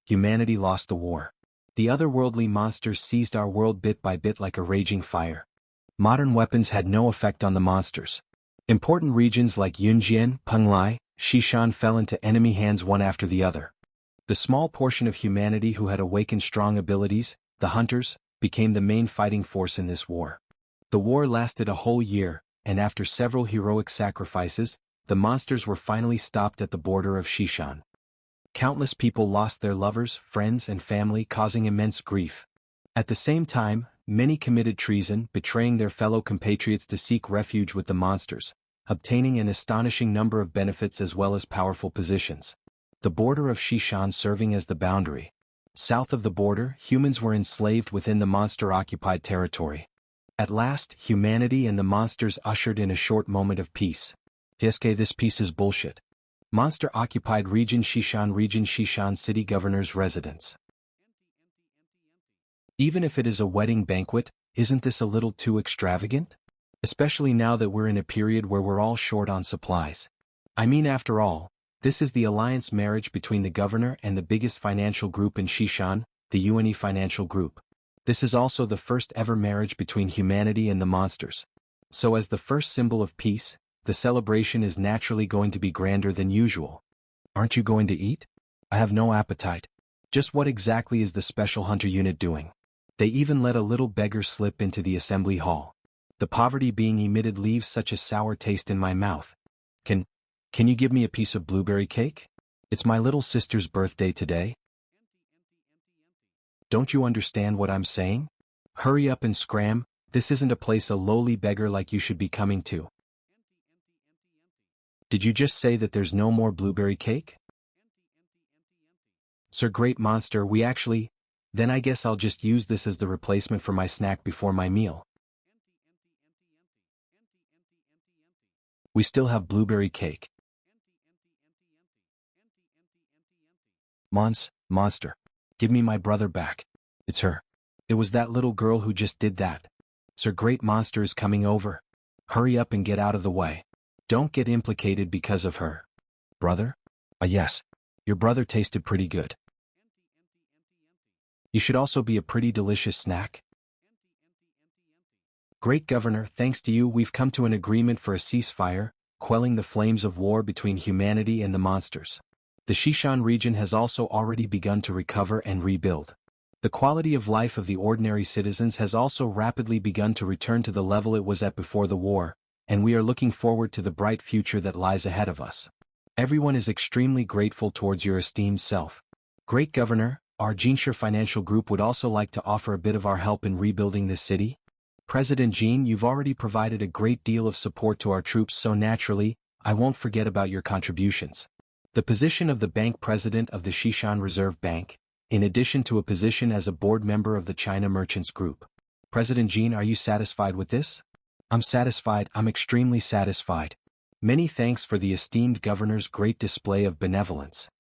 humanity lost the war. The otherworldly monsters seized our world bit by bit like a raging fire. Modern weapons had no effect on the monsters. Important regions like Yunjian, Penglai, Xishan fell into enemy hands one after the other. The small portion of humanity who had awakened strong abilities, the hunters, became the main fighting force in this war. The war lasted a whole year, and after several heroic sacrifices, the monsters were finally stopped at the border of Xishan. Countless people lost their lovers, friends, and family, causing immense grief. At the same time, many committed treason, betraying their fellow compatriots to seek refuge with the monsters, obtaining an astonishing number of benefits as well as powerful positions. The border of Xishan serving as the boundary. South of the border, humans were enslaved within the monster-occupied territory. At last, humanity and the monsters ushered in a short moment of peace. This peace is bullshit. Monster-occupied region Xishan city governor's residence. Even if it is a wedding banquet, isn't this a little too extravagant? Especially now that we're in a period where we're all short on supplies. I mean, after all, this is the alliance marriage between the governor and the biggest financial group in Xishan, the Yuan financial group. This is also the first ever marriage between humanity and the monsters. So as the first symbol of peace, the celebration is naturally going to be grander than usual. Aren't you going to eat? I have no appetite. Just what exactly is the special hunter unit doing? They even let a little beggar slip into the assembly hall. The poverty being emitted leaves such a sour taste in my mouth. Can you give me a piece of blueberry cake? It's my little sister's birthday today. Don't you understand what I'm saying? Hurry up and scram, this isn't a place a lowly beggar like you should be coming to. Did you just say that there's no more blueberry cake? Sir Great Monster, then I guess I'll just use this as the replacement for my snack before my meal. We still have blueberry cake. Monster. Give me my brother back. It's her. It was that little girl who just did that. Sir Great Monster is coming over. Hurry up and get out of the way. Don't get implicated because of her. Brother? Yes. Your brother tasted pretty good. You should also be a pretty delicious snack. Great Governor, thanks to you we've come to an agreement for a ceasefire, quelling the flames of war between humanity and the monsters. The Xishan region has also already begun to recover and rebuild. The quality of life of the ordinary citizens has also rapidly begun to return to the level it was at before the war, and we are looking forward to the bright future that lies ahead of us. Everyone is extremely grateful towards your esteemed self. Great Governor, our Jinshire Financial Group would also like to offer a bit of our help in rebuilding this city. President Jin, you've already provided a great deal of support to our troops, so naturally, I won't forget about your contributions. The position of the bank president of the Xishan Reserve Bank, in addition to a position as a board member of the China Merchants Group. President Jin, are you satisfied with this? I'm satisfied, I'm extremely satisfied. Many thanks for the esteemed governor's great display of benevolence.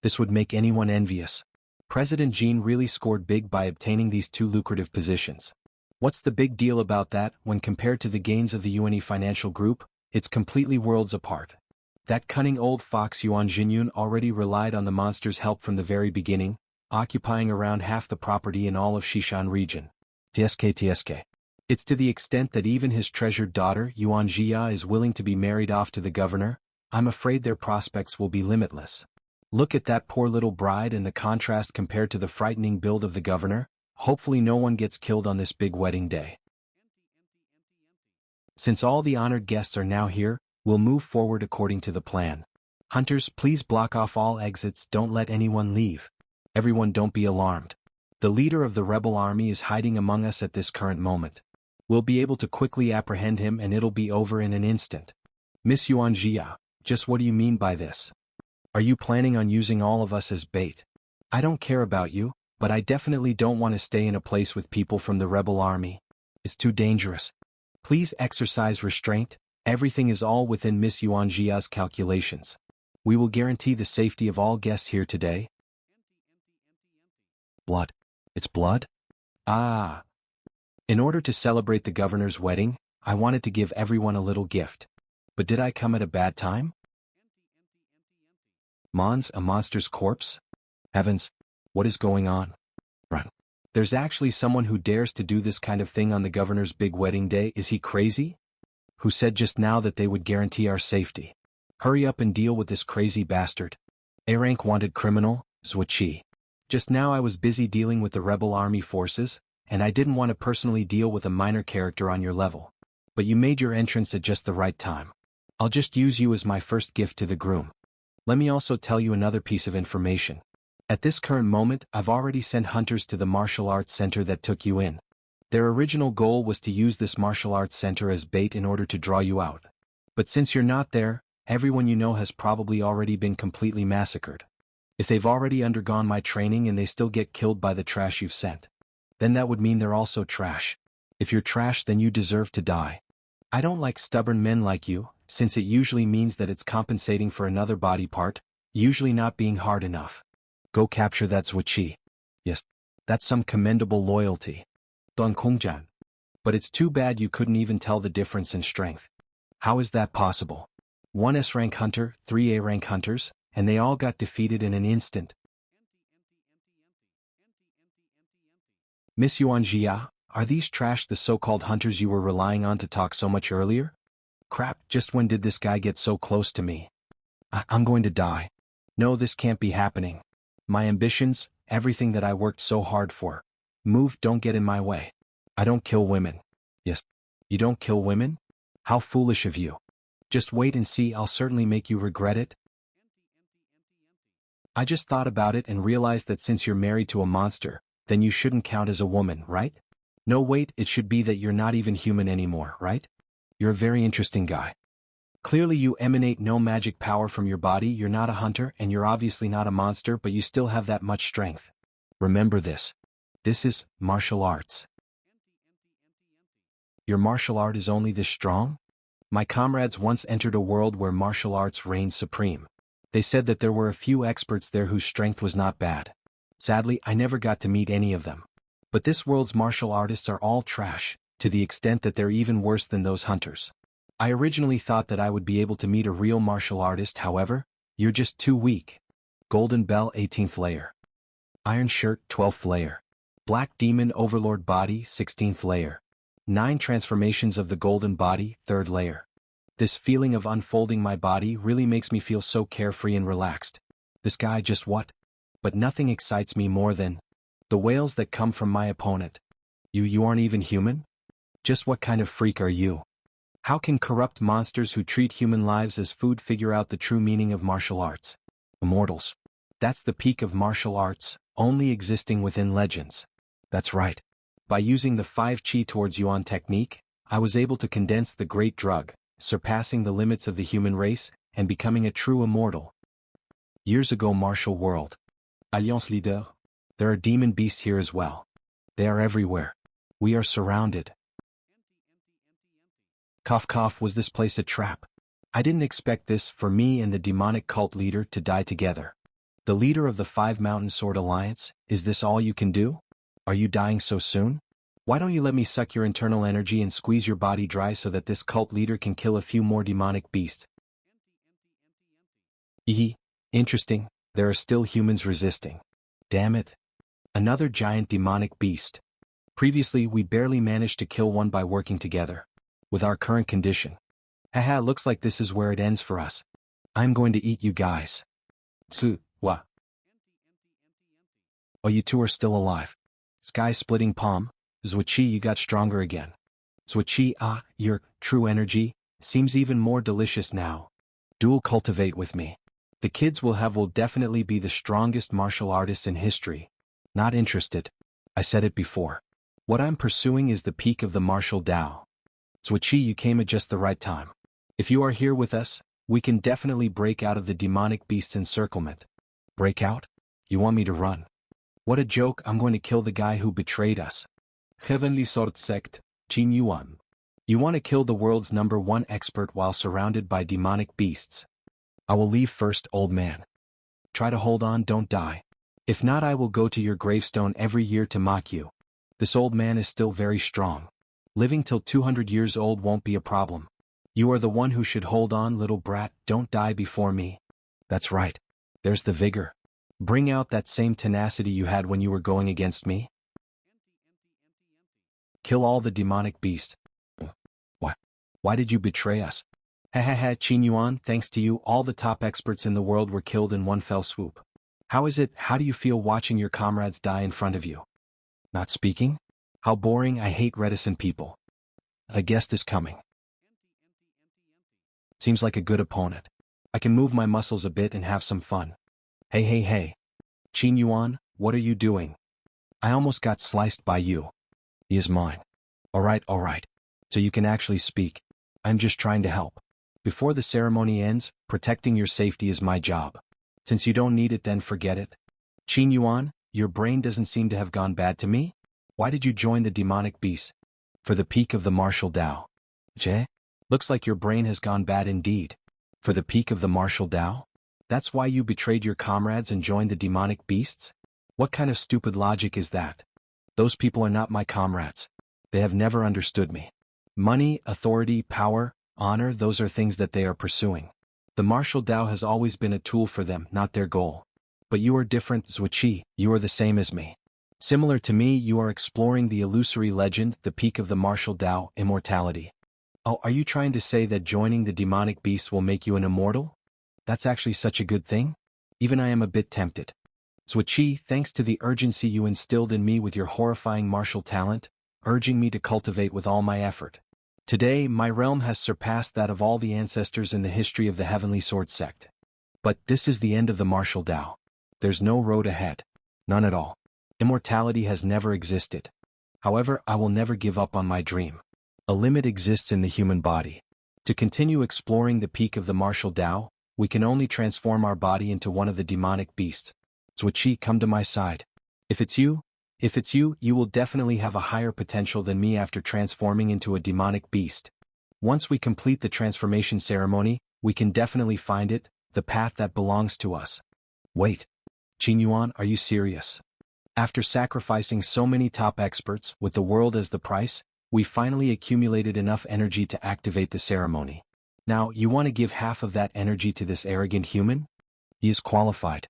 This would make anyone envious. President Jin really scored big by obtaining these two lucrative positions. What's the big deal about that? When compared to the gains of the Yuan Financial Group, it's completely worlds apart. That cunning old fox Yuan Jinyun already relied on the monster's help from the very beginning, occupying around half the property in all of Xishan region. TSK. It's to the extent that even his treasured daughter, Yuan Jia, is willing to be married off to the governor. I'm afraid their prospects will be limitless. Look at that poor little bride and the contrast compared to the frightening build of the governor. Hopefully no one gets killed on this big wedding day. Since all the honored guests are now here, we'll move forward according to the plan. Hunters, please block off all exits, don't let anyone leave. Everyone don't be alarmed. The leader of the rebel army is hiding among us at this current moment. We'll be able to quickly apprehend him and it'll be over in an instant. Miss Yuan Jia, just what do you mean by this? Are you planning on using all of us as bait? I don't care about you, but I definitely don't want to stay in a place with people from the rebel army. It's too dangerous. Please exercise restraint, everything is all within Miss Yuan Jia's calculations. We will guarantee the safety of all guests here today. Blood. It's blood? Ah. In order to celebrate the governor's wedding, I wanted to give everyone a little gift. But did I come at a bad time? A monster's corpse? Heavens, What is going on? Run. There's actually someone who dares to do this kind of thing on the governor's big wedding day. Is he crazy? Who said just now that they would guarantee our safety? Hurry up and deal with this crazy bastard. A-rank wanted criminal, Zhuiqi. Just now I was busy dealing with the rebel army forces, and I didn't want to personally deal with a minor character on your level. But you made your entrance at just the right time. I'll just use you as my first gift to the groom. Let me also tell you another piece of information. At this current moment, I've already sent hunters to the martial arts center that took you in. Their original goal was to use this martial arts center as bait in order to draw you out. But since you're not there, everyone you know has probably already been completely massacred. If they've already undergone my training and they still get killed by the trash you've sent, then that would mean they're also trash. If you're trash, then you deserve to die. I don't like stubborn men like you, since it usually means that it's compensating for another body part, usually not being hard enough. Go capture that Zhuiqi. Yes, that's some commendable loyalty. Dong Kongjian. But it's too bad you couldn't even tell the difference in strength. How is that possible? 1 S-rank hunter, 3 A-rank hunters, and they all got defeated in an instant. Miss Yuan Jia, are these trash the so-called hunters you were relying on to talk so much earlier? Crap, just when did this guy get so close to me? I'm going to die. No, this can't be happening. My ambitions, everything that I worked so hard for. Move, don't get in my way. I don't kill women. Yes. You don't kill women? How foolish of you. Just wait and see, I'll certainly make you regret it. I just thought about it and realized that since you're married to a monster, then you shouldn't count as a woman, right? No, wait, it should be that you're not even human anymore, right? You're a very interesting guy. Clearly you emanate no magic power from your body, you're not a hunter, and you're obviously not a monster, but you still have that much strength. Remember this. This is martial arts. Your martial art is only this strong? My comrades once entered a world where martial arts reigned supreme. They said that there were a few experts there whose strength was not bad. Sadly, I never got to meet any of them. But this world's martial artists are all trash, to the extent that they're even worse than those hunters. I originally thought that I would be able to meet a real martial artist, however, you're just too weak. Golden Bell 18th layer. Iron Shirt 12th layer. Black Demon Overlord Body 16th layer. 9 transformations of the Golden Body 3rd layer. This feeling of unfolding my body really makes me feel so carefree and relaxed. This guy just what? But nothing excites me more than the wails that come from my opponent. You aren't even human? Just what kind of freak are you? How can corrupt monsters who treat human lives as food figure out the true meaning of martial arts? Immortals. That's the peak of martial arts, only existing within legends. That's right. By using the 5 Qi towards Yuan technique, I was able to condense the great drug, surpassing the limits of the human race, and becoming a true immortal. Years ago, martial world. Alliance Leader. There are demon beasts here as well. They are everywhere. We are surrounded. Cough cough, was this place a trap? I didn't expect this, for me and the demonic cult leader to die together. The leader of the 5 Mountain Sword Alliance, is this all you can do? Are you dying so soon? Why don't you let me suck your internal energy and squeeze your body dry so that this cult leader can kill a few more demonic beasts? Interesting, there are still humans resisting. Damn it. Another giant demonic beast. Previously we barely managed to kill one by working together. With our current condition. Haha, looks like this is where it ends for us. I'm going to eat you guys. What? Oh, you two are still alive. Sky splitting palm. Zhuiqi, you got stronger again. Zhuiqi, your true energy seems even more delicious now. Dual cultivate with me. The kids will definitely be the strongest martial artists in history. Not interested. I said it before. What I'm pursuing is the peak of the martial Tao. Zhuiqi, you came at just the right time. If you are here with us, we can definitely break out of the demonic beast's encirclement. Break out? You want me to run? What a joke, I'm going to kill the guy who betrayed us. Heavenly Sword Sect, Qing Yuan. You want to kill the world's #1 expert while surrounded by demonic beasts. I will leave first, old man. Try to hold on, don't die. If not, I will go to your gravestone every year to mock you. This old man is still very strong. Living till 200 years old won't be a problem. You are the one who should hold on, little brat, don't die before me. That's right. There's the vigor. Bring out that same tenacity you had when you were going against me? Kill all the demonic beasts. Why? Why did you betray us? Ha ha ha, Qin Yuan, thanks to you, all the top experts in the world were killed in one fell swoop. How do you feel watching your comrades die in front of you? Not speaking? How boring, I hate reticent people. A guest is coming. Seems like a good opponent. I can move my muscles a bit and have some fun. Hey hey hey. Qin Yuan, what are you doing? I almost got sliced by you. He is mine. Alright. So you can actually speak. I'm just trying to help. Before the ceremony ends, protecting your safety is my job. Since you don't need it, then forget it. Qin Yuan, your brain doesn't seem to have gone bad to me? Why did you join the demonic beast? For the peak of the martial Tao. Jie? Looks like your brain has gone bad indeed. For the peak of the martial Tao? That's why you betrayed your comrades and joined the demonic beasts? What kind of stupid logic is that? Those people are not my comrades. They have never understood me. Money, authority, power, honor, those are things that they are pursuing. The martial Tao has always been a tool for them, not their goal. But you are different, Zuiqi, you are the same as me. Similar to me, you are exploring the illusory legend, the peak of the martial Tao, immortality. Oh, are you trying to say that joining the demonic beasts will make you an immortal? That's actually such a good thing? Even I am a bit tempted. Zuiqi, thanks to the urgency you instilled in me with your horrifying martial talent, urging me to cultivate with all my effort. Today, my realm has surpassed that of all the ancestors in the history of the Heavenly Sword sect. But this is the end of the martial Tao. There's no road ahead. None at all. Immortality has never existed. However, I will never give up on my dream. A limit exists in the human body. To continue exploring the peak of the martial Tao, we can only transform our body into one of the demonic beasts. Zuiqi, come to my side. If it's you, you will definitely have a higher potential than me after transforming into a demonic beast. Once we complete the transformation ceremony, we can definitely find it, the path that belongs to us. Wait. Qin Yuan, are you serious? After sacrificing so many top experts, with the world as the price, we finally accumulated enough energy to activate the ceremony. Now, you want to give half of that energy to this arrogant human? He is qualified.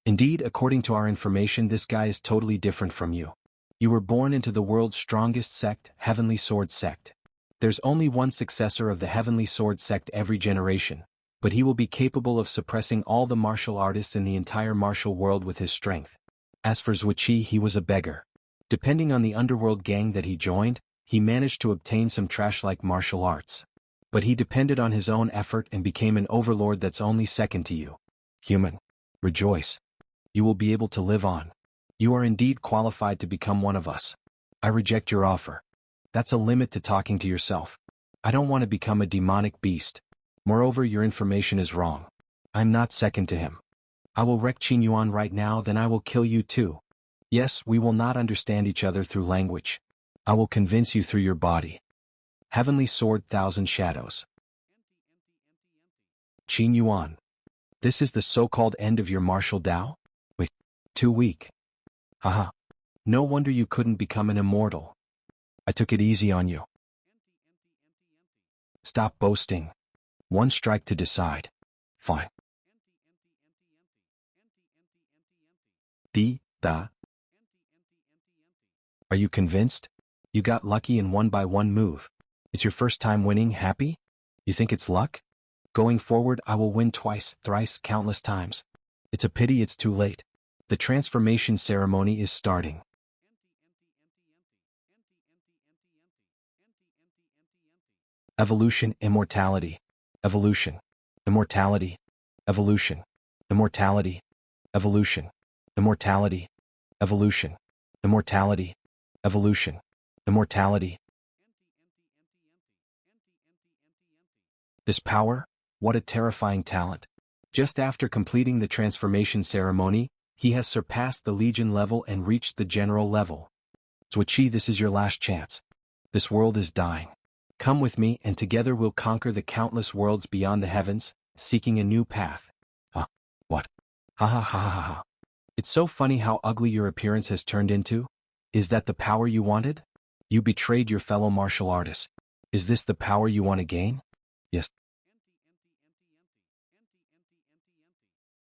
Indeed, according to our information, this guy is totally different from you. You were born into the world's strongest sect, Heavenly Sword sect. There's only one successor of the Heavenly Sword sect every generation, but he will be capable of suppressing all the martial artists in the entire martial world with his strength. As for Zuiqi, he was a beggar. Depending on the underworld gang that he joined, he managed to obtain some trash-like martial arts. But he depended on his own effort and became an overlord that's only second to you. Human. Rejoice. You will be able to live on. You are indeed qualified to become one of us. I reject your offer. That's a limit to talking to yourself. I don't want to become a demonic beast. Moreover, your information is wrong. I'm not second to him. I will wreck Qin Yuan right now, then I will kill you too. Yes, we will not understand each other through language. I will convince you through your body. Heavenly Sword, Thousand Shadows. Qin Yuan. This is the so-called end of your martial Tao? Wait, too weak. Haha. No wonder you couldn't become an immortal. I took it easy on you. Stop boasting. One strike to decide. Fine. Da. Are you convinced? You got lucky in one by one move. It's your first time winning, happy? You think it's luck? Going forward, I will win twice, thrice, countless times. It's a pity it's too late. The transformation ceremony is starting. Evolution, immortality. Evolution. Immortality. Evolution. Immortality. Evolution. Immortality. Evolution. Immortality. Evolution. Immortality. This power? What a terrifying talent. Just after completing the transformation ceremony, he has surpassed the Legion level and reached the General level. Zuiqi, this is your last chance. This world is dying. Come with me and together we'll conquer the countless worlds beyond the heavens, seeking a new path. What? Ha ha ha ha ha. It's so funny how ugly your appearance has turned into. Is that the power you wanted? You betrayed your fellow martial artists. Is this the power you want to gain? Yes.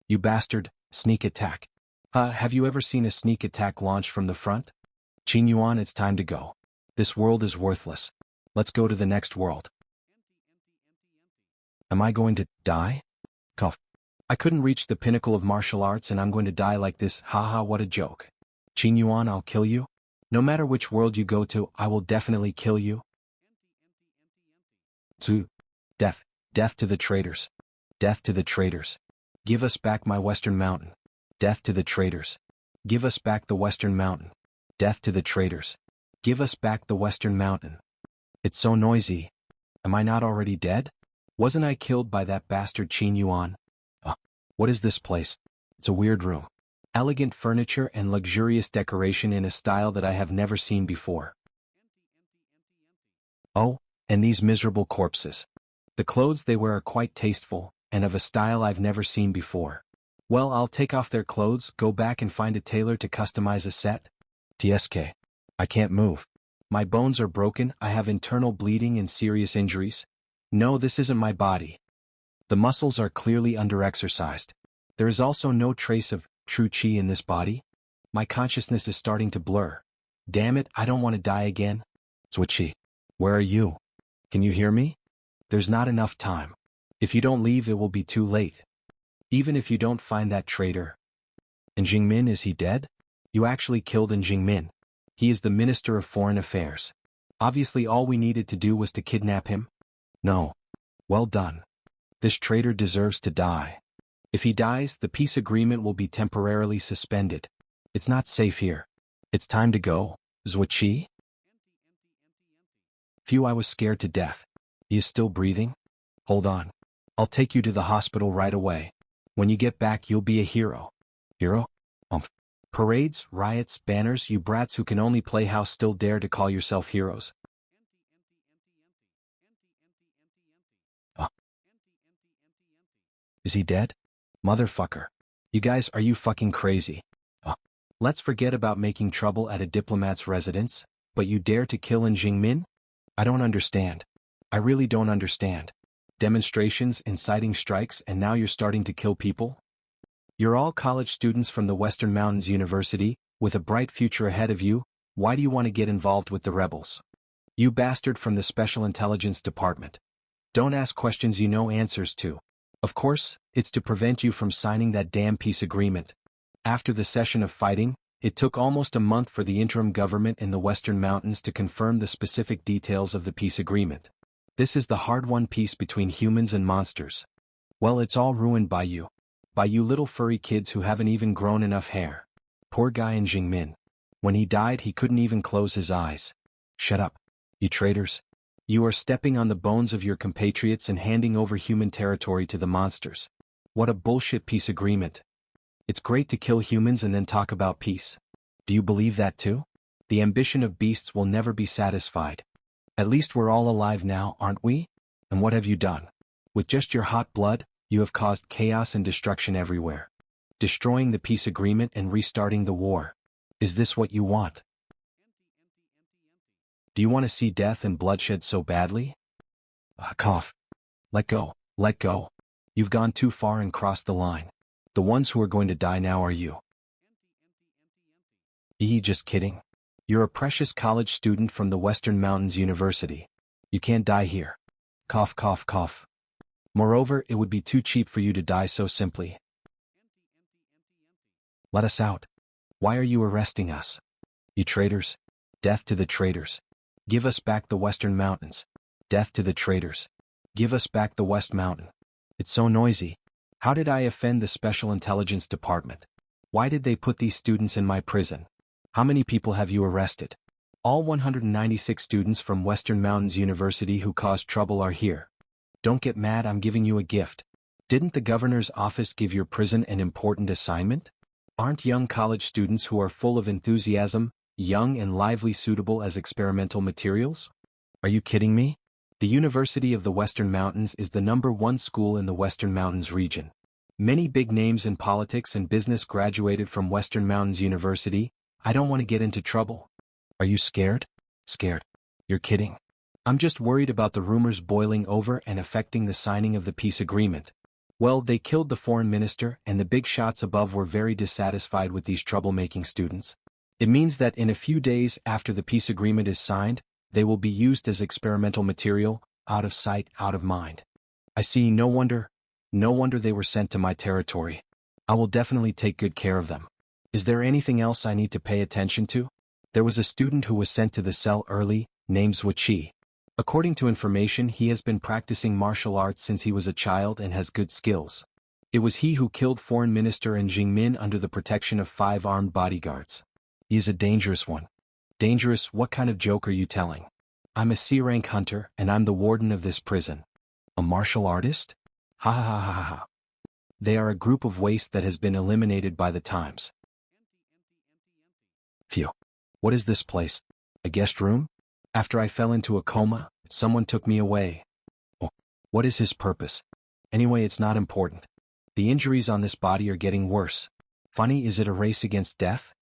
You bastard, sneak attack. Have you ever seen a sneak attack launched from the front? Ching Yuan, it's time to go. This world is worthless. Let's go to the next world. Am I going to die? Cough. I couldn't reach the pinnacle of martial arts and I'm going to die like this, haha, what a joke. Ching Yuan, I'll kill you. No matter which world you go to, I will definitely kill you. Zu. Death. Death to the traitors. Death to the traitors. Give us back my western mountain. Death to the traitors. Give us back the western mountain. Death to the traitors. Give us back the western mountain. It's so noisy. Am I not already dead? Wasn't I killed by that bastard Ching Yuan? What is this place? It's a weird room. Elegant furniture and luxurious decoration in a style that I have never seen before. Oh, and these miserable corpses. The clothes they wear are quite tasteful, and of a style I've never seen before. Well, I'll take off their clothes, go back and find a tailor to customize a set. TSK. I can't move. My bones are broken, I have internal bleeding and serious injuries. No, this isn't my body. The muscles are clearly underexercised. There is also no trace of true chi in this body. My consciousness is starting to blur. Damn it, I don't want to die again. Switchy. Where are you? Can you hear me? There's not enough time. If you don't leave, it will be too late. Even if you don't find that traitor. And Jingmin, is he dead? You actually killed Jingmin. He is the Minister of Foreign Affairs. Obviously all we needed to do was to kidnap him. No. Well done. This traitor deserves to die. If he dies, the peace agreement will be temporarily suspended. It's not safe here. It's time to go. Zhuiqi? Phew, I was scared to death. He is still breathing? Hold on. I'll take you to the hospital right away. When you get back, you'll be a hero. Hero? Parades, riots, banners, you brats who can only play house still dare to call yourself heroes. Is he dead? Motherfucker. You guys, are you fucking crazy? Let's forget about making trouble at a diplomat's residence, but you dare to kill Jingmin? I don't understand. I really don't understand. Demonstrations, inciting strikes, and now you're starting to kill people? You're all college students from the Western Mountains University, with a bright future ahead of you. Why do you want to get involved with the rebels? You bastard from the Special Intelligence Department. Don't ask questions you know answers to. Of course, it's to prevent you from signing that damn peace agreement. After the session of fighting, it took almost a month for the interim government in the Western Mountains to confirm the specific details of the peace agreement. This is the hard-won peace between humans and monsters. Well, it's all ruined by you. By you little furry kids who haven't even grown enough hair. Poor guy Jingmin. When he died, he couldn't even close his eyes. Shut up, you traitors. You are stepping on the bones of your compatriots and handing over human territory to the monsters. What a bullshit peace agreement. It's great to kill humans and then talk about peace. Do you believe that too? The ambition of beasts will never be satisfied. At least we're all alive now, aren't we? And what have you done? With just your hot blood, you have caused chaos and destruction everywhere. Destroying the peace agreement and restarting the war. Is this what you want? Do you want to see death and bloodshed so badly? Cough. Let go, let go. You've gone too far and crossed the line. The ones who are going to die now are you. Just kidding. You're a precious college student from the Western Mountains University. You can't die here. Cough, cough, cough. Moreover, it would be too cheap for you to die so simply. Let us out. Why are you arresting us? You traitors. Death to the traitors. Give us back the Western Mountains. Death to the traitors. Give us back the West Mountain. It's so noisy. How did I offend the Special Intelligence Department? Why did they put these students in my prison? How many people have you arrested? All 196 students from Western Mountains University who caused trouble are here. Don't get mad, I'm giving you a gift. Didn't the governor's office give your prison an important assignment? Aren't young college students who are full of enthusiasm, young and lively suitable as experimental materials? Are you kidding me? The University of the Western Mountains is the #1 school in the Western Mountains region. Many big names in politics and business graduated from Western Mountains University. I don't want to get into trouble. Are you scared? Scared? You're kidding. I'm just worried about the rumors boiling over and affecting the signing of the peace agreement. Well, they killed the foreign minister, and the big shots above were very dissatisfied with these troublemaking students. It means that in a few days after the peace agreement is signed, they will be used as experimental material, out of sight, out of mind. I see. No wonder they were sent to my territory. I will definitely take good care of them. Is there anything else I need to pay attention to? There was a student who was sent to the cell early, named Zhuqi. According to information, he has been practicing martial arts since he was a child and has good skills. It was he who killed foreign minister and Jingmin under the protection of 5 armed bodyguards. He is a dangerous one. Dangerous? What kind of joke are you telling? I'm a C-rank hunter, and I'm the warden of this prison. A martial artist? Ha ha ha ha ha. They are a group of waste that has been eliminated by the times. Phew. What is this place? A guest room? After I fell into a coma, someone took me away. Oh, what is his purpose? Anyway, it's not important. The injuries on this body are getting worse. Funny, is it a race against death?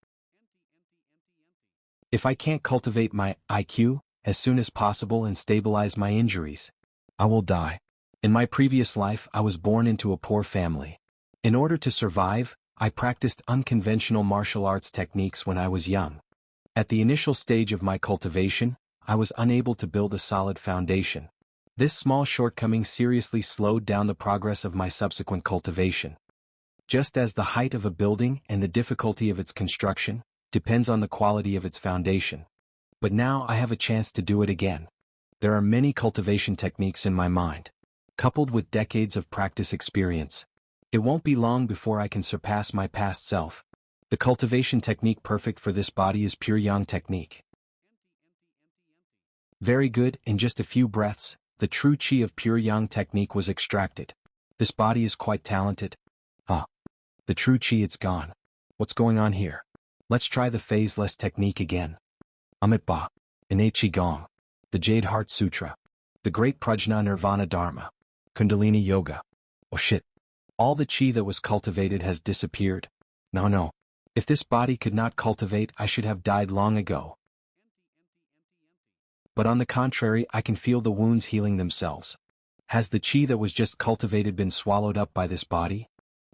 If I can't cultivate my IQ as soon as possible and stabilize my injuries, I will die. In my previous life, I was born into a poor family. In order to survive, I practiced unconventional martial arts techniques when I was young. At the initial stage of my cultivation, I was unable to build a solid foundation. This small shortcoming seriously slowed down the progress of my subsequent cultivation. Just as the height of a building and the difficulty of its construction depends on the quality of its foundation. But now I have a chance to do it again. There are many cultivation techniques in my mind. Coupled with decades of practice experience, it won't be long before I can surpass my past self. The cultivation technique perfect for this body is pure yang technique. Very good. In just a few breaths, the true chi of pure yang technique was extracted. This body is quite talented. Ah. The true chi, it's gone. What's going on here? Let's try the phaseless technique again. Amit Ba. Innate Qigong. The Jade Heart Sutra. The Great Prajna Nirvana Dharma. Kundalini Yoga. Oh shit. All the chi that was cultivated has disappeared. No. If this body could not cultivate, I should have died long ago. But on the contrary, I can feel the wounds healing themselves. Has the chi that was just cultivated been swallowed up by this body?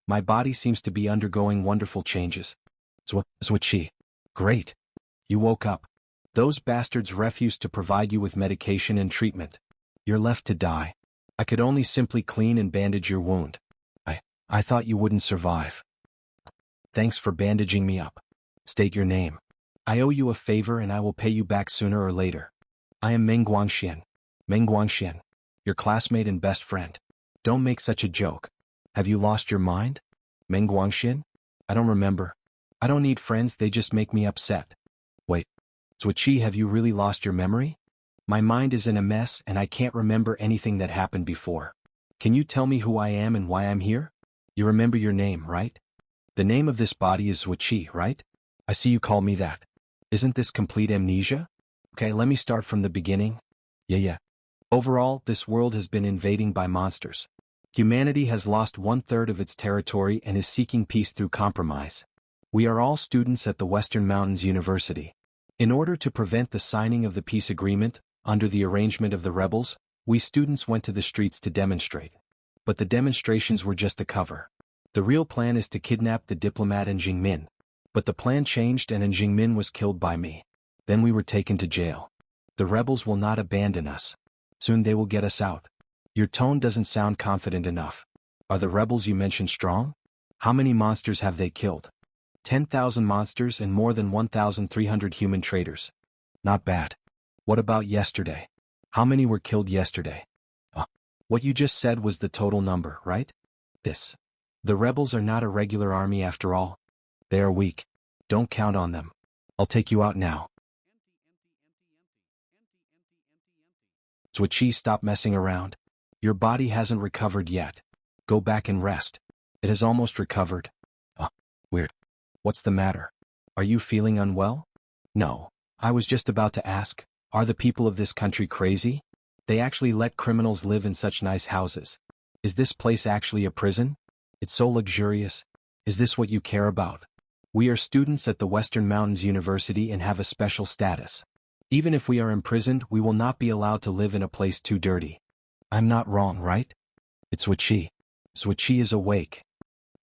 My body seems to be undergoing wonderful changes. Zhuqi. Great. You woke up. Those bastards refused to provide you with medication and treatment. You're left to die. I could only simply clean and bandage your wound. I thought you wouldn't survive. Thanks for bandaging me up. State your name. I owe you a favor and I will pay you back sooner or later. I am Meng Guangxian, your classmate and best friend. Don't make such a joke. Have you lost your mind? Meng Guangxian? I don't remember. I don't need friends, they just make me upset. Wait. Zhuqi, have you really lost your memory? My mind is in a mess and I can't remember anything that happened before. Can you tell me who I am and why I'm here? You remember your name, right? The name of this body is Zhuqi, right? I see you call me that. Isn't this complete amnesia? Okay, let me start from the beginning. Yeah. Overall, this world has been invaded by monsters. Humanity has lost 1/3 of its territory and is seeking peace through compromise. We are all students at the Western Mountains University. In order to prevent the signing of the peace agreement, under the arrangement of the rebels, we students went to the streets to demonstrate. But the demonstrations were just a cover. The real plan is to kidnap the diplomat and Jingmin. But the plan changed and Jingmin was killed by me. Then we were taken to jail. The rebels will not abandon us. Soon they will get us out. Your tone doesn't sound confident enough. Are the rebels you mentioned strong? How many monsters have they killed? 10,000 monsters and more than 1,300 human traitors. Not bad. What about yesterday? How many were killed yesterday? What you just said was the total number, right? The rebels are not a regular army after all. They are weak. Don't count on them. I'll take you out now. Zhuqi, stop messing around. Your body hasn't recovered yet. Go back and rest. It has almost recovered. Weird. What's the matter? Are you feeling unwell? No. I was just about to ask, are the people of this country crazy? They actually let criminals live in such nice houses. Is this place actually a prison? It's so luxurious. Is this what you care about? We are students at the Western Mountains University and have a special status. Even if we are imprisoned, we will not be allowed to live in a place too dirty. I'm not wrong, right? It's Zhuqi. Zuichi is awake.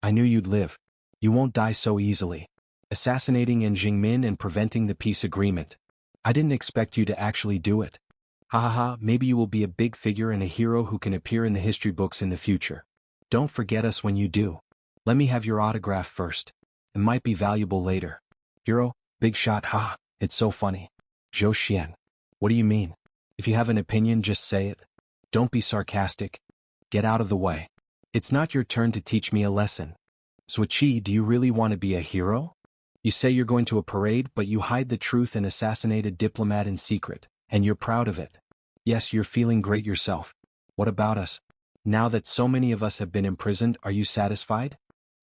I knew you'd live. You won't die so easily. Assassinating in Jingmin and preventing the peace agreement. I didn't expect you to actually do it. Ha ha ha, maybe you will be a big figure and a hero who can appear in the history books in the future. Don't forget us when you do. Let me have your autograph first. It might be valuable later. Hero, big shot, ha, it's so funny. Zhou Xian. What do you mean? If you have an opinion, just say it. Don't be sarcastic. Get out of the way. It's not your turn to teach me a lesson. Zuichi, do you really want to be a hero? You say you're going to a parade, but you hide the truth and assassinate a diplomat in secret, and you're proud of it. Yes, you're feeling great yourself. What about us? Now that so many of us have been imprisoned, are you satisfied?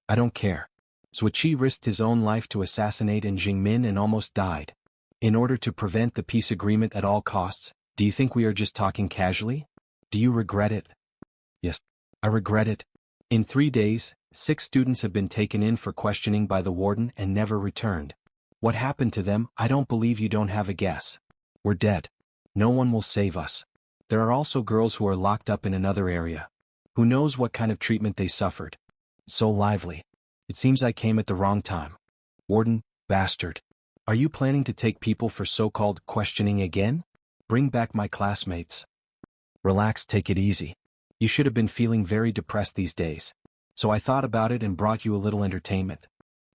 I don't care. Zuichi risked his own life to assassinate in Jingmin and almost died. In order to prevent the peace agreement at all costs, do you think we are just talking casually? Do you regret it? Yes, I regret it. In 3 days, 6 students have been taken in for questioning by the warden and never returned. What happened to them? I don't believe you don't have a guess. We're dead. No one will save us. There are also girls who are locked up in another area. Who knows what kind of treatment they suffered? So lively. It seems I came at the wrong time. Warden, bastard. Are you planning to take people for so-called questioning again? Bring back my classmates. Relax, take it easy. You should have been feeling very depressed these days. So I thought about it and brought you a little entertainment.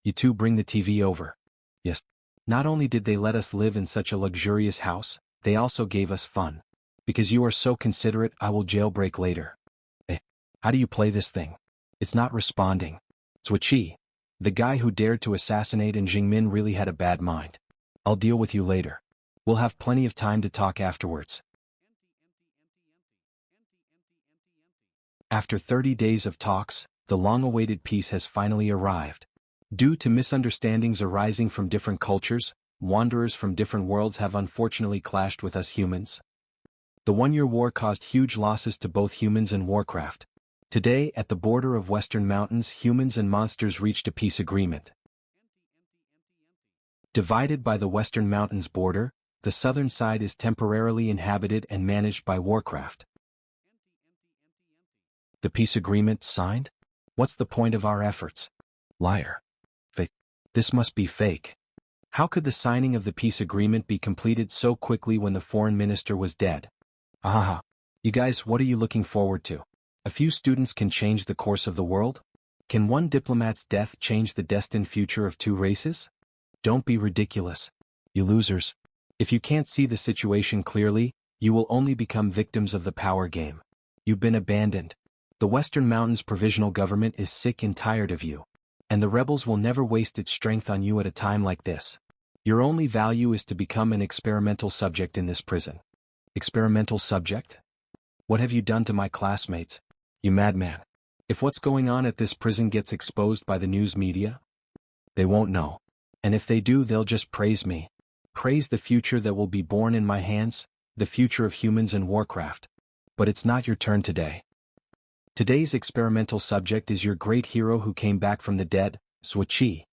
You two bring the TV over. Yes. Not only did they let us live in such a luxurious house, they also gave us fun. Because you are so considerate, I will jailbreak later. How do you play this thing? It's not responding. Zuichi, the guy who dared to assassinate in Jingmin really had a bad mind. I'll deal with you later. We'll have plenty of time to talk afterwards. After 30 days of talks, the long-awaited peace has finally arrived. Due to misunderstandings arising from different cultures, wanderers from different worlds have unfortunately clashed with us humans. The one-year war caused huge losses to both humans and Warcraft. Today, at the border of Western Mountains, humans and monsters reached a peace agreement. Divided by the Western Mountains border, the southern side is temporarily inhabited and managed by Warcraft. The peace agreement signed? What's the point of our efforts? Liar. Fake. This must be fake. How could the signing of the peace agreement be completed so quickly when the foreign minister was dead? Ahaha. You guys, what are you looking forward to? A few students can change the course of the world? Can one diplomat's death change the destined future of 2 races? Don't be ridiculous. You losers. If you can't see the situation clearly, you will only become victims of the power game. You've been abandoned. The Western Mountains provisional government is sick and tired of you. And the rebels will never waste its strength on you at a time like this. Your only value is to become an experimental subject in this prison. Experimental subject? What have you done to my classmates? You madman. If what's going on at this prison gets exposed by the news media, they won't know. And if they do, they'll just praise me. Praise the future that will be born in my hands, the future of humans and Warcraft. But it's not your turn today. Today's experimental subject is your great hero who came back from the dead, Zuichi.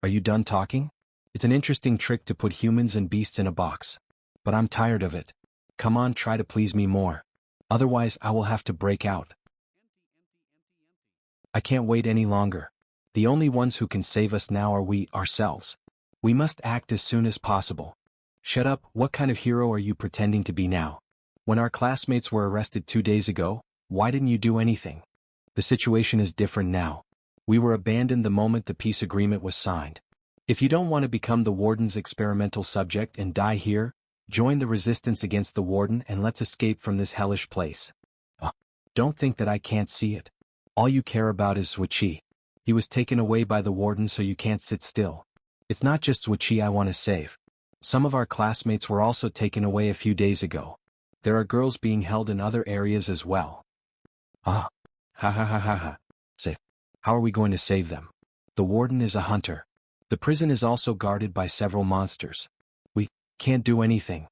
Are you done talking? It's an interesting trick to put humans and beasts in a box. But I'm tired of it. Come on, try to please me more. Otherwise, I will have to break out. I can't wait any longer. The only ones who can save us now are we ourselves. We must act as soon as possible. Shut up, what kind of hero are you pretending to be now? When our classmates were arrested 2 days ago, why didn't you do anything? The situation is different now. We were abandoned the moment the peace agreement was signed. If you don't want to become the warden's experimental subject and die here, join the resistance against the warden and let's escape from this hellish place. Don't think that I can't see it. All you care about is Zuichi. He was taken away by the warden, so you can't sit still. It's not just Zuichi I want to save. Some of our classmates were also taken away a few days ago. There are girls being held in other areas as well. Ha ha ha ha ha. Say, how are we going to save them? The warden is a hunter. The prison is also guarded by several monsters. We can't do anything.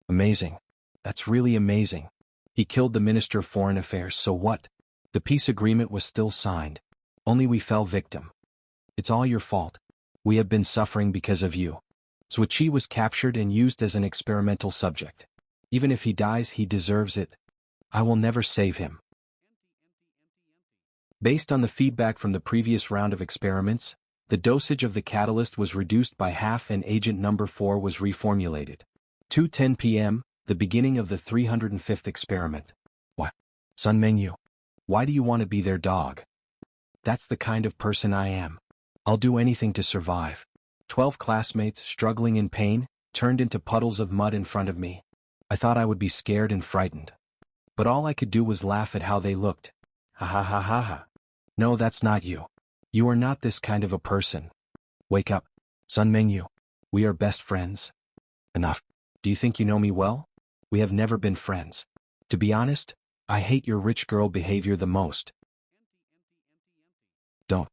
Amazing. That's really amazing. He killed the Minister of Foreign Affairs, so what? The peace agreement was still signed. Only we fell victim. It's all your fault. We have been suffering because of you. Zuichi was captured and used as an experimental subject. Even if he dies, he deserves it. I will never save him. Based on the feedback from the previous round of experiments, the dosage of the catalyst was reduced by half and agent number 4 was reformulated. 2:10 p.m., the beginning of the 305th experiment. What? Sun Mengyu. Why do you want to be their dog? That's the kind of person I am. I'll do anything to survive. 12 classmates, struggling in pain, turned into puddles of mud in front of me. I thought I would be scared and frightened. But all I could do was laugh at how they looked. Ha ha ha ha ha. No, that's not you. You are not this kind of a person. Wake up, Sun Mengyu. We are best friends. Enough. Do you think you know me well? We have never been friends. To be honest, I hate your rich girl behavior the most. Don't.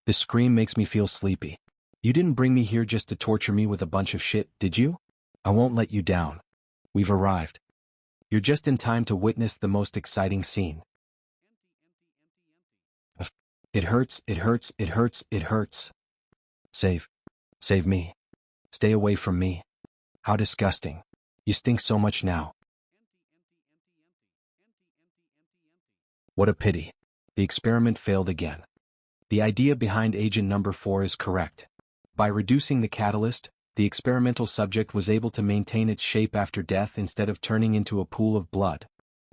This scream makes me feel sleepy. You didn't bring me here just to torture me with a bunch of shit, did you? I won't let you down. We've arrived. You're just in time to witness the most exciting scene. It hurts, it hurts, it hurts, it hurts. Save me. Stay away from me. How disgusting. You stink so much now. What a pity. The experiment failed again. The idea behind agent number 4 is correct. By reducing the catalyst, the experimental subject was able to maintain its shape after death instead of turning into a pool of blood.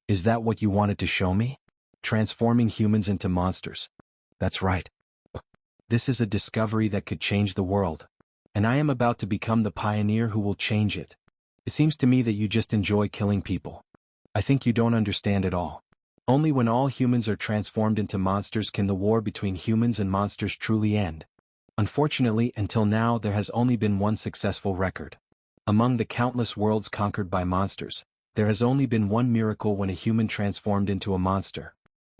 Is that what you wanted to show me? Transforming humans into monsters. That's right. This is a discovery that could change the world. And I am about to become the pioneer who will change it. It seems to me that you just enjoy killing people. I think you don't understand at all. Only when all humans are transformed into monsters can the war between humans and monsters truly end. Unfortunately, until now there has only been one successful record. Among the countless worlds conquered by monsters, there has only been one miracle when a human transformed into a monster.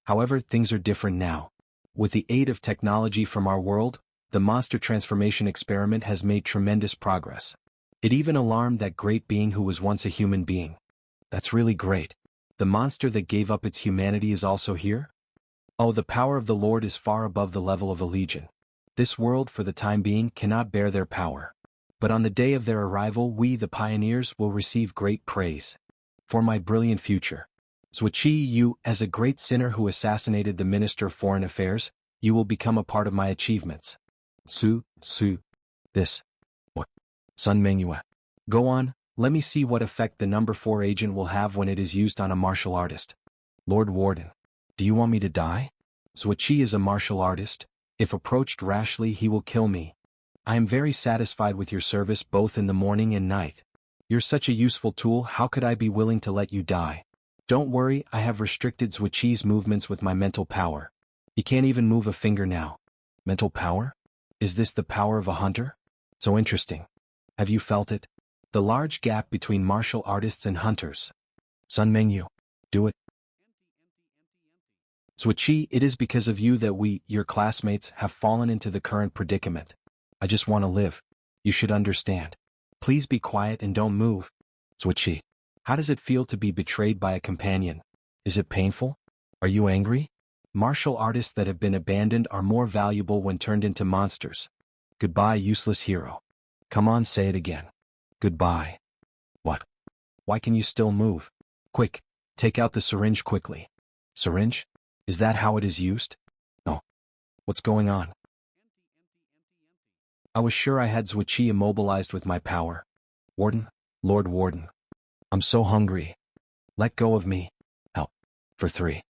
However, things are different now. With the aid of technology from our world, the monster transformation experiment has made tremendous progress. It even alarmed that great being who was once a human being. That's really great. The monster that gave up its humanity is also here? Oh, the power of the Lord is far above the level of a legion. This world, for the time being, cannot bear their power. But on the day of their arrival, we, the pioneers, will receive great praise. For my brilliant future. Zhuqiyi, you, as a great sinner who assassinated the Minister of Foreign Affairs, you will become a part of my achievements. This. What? Sun Mengyu. Go on, let me see what effect the number 4 agent will have when it is used on a martial artist. Lord Warden. Do you want me to die? Zhuqiyi is a martial artist. If approached rashly, he will kill me. I am very satisfied with your service both in the morning and night. You're such a useful tool, how could I be willing to let you die? Don't worry, I have restricted Zhuqiyi's movements with my mental power. He can't even move a finger now. Mental power? Is this the power of a hunter? So interesting. Have you felt it? The large gap between martial artists and hunters. Sun Mengyu. Do it. Zhuqiyi, it is because of you that we, your classmates, have fallen into the current predicament. I just want to live. You should understand. Please be quiet and don't move. Zhuqiyi. How does it feel to be betrayed by a companion? Is it painful? Are you angry? Martial artists that have been abandoned are more valuable when turned into monsters. Goodbye, useless hero. Come on, say it again. Goodbye. What? Why can you still move? Quick, take out the syringe quickly. Syringe? Is that how it is used? No. What's going on? I was sure I had Zhuqiyi immobilized with my power. Warden? Lord Warden. I'm so hungry. Let go of me. Help. For 3.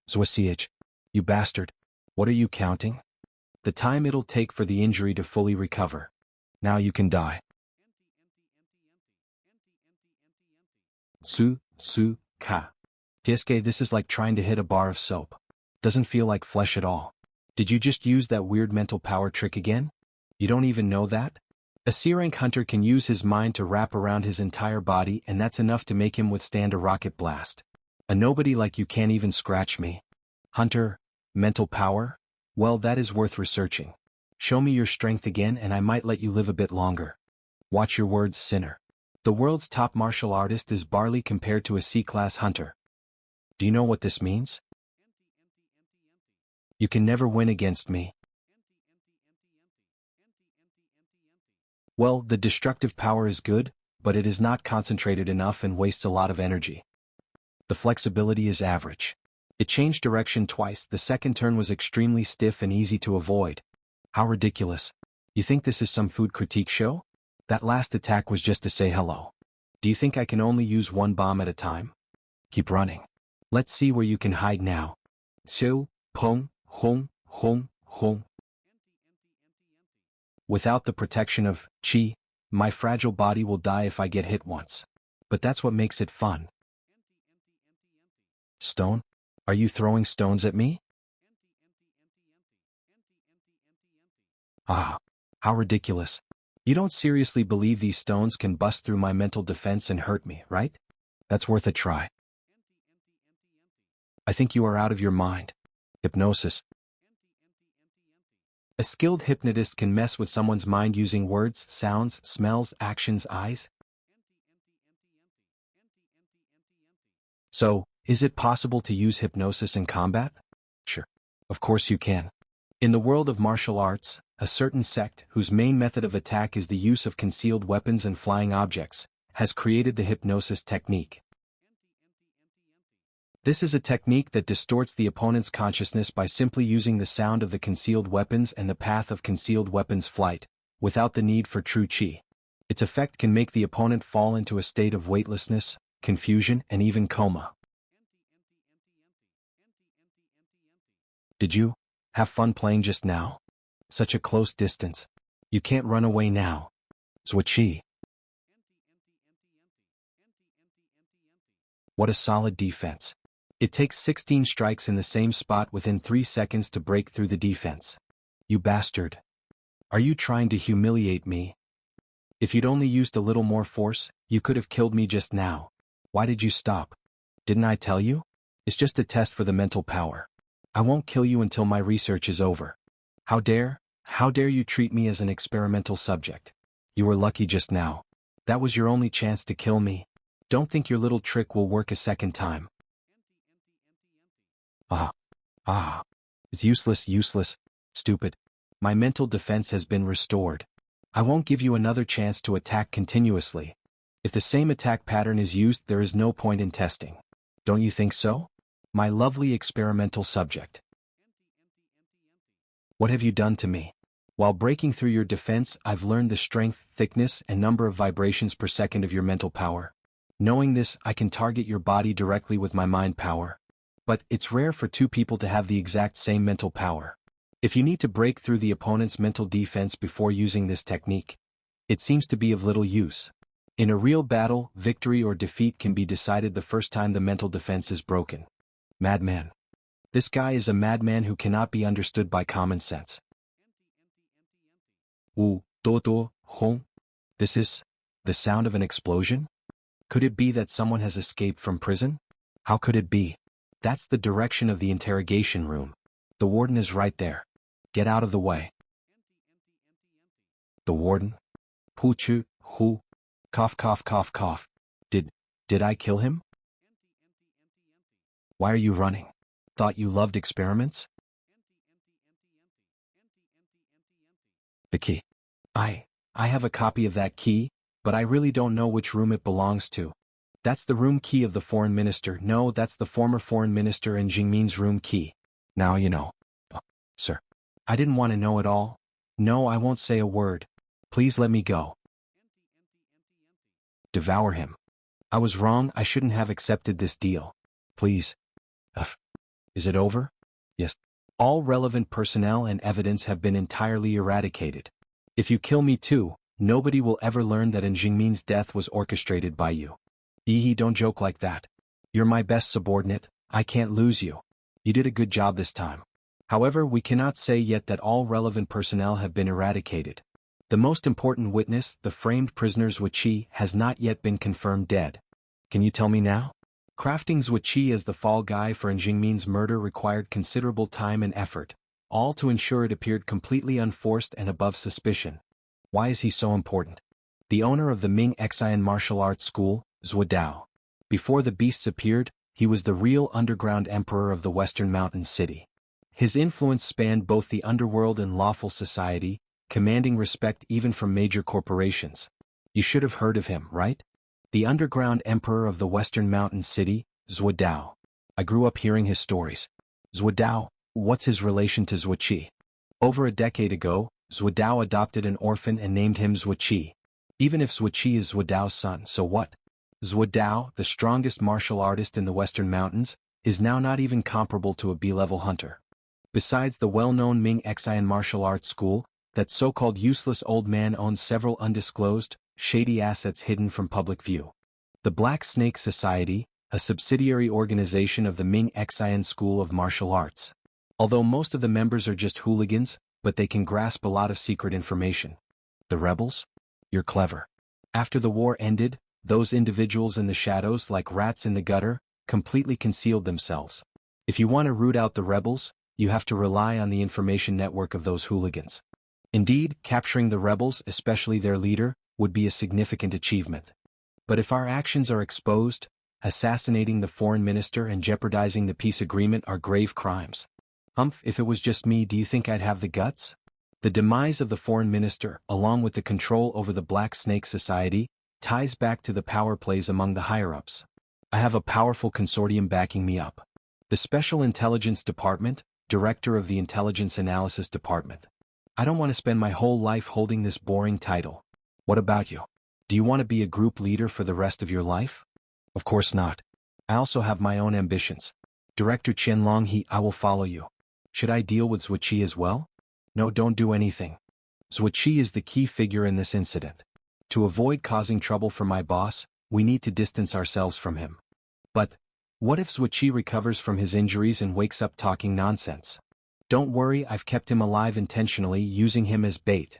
Zhuqiyi, you bastard. What are you counting? The time it'll take for the injury to fully recover. Now you can die. Ka. Tieske, this is like trying to hit a bar of soap. Doesn't feel like flesh at all. Did you just use that weird mental power trick again? You don't even know that? A C-rank hunter can use his mind to wrap around his entire body, and that's enough to make him withstand a rocket blast. A nobody like you can't even scratch me. Hunter, mental power? Well, that is worth researching. Show me your strength again and I might let you live a bit longer. Watch your words, sinner. The world's top martial artist is barely compared to a C-class hunter. Do you know what this means? You can never win against me. Well, the destructive power is good, but it is not concentrated enough and wastes a lot of energy. The flexibility is average. It changed direction twice. The second turn was extremely stiff and easy to avoid. How ridiculous. You think this is some food critique show? That last attack was just to say hello. Do you think I can only use one bomb at a time? Keep running. Let's see where you can hide now. So, pong, hong, hong, hong. Without the protection of chi, my fragile body will die if I get hit once. But that's what makes it fun. Stone? Are you throwing stones at me? Ah, how ridiculous. You don't seriously believe these stones can bust through my mental defense and hurt me, right? That's worth a try. I think you are out of your mind. Hypnosis. A skilled hypnotist can mess with someone's mind using words, sounds, smells, actions, eyes. So, is it possible to use hypnosis in combat? Sure. Of course you can. In the world of martial arts, a certain sect, whose main method of attack is the use of concealed weapons and flying objects, has created the hypnosis technique. This is a technique that distorts the opponent's consciousness by simply using the sound of the concealed weapons and the path of concealed weapons' flight, without the need for true chi. Its effect can make the opponent fall into a state of weightlessness, confusion, and even coma. Did you have fun playing just now? Such a close distance. You can't run away now. Switchy. What a solid defense. It takes 16 strikes in the same spot within 3 seconds to break through the defense. You bastard. Are you trying to humiliate me? If you'd only used a little more force, you could have killed me just now. Why did you stop? Didn't I tell you? It's just a test for the mental power. I won't kill you until my research is over. How dare you treat me as an experimental subject? You were lucky just now. That was your only chance to kill me. Don't think your little trick will work a second time. It's useless, stupid. My mental defense has been restored. I won't give you another chance to attack continuously. If the same attack pattern is used, there is no point in testing. Don't you think so? My lovely experimental subject. What have you done to me? While breaking through your defense, I've learned the strength, thickness, and number of vibrations per second of your mental power. Knowing this, I can target your body directly with my mind power. But it's rare for two people to have the exact same mental power. If you need to break through the opponent's mental defense before using this technique, it seems to be of little use. In a real battle, victory or defeat can be decided the first time the mental defense is broken. Madman. This guy is a madman who cannot be understood by common sense. Hong. This is the sound of an explosion? Could it be that someone has escaped from prison? How could it be? That's the direction of the interrogation room. The warden is right there. Get out of the way. The warden? Who? Cough. Did I kill him? Why are you running? Thought you loved experiments? The key. I have a copy of that key, but I really don't know which room it belongs to. That's the room key of the foreign minister. No, that's the former foreign minister and Jingmin's room key. Now you know. Sir. I didn't want to know it all. No, I won't say a word. Please let me go. Devour him. I was wrong, I shouldn't have accepted this deal. Please. Is it over? Yes. All relevant personnel and evidence have been entirely eradicated. If you kill me too, nobody will ever learn that Jingmin's death was orchestrated by you. Don't joke like that. You're my best subordinate, I can't lose you. You did a good job this time. However, we cannot say yet that all relevant personnel have been eradicated. The most important witness, the framed prisoner Zhuqi, has not yet been confirmed dead. Can you tell me now? Crafting Zhuqi as the fall guy for Jingmin's murder required considerable time and effort, all to ensure it appeared completely unforced and above suspicion. Why is he so important? The owner of the Ming Xian martial arts school, Zhuo Dao. Before the beasts appeared, he was the real underground emperor of the Western Mountain City. His influence spanned both the underworld and lawful society, commanding respect even from major corporations. You should have heard of him, right? The underground emperor of the Western Mountain City, Zhuodao. I grew up hearing his stories. Zhuodao, what's his relation to Zhuoqi? Over a decade ago, Zhuodao adopted an orphan and named him Zhuoqi. Even if Zhuoqi is Zhuodao's son, so what? Zhuodao, the strongest martial artist in the Western Mountains, is now not even comparable to a B-level hunter. Besides the well-known Ming Xian martial arts school, that so-called useless old man owns several undisclosed, shady assets hidden from public view. The Black Snake Society, a subsidiary organization of the Ming Xian School of Martial Arts. Although most of the members are just hooligans, but they can grasp a lot of secret information. The rebels? You're clever. After the war ended, those individuals in the shadows like rats in the gutter, completely concealed themselves. If you want to root out the rebels, you have to rely on the information network of those hooligans. Indeed, capturing the rebels, especially their leader, would be a significant achievement. But if our actions are exposed, assassinating the foreign minister and jeopardizing the peace agreement are grave crimes. If it was just me, do you think I'd have the guts? The demise of the foreign minister, along with the control over the Black Snake Society, ties back to the power plays among the higher-ups. I have a powerful consortium backing me up. The Special Intelligence Department, Director of the Intelligence Analysis Department. I don't want to spend my whole life holding this boring title. What about you? Do you want to be a group leader for the rest of your life? Of course not. I also have my own ambitions. Director Qianlong, I will follow you. Should I deal with Zhuoqi as well? No, don't do anything. Zhuoqi is the key figure in this incident. To avoid causing trouble for my boss, we need to distance ourselves from him. But, what if Zhuoqi recovers from his injuries and wakes up talking nonsense? Don't worry, I've kept him alive intentionally, using him as bait.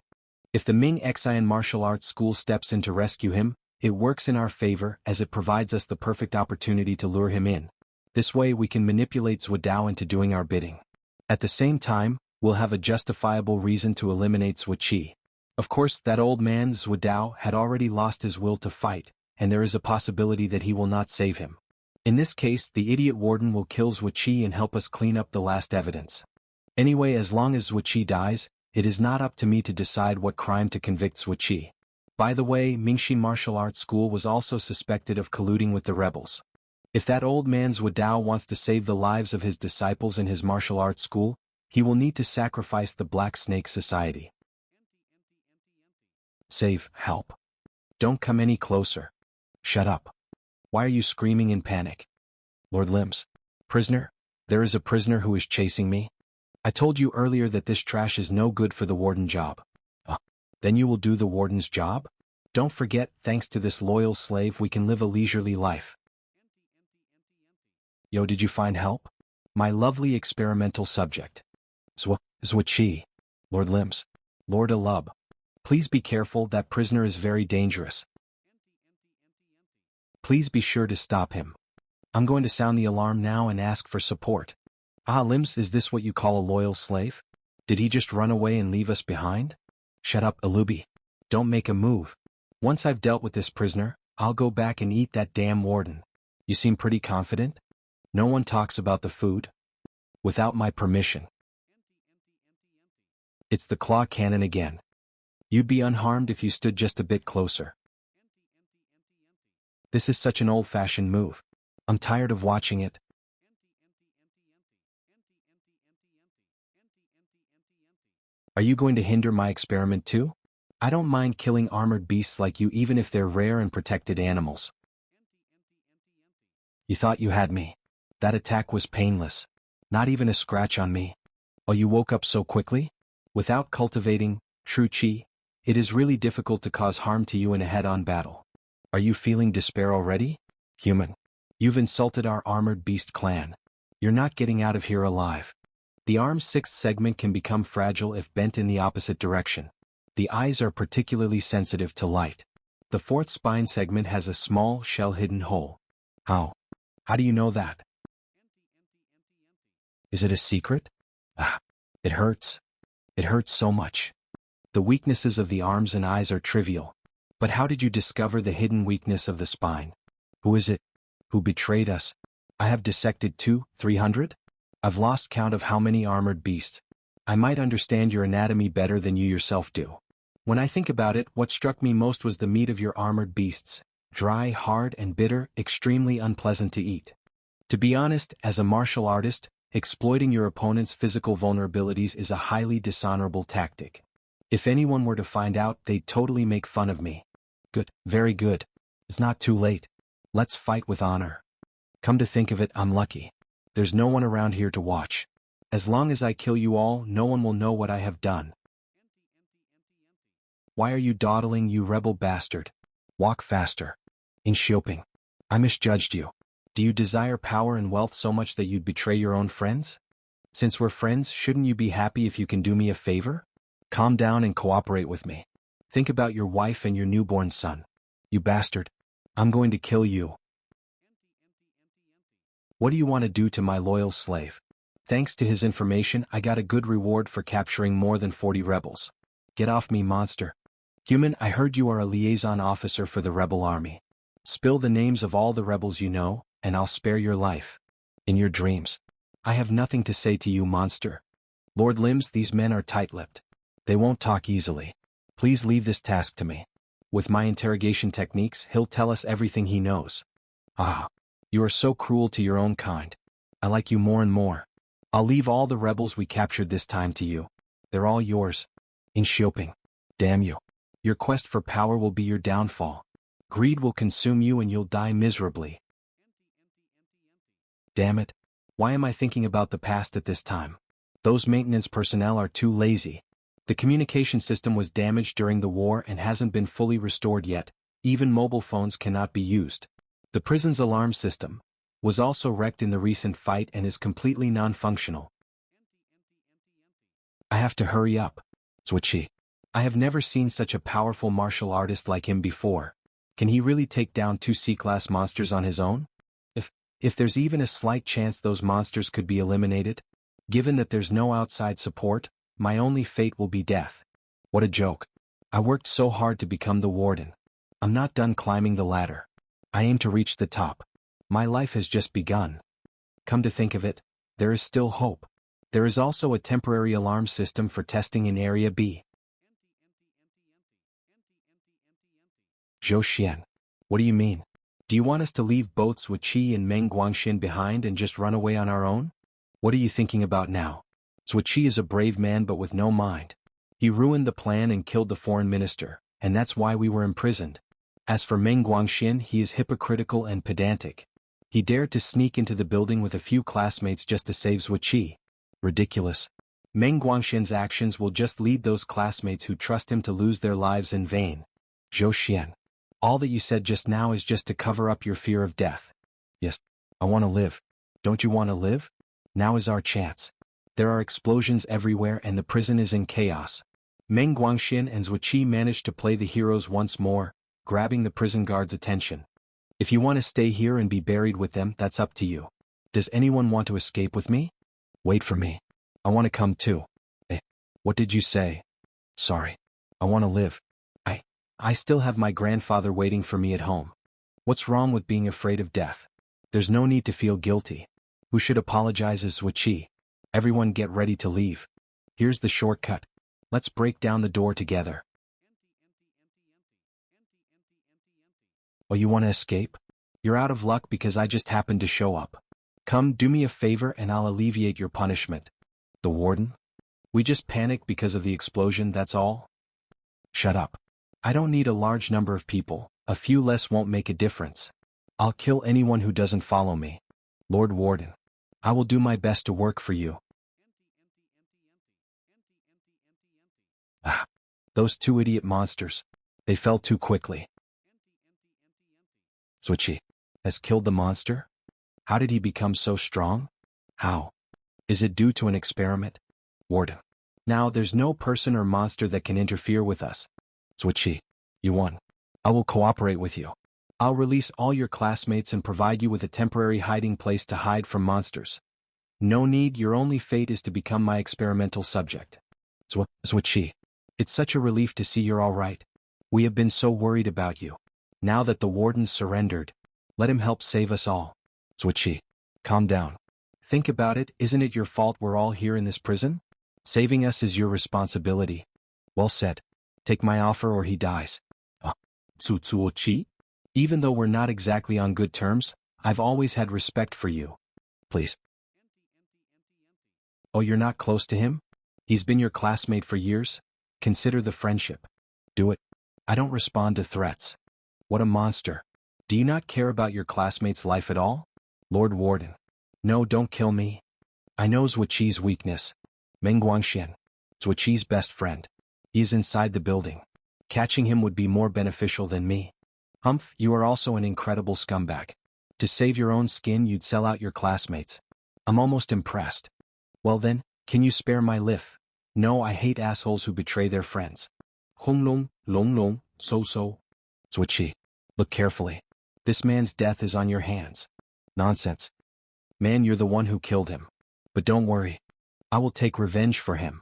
If the Ming Xian martial arts school steps in to rescue him, it works in our favor as it provides us the perfect opportunity to lure him in. This way we can manipulate Zhuodao into doing our bidding. At the same time, we'll have a justifiable reason to eliminate Zhuoqi. Of course, that old man Zhuodao had already lost his will to fight, and there is a possibility that he will not save him. In this case, the idiot warden will kill Zhuoqi and help us clean up the last evidence. Anyway, as long as Zhuoqi dies, it is not up to me to decide what crime to convict Zhuoqi. By the way, Mingshin Martial Arts School was also suspected of colluding with the rebels. If that old man Zhuodao wants to save the lives of his disciples in his martial arts school, he will need to sacrifice the Black Snake Society. Save, help. Don't come any closer. Shut up. Why are you screaming in panic? Lord Limbs. Prisoner? There is a prisoner who is chasing me. I told you earlier that this trash is no good for the warden job. Then you will do the warden's job? Don't forget, thanks to this loyal slave we can live a leisurely life. Yo, did you find help? My lovely experimental subject. Zhuoqi. Lord Limbs. Lord Alub. Please be careful, that prisoner is very dangerous. Please be sure to stop him. I'm going to sound the alarm now and ask for support. Limbs, is this what you call a loyal slave? Did he just run away and leave us behind? Shut up, Alubi. Don't make a move. Once I've dealt with this prisoner, I'll go back and eat that damn warden. You seem pretty confident? No one talks about the food. Without my permission. It's the claw cannon again. You'd be unharmed if you stood just a bit closer. This is such an old-fashioned move. I'm tired of watching it. Are you going to hinder my experiment too? I don't mind killing armored beasts like you even if they're rare and protected animals. You thought you had me. That attack was painless. Not even a scratch on me. Oh, you woke up so quickly? Without cultivating true chi, it is really difficult to cause harm to you in a head-on battle. Are you feeling despair already? Human. You've insulted our armored beast clan. You're not getting out of here alive. The arm's sixth segment can become fragile if bent in the opposite direction. The eyes are particularly sensitive to light. The fourth spine segment has a small shell-hidden hole. How? How do you know that? Is it a secret? It hurts. It hurts so much. The weaknesses of the arms and eyes are trivial. But how did you discover the hidden weakness of the spine? Who is it? Who betrayed us? I have dissected 300? I've lost count of how many armored beasts. I might understand your anatomy better than you yourself do. When I think about it, what struck me most was the meat of your armored beasts. Dry, hard, and bitter, extremely unpleasant to eat. To be honest, as a martial artist, exploiting your opponent's physical vulnerabilities is a highly dishonorable tactic. If anyone were to find out, they'd totally make fun of me. Good, very good. It's not too late. Let's fight with honor. Come to think of it, I'm lucky. There's no one around here to watch. As long as I kill you all, no one will know what I have done. Why are you dawdling, you rebel bastard? Walk faster. In Xioping. I misjudged you. Do you desire power and wealth so much that you'd betray your own friends? Since we're friends, shouldn't you be happy if you can do me a favor? Calm down and cooperate with me. Think about your wife and your newborn son. You bastard. I'm going to kill you. What do you want to do to my loyal slave? Thanks to his information, I got a good reward for capturing more than 40 rebels. Get off me, monster. Human, I heard you are a liaison officer for the rebel army. Spill the names of all the rebels you know, and I'll spare your life. In your dreams. I have nothing to say to you, monster. Lord Limbs, these men are tight-lipped. They won't talk easily. Please leave this task to me. With my interrogation techniques, he'll tell us everything he knows. Ah, you are so cruel to your own kind. I like you more and more. I'll leave all the rebels we captured this time to you. They're all yours. In Xioping. Damn you. Your quest for power will be your downfall. Greed will consume you and you'll die miserably. Damn it. Why am I thinking about the past at this time? Those maintenance personnel are too lazy. The communication system was damaged during the war and hasn't been fully restored yet. Even mobile phones cannot be used. The prison's alarm system was also wrecked in the recent fight and is completely non-functional. I have to hurry up. Switchy. I have never seen such a powerful martial artist like him before. Can he really take down 2 C-class monsters on his own? If there's even a slight chance those monsters could be eliminated, given that there's no outside support, my only fate will be death. What a joke. I worked so hard to become the warden. I'm not done climbing the ladder. I aim to reach the top. My life has just begun. Come to think of it, there is still hope. There is also a temporary alarm system for testing in Area B. Zhou Xian. What do you mean? Do you want us to leave both Zuiqi and Meng Guangxin behind and just run away on our own? What are you thinking about now? Zuiqi is a brave man but with no mind. He ruined the plan and killed the foreign minister, and that's why we were imprisoned. As for Meng Guangxin, he is hypocritical and pedantic. He dared to sneak into the building with a few classmates just to save Zuiqi. Ridiculous. Meng Guangxin's actions will just lead those classmates who trust him to lose their lives in vain. Zhou Xian. All that you said just now is just to cover up your fear of death. Yes, I want to live. Don't you want to live? Now is our chance. There are explosions everywhere and the prison is in chaos. Meng Guangxin and Zuiqi managed to play the heroes once more, grabbing the prison guard's attention. If you want to stay here and be buried with them, that's up to you. Does anyone want to escape with me? Wait for me. I want to come too. What did you say? Sorry. I want to live. I still have my grandfather waiting for me at home. What's wrong with being afraid of death? There's no need to feel guilty. Who should apologize is Zuiqi. Everyone get ready to leave. Here's the shortcut. Let's break down the door together. Oh, you want to escape? You're out of luck because I just happened to show up. Come, do me a favor and I'll alleviate your punishment. The warden? We just panicked because of the explosion, that's all? Shut up. I don't need a large number of people. A few less won't make a difference. I'll kill anyone who doesn't follow me. Lord Warden. I will do my best to work for you. Ah. Those 2 idiot monsters. They fell too quickly. Zuiqi has killed the monster? How did he become so strong? How? Is it due to an experiment? Warden. Now there's no person or monster that can interfere with us. Zuiqi, you won. I will cooperate with you. I'll release all your classmates and provide you with a temporary hiding place to hide from monsters. No need, your only fate is to become my experimental subject. Zuiqi, it's such a relief to see you're all right. We have been so worried about you. Now that the warden's surrendered, let him help save us all. Zuiqi, calm down. Think about it, isn't it your fault we're all here in this prison? Saving us is your responsibility. Well said. Take my offer or he dies. Zuiqi? Even though we're not exactly on good terms, I've always had respect for you. Please. Oh, you're not close to him? He's been your classmate for years? Consider the friendship. Do it. I don't respond to threats. What a monster. Do you not care about your classmate's life at all? Lord Warden. No, don't kill me. I know Zhuqi's weakness. Mengguangxian. Zhuqi's best friend. He is inside the building. Catching him would be more beneficial than me. Humph, you are also an incredible scumbag. To save your own skin you'd sell out your classmates. I'm almost impressed. Well then, can you spare my lift? No, I hate assholes who betray their friends. Honglong, longlong, so. Zhuqi. Look carefully. This man's death is on your hands. Nonsense. Man, you're the one who killed him. But don't worry. I will take revenge for him.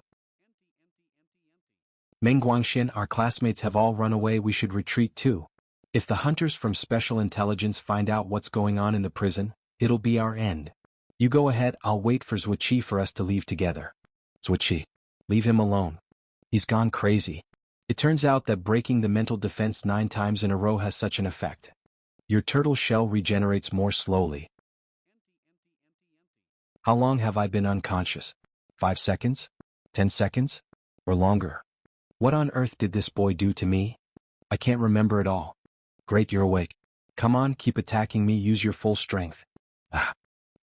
Mengguangxian, our classmates have all run away, we should retreat too. If the hunters from Special Intelligence find out what's going on in the prison, it'll be our end. You go ahead, I'll wait for Zhuqi for us to leave together. Zhuqi. Leave him alone. He's gone crazy. It turns out that breaking the mental defense 9 times in a row has such an effect. Your turtle shell regenerates more slowly. How long have I been unconscious? 5 seconds? 10 seconds? Or longer? What on earth did this boy do to me? I can't remember it all. Great, you're awake. Come on, keep attacking me, use your full strength. Ah.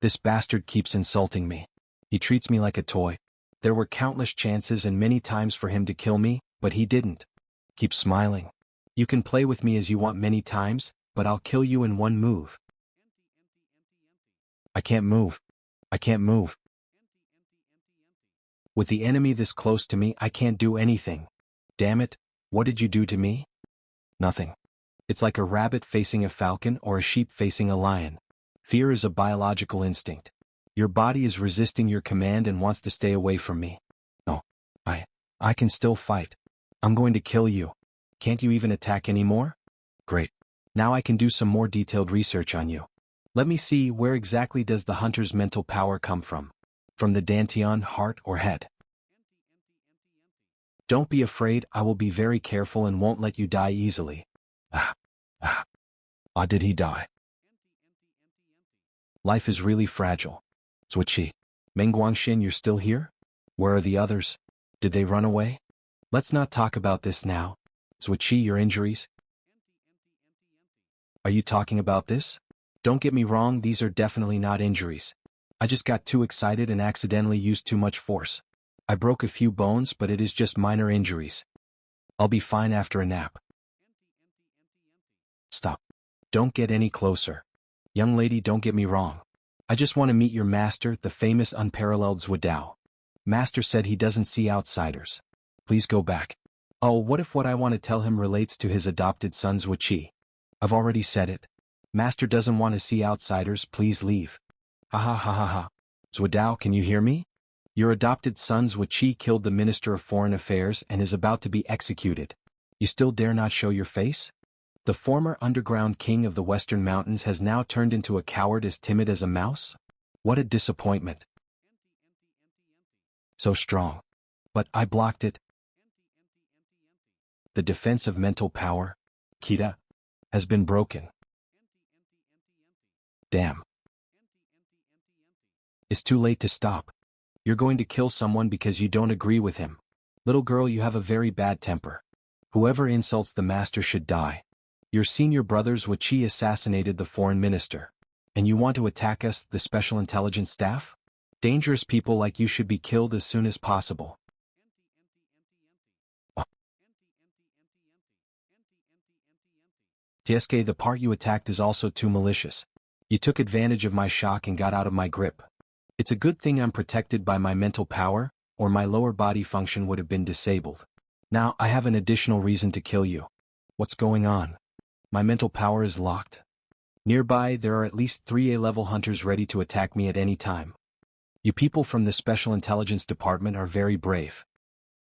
This bastard keeps insulting me. He treats me like a toy. There were countless chances and many times for him to kill me, but he didn't. Keep smiling. You can play with me as you want many times, but I'll kill you in one move. I can't move. I can't move. With the enemy this close to me, I can't do anything. Damn it, what did you do to me? Nothing. It's like a rabbit facing a falcon or a sheep facing a lion. Fear is a biological instinct. Your body is resisting your command and wants to stay away from me. No. I can still fight. I'm going to kill you. Can't you even attack anymore? Great. Now I can do some more detailed research on you. Let me see, where exactly does the hunter's mental power come from? From the dantian, heart, or head? Don't be afraid, I will be very careful and won't let you die easily. Did he die? Life is really fragile. Zhuqi. Mengguangxian, you're still here? Where are the others? Did they run away? Let's not talk about this now. Zhuqi, your injuries? Are you talking about this? Don't get me wrong, these are definitely not injuries. I just got too excited and accidentally used too much force. I broke a few bones, but it is just minor injuries. I'll be fine after a nap. Stop. Don't get any closer. Young lady, don't get me wrong. I just want to meet your master, the famous unparalleled Zhuqiao. Master said he doesn't see outsiders. Please go back. Oh, what if what I want to tell him relates to his adopted son Zhuqi? I've already said it. Master doesn't want to see outsiders, please leave. Ha ha ha ha ha. Zhuqiao, can you hear me? Your adopted son Zhuqi killed the Minister of Foreign Affairs and is about to be executed. You still dare not show your face? The former underground king of the Western Mountains has now turned into a coward as timid as a mouse? What a disappointment. So strong. But I blocked it. The defense of mental power, Kita, has been broken. Damn. It's too late to stop. You're going to kill someone because you don't agree with him. Little girl, you have a very bad temper. Whoever insults the master should die. Your senior brother Zhuqi assassinated the foreign minister. And you want to attack us, the special intelligence staff? Dangerous people like you should be killed as soon as possible. TSK, the part you attacked is also too malicious. You took advantage of my shock and got out of my grip. It's a good thing I'm protected by my mental power, or my lower body function would have been disabled. Now I have an additional reason to kill you. What's going on? My mental power is locked. Nearby there are at least 3 A-level hunters ready to attack me at any time. You people from the Special Intelligence Department are very brave.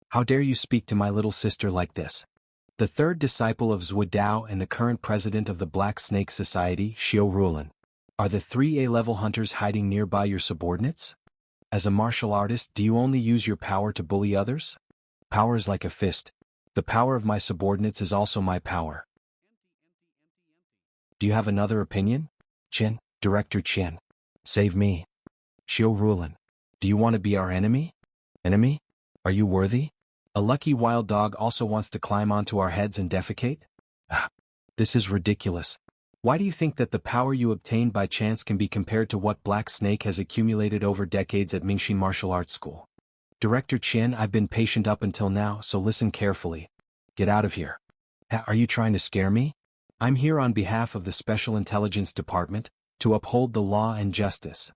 How dare you speak to my little sister like this? The third disciple of Zhuqiao and the current president of the Black Snake Society, Xiao Rulan. Are the 3 A-level hunters hiding nearby your subordinates? As a martial artist, do you only use your power to bully others? Power is like a fist. The power of my subordinates is also my power. Do you have another opinion? Director Chen. Save me. Chio Rulin. Do you want to be our enemy? Enemy? Are you worthy? A lucky wild dog also wants to climb onto our heads and defecate? Ah, this is ridiculous. Why do you think that the power you obtained by chance can be compared to what Black Snake has accumulated over decades at Mingshin Martial Arts School? Director Chen, I've been patient up until now, so listen carefully. Get out of here. Are you trying to scare me? I'm here on behalf of the Special Intelligence Department, to uphold the law and justice.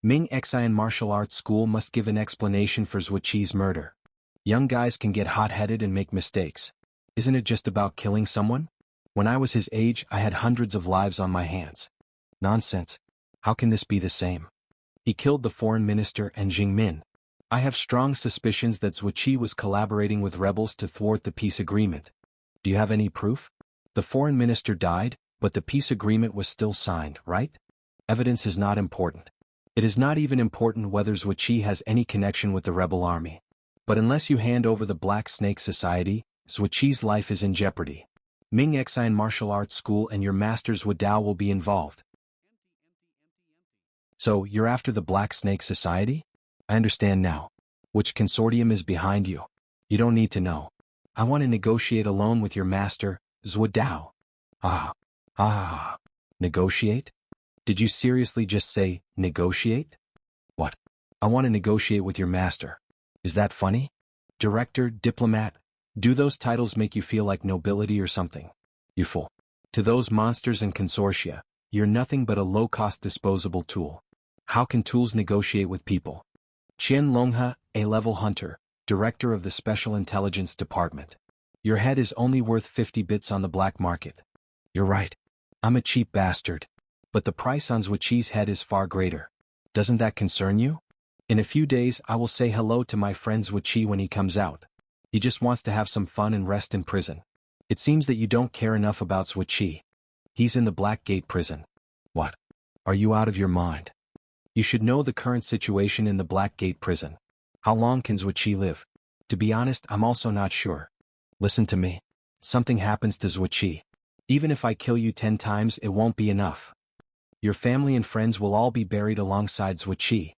Mingshin Martial Arts School must give an explanation for Zhuqi's murder. Young guys can get hot-headed and make mistakes. Isn't it just about killing someone? When I was his age, I had hundreds of lives on my hands. Nonsense. How can this be the same? He killed the foreign minister and Jingmin. I have strong suspicions that Zhuqi was collaborating with rebels to thwart the peace agreement. Do you have any proof? The foreign minister died, but the peace agreement was still signed, right? Evidence is not important. It is not even important whether Zhuqi has any connection with the rebel army. But unless you hand over the Black Snake Society, Zhuqi's life is in jeopardy. Mingshin Martial Arts School and your masters Wadao will be involved. So, you're after the Black Snake Society? I understand now. Which consortium is behind you? You don't need to know. I want to negotiate alone with your master, Zhuadao. Negotiate? Did you seriously just say, negotiate? What? I want to negotiate with your master. Is that funny? Director, diplomat, do those titles make you feel like nobility or something? You fool. To those monsters and consortia, you're nothing but a low-cost disposable tool. How can tools negotiate with people? Qian Longhe, A-level hunter, director of the Special Intelligence Department. Your head is only worth 50 bits on the black market. You're right. I'm a cheap bastard. But the price on Zhuqi's head is far greater. Doesn't that concern you? In a few days I will say hello to my friend Zhuqi when he comes out. He just wants to have some fun and rest in prison. It seems that you don't care enough about Zhuqi. He's in the Black Gate prison. What? Are you out of your mind? You should know the current situation in the Black Gate prison. How long can Zhuqi live? To be honest, I'm also not sure. Listen to me. Something happens to Zhuqi. Even if I kill you 10 times, it won't be enough. Your family and friends will all be buried alongside Zhuqi.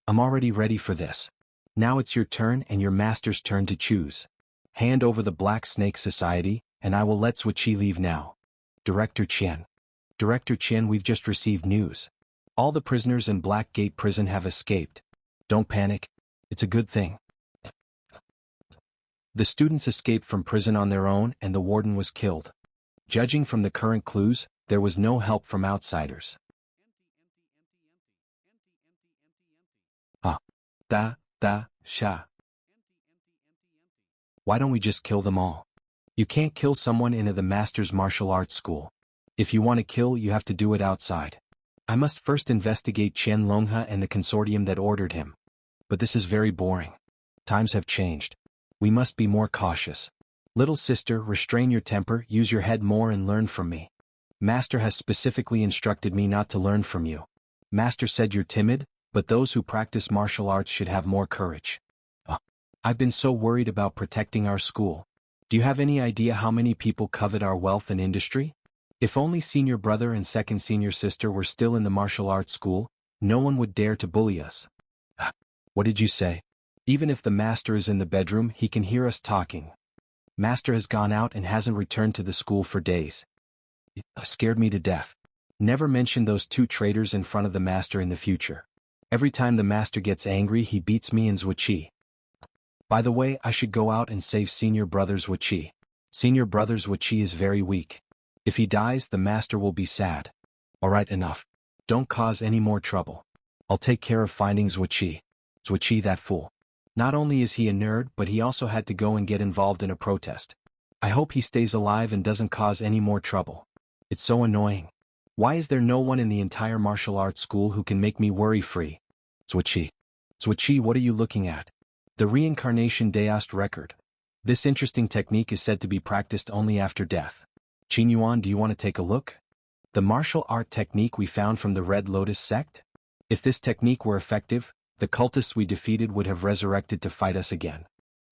I'm already ready for this. Now it's your turn and your master's turn to choose. Hand over the Black Snake Society, and I will let Zhuqi leave now. Director Chen. Director Chen, we've just received news. All the prisoners in Black Gate prison have escaped. Don't panic. It's a good thing. The students escaped from prison on their own and the warden was killed. Judging from the current clues, there was no help from outsiders. Sha. Why don't we just kill them all? You can't kill someone in the Master's Martial Arts School. If you want to kill, you have to do it outside. I must first investigate Qian Longhe and the consortium that ordered him. But this is very boring. Times have changed. We must be more cautious. Little sister, restrain your temper, use your head more and learn from me. Master has specifically instructed me not to learn from you. Master said you're timid, but those who practice martial arts should have more courage. I've been so worried about protecting our school. Do you have any idea how many people covet our wealth and industry? If only senior brother and second senior sister were still in the martial arts school, no one would dare to bully us. What did you say? Even if the master is in the bedroom, he can hear us talking. Master has gone out and hasn't returned to the school for days. It scared me to death. Never mention those two traitors in front of the master in the future. Every time the master gets angry, he beats me and Zhuqi. By the way, I should go out and save senior brother Zhuqi. Senior brother Zhuqi is very weak. If he dies, the master will be sad. Alright, enough. Don't cause any more trouble. I'll take care of finding Zhuqi. Zhuqi, that fool. Not only is he a nerd, but he also had to go and get involved in a protest. I hope he stays alive and doesn't cause any more trouble. It's so annoying. Why is there no one in the entire martial arts school who can make me worry-free? Zhuqi. Zhuqi, what are you looking at? The reincarnation Daoist record. This interesting technique is said to be practiced only after death. Qing Yuan, do you want to take a look? The martial art technique we found from the Red Lotus sect? If this technique were effective, the cultists we defeated would have resurrected to fight us again.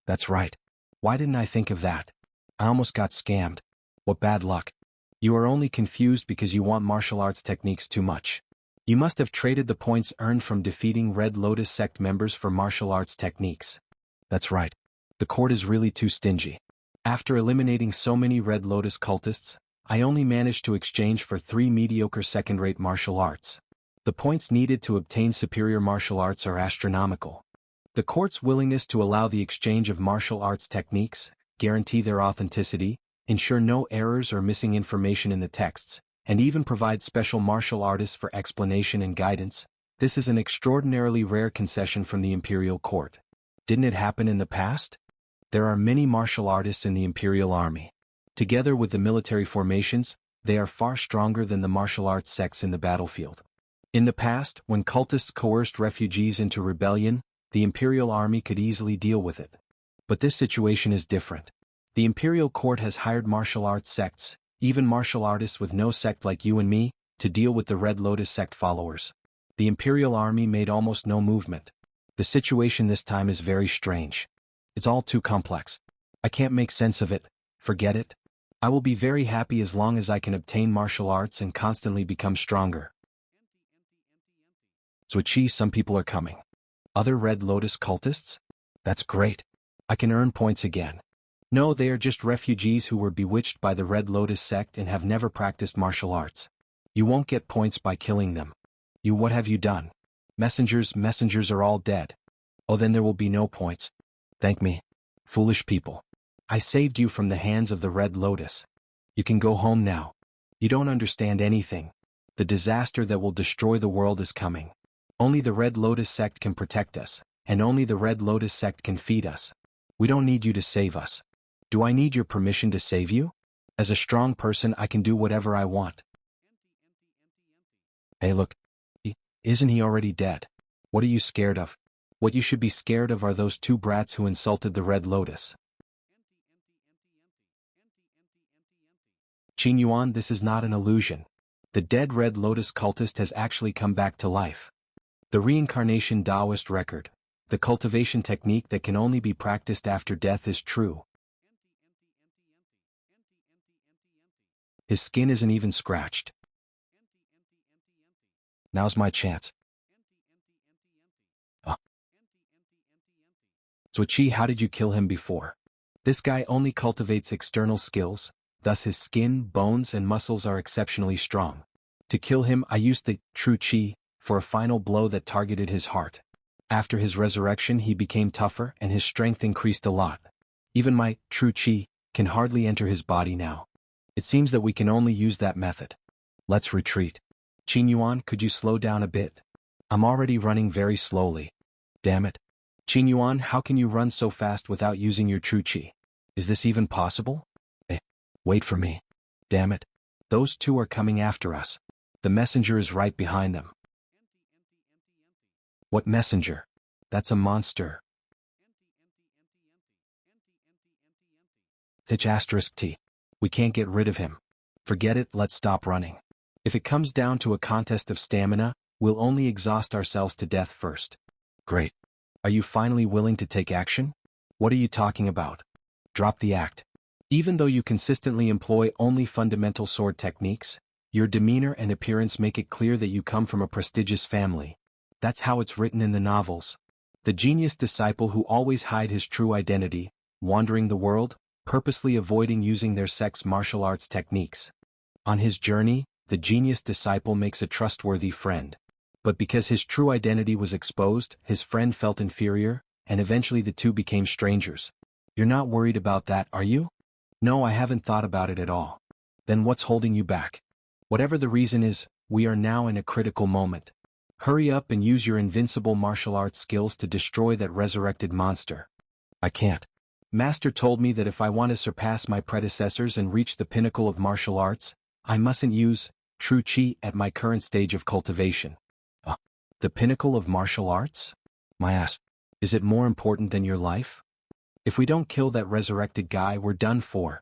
That's right. Why didn't I think of that? I almost got scammed. What bad luck. You are only confused because you want martial arts techniques too much. You must have traded the points earned from defeating Red Lotus sect members for martial arts techniques. That's right. The court is really too stingy. After eliminating so many Red Lotus cultists, I only managed to exchange for 3 mediocre second-rate martial arts. The points needed to obtain superior martial arts are astronomical. The court's willingness to allow the exchange of martial arts techniques, guarantee their authenticity, ensure no errors or missing information in the texts, and even provide special martial artists for explanation and guidance. This is an extraordinarily rare concession from the imperial court. Didn't it happen in the past? There are many martial artists in the imperial army. Together with the military formations, they are far stronger than the martial arts sects in the battlefield. In the past, when cultists coerced refugees into rebellion, the imperial army could easily deal with it. But this situation is different. The imperial court has hired martial arts sects, even martial artists with no sect like you and me, to deal with the Red Lotus sect followers. The imperial army made almost no movement. The situation this time is very strange. It's all too complex. I can't make sense of it. Forget it. I will be very happy as long as I can obtain martial arts and constantly become stronger. Zhuiqi, some people are coming. Other Red Lotus cultists? That's great. I can earn points again. No, they are just refugees who were bewitched by the Red Lotus sect and have never practiced martial arts. You won't get points by killing them. What have you done? Messengers are all dead. Oh, then there will be no points. Thank me. Foolish people. I saved you from the hands of the Red Lotus. You can go home now. You don't understand anything. The disaster that will destroy the world is coming. Only the Red Lotus sect can protect us, and only the Red Lotus sect can feed us. We don't need you to save us. Do I need your permission to save you? As a strong person, I can do whatever I want. Hey, look. Isn't he already dead? What are you scared of? What you should be scared of are those 2 brats who insulted the Red Lotus. Ching Yuan, this is not an illusion. The dead Red Lotus cultist has actually come back to life. The reincarnation Taoist record, the cultivation technique that can only be practiced after death, is true. His skin isn't even scratched. Now's my chance. Zhuiqi, how did you kill him before? This guy only cultivates external skills, thus his skin, bones and muscles are exceptionally strong. To kill him, I used the true qi for a final blow that targeted his heart. After his resurrection, he became tougher and his strength increased a lot. Even my true qi can hardly enter his body now. It seems that we can only use that method. Let's retreat. Ching Yuan, could you slow down a bit? I'm already running very slowly. Damn it. Ching Yuan, how can you run so fast without using your true qi? Is this even possible? Wait for me. Damn it. Those 2 are coming after us. The messenger is right behind them. What messenger? That's a monster. T. We can't get rid of him. Forget it, let's stop running. If it comes down to a contest of stamina, we'll only exhaust ourselves to death first. Great. Are you finally willing to take action? What are you talking about? Drop the act. Even though you consistently employ only fundamental sword techniques, your demeanor and appearance make it clear that you come from a prestigious family. That's how it's written in the novels. The genius disciple who always hide his true identity, wandering the world, purposely avoiding using their sect's martial arts techniques. On his journey, the genius disciple makes a trustworthy friend. But because his true identity was exposed, his friend felt inferior, and eventually the 2 became strangers. You're not worried about that, are you? No, I haven't thought about it at all. Then what's holding you back? Whatever the reason is, we are now in a critical moment. Hurry up and use your invincible martial arts skills to destroy that resurrected monster. I can't. Master told me that if I want to surpass my predecessors and reach the pinnacle of martial arts, I mustn't use true qi at my current stage of cultivation. The pinnacle of martial arts? My ass. Is it more important than your life? If we don't kill that resurrected guy, we're done for.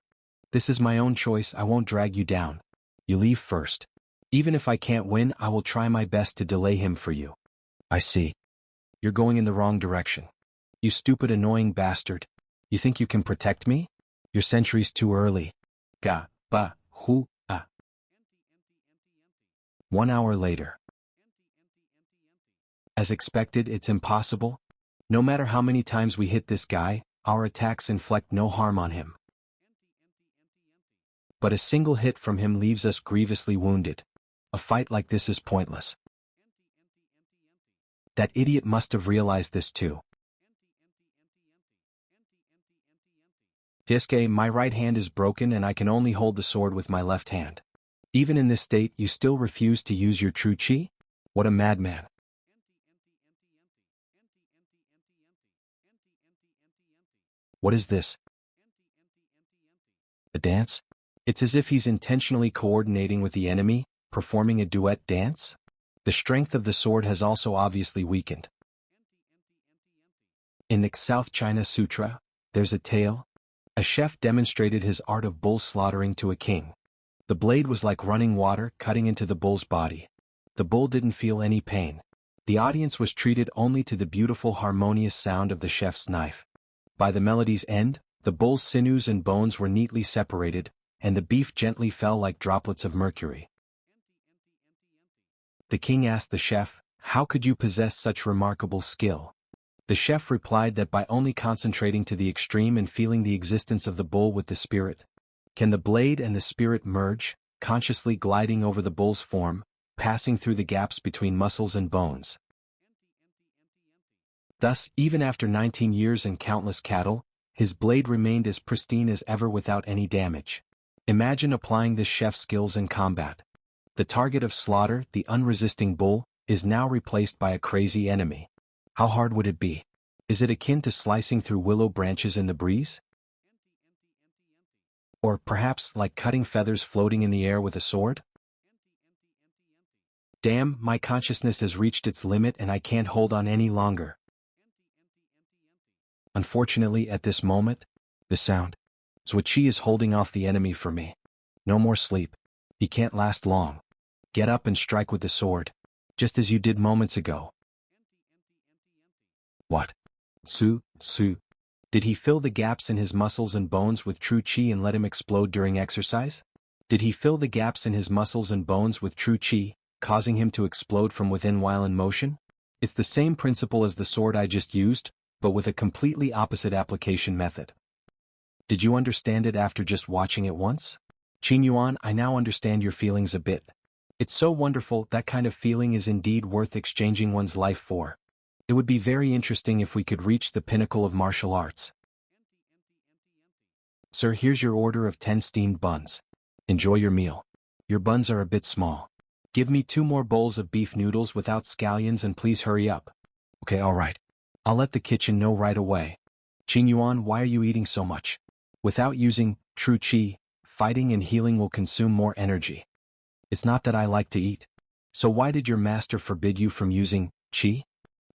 This is my own choice, I won't drag you down. You leave first. Even if I can't win, I will try my best to delay him for you. I see. You're going in the wrong direction. You stupid annoying bastard. You think you can protect me? Your century's too early. Ga, ba, hu, a. 1 hour later. As expected, it's impossible. No matter how many times we hit this guy, our attacks inflict no harm on him. But a single hit from him leaves us grievously wounded. A fight like this is pointless. That idiot must have realized this too. Diske, my right hand is broken and I can only hold the sword with my left hand. Even in this state, you still refuse to use your true chi? What a madman. What is this? A dance? It's as if he's intentionally coordinating with the enemy, performing a duet dance? The strength of the sword has also obviously weakened. In the South China Sutra, there's a tale. A chef demonstrated his art of bull slaughtering to a king. The blade was like running water cutting into the bull's body. The bull didn't feel any pain. The audience was treated only to the beautiful harmonious sound of the chef's knife. By the melody's end, the bull's sinews and bones were neatly separated, and the beef gently fell like droplets of mercury. The king asked the chef, "How could you possess such remarkable skill?" The chef replied that by only concentrating to the extreme and feeling the existence of the bull with the spirit. Can the blade and the spirit merge, consciously gliding over the bull's form, passing through the gaps between muscles and bones? Thus, even after 19 years and countless cattle, his blade remained as pristine as ever without any damage. Imagine applying this chef's skills in combat. The target of slaughter, the unresisting bull, is now replaced by a crazy enemy. How hard would it be? Is it akin to slicing through willow branches in the breeze? Or perhaps like cutting feathers floating in the air with a sword? Damn, my consciousness has reached its limit and I can't hold on any longer. Unfortunately, at this moment, the sound, Zhuiqi is holding off the enemy for me. No more sleep. He can't last long. Get up and strike with the sword, just as you did moments ago. What? Su. Did he fill the gaps in his muscles and bones with true chi and let him explode during exercise? Did he fill the gaps in his muscles and bones with true chi, causing him to explode from within while in motion? It's the same principle as the sword I just used, but with a completely opposite application method. Did you understand it after just watching it once? Qing Yuan, I now understand your feelings a bit. It's so wonderful, that kind of feeling is indeed worth exchanging one's life for. It would be very interesting if we could reach the pinnacle of martial arts. Sir, here's your order of 10 steamed buns. Enjoy your meal. Your buns are a bit small. Give me 2 more bowls of beef noodles without scallions and please hurry up. Okay, alright. I'll let the kitchen know right away. Qing Yuan, why are you eating so much? Without using true chi, fighting and healing will consume more energy. It's not that I like to eat. So why did your master forbid you from using chi?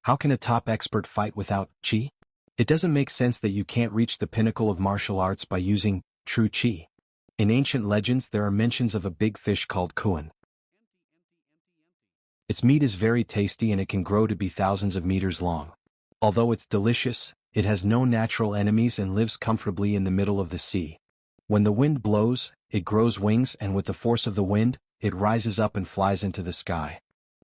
How can a top expert fight without chi? It doesn't make sense that you can't reach the pinnacle of martial arts by using true chi. In ancient legends there are mentions of a big fish called Kuan. Its meat is very tasty and it can grow to be thousands of meters long. Although it's delicious, it has no natural enemies and lives comfortably in the middle of the sea. When the wind blows, it grows wings and with the force of the wind, it rises up and flies into the sky.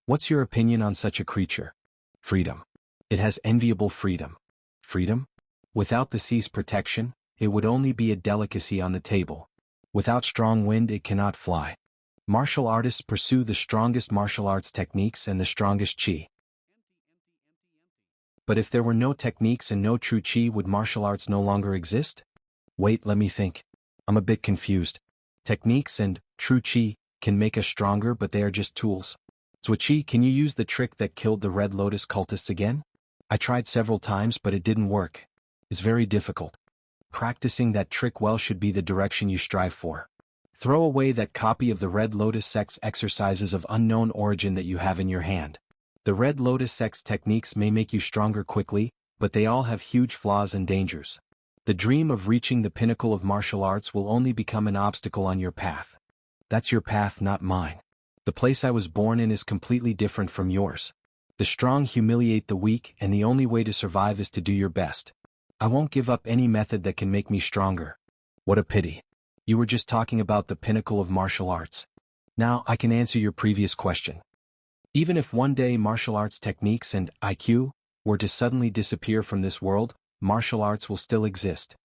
What's your opinion on such a creature? Freedom. It has enviable freedom. Freedom? Without the sea's protection, it would only be a delicacy on the table. Without strong wind it cannot fly. Martial artists pursue the strongest martial arts techniques and the strongest chi. But if there were no techniques and no true chi, would martial arts no longer exist? Wait, let me think. I'm a bit confused. Techniques and true chi can make us stronger, but they are just tools. Zhuiqi, can you use the trick that killed the Red Lotus cultists again? I tried several times, but it didn't work. It's very difficult. Practicing that trick well should be the direction you strive for. Throw away that copy of the Red Lotus sect's exercises of unknown origin that you have in your hand. The Red Lotus sect's techniques may make you stronger quickly, but they all have huge flaws and dangers. The dream of reaching the pinnacle of martial arts will only become an obstacle on your path. That's your path, not mine. The place I was born in is completely different from yours. The strong humiliate the weak, and the only way to survive is to do your best. I won't give up any method that can make me stronger. What a pity. You were just talking about the pinnacle of martial arts. Now I can answer your previous question. Even if one day martial arts techniques and IQ were to suddenly disappear from this world, martial arts will still exist.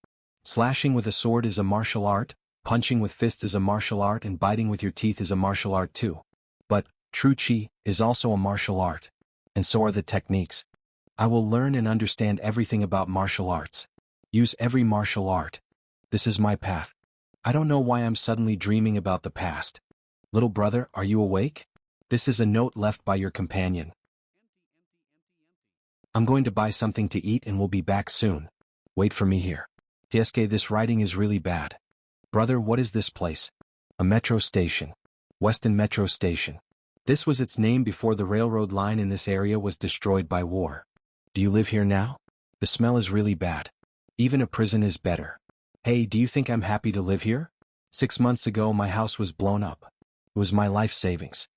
Slashing with a sword is a martial art, punching with fists is a martial art, and biting with your teeth is a martial art too. But true Qi is also a martial art. And so are the techniques. I will learn and understand everything about martial arts. Use every martial art. This is my path. I don't know why I'm suddenly dreaming about the past. Little brother, are you awake? This is a note left by your companion. I'm going to buy something to eat and will be back soon. Wait for me here. Tieske, this writing is really bad. Brother, what is this place? A metro station. Weston Metro Station. This was its name before the railroad line in this area was destroyed by war. Do you live here now? The smell is really bad. Even a prison is better. Hey, do you think I'm happy to live here? 6 months ago my house was blown up. It was my life savings.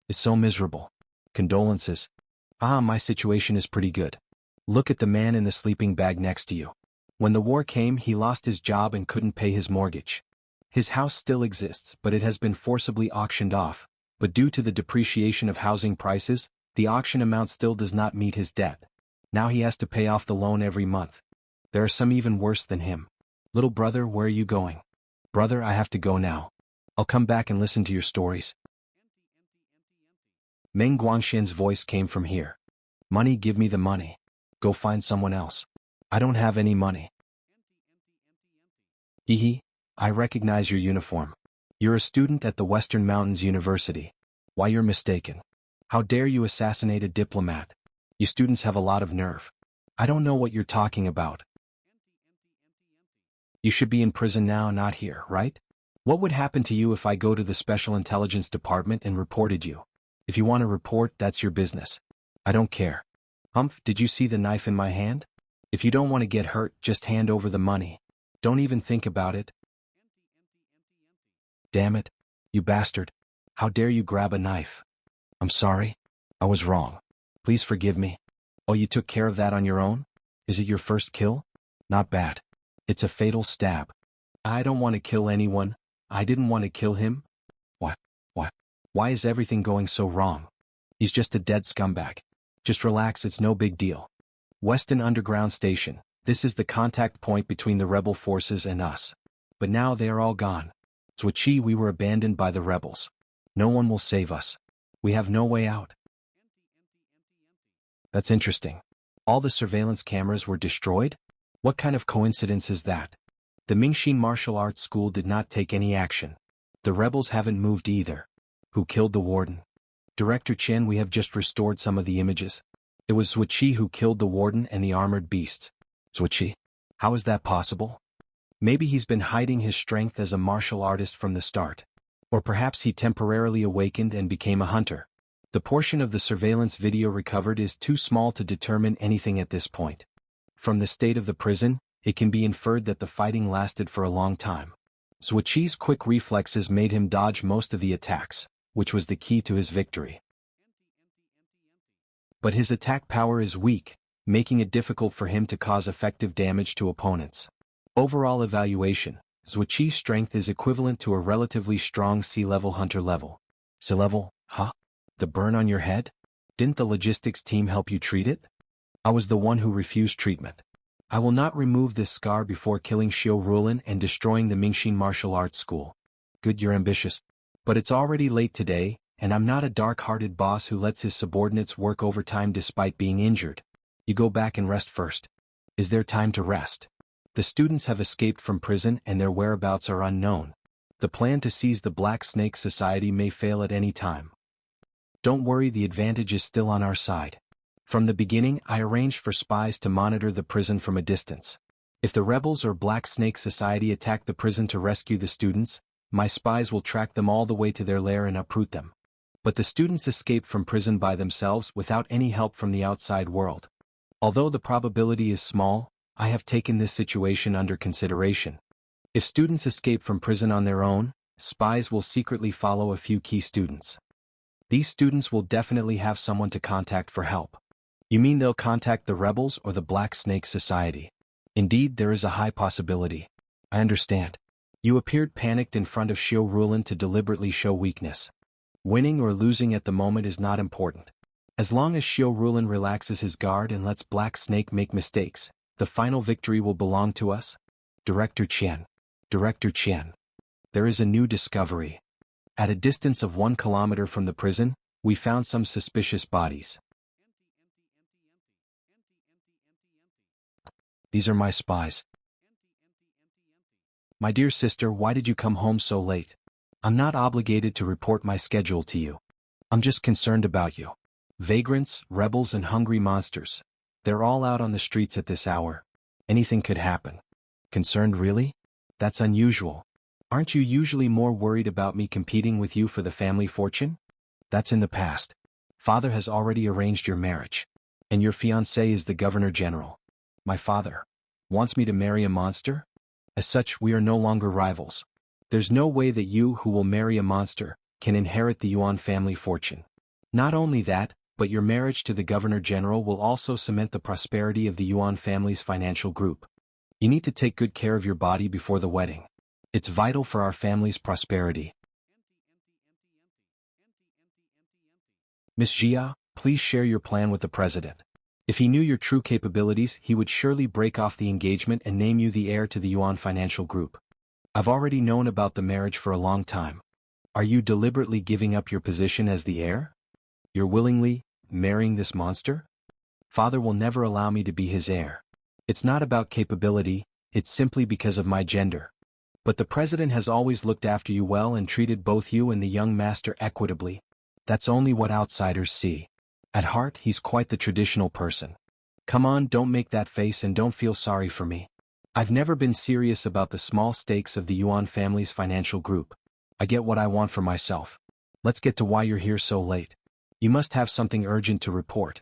It's so miserable. Condolences. My situation is pretty good. Look at the man in the sleeping bag next to you. When the war came, he lost his job and couldn't pay his mortgage. His house still exists, but it has been forcibly auctioned off. But due to the depreciation of housing prices, the auction amount still does not meet his debt. Now he has to pay off the loan every month. There are some even worse than him. Little brother, where are you going? Brother, I have to go now. I'll come back and listen to your stories. Meng Guangxian's voice came from here. Money, give me the money. Go find someone else. I don't have any money. Hehe, I recognize your uniform. You're a student at the Western Mountains University. Why, you're mistaken. How dare you assassinate a diplomat? You students have a lot of nerve. I don't know what you're talking about. You should be in prison now, not here, right? What would happen to you if I go to the Special Intelligence Department and reported you? If you want to report, that's your business. I don't care. Humph, did you see the knife in my hand? If you don't want to get hurt, just hand over the money. Don't even think about it. Damn it, you bastard. How dare you grab a knife? I'm sorry. I was wrong. Please forgive me. Oh, you took care of that on your own? Is it your first kill? Not bad. It's a fatal stab. I don't want to kill anyone. I didn't want to kill him. What? Why is everything going so wrong? He's just a dead scumbag. Just relax, it's no big deal. Weston Underground Station. This is the contact point between the rebel forces and us. But now they are all gone. Zhuoqi, we were abandoned by the rebels. No one will save us. We have no way out. That's interesting. All the surveillance cameras were destroyed? What kind of coincidence is that? The Mingshin martial arts school did not take any action. The rebels haven't moved either. Who killed the warden? Director Chen, we have just restored some of the images. It was Zhuoqi who killed the warden and the armored beasts. Zhuoqi? How is that possible? Maybe he's been hiding his strength as a martial artist from the start. Or perhaps he temporarily awakened and became a hunter. The portion of the surveillance video recovered is too small to determine anything at this point. From the state of the prison, it can be inferred that the fighting lasted for a long time. Zhuoqi's quick reflexes made him dodge most of the attacks, which was the key to his victory. But his attack power is weak, making it difficult for him to cause effective damage to opponents. Overall evaluation, Zhuoqi's strength is equivalent to a relatively strong sea-level hunter level. Sea-level, huh? The burn on your head? Didn't the logistics team help you treat it? I was the one who refused treatment. I will not remove this scar before killing Xiao Rulin and destroying the Mingshin martial arts school. Good, you're ambitious. But it's already late today, and I'm not a dark-hearted boss who lets his subordinates work overtime despite being injured. You go back and rest first. Is there time to rest? The students have escaped from prison and their whereabouts are unknown. The plan to seize the Black Snake Society may fail at any time. Don't worry, the advantage is still on our side. From the beginning, I arranged for spies to monitor the prison from a distance. If the rebels or Black Snake Society attack the prison to rescue the students, my spies will track them all the way to their lair and uproot them. But the students escape from prison by themselves without any help from the outside world. Although the probability is small, I have taken this situation under consideration. If students escape from prison on their own, spies will secretly follow a few key students. These students will definitely have someone to contact for help. You mean they'll contact the rebels or the Black Snake Society? Indeed, there is a high possibility. I understand. You appeared panicked in front of Xiao Rulin to deliberately show weakness. Winning or losing at the moment is not important. As long as Xiao Rulin relaxes his guard and lets Black Snake make mistakes, the final victory will belong to us. Director Qian. Director Qian. There is a new discovery. At a distance of 1 kilometer from the prison, we found some suspicious bodies. These are my spies. My dear sister, why did you come home so late? I'm not obligated to report my schedule to you. I'm just concerned about you. Vagrants, rebels and hungry monsters. They're all out on the streets at this hour. Anything could happen. Concerned really? That's unusual. Aren't you usually more worried about me competing with you for the family fortune? That's in the past. Father has already arranged your marriage. And your fiancé is the Governor General. My father wants me to marry a monster? As such, we are no longer rivals. There's no way that you, who will marry a monster, can inherit the Yuan family fortune. Not only that, but your marriage to the Governor General will also cement the prosperity of the Yuan family's financial group. You need to take good care of your body before the wedding. It's vital for our family's prosperity. Miss Jia, please share your plan with the president. If he knew your true capabilities, he would surely break off the engagement and name you the heir to the Yuan financial group. I've already known about the marriage for a long time. Are you deliberately giving up your position as the heir? You're willingly marrying this monster? Father will never allow me to be his heir. It's not about capability, it's simply because of my gender. But the president has always looked after you well and treated both you and the young master equitably. That's only what outsiders see. At heart, he's quite the traditional person. Come on, don't make that face and don't feel sorry for me. I've never been serious about the small stakes of the Yuan family's financial group. I get what I want for myself. Let's get to why you're here so late. You must have something urgent to report.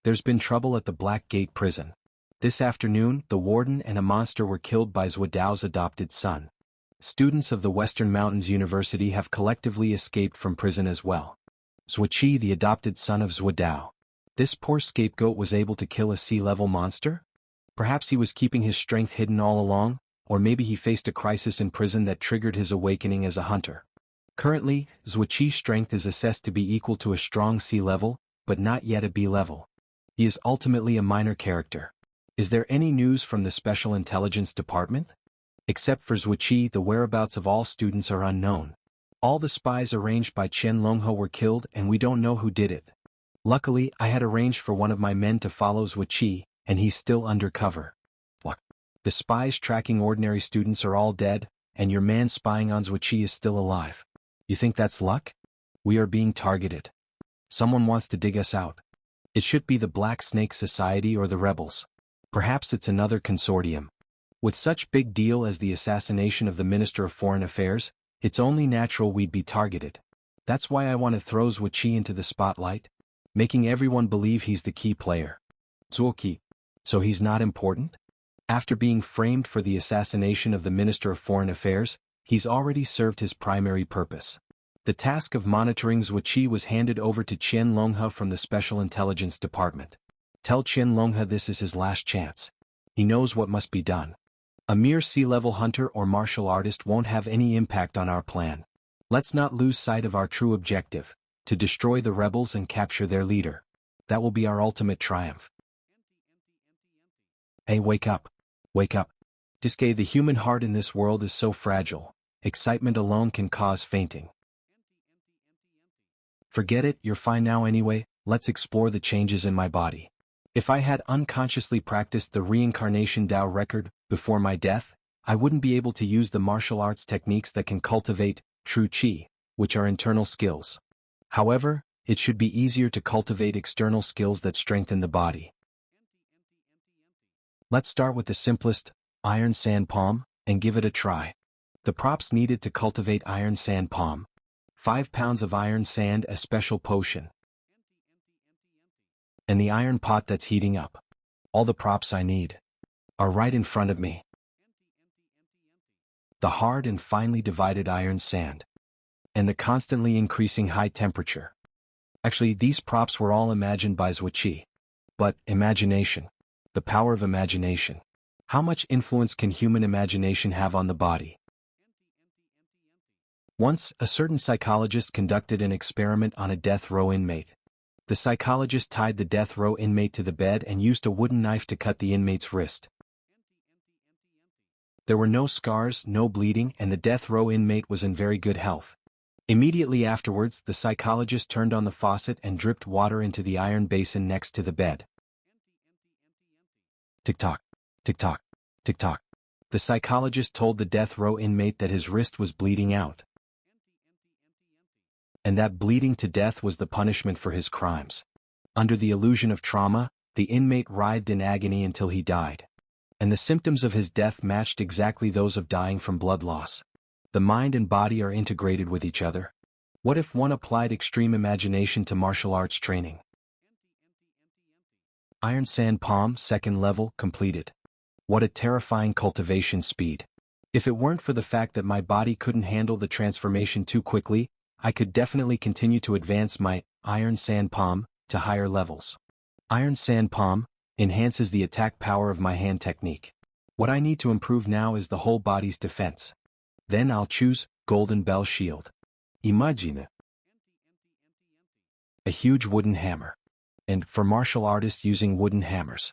There's been trouble at the Black Gate prison. This afternoon, the warden and a monster were killed by Zhudao's adopted son. Students of the Western Mountains University have collectively escaped from prison as well. Zhuqi, the adopted son of Zhudao. This poor scapegoat was able to kill a sea-level monster? Perhaps he was keeping his strength hidden all along, or maybe he faced a crisis in prison that triggered his awakening as a hunter. Currently, Zhuqi's strength is assessed to be equal to a strong C-level, but not yet a B-level. He is ultimately a minor character. Is there any news from the Special Intelligence Department? Except for Zhuqi, the whereabouts of all students are unknown. All the spies arranged by Chen Longhe were killed and we don't know who did it. Luckily, I had arranged for one of my men to follow Zhuqi, and he's still undercover. What? The spies tracking ordinary students are all dead, and your man spying on Zhuqi is still alive. You think that's luck? We are being targeted. Someone wants to dig us out. It should be the Black Snake Society or the rebels. Perhaps it's another consortium. With such big deal as the assassination of the Minister of Foreign Affairs, it's only natural we'd be targeted. That's why I want to throw Zhuqi into the spotlight, making everyone believe he's the key player. Zhuqi. So he's not important? After being framed for the assassination of the Minister of Foreign Affairs, he's already served his primary purpose. The task of monitoring Zhuqi was handed over to Chen Longhe from the Special Intelligence Department. Tell Chen Longhe this is his last chance. He knows what must be done. A mere sea-level hunter or martial artist won't have any impact on our plan. Let's not lose sight of our true objective, to destroy the rebels and capture their leader. That will be our ultimate triumph. Hey, wake up. Wake up. Diske, the human heart in this world is so fragile. Excitement alone can cause fainting. Forget it, you're fine now anyway, let's explore the changes in my body. If I had unconsciously practiced the reincarnation Tao record before my death, I wouldn't be able to use the martial arts techniques that can cultivate true qi, which are internal skills. However, it should be easier to cultivate external skills that strengthen the body. Let's start with the simplest, iron sand palm, and give it a try. The props needed to cultivate iron sand palm. 5 pounds of iron sand, a special potion. And the iron pot that's heating up. All the props I need are right in front of me. The hard and finely divided iron sand. And the constantly increasing high temperature. Actually, these props were all imagined by Zhuqi. But, imagination. The power of imagination. How much influence can human imagination have on the body? Once, a certain psychologist conducted an experiment on a death row inmate. The psychologist tied the death row inmate to the bed and used a wooden knife to cut the inmate's wrist. There were no scars, no bleeding, and the death row inmate was in very good health. Immediately afterwards, the psychologist turned on the faucet and dripped water into the iron basin next to the bed. Tick-tock, tick-tock, tick-tock. The psychologist told the death row inmate that his wrist was bleeding out, and that bleeding to death was the punishment for his crimes. Under the illusion of trauma, the inmate writhed in agony until he died. And the symptoms of his death matched exactly those of dying from blood loss. The mind and body are integrated with each other. What if one applied extreme imagination to martial arts training? Iron Sand Palm, 2nd level, completed. What a terrifying cultivation speed. If it weren't for the fact that my body couldn't handle the transformation too quickly, I could definitely continue to advance my Iron Sand Palm to higher levels. Iron Sand Palm enhances the attack power of my hand technique. What I need to improve now is the whole body's defense. Then I'll choose Golden Bell Shield. Imagine a huge wooden hammer. And for martial artists using wooden hammers.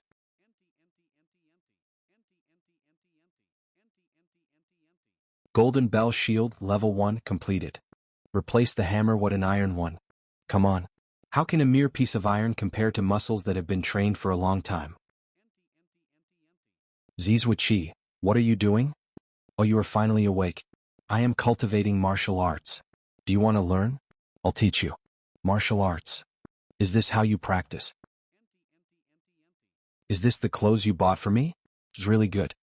Golden Bell Shield, level 1, completed. Replace the hammer. What an iron one. Come on. How can a mere piece of iron compare to muscles that have been trained for a long time? Zizwachi, what are you doing? Oh, you are finally awake. I am cultivating martial arts. Do you want to learn? I'll teach you. Martial arts. Is this how you practice? Is this the clothes you bought for me? It's really good.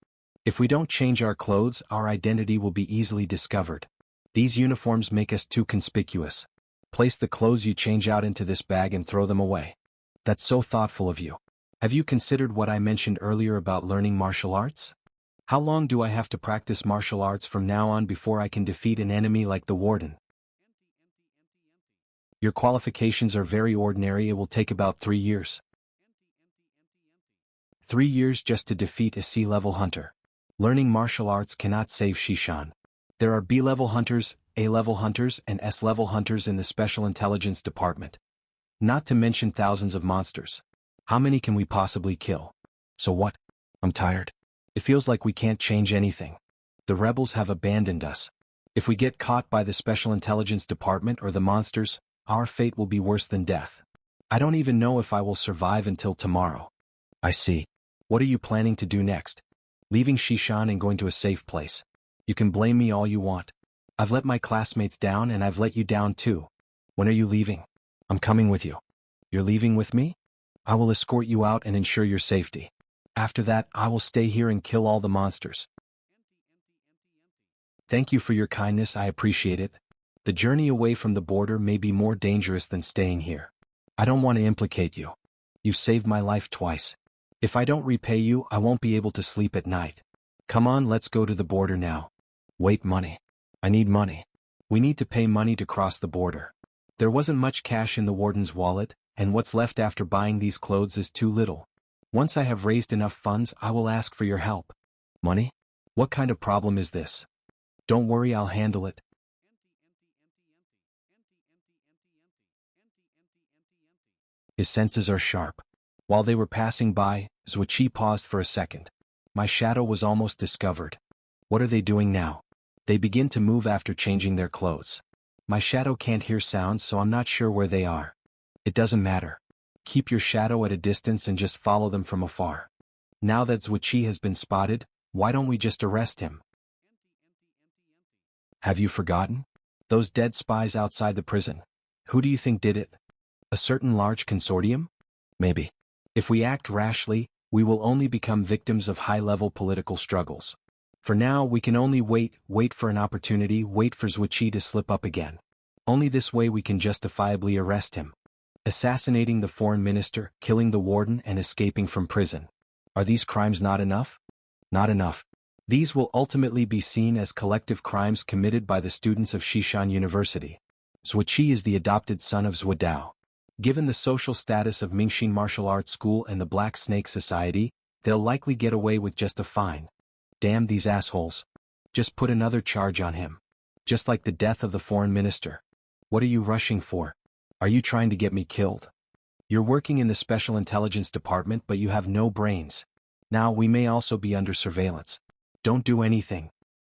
If we don't change our clothes, our identity will be easily discovered. These uniforms make us too conspicuous. Place the clothes you change out into this bag and throw them away. That's so thoughtful of you. Have you considered what I mentioned earlier about learning martial arts? How long do I have to practice martial arts from now on before I can defeat an enemy like the warden? Your qualifications are very ordinary. It will take about 3 years. 3 years just to defeat a C-level hunter. Learning martial arts cannot save Shishan. There are B-level hunters, A-level hunters, and S-level hunters in the Special Intelligence Department. Not to mention thousands of monsters. How many can we possibly kill? So what? I'm tired. It feels like we can't change anything. The rebels have abandoned us. If we get caught by the Special Intelligence Department or the monsters, our fate will be worse than death. I don't even know if I will survive until tomorrow. I see. What are you planning to do next? Leaving Shishan and going to a safe place. You can blame me all you want. I've let my classmates down and I've let you down too. When are you leaving? I'm coming with you. You're leaving with me? I will escort you out and ensure your safety. After that, I will stay here and kill all the monsters. Thank you for your kindness. I appreciate it. The journey away from the border may be more dangerous than staying here. I don't want to implicate you. You've saved my life twice. If I don't repay you, I won't be able to sleep at night. Come on, let's go to the border now. Wait, money. I need money. We need to pay money to cross the border. There wasn't much cash in the warden's wallet, and what's left after buying these clothes is too little. Once I have raised enough funds, I will ask for your help. Money? What kind of problem is this? Don't worry, I'll handle it. His senses are sharp. While they were passing by, Zhuqi paused for a second. My shadow was almost discovered. What are they doing now? They begin to move after changing their clothes. My shadow can't hear sounds, so I'm not sure where they are. It doesn't matter. Keep your shadow at a distance and just follow them from afar. Now that Zhuqi has been spotted, why don't we just arrest him? Have you forgotten? Those dead spies outside the prison. Who do you think did it? A certain large consortium? Maybe. If we act rashly, we will only become victims of high-level political struggles. For now, we can only wait for an opportunity, wait for Zhuqi to slip up again. Only this way we can justifiably arrest him. Assassinating the foreign minister, killing the warden, and escaping from prison. Are these crimes not enough? Not enough. These will ultimately be seen as collective crimes committed by the students of Shishan University. Zhuqi is the adopted son of Zhuodao. Given the social status of Mingshin Martial Arts School and the Black Snake Society, they'll likely get away with just a fine. Damn these assholes. Just put another charge on him. Just like the death of the foreign minister. What are you rushing for? Are you trying to get me killed? You're working in the Special Intelligence Department but you have no brains. Now we may also be under surveillance. Don't do anything.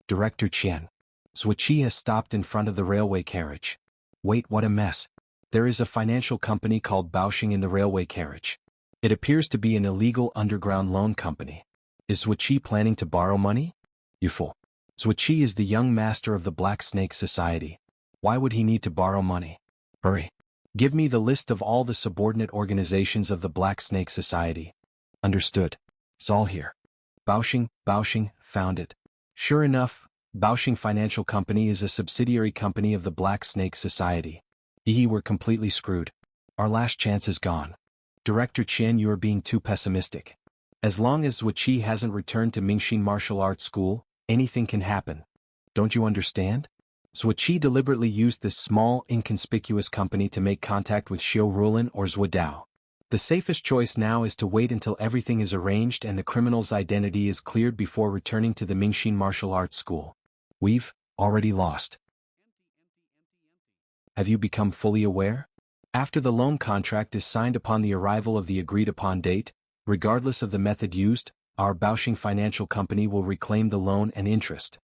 Director Qian. Zhuqi has stopped in front of the railway carriage. Wait, what a mess. There is a financial company called Baoxing in the railway carriage. It appears to be an illegal underground loan company. Is Zhuqi planning to borrow money? You fool. Zhuqi is the young master of the Black Snake Society. Why would he need to borrow money? Hurry. Give me the list of all the subordinate organizations of the Black Snake Society. Understood. It's all here. Baoxing, found it. Sure enough, Baoxing Financial Company is a subsidiary company of the Black Snake Society. We're completely screwed. Our last chance is gone. Director Qian, you are being too pessimistic. As long as Zhuqi hasn't returned to Mingshin Martial Arts School, anything can happen. Don't you understand? Zhuqi deliberately used this small, inconspicuous company to make contact with Xiu Rulin or Zhuodao. The safest choice now is to wait until everything is arranged and the criminal's identity is cleared before returning to the Mingshin Martial Arts School. We've already lost. Have you become fully aware? After the loan contract is signed upon the arrival of the agreed-upon date, regardless of the method used, our Baoxing Financial Company will reclaim the loan and interest.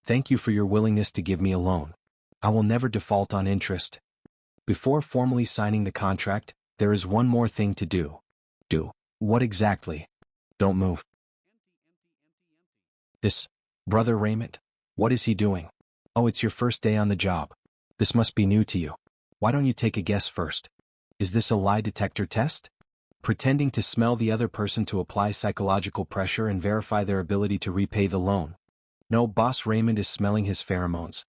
Thank you for your willingness to give me a loan. I will never default on interest. Before formally signing the contract, there is one more thing to do. Do. What exactly? Don't move. This. Brother Raymond? What is he doing? Oh, it's your first day on the job. This must be new to you. Why don't you take a guess first? Is this a lie detector test? Pretending to smell the other person to apply psychological pressure and verify their ability to repay the loan. No, Boss Raymond is smelling his pheromones.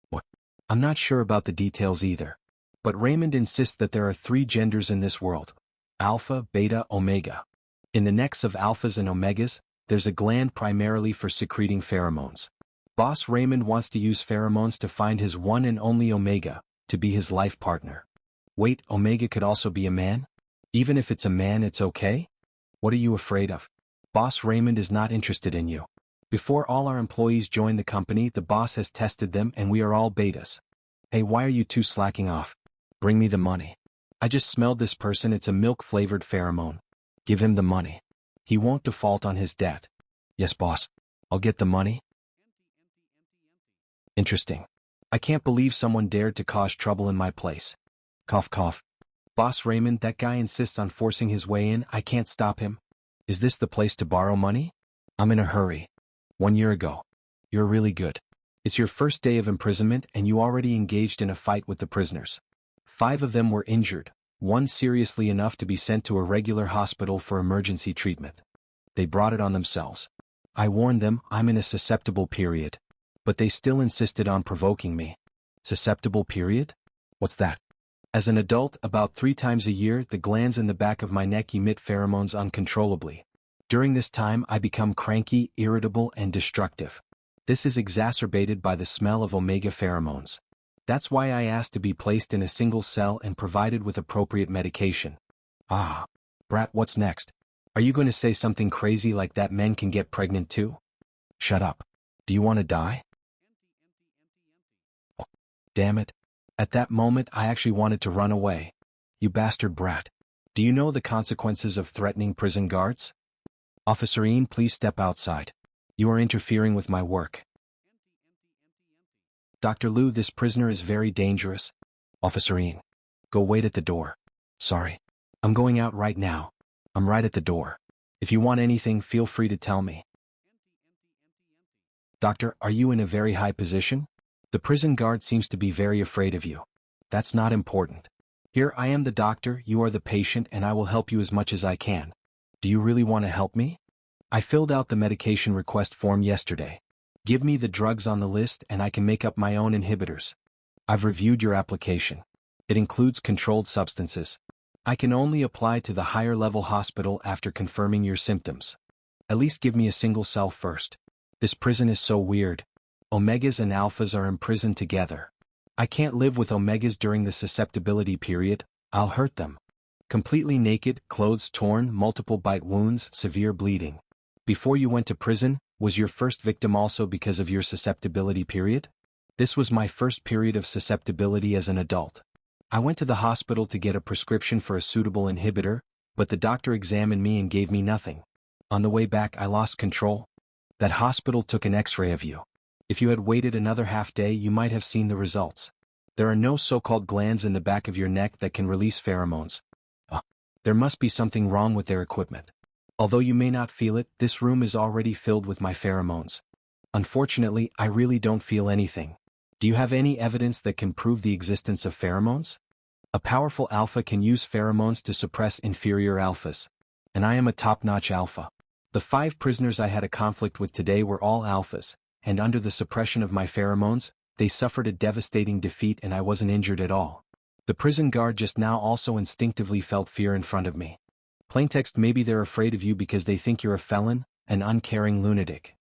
What? I'm not sure about the details either. But Raymond insists that there are 3 genders in this world. Alpha, Beta, Omega. In the necks of alphas and omegas, there's a gland primarily for secreting pheromones. Boss Raymond wants to use pheromones to find his one and only Omega, to be his life partner. Wait, Omega could also be a man? Even if it's a man, it's okay? What are you afraid of? Boss Raymond is not interested in you. Before all our employees join the company, the boss has tested them and we are all betas. Hey, why are you two slacking off? Bring me the money. I just smelled this person, it's a milk-flavored pheromone. Give him the money. He won't default on his debt. Yes, boss. I'll get the money. Interesting. I can't believe someone dared to cause trouble in my place. Cough cough. Boss Raymond, that guy insists on forcing his way in, I can't stop him. Is this the place to borrow money? I'm in a hurry. 1 year ago. You're really good. It's your first day of imprisonment and you already engaged in a fight with the prisoners. 5 of them were injured, 1 seriously enough to be sent to a regular hospital for emergency treatment. They brought it on themselves. I warned them I'm in a susceptible period. But they still insisted on provoking me. Susceptible period? What's that? As an adult, about 3 times a year, the glands in the back of my neck emit pheromones uncontrollably. During this time, I become cranky, irritable, and destructive. This is exacerbated by the smell of omega pheromones. That's why I asked to be placed in a single cell and provided with appropriate medication. Ah. Brat, what's next? Are you going to say something crazy like that men can get pregnant too? Shut up. Do you want to die? Oh, damn it. At that moment I actually wanted to run away. You bastard brat. Do you know the consequences of threatening prison guards? Officer Ian, please step outside. You are interfering with my work. Dr. Liu, this prisoner is very dangerous. Officer Ian. Go wait at the door. Sorry. I'm going out right now. I'm right at the door. If you want anything, feel free to tell me. Doctor, are you in a very high position? The prison guard seems to be very afraid of you. That's not important. Here, I am the doctor, you are the patient, and I will help you as much as I can. Do you really want to help me? I filled out the medication request form yesterday. Give me the drugs on the list and I can make up my own inhibitors. I've reviewed your application. It includes controlled substances. I can only apply to the higher level hospital after confirming your symptoms. At least give me a single cell first. This prison is so weird. Omegas and alphas are imprisoned together. I can't live with omegas during the susceptibility period, I'll hurt them. Completely naked, clothes torn, multiple bite wounds, severe bleeding. Before you went to prison, was your first victim also because of your susceptibility period? This was my first period of susceptibility as an adult. I went to the hospital to get a prescription for a suitable inhibitor, but the doctor examined me and gave me nothing. On the way back I lost control. That hospital took an X-ray of you. If you had waited another half day you might have seen the results. There are no so-called glands in the back of your neck that can release pheromones. There must be something wrong with their equipment. Although you may not feel it, this room is already filled with my pheromones. Unfortunately, I really don't feel anything. Do you have any evidence that can prove the existence of pheromones? A powerful alpha can use pheromones to suppress inferior alphas. And I am a top-notch alpha. The 5 prisoners I had a conflict with today were all alphas, and under the suppression of my pheromones, they suffered a devastating defeat and I wasn't injured at all. The prison guard just now also instinctively felt fear in front of me. Plaintext, maybe they're afraid of you because they think you're a felon, an uncaring lunatic.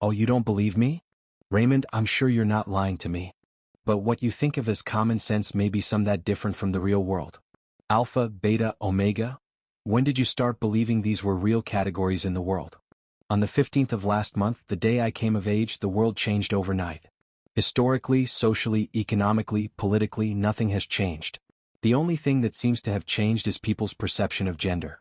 Oh, you don't believe me? Raymond, I'm sure you're not lying to me. But what you think of as common sense may be some that different from the real world. Alpha, beta, omega? When did you start believing these were real categories in the world? On the 15th of last month, the day I came of age, the world changed overnight. Historically, socially, economically, politically, nothing has changed. The only thing that seems to have changed is people's perception of gender.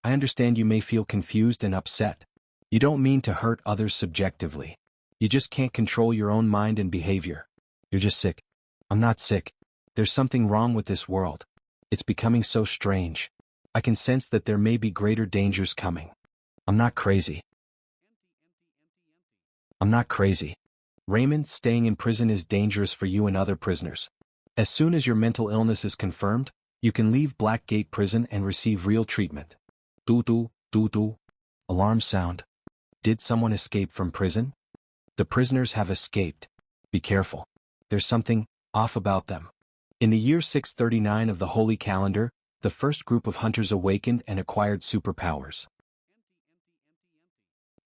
I understand you may feel confused and upset. You don't mean to hurt others subjectively. You just can't control your own mind and behavior. You're just sick. I'm not sick. There's something wrong with this world. It's becoming so strange. I can sense that there may be greater dangers coming. I'm not crazy. I'm not crazy. Raymond, staying in prison is dangerous for you and other prisoners. As soon as your mental illness is confirmed, you can leave Blackgate Prison and receive real treatment. Doo-doo, doo-doo. Alarm sound. Did someone escape from prison? The prisoners have escaped. Be careful. There's something off about them. In the year 639 of the Holy Calendar, the first group of hunters awakened and acquired superpowers.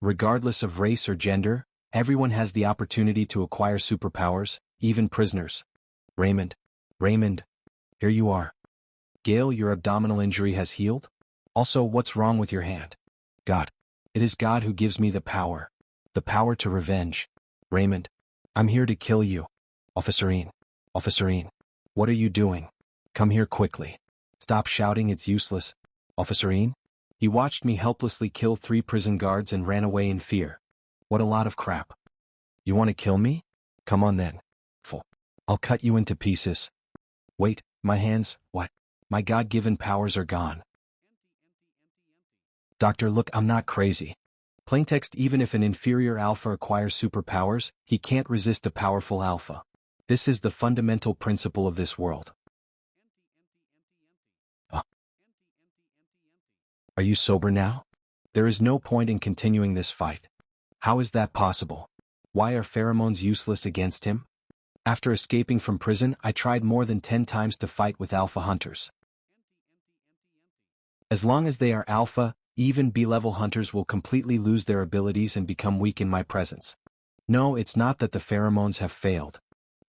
Regardless of race or gender, everyone has the opportunity to acquire superpowers, even prisoners. Raymond, here you are. Gail, your abdominal injury has healed? Also, what's wrong with your hand? God. It is God who gives me the power to revenge. Raymond, I'm here to kill you. Officerine, what are you doing? Come here quickly. Stop shouting, it's useless. Officerine? He watched me helplessly kill 3 prison guards and ran away in fear. What a lot of crap. You want to kill me? Come on then. I'll cut you into pieces. Wait, my hands, what? My God-given powers are gone. Doctor, look, I'm not crazy. Plaintext, even if an inferior alpha acquires superpowers, he can't resist a powerful alpha. This is the fundamental principle of this world. Are you sober now? There is no point in continuing this fight. How is that possible? Why are pheromones useless against him? After escaping from prison, I tried more than 10 times to fight with alpha hunters. As long as they are alpha, even B-level hunters will completely lose their abilities and become weak in my presence. No, it's not that the pheromones have failed.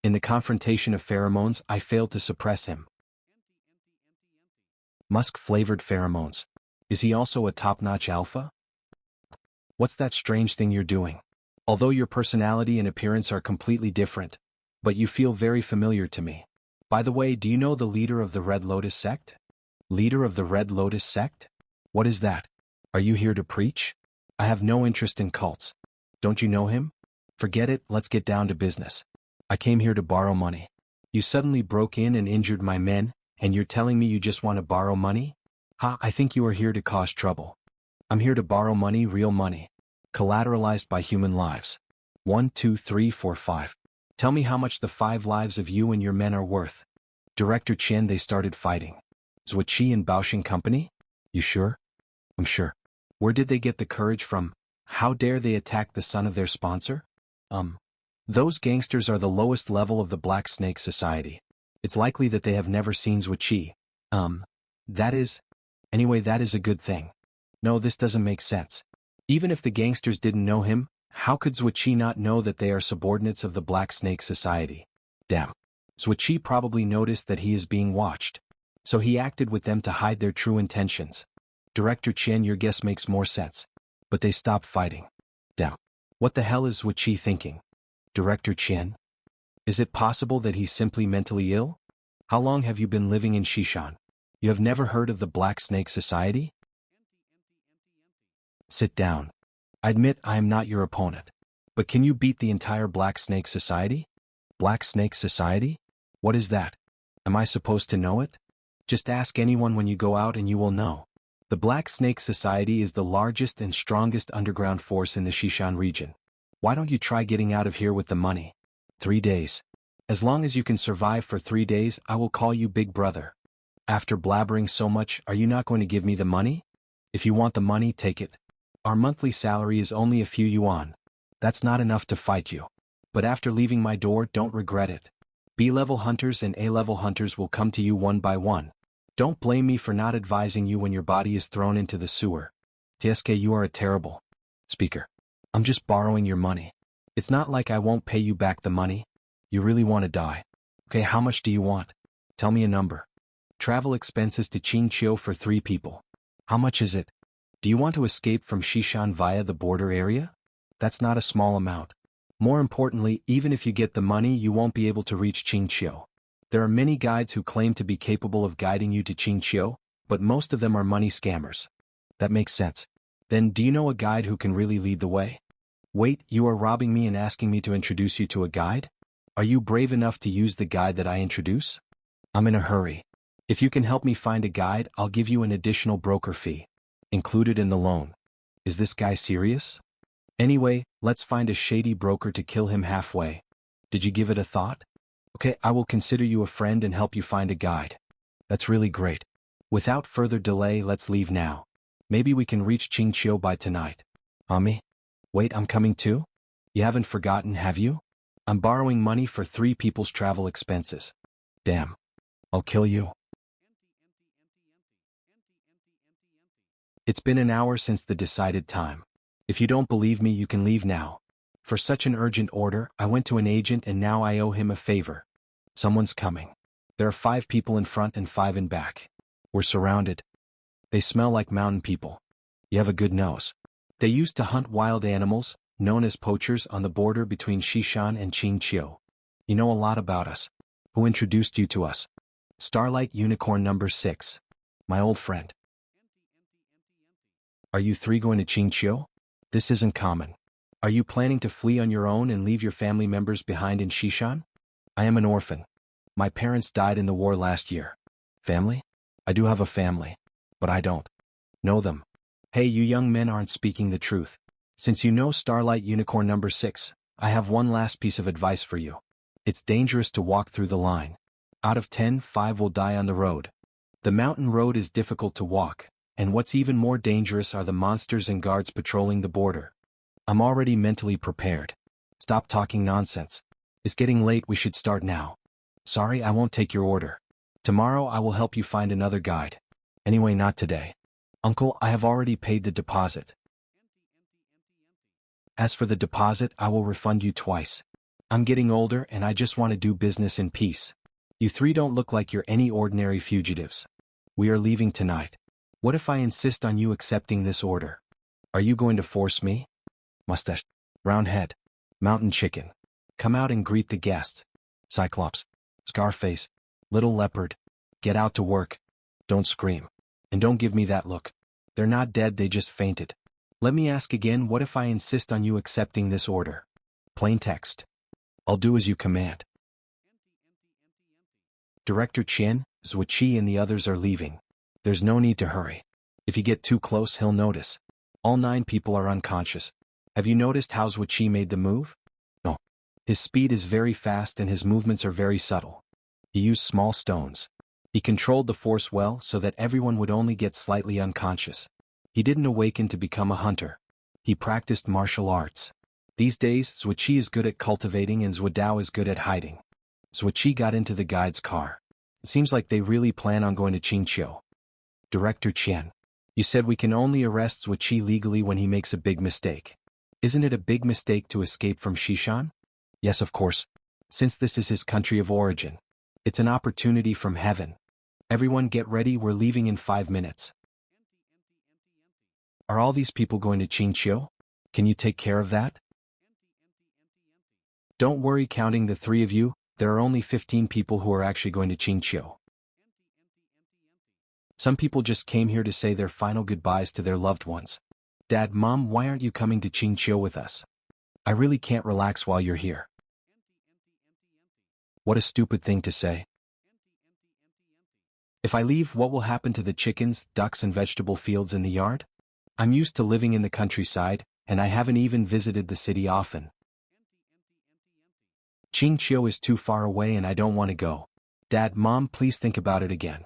In the confrontation of pheromones, I failed to suppress him. Musk-flavored pheromones. Is he also a top-notch alpha? What's that strange thing you're doing? Although your personality and appearance are completely different, but you feel very familiar to me. By the way, do you know the leader of the Red Lotus sect? Leader of the Red Lotus sect? What is that? Are you here to preach? I have no interest in cults. Don't you know him? Forget it, let's get down to business. I came here to borrow money. You suddenly broke in and injured my men, and you're telling me you just want to borrow money? I think you are here to cause trouble. I'm here to borrow money, real money. Collateralized by human lives. 1, 2, 3, 4, 5. Tell me how much the 5 lives of you and your men are worth. Director Chen, they started fighting. Zhuoqi and Baoxing Company? You sure? I'm sure. Where did they get the courage from? How dare they attack the son of their sponsor? Those gangsters are the lowest level of the Black Snake Society. It's likely that they have never seen Zhuoqi. Anyway, that is a good thing. No, this doesn't make sense. Even if the gangsters didn't know him, how could Zhuoqi not know that they are subordinates of the Black Snake Society? Damn. Zhuoqi probably noticed that he is being watched. So he acted with them to hide their true intentions. Director Chen, your guess makes more sense. But they stopped fighting. Damn. What the hell is Zhuoqi thinking? Director Chen? Is it possible that he's simply mentally ill? How long have you been living in Shishan? You have never heard of the Black Snake Society? Sit down. I admit I am not your opponent. But can you beat the entire Black Snake Society? Black Snake Society? What is that? Am I supposed to know it? Just ask anyone when you go out and you will know. The Black Snake Society is the largest and strongest underground force in the Shishan region. Why don't you try getting out of here with the money? 3 days. As long as you can survive for 3 days, I will call you Big Brother. After blabbering so much, are you not going to give me the money? If you want the money, take it. Our monthly salary is only a few yuan. That's not enough to fight you. But after leaving my door, don't regret it. B-level hunters and A-level hunters will come to you one by one. Don't blame me for not advising you when your body is thrown into the sewer. TSK, you are a terrible speaker. I'm just borrowing your money. It's not like I won't pay you back the money. You really want to die. Okay, how much do you want? Tell me a number. Travel expenses to Ching Chio for 3 people. How much is it? Do you want to escape from Shishan via the border area? That's not a small amount. More importantly, even if you get the money, you won't be able to reach Ching Chio. There are many guides who claim to be capable of guiding you to Ching Chio, but most of them are money scammers. That makes sense. Then do you know a guide who can really lead the way? Wait, you are robbing me and asking me to introduce you to a guide? Are you brave enough to use the guide that I introduce? I'm in a hurry. If you can help me find a guide, I'll give you an additional broker fee. Included in the loan. Is this guy serious? Anyway, let's find a shady broker to kill him halfway. Did you give it a thought? Okay, I will consider you a friend and help you find a guide. That's really great. Without further delay, let's leave now. Maybe we can reach Ching Chio by tonight. Ami? Wait, I'm coming too? You haven't forgotten, have you? I'm borrowing money for 3 people's travel expenses. Damn. I'll kill you. It's been an hour since the decided time. If you don't believe me, you can leave now. For such an urgent order, I went to an agent and now I owe him a favor. Someone's coming. There are 5 people in front and 5 in back. We're surrounded. They smell like mountain people. You have a good nose. They used to hunt wild animals, known as poachers, on the border between Shishan and Ching Chio. You know a lot about us. Who introduced you to us? Starlight Unicorn number 6. My old friend. Are you 3 going to Ching Chio? This isn't common. Are you planning to flee on your own and leave your family members behind in Shishan? I am an orphan. My parents died in the war last year. Family? I do have a family. But I don't know them. Hey, you young men aren't speaking the truth. Since you know Starlight Unicorn number 6, I have one last piece of advice for you. It's dangerous to walk through the line. Out of 10, 5 will die on the road. The mountain road is difficult to walk, and what's even more dangerous are the monsters and guards patrolling the border. I'm already mentally prepared. Stop talking nonsense. It's getting late, we should start now. Sorry, I won't take your order. Tomorrow I will help you find another guide. Anyway, not today. Uncle, I have already paid the deposit. As for the deposit, I will refund you twice. I'm getting older and I just want to do business in peace. You 3 don't look like you're any ordinary fugitives. We are leaving tonight. What if I insist on you accepting this order? Are you going to force me? Mustache. Round head. Mountain chicken. Come out and greet the guests. Cyclops. Scarface. Little leopard. Get out to work. Don't scream. And don't give me that look. They're not dead, they just fainted. Let me ask again, what if I insist on you accepting this order? Plain text. I'll do as you command. Director Chen, Zhuiqi and the others are leaving. There's no need to hurry. If you get too close, he'll notice. All 9 people are unconscious. Have you noticed how Zhuiqi made the move? No. His speed is very fast and his movements are very subtle. He used small stones. He controlled the force well so that everyone would only get slightly unconscious. He didn't awaken to become a hunter. He practiced martial arts. These days, Zhuiqi is good at cultivating and Zhuidao is good at hiding. Zhuiqi got into the guide's car. It seems like they really plan on going to Ching Chio. Director Chen. You said we can only arrest Zhuiqi legally when he makes a big mistake. Isn't it a big mistake to escape from Shishan? Yes, of course. Since this is his country of origin. It's an opportunity from heaven. Everyone get ready, we're leaving in 5 minutes. Are all these people going to Ching Chio? Can you take care of that? Don't worry, counting the three of you, there are only 15 people who are actually going to Ching Chio. Some people just came here to say their final goodbyes to their loved ones. Dad, Mom, why aren't you coming to Ching Chio with us? I really can't relax while you're here. What a stupid thing to say. If I leave, what will happen to the chickens, ducks and vegetable fields in the yard? I'm used to living in the countryside, and I haven't even visited the city often. Ching Chio is too far away and I don't want to go. Dad, Mom, please think about it again.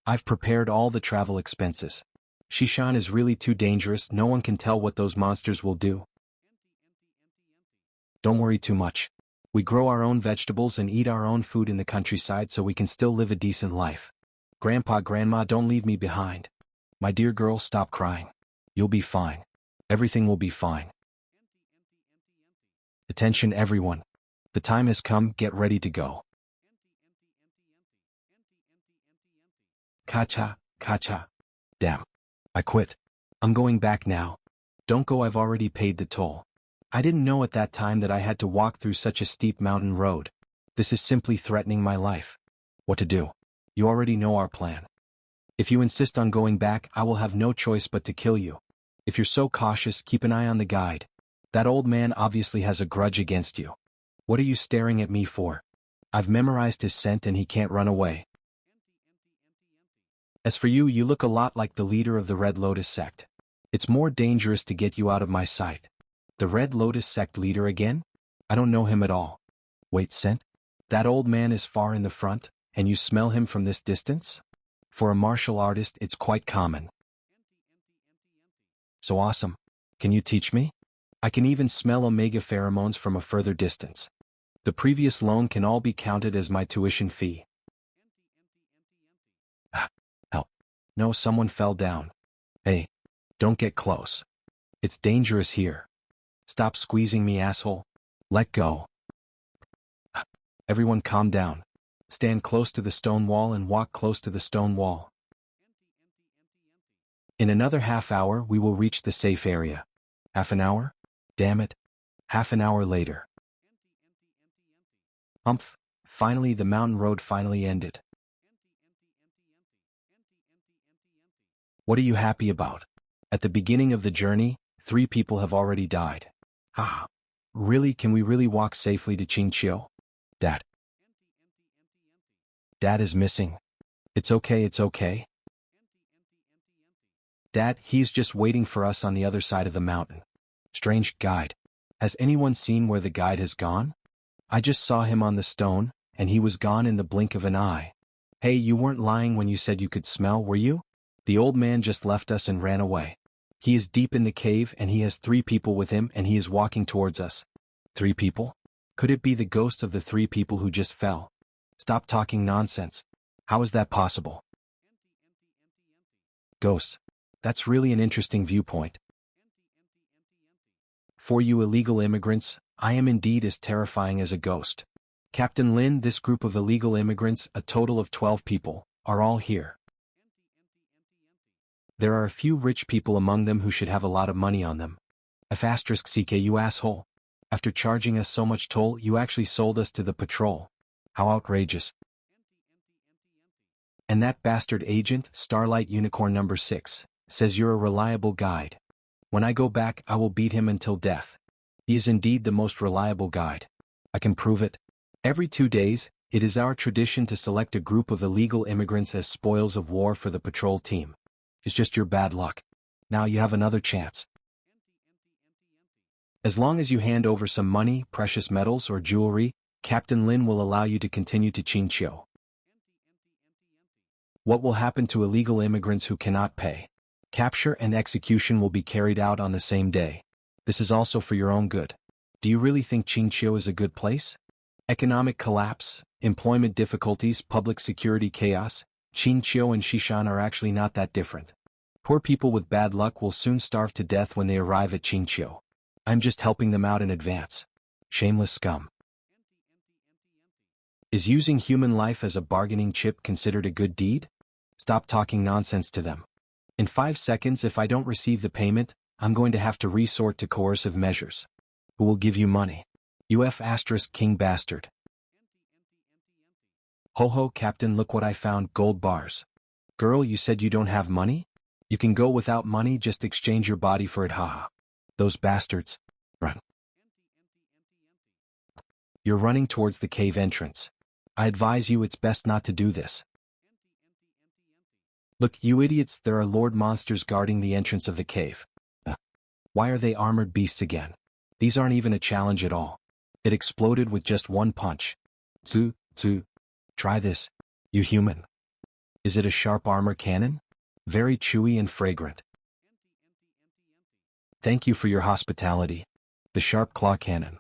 I've prepared all the travel expenses. Shishan is really too dangerous, no one can tell what those monsters will do. Don't worry too much. We grow our own vegetables and eat our own food in the countryside so we can still live a decent life. Grandpa, Grandma, don't leave me behind. My dear girl, stop crying. You'll be fine. Everything will be fine. Attention everyone. The time has come, get ready to go. Kacha, kacha. Damn. I quit. I'm going back now. Don't go, I've already paid the toll. I didn't know at that time that I had to walk through such a steep mountain road. This is simply threatening my life. What to do? You already know our plan. If you insist on going back, I will have no choice but to kill you. If you're so cautious, keep an eye on the guide. That old man obviously has a grudge against you. What are you staring at me for? I've memorized his scent and he can't run away. As for you, you look a lot like the leader of the Red Lotus sect. It's more dangerous to get you out of my sight. The Red Lotus sect leader again? I don't know him at all. Wait, scent? That old man is far in the front, and you smell him from this distance? For a martial artist, it's quite common. So awesome. Can you teach me? I can even smell omega pheromones from a further distance. The previous loan can all be counted as my tuition fee. Help. No, someone fell down. Hey, don't get close. It's dangerous here. Stop squeezing me, asshole. Let go. Everyone calm down. Stand close to the stone wall and walk close to the stone wall. In another half hour we will reach the safe area. Half an hour? Damn it. Half an hour later. Humph. Finally the mountain road finally ended. What are you happy about? At the beginning of the journey, 3 people have already died. Ah. Really, can we really walk safely to Ching Chio? Dad. Dad is missing. It's okay, it's okay. Dad, he's just waiting for us on the other side of the mountain. Strange guide. Has anyone seen where the guide has gone? I just saw him on the stone, and he was gone in the blink of an eye. Hey, you weren't lying when you said you could smell, were you? The old man just left us and ran away. He is deep in the cave and he has 3 people with him and he is walking towards us. 3 people? Could it be the ghost of the 3 people who just fell? Stop talking nonsense. How is that possible? Ghosts. That's really an interesting viewpoint. For you illegal immigrants, I am indeed as terrifying as a ghost. Captain Lin, this group of illegal immigrants, a total of 12 people, are all here. There are a few rich people among them who should have a lot of money on them. *CK, you asshole. After charging us so much toll, you actually sold us to the patrol. How outrageous. And that bastard agent, Starlight Unicorn number 6, says you're a reliable guide. When I go back, I will beat him until death. He is indeed the most reliable guide. I can prove it. Every 2 days, it is our tradition to select a group of illegal immigrants as spoils of war for the patrol team. It's just your bad luck. Now you have another chance. As long as you hand over some money, precious metals or jewelry, Captain Lin will allow you to continue to Ching Chio. What will happen to illegal immigrants who cannot pay? Capture and execution will be carried out on the same day. This is also for your own good. Do you really think Ching Chio is a good place? Economic collapse, employment difficulties, public security chaos, Ching Chio and Shishan are actually not that different. Poor people with bad luck will soon starve to death when they arrive at Ching Chio. I'm just helping them out in advance. Shameless scum. Is using human life as a bargaining chip considered a good deed? Stop talking nonsense to them. In 5 seconds, if I don't receive the payment, I'm going to have to resort to coercive measures. Who will give you money? UF asterisk king bastard. Ho ho, Captain, look what I found, gold bars. Girl, you said you don't have money? You can go without money, just exchange your body for it, haha. Those bastards. Run. You're running towards the cave entrance. I advise you it's best not to do this. Look, you idiots, there are lord monsters guarding the entrance of the cave. Why are they armored beasts again? These aren't even a challenge at all. It exploded with just one punch. Tsu. Try this, you human. Is it a sharp armor cannon? Very chewy and fragrant. Thank you for your hospitality. The sharp claw cannon.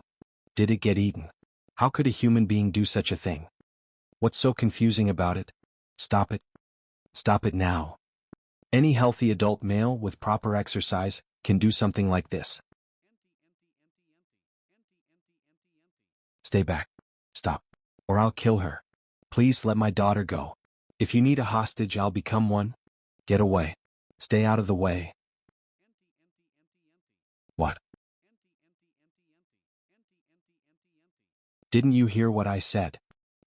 Did it get eaten? How could a human being do such a thing? What's so confusing about it? Stop it. Stop it now. Any healthy adult male with proper exercise can do something like this. Stay back. Stop. Or I'll kill her. Please let my daughter go. If you need a hostage, I'll become one. Get away. Stay out of the way. What? Didn't you hear what I said?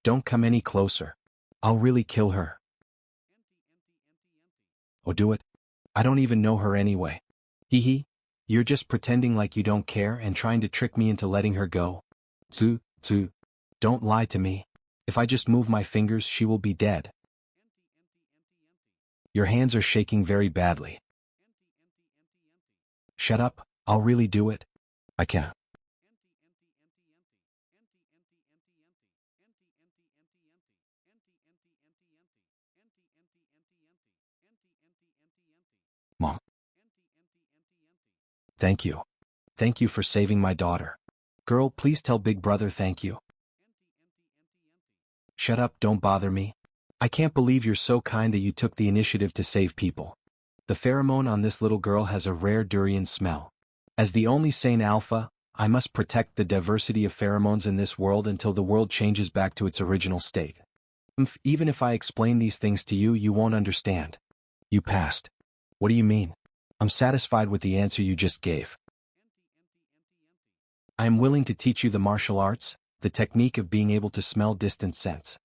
Don't come any closer. I'll really kill her. Oh, do it? I don't even know her anyway. Hee hee. You're just pretending like you don't care and trying to trick me into letting her go. Tsu. Don't lie to me. If I just move my fingers, she will be dead. Your hands are shaking very badly. Shut up, I'll really do it. I can't. Mom. Thank you. Thank you for saving my daughter. Girl, please tell Big Brother thank you. Shut up, don't bother me. I can't believe you're so kind that you took the initiative to save people. The pheromone on this little girl has a rare durian smell. As the only sane alpha, I must protect the diversity of pheromones in this world until the world changes back to its original state. Even if I explain these things to you, you won't understand. You passed. What do you mean? I'm satisfied with the answer you just gave. I am willing to teach you the martial arts, the technique of being able to smell distant scents.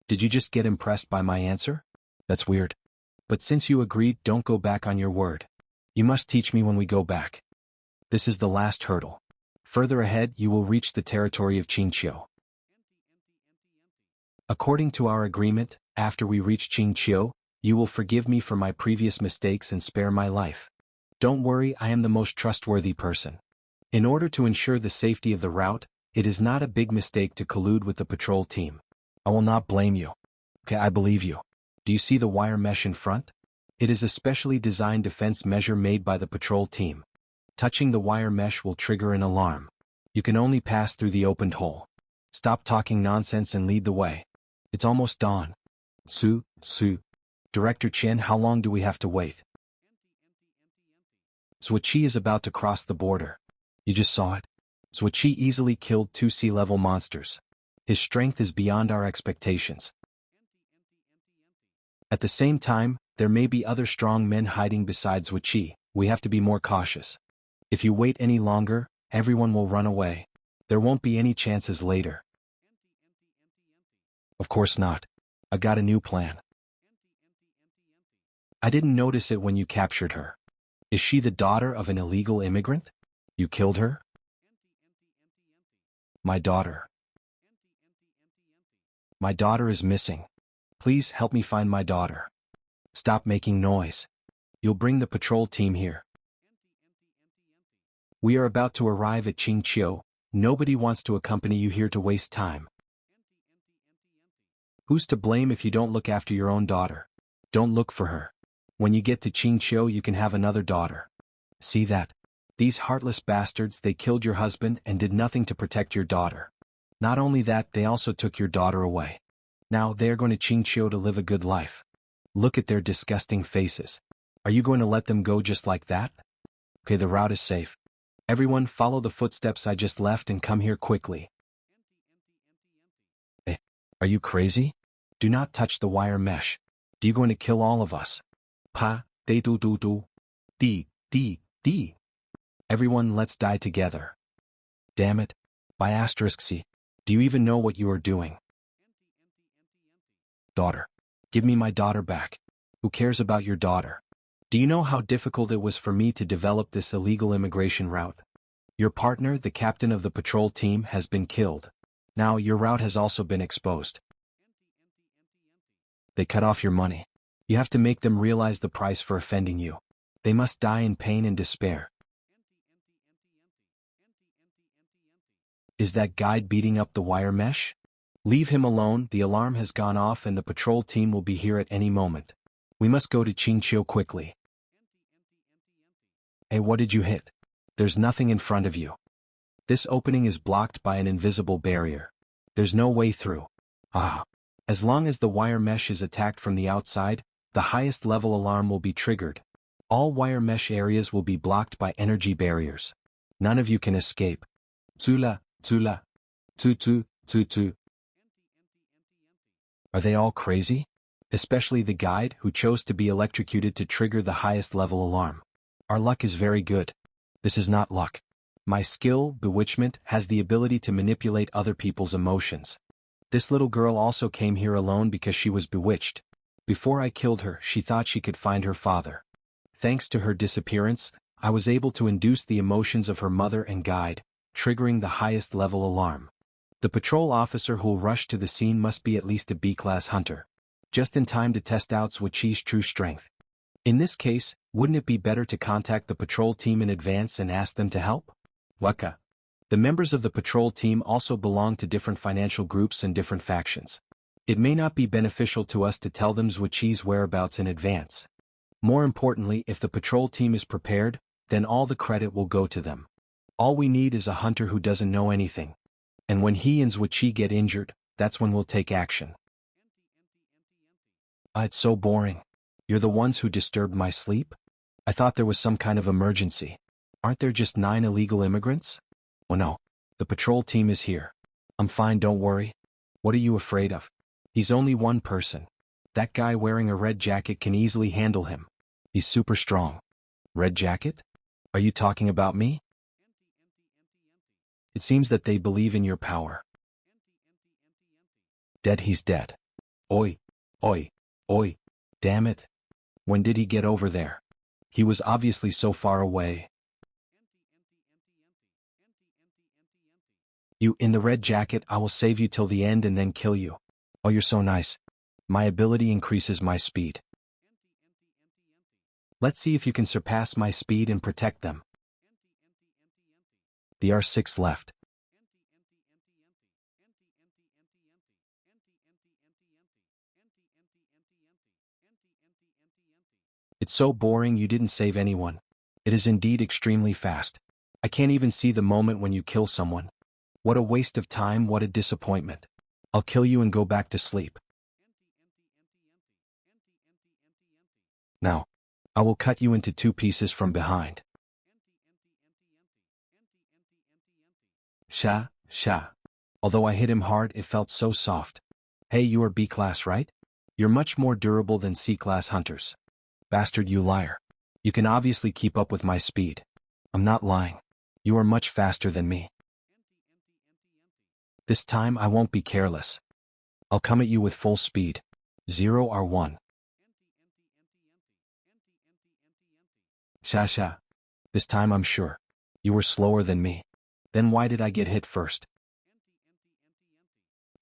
Did you just get impressed by my answer? That's weird. But since you agreed, don't go back on your word. You must teach me when we go back. This is the last hurdle. Further ahead, you will reach the territory of Ching Chio. According to our agreement, after we reach Ching Chio, you will forgive me for my previous mistakes and spare my life. Don't worry, I am the most trustworthy person. In order to ensure the safety of the route, it is not a big mistake to collude with the patrol team. I will not blame you. Okay, I believe you. Do you see the wire mesh in front? It is a specially designed defense measure made by the patrol team. Touching the wire mesh will trigger an alarm. You can only pass through the opened hole. Stop talking nonsense and lead the way. It's almost dawn. Su. Director Chen, how long do we have to wait? Zhuoqi is about to cross the border. You just saw it. Zhuoqi easily killed 2 sea-level monsters. His strength is beyond our expectations. At the same time, there may be other strong men hiding besides Zhuoqi. We have to be more cautious. If you wait any longer, everyone will run away. There won't be any chances later. Of course not. I got a new plan. I didn't notice it when you captured her. Is she the daughter of an illegal immigrant? You killed her? My daughter. My daughter is missing. Please help me find my daughter. Stop making noise. You'll bring the patrol team here. We are about to arrive at Ching Chio. Nobody wants to accompany you here to waste time. Who's to blame if you don't look after your own daughter? Don't look for her. When you get to Ching Chio, you can have another daughter. See that? These heartless bastards, they killed your husband and did nothing to protect your daughter. Not only that, they also took your daughter away. Now they are going to Ching Chio to live a good life. Look at their disgusting faces. Are you going to let them go just like that? Okay, the route is safe. Everyone follow the footsteps I just left and come here quickly. Hey, are you crazy? Do not touch the wire mesh. Are you going to kill all of us? Pa, de do do do. D. Everyone, let's die together. Damn it. By asterisk C. Do you even know what you are doing? Daughter. Give me my daughter back. Who cares about your daughter? Do you know how difficult it was for me to develop this illegal immigration route? Your partner, the captain of the patrol team, has been killed. Now your route has also been exposed. They cut off your money. You have to make them realize the price for offending you. They must die in pain and despair. Is that guide beating up the wire mesh? Leave him alone, the alarm has gone off and the patrol team will be here at any moment. We must go to Ching Chio quickly. Hey, what did you hit? There's nothing in front of you. This opening is blocked by an invisible barrier. There's no way through. Ah. As long as the wire mesh is attacked from the outside, the highest level alarm will be triggered. All wire mesh areas will be blocked by energy barriers. None of you can escape. Tsula, tsula. Tutu, tutu. Are they all crazy? Especially the guide who chose to be electrocuted to trigger the highest level alarm. Our luck is very good. This is not luck. My skill, bewitchment, has the ability to manipulate other people's emotions. This little girl also came here alone because she was bewitched. Before I killed her, she thought she could find her father. Thanks to her disappearance, I was able to induce the emotions of her mother and guide, triggering the highest level alarm. The patrol officer who'll rush to the scene must be at least a B-class hunter. Just in time to test out Swachi's true strength. In this case, wouldn't it be better to contact the patrol team in advance and ask them to help? Waka. The members of the patrol team also belong to different financial groups and different factions. It may not be beneficial to us to tell them Swachi's whereabouts in advance. More importantly, if the patrol team is prepared, then all the credit will go to them. All we need is a hunter who doesn't know anything. And when he and Swachi get injured, that's when we'll take action. It's so boring. You're the ones who disturbed my sleep? I thought there was some kind of emergency. Aren't there just 9 illegal immigrants? Oh no. The patrol team is here. I'm fine, don't worry. What are you afraid of? He's only one person. That guy wearing a red jacket can easily handle him. He's super strong. Red jacket? Are you talking about me? It seems that they believe in your power. Dead, he's dead. Oi, oi, oi, damn it. When did he get over there? He was obviously so far away. You, in the red jacket, I will save you till the end and then kill you. Oh, you're so nice. My ability increases my speed. Let's see if you can surpass my speed and protect them. The R6 left. It's so boring you didn't save anyone. It is indeed extremely fast. I can't even see the moment when you kill someone. What a waste of time, what a disappointment. I'll kill you and go back to sleep. Now, I will cut you into 2 pieces from behind. Sha, sha. Although I hit him hard, it felt so soft. Hey, you are B-class, right? You're much more durable than C-class hunters. Bastard, you liar. You can obviously keep up with my speed. I'm not lying. You are much faster than me. This time I won't be careless. I'll come at you with full speed. 0R1. Sha sha. This time I'm sure. You were slower than me. Then why did I get hit first?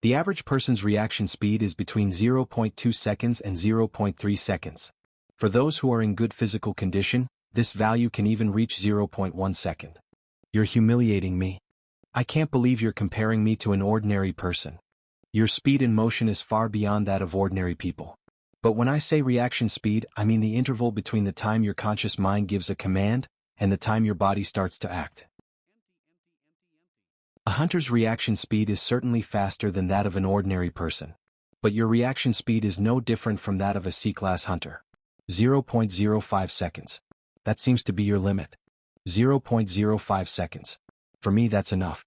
The average person's reaction speed is between 0.2 seconds and 0.3 seconds. For those who are in good physical condition, this value can even reach 0.1 second. You're humiliating me. I can't believe you're comparing me to an ordinary person. Your speed in motion is far beyond that of ordinary people. But when I say reaction speed, I mean the interval between the time your conscious mind gives a command and the time your body starts to act. A hunter's reaction speed is certainly faster than that of an ordinary person. But your reaction speed is no different from that of a C-class hunter. 0.05 seconds. That seems to be your limit. 0.05 seconds. For me, that's enough.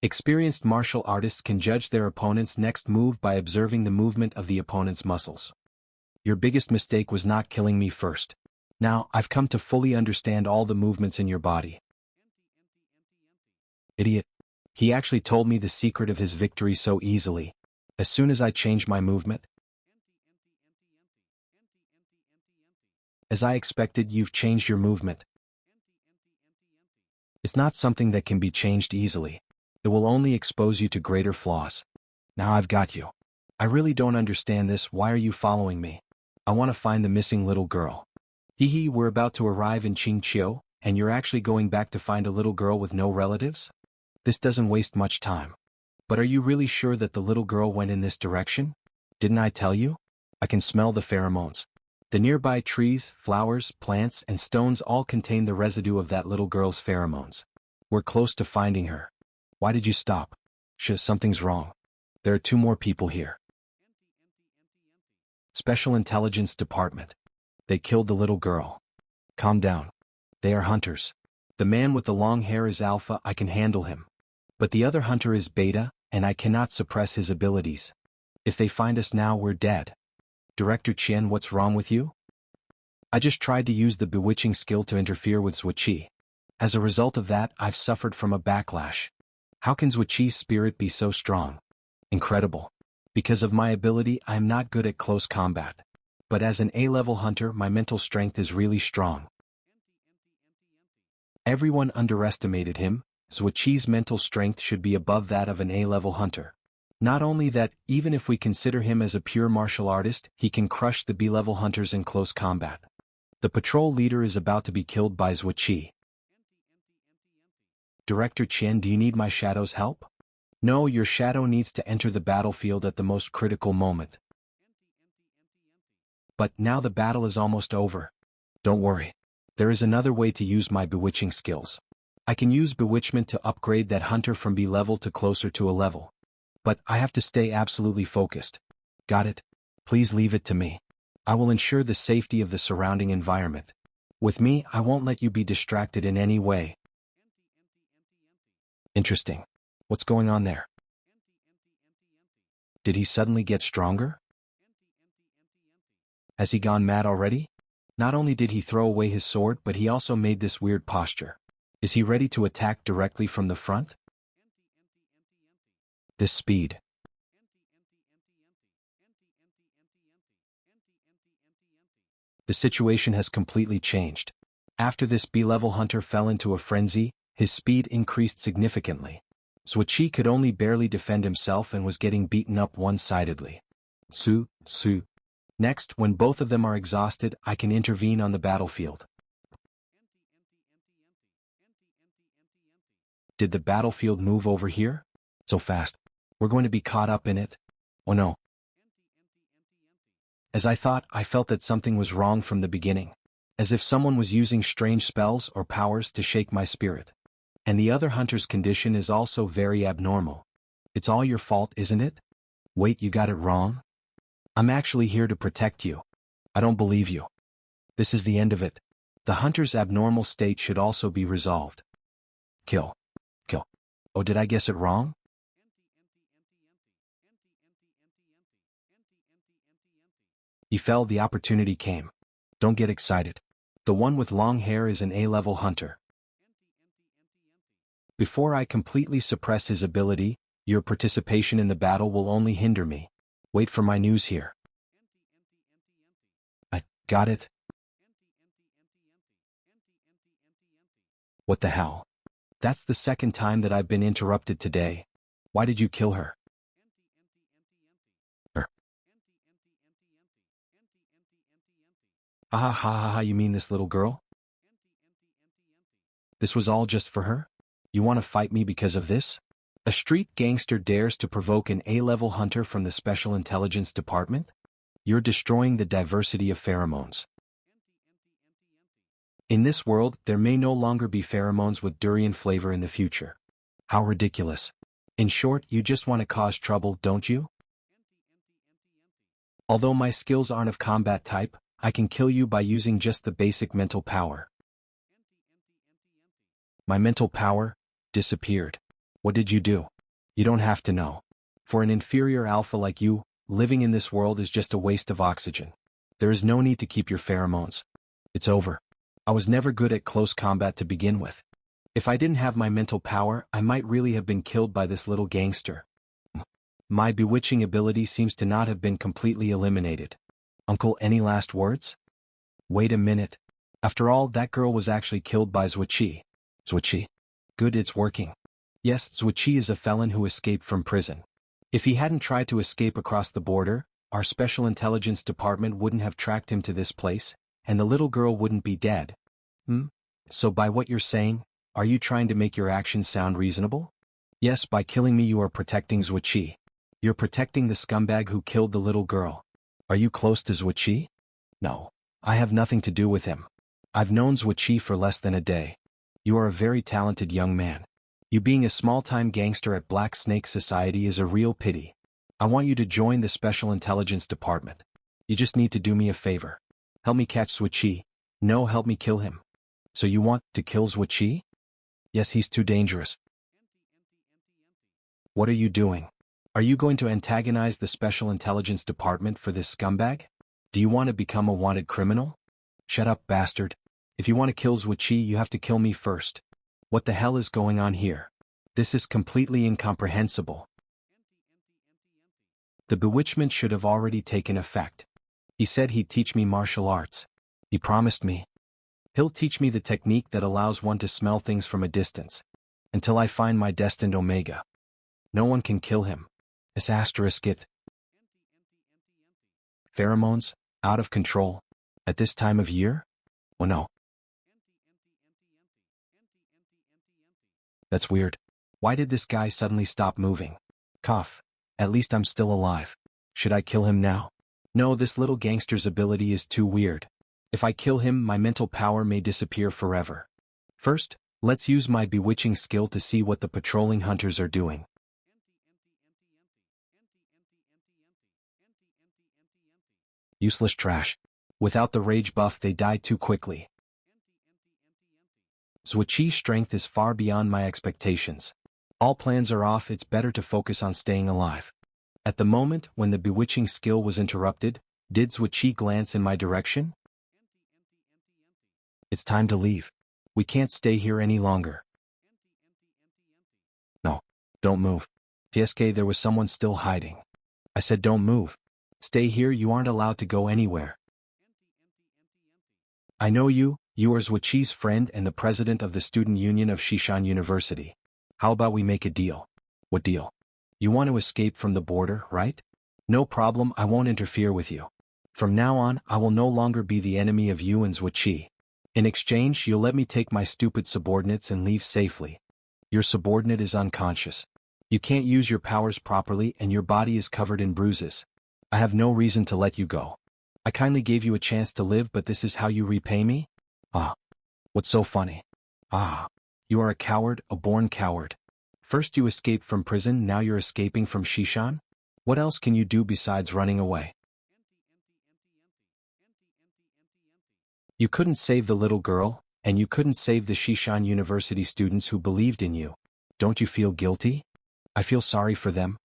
Experienced martial artists can judge their opponent's next move by observing the movement of the opponent's muscles. Your biggest mistake was not killing me first. Now, I've come to fully understand all the movements in your body. Idiot. He actually told me the secret of his victory so easily. As soon as I changed my movement, as I expected, you've changed your movement. It's not something that can be changed easily. It will only expose you to greater flaws. Now I've got you. I really don't understand this. Why are you following me? I want to find the missing little girl. Hee, we're about to arrive in Ching Chio, and you're actually going back to find a little girl with no relatives? This doesn't waste much time. But are you really sure that the little girl went in this direction? Didn't I tell you? I can smell the pheromones. The nearby trees, flowers, plants, and stones all contain the residue of that little girl's pheromones. We're close to finding her. Why did you stop? Something's wrong. There are 2 more people here. Special Intelligence Department. They killed the little girl. Calm down. They are hunters. The man with the long hair is Alpha, I can handle him. But the other hunter is Beta, and I cannot suppress his abilities. If they find us now, we're dead. Director Chen, what's wrong with you? I just tried to use the bewitching skill to interfere with Zhuoqi. As a result of that, I've suffered from a backlash. How can Zhuoqi's spirit be so strong? Incredible. Because of my ability, I am not good at close combat. But as an A-level hunter, my mental strength is really strong. Everyone underestimated him. Zhuoqi's mental strength should be above that of an A-level hunter. Not only that, even if we consider him as a pure martial artist, he can crush the B-level hunters in close combat. The patrol leader is about to be killed by Zhuoqi. Director Chen, do you need my shadow's help? No, your shadow needs to enter the battlefield at the most critical moment. But now the battle is almost over. Don't worry. There is another way to use my bewitching skills. I can use bewitchment to upgrade that hunter from B level to closer to A level. But I have to stay absolutely focused. Got it? Please leave it to me. I will ensure the safety of the surrounding environment. With me, I won't let you be distracted in any way. Interesting. What's going on there? Did he suddenly get stronger? Has he gone mad already? Not only did he throw away his sword, but he also made this weird posture. Is he ready to attack directly from the front? This speed. The situation has completely changed. After this B-level hunter fell into a frenzy, his speed increased significantly. Zhuoqi could only barely defend himself and was getting beaten up one-sidedly. Su. Next, when both of them are exhausted, I can intervene on the battlefield. Did the battlefield move over here? So fast. We're going to be caught up in it. Oh no. As I thought, I felt that something was wrong from the beginning. As if someone was using strange spells or powers to shake my spirit. And the other hunter's condition is also very abnormal. It's all your fault, isn't it? Wait, you got it wrong? I'm actually here to protect you. I don't believe you. This is the end of it. The hunter's abnormal state should also be resolved. Kill. Oh, did I guess it wrong? He fell, the opportunity came. Don't get excited. The one with long hair is an A-level hunter. Before I completely suppress his ability, your participation in the battle will only hinder me. Wait for my news here. I got it. What the hell? That's the second time that I've been interrupted today. Why did you kill her? You mean this little girl? This was all just for her? You want to fight me because of this? A street gangster dares to provoke an A-level hunter from the Special Intelligence Department? You're destroying the diversity of pheromones. In this world, there may no longer be pheromones with durian flavor in the future. How ridiculous. In short, you just want to cause trouble, don't you? Although my skills aren't of combat type, I can kill you by using just the basic mental power. My mental power disappeared. What did you do? You don't have to know. For an inferior alpha like you, living in this world is just a waste of oxygen. There is no need to keep your pheromones. It's over. I was never good at close combat to begin with. If I didn't have my mental power, I might really have been killed by this little gangster. My bewitching ability seems to not have been completely eliminated. Uncle, any last words? Wait a minute. After all, that girl was actually killed by Zhuiqi. Zhuiqi? Good, it's working. Yes, Zhuiqi is a felon who escaped from prison. If he hadn't tried to escape across the border, our special intelligence department wouldn't have tracked him to this place, and the little girl wouldn't be dead. So by what you're saying, are you trying to make your actions sound reasonable? Yes, by killing me you are protecting Zhuiqi. You're protecting the scumbag who killed the little girl. Are you close to Zhuiqi? No. I have nothing to do with him. I've known Zhuiqi for less than a day. You are a very talented young man. You being a small-time gangster at Black Snake Society is a real pity. I want you to join the Special Intelligence Department. You just need to do me a favor. Help me catch Zhuiqi. No, help me kill him. So you want to kill Zhuiqi? Yes, he's too dangerous. What are you doing? Are you going to antagonize the Special Intelligence Department for this scumbag? Do you want to become a wanted criminal? Shut up, bastard. If you want to kill Zhuiqi, you have to kill me first. What the hell is going on here? This is completely incomprehensible. The bewitchment should have already taken effect. He said he'd teach me martial arts. He promised me. He'll teach me the technique that allows one to smell things from a distance. Until I find my destined Omega. No one can kill him. This asterisk it. Pheromones? Out of control? At this time of year? Oh no. That's weird. Why did this guy suddenly stop moving? Cough. At least I'm still alive. Should I kill him now? No, this little gangster's ability is too weird. If I kill him, my mental power may disappear forever. First, let's use my bewitching skill to see what the patrolling hunters are doing. Useless trash. Without the rage buff, they die too quickly. Zhuiqi's strength is far beyond my expectations. All plans are off, it's better to focus on staying alive. At the moment when the bewitching skill was interrupted, did Zhuiqi glance in my direction? It's time to leave. We can't stay here any longer. No, don't move. TSK, there was someone still hiding. I said don't move. Stay here, you aren't allowed to go anywhere. I know you are Zhuiqi's friend and the president of the student union of Shishan University. How about we make a deal? What deal? You want to escape from the border, right? No problem, I won't interfere with you. From now on, I will no longer be the enemy of you and Zhuiqi. In exchange, you'll let me take my stupid subordinates and leave safely. Your subordinate is unconscious. You can't use your powers properly and your body is covered in bruises. I have no reason to let you go. I kindly gave you a chance to live, but this is how you repay me? Ah. What's so funny? Ah. You are a coward, a born coward. First you escaped from prison, now you're escaping from Shishan? What else can you do besides running away? You couldn't save the little girl, and you couldn't save the Shishan University students who believed in you. Don't you feel guilty? I feel sorry for them.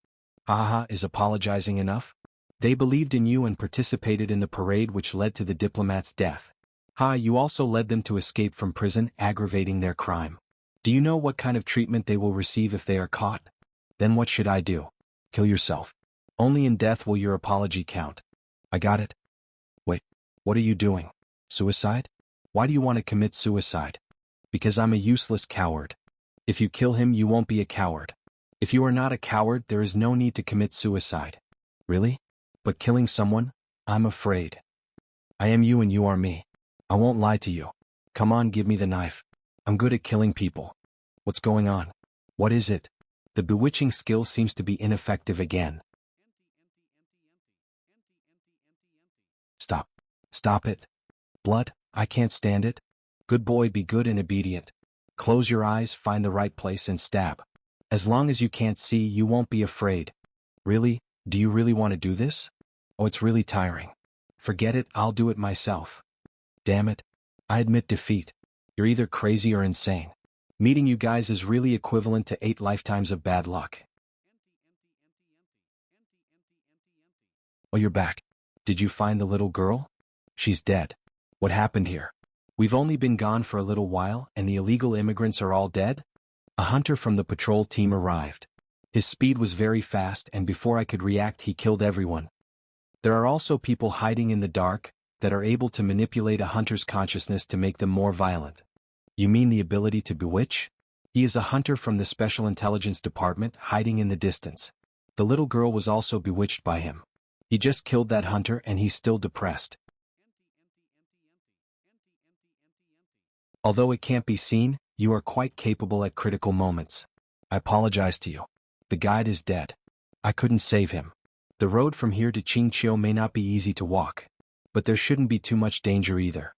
Haha, is apologizing enough? They believed in you and participated in the parade which led to the diplomat's death. You also led them to escape from prison, aggravating their crime. Do you know what kind of treatment they will receive if they are caught? Then what should I do? Kill yourself. Only in death will your apology count. I got it. Wait, what are you doing? Suicide? Why do you want to commit suicide? Because I'm a useless coward. If you kill him, you won't be a coward. If you are not a coward, there is no need to commit suicide. Really? But killing someone? I'm afraid. I am you and you are me. I won't lie to you. Come on, give me the knife. I'm good at killing people. What's going on? What is it? The bewitching skill seems to be ineffective again. Stop. Stop it. Blood, I can't stand it. Good boy, be good and obedient. Close your eyes, find the right place and stab. As long as you can't see, you won't be afraid. Really? Do you really want to do this? Oh, it's really tiring. Forget it, I'll do it myself. Damn it. I admit defeat. You're either crazy or insane. Meeting you guys is really equivalent to 8 lifetimes of bad luck. Oh, you're back. Did you find the little girl? She's dead. What happened here? We've only been gone for a little while and the illegal immigrants are all dead? A hunter from the patrol team arrived. His speed was very fast and before I could react he killed everyone. There are also people hiding in the dark that are able to manipulate a hunter's consciousness to make them more violent. You mean the ability to bewitch? He is a hunter from the Special Intelligence Department hiding in the distance. The little girl was also bewitched by him. He just killed that hunter and he's still depressed. Although it can't be seen, you are quite capable at critical moments. I apologize to you. The guide is dead. I couldn't save him. The road from here to Ching Chio may not be easy to walk. But there shouldn't be too much danger either.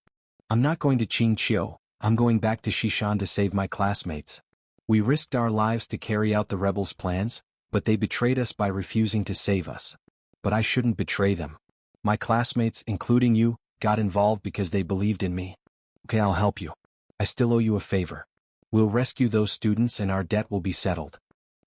I'm not going to Ching Chio, I'm going back to Shishan to save my classmates. We risked our lives to carry out the rebels' plans, but they betrayed us by refusing to save us. But I shouldn't betray them. My classmates, including you, got involved because they believed in me. Okay, I'll help you. I still owe you a favor. We'll rescue those students and our debt will be settled.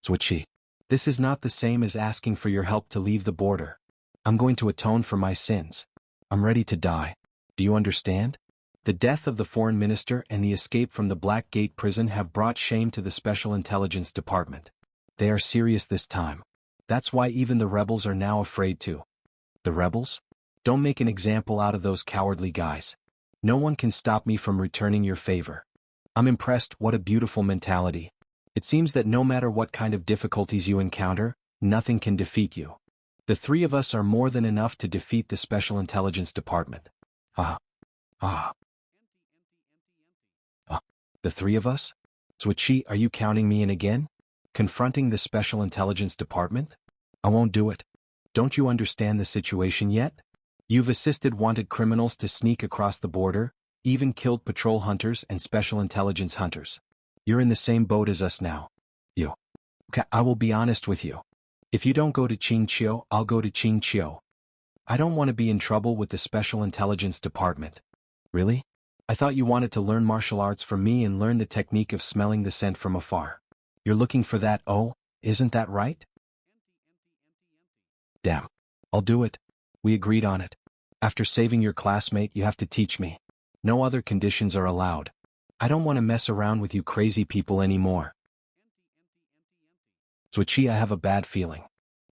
Switchy. This is not the same as asking for your help to leave the border. I'm going to atone for my sins. I'm ready to die. Do you understand? The death of the foreign minister and the escape from the Black Gate prison have brought shame to the Special Intelligence Department. They are serious this time. That's why even the rebels are now afraid too. The rebels? Don't make an example out of those cowardly guys. No one can stop me from returning your favor. I'm impressed. What a beautiful mentality. It seems that no matter what kind of difficulties you encounter, nothing can defeat you. The three of us are more than enough to defeat the Special Intelligence Department. The three of us? Switchy, are you counting me in again? Confronting the Special Intelligence Department? I won't do it. Don't you understand the situation yet? You've assisted wanted criminals to sneak across the border, even killed patrol hunters and special intelligence hunters. You're in the same boat as us now. You. Okay, I will be honest with you. If you don't go to Ching Chio, I'll go to Ching Chio. I don't want to be in trouble with the Special Intelligence Department. Really? I thought you wanted to learn martial arts from me and learn the technique of smelling the scent from afar. You're looking for that, oh, isn't that right? Damn. I'll do it. We agreed on it. After saving your classmate, you have to teach me. No other conditions are allowed. I don't want to mess around with you crazy people anymore. Switchy, I have a bad feeling.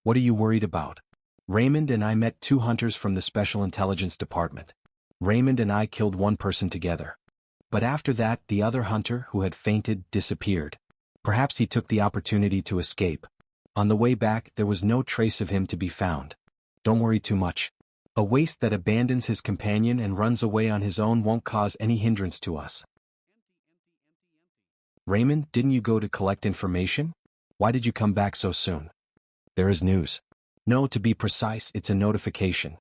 What are you worried about? Raymond and I met two hunters from the Special Intelligence Department. Raymond and I killed one person together. But after that, the other hunter, who had fainted, disappeared. Perhaps he took the opportunity to escape. On the way back, there was no trace of him to be found. Don't worry too much. A waste that abandons his companion and runs away on his own won't cause any hindrance to us. Raymond, didn't you go to collect information? Why did you come back so soon? There is news. No, to be precise, it's a notification.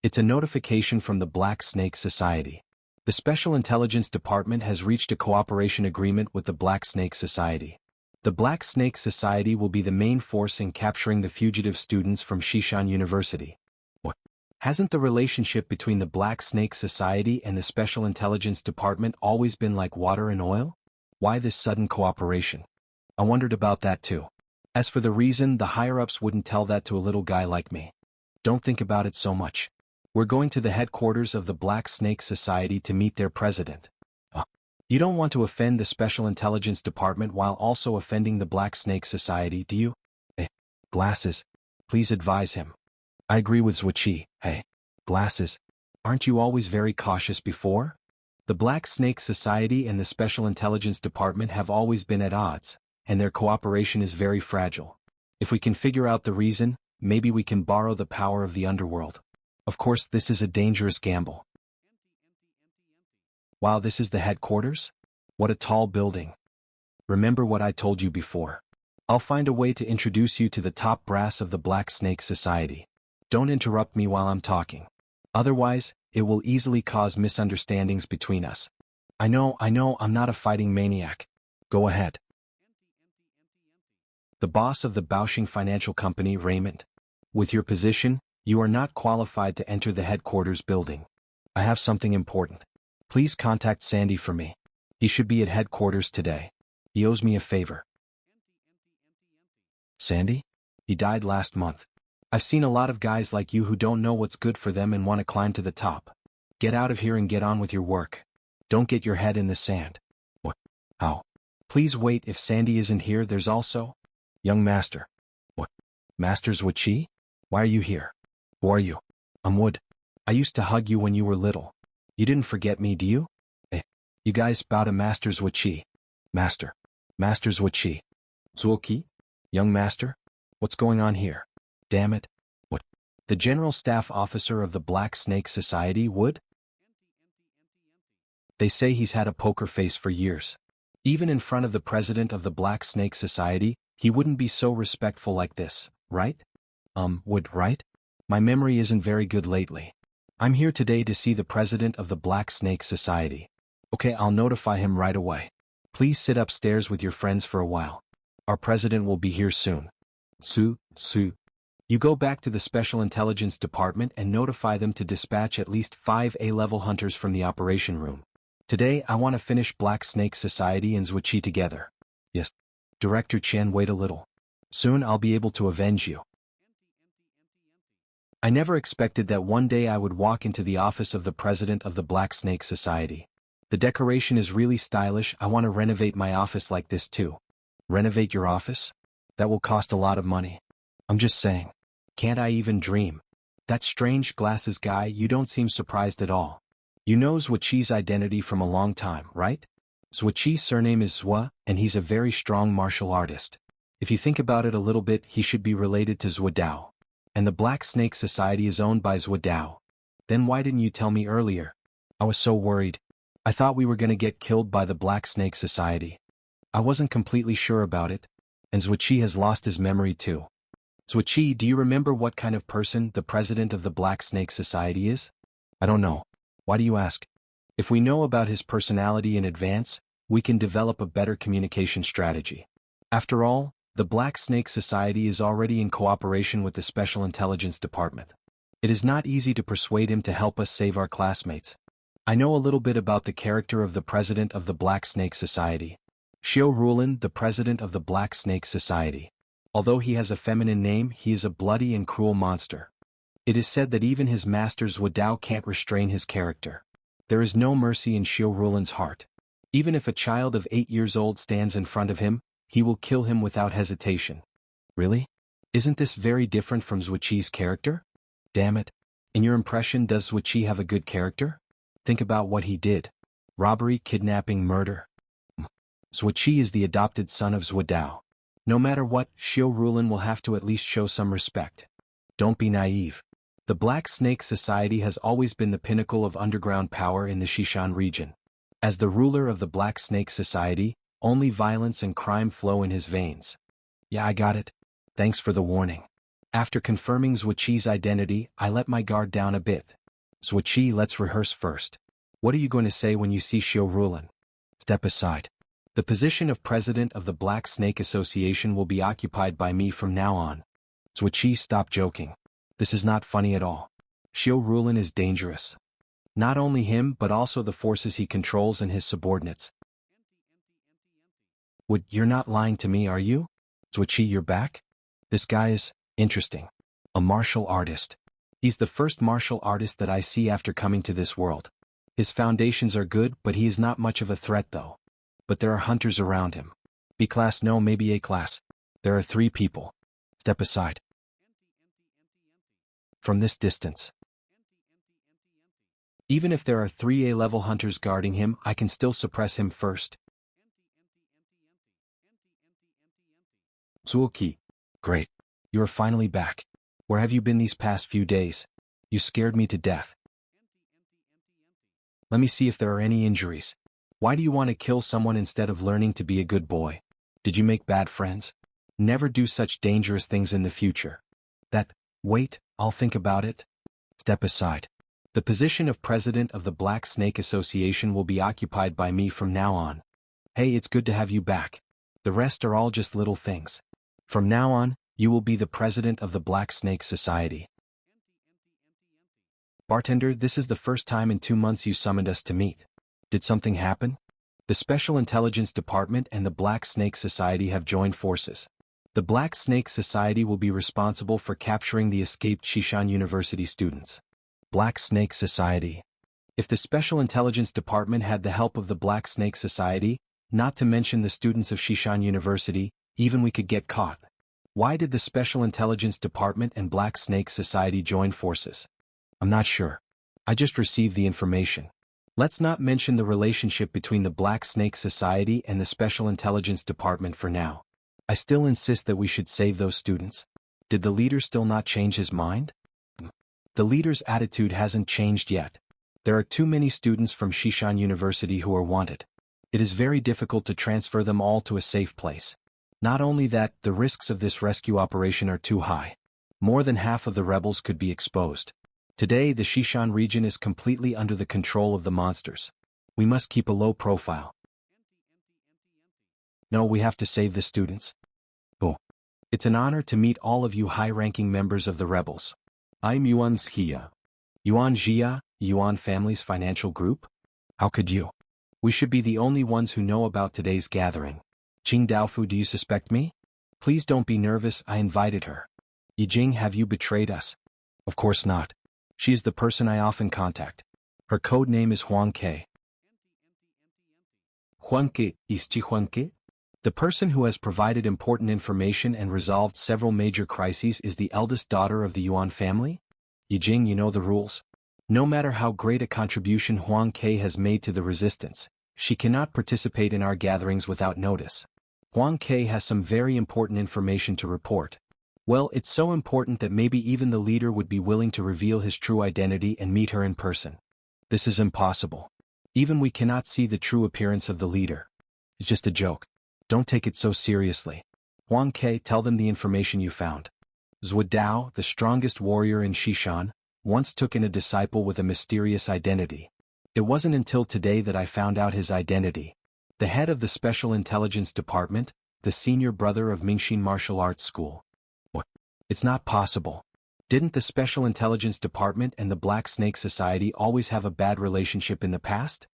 It's a notification from the Black Snake Society. The Special Intelligence Department has reached a cooperation agreement with the Black Snake Society. The Black Snake Society will be the main force in capturing the fugitive students from Shishan University. What? Hasn't the relationship between the Black Snake Society and the Special Intelligence Department always been like water and oil? Why this sudden cooperation? I wondered about that too. As for the reason, the higher-ups wouldn't tell that to a little guy like me. Don't think about it so much. We're going to the headquarters of the Black Snake Society to meet their president. You don't want to offend the Special Intelligence Department while also offending the Black Snake Society, do you? Hey, Glasses. Please advise him. I agree with Switchy. Hey, Glasses. Aren't you always very cautious before? The Black Snake Society and the Special Intelligence Department have always been at odds, and their cooperation is very fragile. If we can figure out the reason, maybe we can borrow the power of the underworld. Of course, this is a dangerous gamble. Wow, this is the headquarters? What a tall building. Remember what I told you before. I'll find a way to introduce you to the top brass of the Black Snake Society. Don't interrupt me while I'm talking. Otherwise, it will easily cause misunderstandings between us. I know, I'm not a fighting maniac. Go ahead. The boss of the Baoxing Financial Company, Raymond. With your position, you are not qualified to enter the headquarters building. I have something important. Please contact Sandy for me. He should be at headquarters today. He owes me a favor. Sandy? He died last month. I've seen a lot of guys like you who don't know what's good for them and want to climb to the top. Get out of here and get on with your work. Don't get your head in the sand. What? How? Please wait, if Sandy isn't here, there's also... Young master. What? Master's Wachi? Why are you here? Who are you? I'm Wood. I used to hug you when you were little. You didn't forget me, do you? You guys bow to Master's Wachi. Master. Master's Wachi. Zuoki? Young master? What's going on here? Damn it. What? The General Staff Officer of the Black Snake Society, Wood? They say he's had a poker face for years. Even in front of the president of the Black Snake Society, he wouldn't be so respectful like this, right? Wood, right? My memory isn't very good lately. I'm here today to see the president of the Black Snake Society. Okay, I'll notify him right away. Please sit upstairs with your friends for a while. Our president will be here soon. Su. You go back to the Special Intelligence Department and notify them to dispatch at least 5 A-level hunters from the operation room. Today I want to finish Black Snake Society and Zwichi together. Yes. Director Chen, wait a little. Soon I'll be able to avenge you. I never expected that one day I would walk into the office of the president of the Black Snake Society. The decoration is really stylish. I want to renovate my office like this too. Renovate your office? That will cost a lot of money. I'm just saying. Can't I even dream? That strange glasses guy, you don't seem surprised at all. You know Zwichi's identity from a long time, right? Zwichi's surname is Zwa, and he's a very strong martial artist. If you think about it a little bit, he should be related to Zwadao. And the Black Snake Society is owned by Zwadao. Then why didn't you tell me earlier? I was so worried. I thought we were gonna get killed by the Black Snake Society. I wasn't completely sure about it. And Zwichi has lost his memory too. Zwichi, do you remember what kind of person the president of the Black Snake Society is? I don't know. Why do you ask? If we know about his personality in advance, we can develop a better communication strategy. After all, the Black Snake Society is already in cooperation with the Special Intelligence Department. It is not easy to persuade him to help us save our classmates. I know a little bit about the character of the president of the Black Snake Society. Xiao Rulin, the president of the Black Snake Society. Although he has a feminine name, he is a bloody and cruel monster. It is said that even his master Zwadao can't restrain his character. There is no mercy in Xiao Rulin's heart. Even if a child of 8 years old stands in front of him, he will kill him without hesitation. Really? Isn't this very different from Zwichi's character? Damn it. In your impression, does Zwichi have a good character? Think about what he did. Robbery, kidnapping, murder. Zwichi is the adopted son of Zwadao. No matter what, Xiao Rulin will have to at least show some respect. Don't be naive. The Black Snake Society has always been the pinnacle of underground power in the Xishan region. As the ruler of the Black Snake Society, only violence and crime flow in his veins. Yeah, I got it. Thanks for the warning. After confirming Zwichi's identity, I let my guard down a bit. Zwichi, let's rehearse first. What are you going to say when you see Xiao Rulin? Step aside. The position of president of the Black Snake Association will be occupied by me from now on. Zwichi, stop joking. This is not funny at all. Xiao Rulin is dangerous. Not only him but also the forces he controls and his subordinates. Wood, you're not lying to me, are you? Zwichi, you're back? This guy is interesting. A martial artist. He's the first martial artist that I see after coming to this world. His foundations are good, but he is not much of a threat though. But there are hunters around him. B class, no, maybe A class. There are 3 people. Step aside. From this distance. Even if there are 3 A-level hunters guarding him, I can still suppress him first. Zuoki. Great. You are finally back. Where have you been these past few days? You scared me to death. Let me see if there are any injuries. Why do you want to kill someone instead of learning to be a good boy? Did you make bad friends? Never do such dangerous things in the future. Wait, I'll think about it. Step aside. The position of president of the Black Snake Association will be occupied by me from now on. Hey, it's good to have you back. The rest are all just little things. From now on, you will be the president of the Black Snake Society. Bartender, this is the first time in 2 months you summoned us to meet. Did something happen? The Special Intelligence Department and the Black Snake Society have joined forces. The Black Snake Society will be responsible for capturing the escaped Xishan University students. Black Snake Society. If the Special Intelligence Department had the help of the Black Snake Society, not to mention the students of Shishan University, even we could get caught. Why did the Special Intelligence Department and Black Snake Society join forces? I'm not sure. I just received the information. Let's not mention the relationship between the Black Snake Society and the Special Intelligence Department for now. I still insist that we should save those students. Did the leader still not change his mind? The leader's attitude hasn't changed yet. There are too many students from Shishan University who are wanted. It is very difficult to transfer them all to a safe place. Not only that, the risks of this rescue operation are too high. More than half of the rebels could be exposed. Today, the Shishan region is completely under the control of the monsters. We must keep a low profile. No, we have to save the students. Oh. It's an honor to meet all of you high-ranking members of the rebels. I'm Yuan Xia. Yuan Xia, Yuan family's financial group? How could you? We should be the only ones who know about today's gathering. Jing Daofu, do you suspect me? Please don't be nervous, I invited her. Yijing, have you betrayed us? Of course not. She is the person I often contact. Her code name is Huangke. Huangke, is Chi Huangke? The person who has provided important information and resolved several major crises is the eldest daughter of the Yuan family? Yijing, you know the rules. No matter how great a contribution Huang Ke has made to the resistance, she cannot participate in our gatherings without notice. Huang Ke has some very important information to report. Well, it's so important that maybe even the leader would be willing to reveal his true identity and meet her in person. This is impossible. Even we cannot see the true appearance of the leader. It's just a joke. Don't take it so seriously. Huang Ke, tell them the information you found. Zhuo Dao, the strongest warrior in Shishan, once took in a disciple with a mysterious identity. It wasn't until today that I found out his identity. The head of the Special Intelligence Department, the senior brother of Mingshin Martial Arts School. What? It's not possible. Didn't the Special Intelligence Department and the Black Snake Society always have a bad relationship in the past?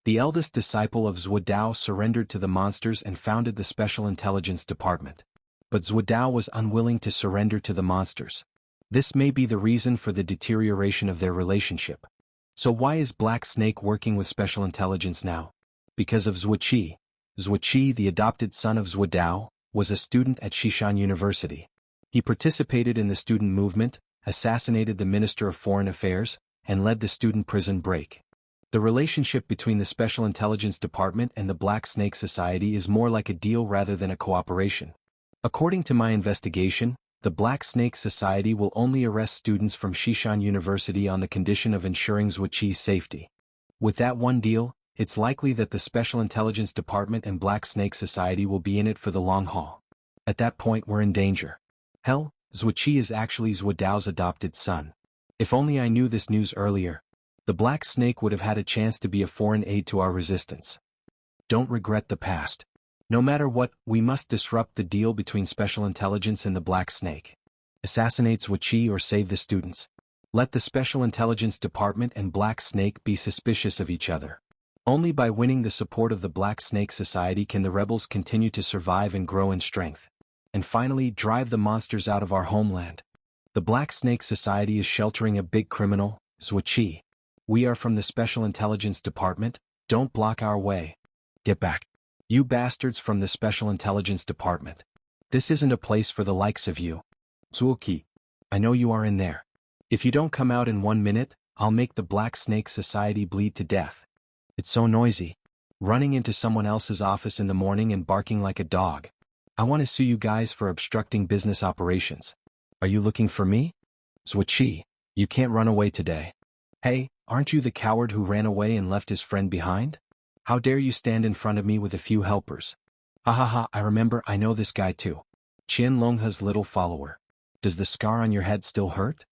The eldest disciple of Zhuo Dao surrendered to the monsters and founded the Special Intelligence Department. But Zhuo Dao was unwilling to surrender to the monsters. This may be the reason for the deterioration of their relationship. So why is Black Snake working with Special Intelligence now? Because of Zhuo Qi. Zhuo Qi, the adopted son of Zhuo Dao, was a student at Shishan University. He participated in the student movement, assassinated the Minister of Foreign Affairs, and led the student prison break. The relationship between the Special Intelligence Department and the Black Snake Society is more like a deal rather than a cooperation. According to my investigation, the Black Snake Society will only arrest students from Shishan University on the condition of ensuring Zhuo Qi's safety. With that one deal, it's likely that the Special Intelligence Department and Black Snake Society will be in it for the long haul. At that point, we're in danger. Hell, Zhuo Qi is actually Zhuo Dao's adopted son. If only I knew this news earlier. The Black Snake would have had a chance to be a foreign aid to our resistance. Don't regret the past. No matter what, we must disrupt the deal between Special Intelligence and the Black Snake. Assassinate Zhuo Qi or save the students. Let the Special Intelligence Department and Black Snake be suspicious of each other. Only by winning the support of the Black Snake Society can the rebels continue to survive and grow in strength. And finally, drive the monsters out of our homeland. The Black Snake Society is sheltering a big criminal, Zhuo Qi. We are from the Special Intelligence Department, don't block our way. Get back. You bastards from the Special Intelligence Department. This isn't a place for the likes of you. Zhuo Qi. I know you are in there. If you don't come out in 1 minute, I'll make the Black Snake Society bleed to death. It's so noisy. Running into someone else's office in the morning and barking like a dog. I want to sue you guys for obstructing business operations. Are you looking for me? Zhuo Qi, you can't run away today. Hey, aren't you the coward who ran away and left his friend behind? How dare you stand in front of me with a few helpers? Ha ha ha, I remember, I know this guy too. Qian Longhe's little follower. Does the scar on your head still hurt?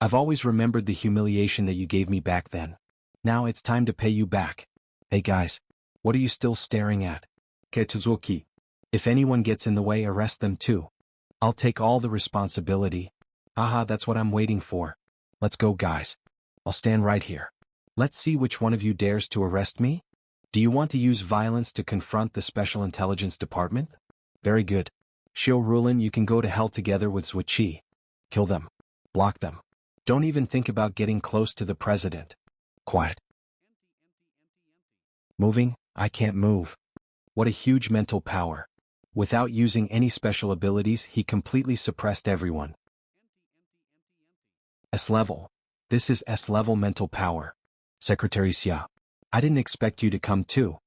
I've always remembered the humiliation that you gave me back then. Now it's time to pay you back. Hey guys, what are you still staring at? Ketsuzuki. If anyone gets in the way, arrest them too. I'll take all the responsibility. Haha, that's what I'm waiting for. Let's go guys. I'll stand right here. Let's see which one of you dares to arrest me. Do you want to use violence to confront the Special Intelligence Department? Very good. Xiu Rulin, you can go to hell together with Zhuo Qi. Kill them. Block them. Don't even think about getting close to the president. Quiet. Moving? I can't move. What a huge mental power. Without using any special abilities, he completely suppressed everyone. S-level. This is S-level mental power. Secretary Xia. I didn't expect you to come too.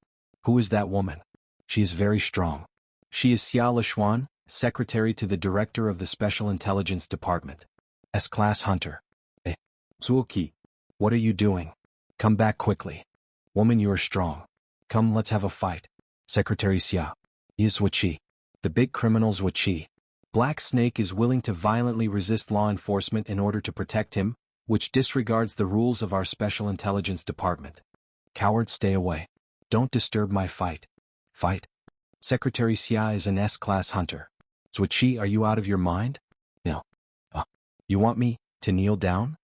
Who is that woman? She is very strong. She is Xia Lishuan, secretary to the director of the Special Intelligence Department. S-class hunter. Zuoqi. What are you doing? Come back quickly. Woman, you are strong. Come, let's have a fight. Secretary Xia. Is Wuqi. The big criminal's Wuqi. Black Snake is willing to violently resist law enforcement in order to protect him, which disregards the rules of our Special Intelligence Department. Coward, stay away. Don't disturb my fight. Fight? Secretary Xia is an S-class hunter. Zuoqi, are you out of your mind? No. You want me to kneel down?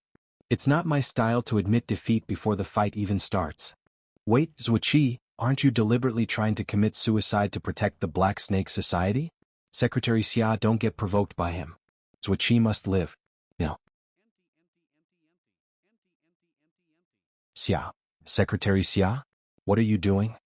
It's not my style to admit defeat before the fight even starts. Wait, Zuoqi, aren't you deliberately trying to commit suicide to protect the Black Snake Society? Secretary Xia, don't get provoked by him. Zuoqi must live. No. Xia. Secretary Xia? What are you doing?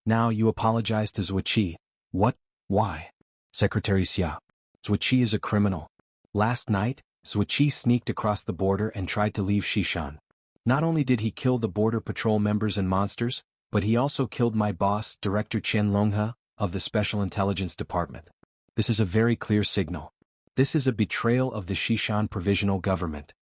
Now you apologize to Zuoqi. What? Why? Secretary Xia. Zuoqi is a criminal. Last night, Zuoqi sneaked across the border and tried to leave Xishan. Not only did he kill the border patrol members and monsters, but he also killed my boss, Director Chen Longhe, of the Special Intelligence Department. This is a very clear signal. This is a betrayal of the Xishan Provisional Government.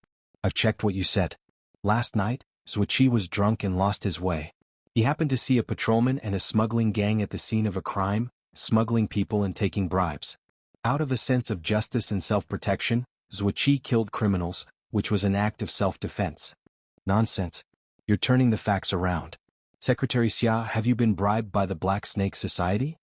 I've checked what you said. Last night, Zuoqi was drunk and lost his way. He happened to see a patrolman and a smuggling gang at the scene of a crime, smuggling people and taking bribes. Out of a sense of justice and self-protection, Zuoqi killed criminals, which was an act of self-defense. Nonsense. You're turning the facts around. Secretary Xia, have you been bribed by the Black Snake Society?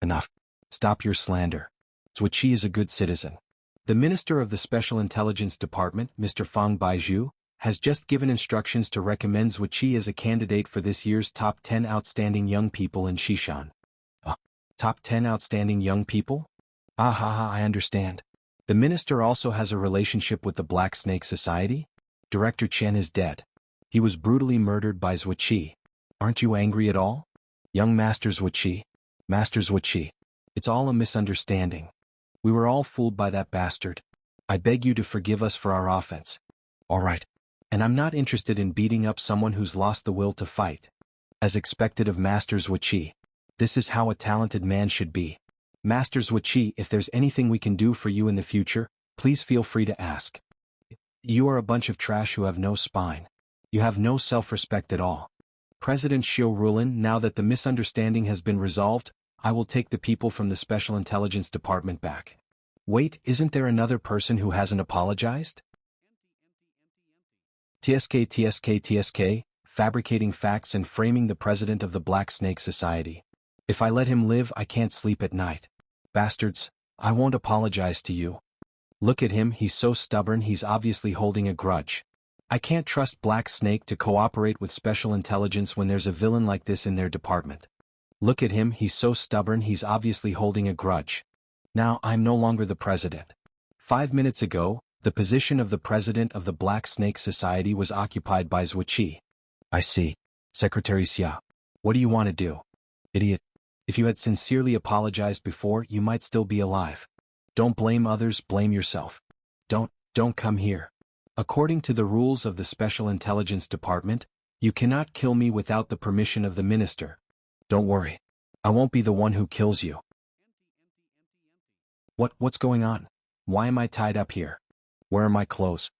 Enough. Stop your slander. Zuoqi is a good citizen. The Minister of the Special Intelligence Department, Mr. Fang Baizhu, has just given instructions to recommend Zuoqi as a candidate for this year's Top 10 Outstanding Young People in Xishan. Top 10 Outstanding Young People? I understand. The minister also has a relationship with the Black Snake Society? Director Chen is dead. He was brutally murdered by Zuoqi. Aren't you angry at all? Young Master Zuoqi. Master Zuoqi. It's all a misunderstanding. We were all fooled by that bastard. I beg you to forgive us for our offense. All right. And I'm not interested in beating up someone who's lost the will to fight. As expected of Master Zuoqi. This is how a talented man should be. Master Zuoqi, if there's anything we can do for you in the future, please feel free to ask. You are a bunch of trash who have no spine. You have no self-respect at all. President Xiu Rulin, now that the misunderstanding has been resolved, I will take the people from the Special Intelligence Department back. Wait, isn't there another person who hasn't apologized? TSK, fabricating facts and framing the president of the Black Snake Society. If I let him live, I can't sleep at night. Bastards, I won't apologize to you. Look at him, he's so stubborn, he's obviously holding a grudge. I can't trust Black Snake to cooperate with Special Intelligence when there's a villain like this in their department. Look at him, he's so stubborn, he's obviously holding a grudge. Now, I'm no longer the president. 5 minutes ago, the position of the president of the Black Snake Society was occupied by Zuoqi. I see. Secretary Xia. What do you want to do? Idiot. If you had sincerely apologized before, you might still be alive. Don't blame others, blame yourself. Don't come here. According to the rules of the Special Intelligence Department, you cannot kill me without the permission of the minister. Don't worry. I won't be the one who kills you. What's going on? Why am I tied up here? Where are my clothes?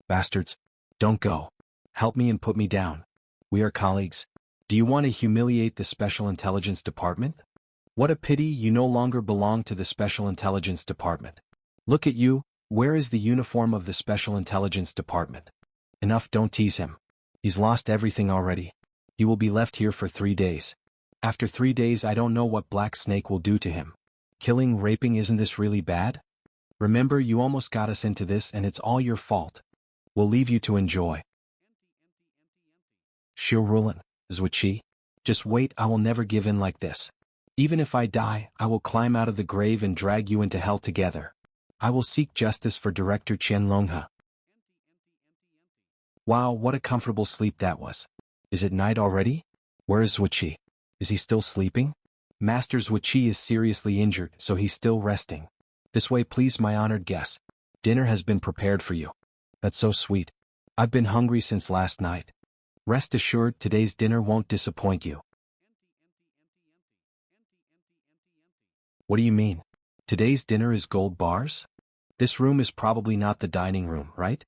Bastards. Don't go. Help me and put me down. We are colleagues. Do you want to humiliate the Special Intelligence Department? What a pity you no longer belong to the Special Intelligence Department. Look at you, where is the uniform of the Special Intelligence Department? Enough, don't tease him. He's lost everything already. He will be left here for 3 days. After 3 days I don't know what Black Snake will do to him. Killing, raping, isn't this really bad? Remember, you almost got us into this and it's all your fault. We'll leave you to enjoy. Xiu Rulin. Zuoqi. Just wait, I will never give in like this. Even if I die, I will climb out of the grave and drag you into hell together. I will seek justice for Director Chen Longhe. Wow, what a comfortable sleep that was. Is it night already? Where is Zhuqi? Is he still sleeping? Master Zhuqi is seriously injured, so he's still resting. This way please, my honored guest. Dinner has been prepared for you. That's so sweet. I've been hungry since last night. Rest assured, today's dinner won't disappoint you. What do you mean? Today's dinner is gold bars? This room is probably not the dining room, right?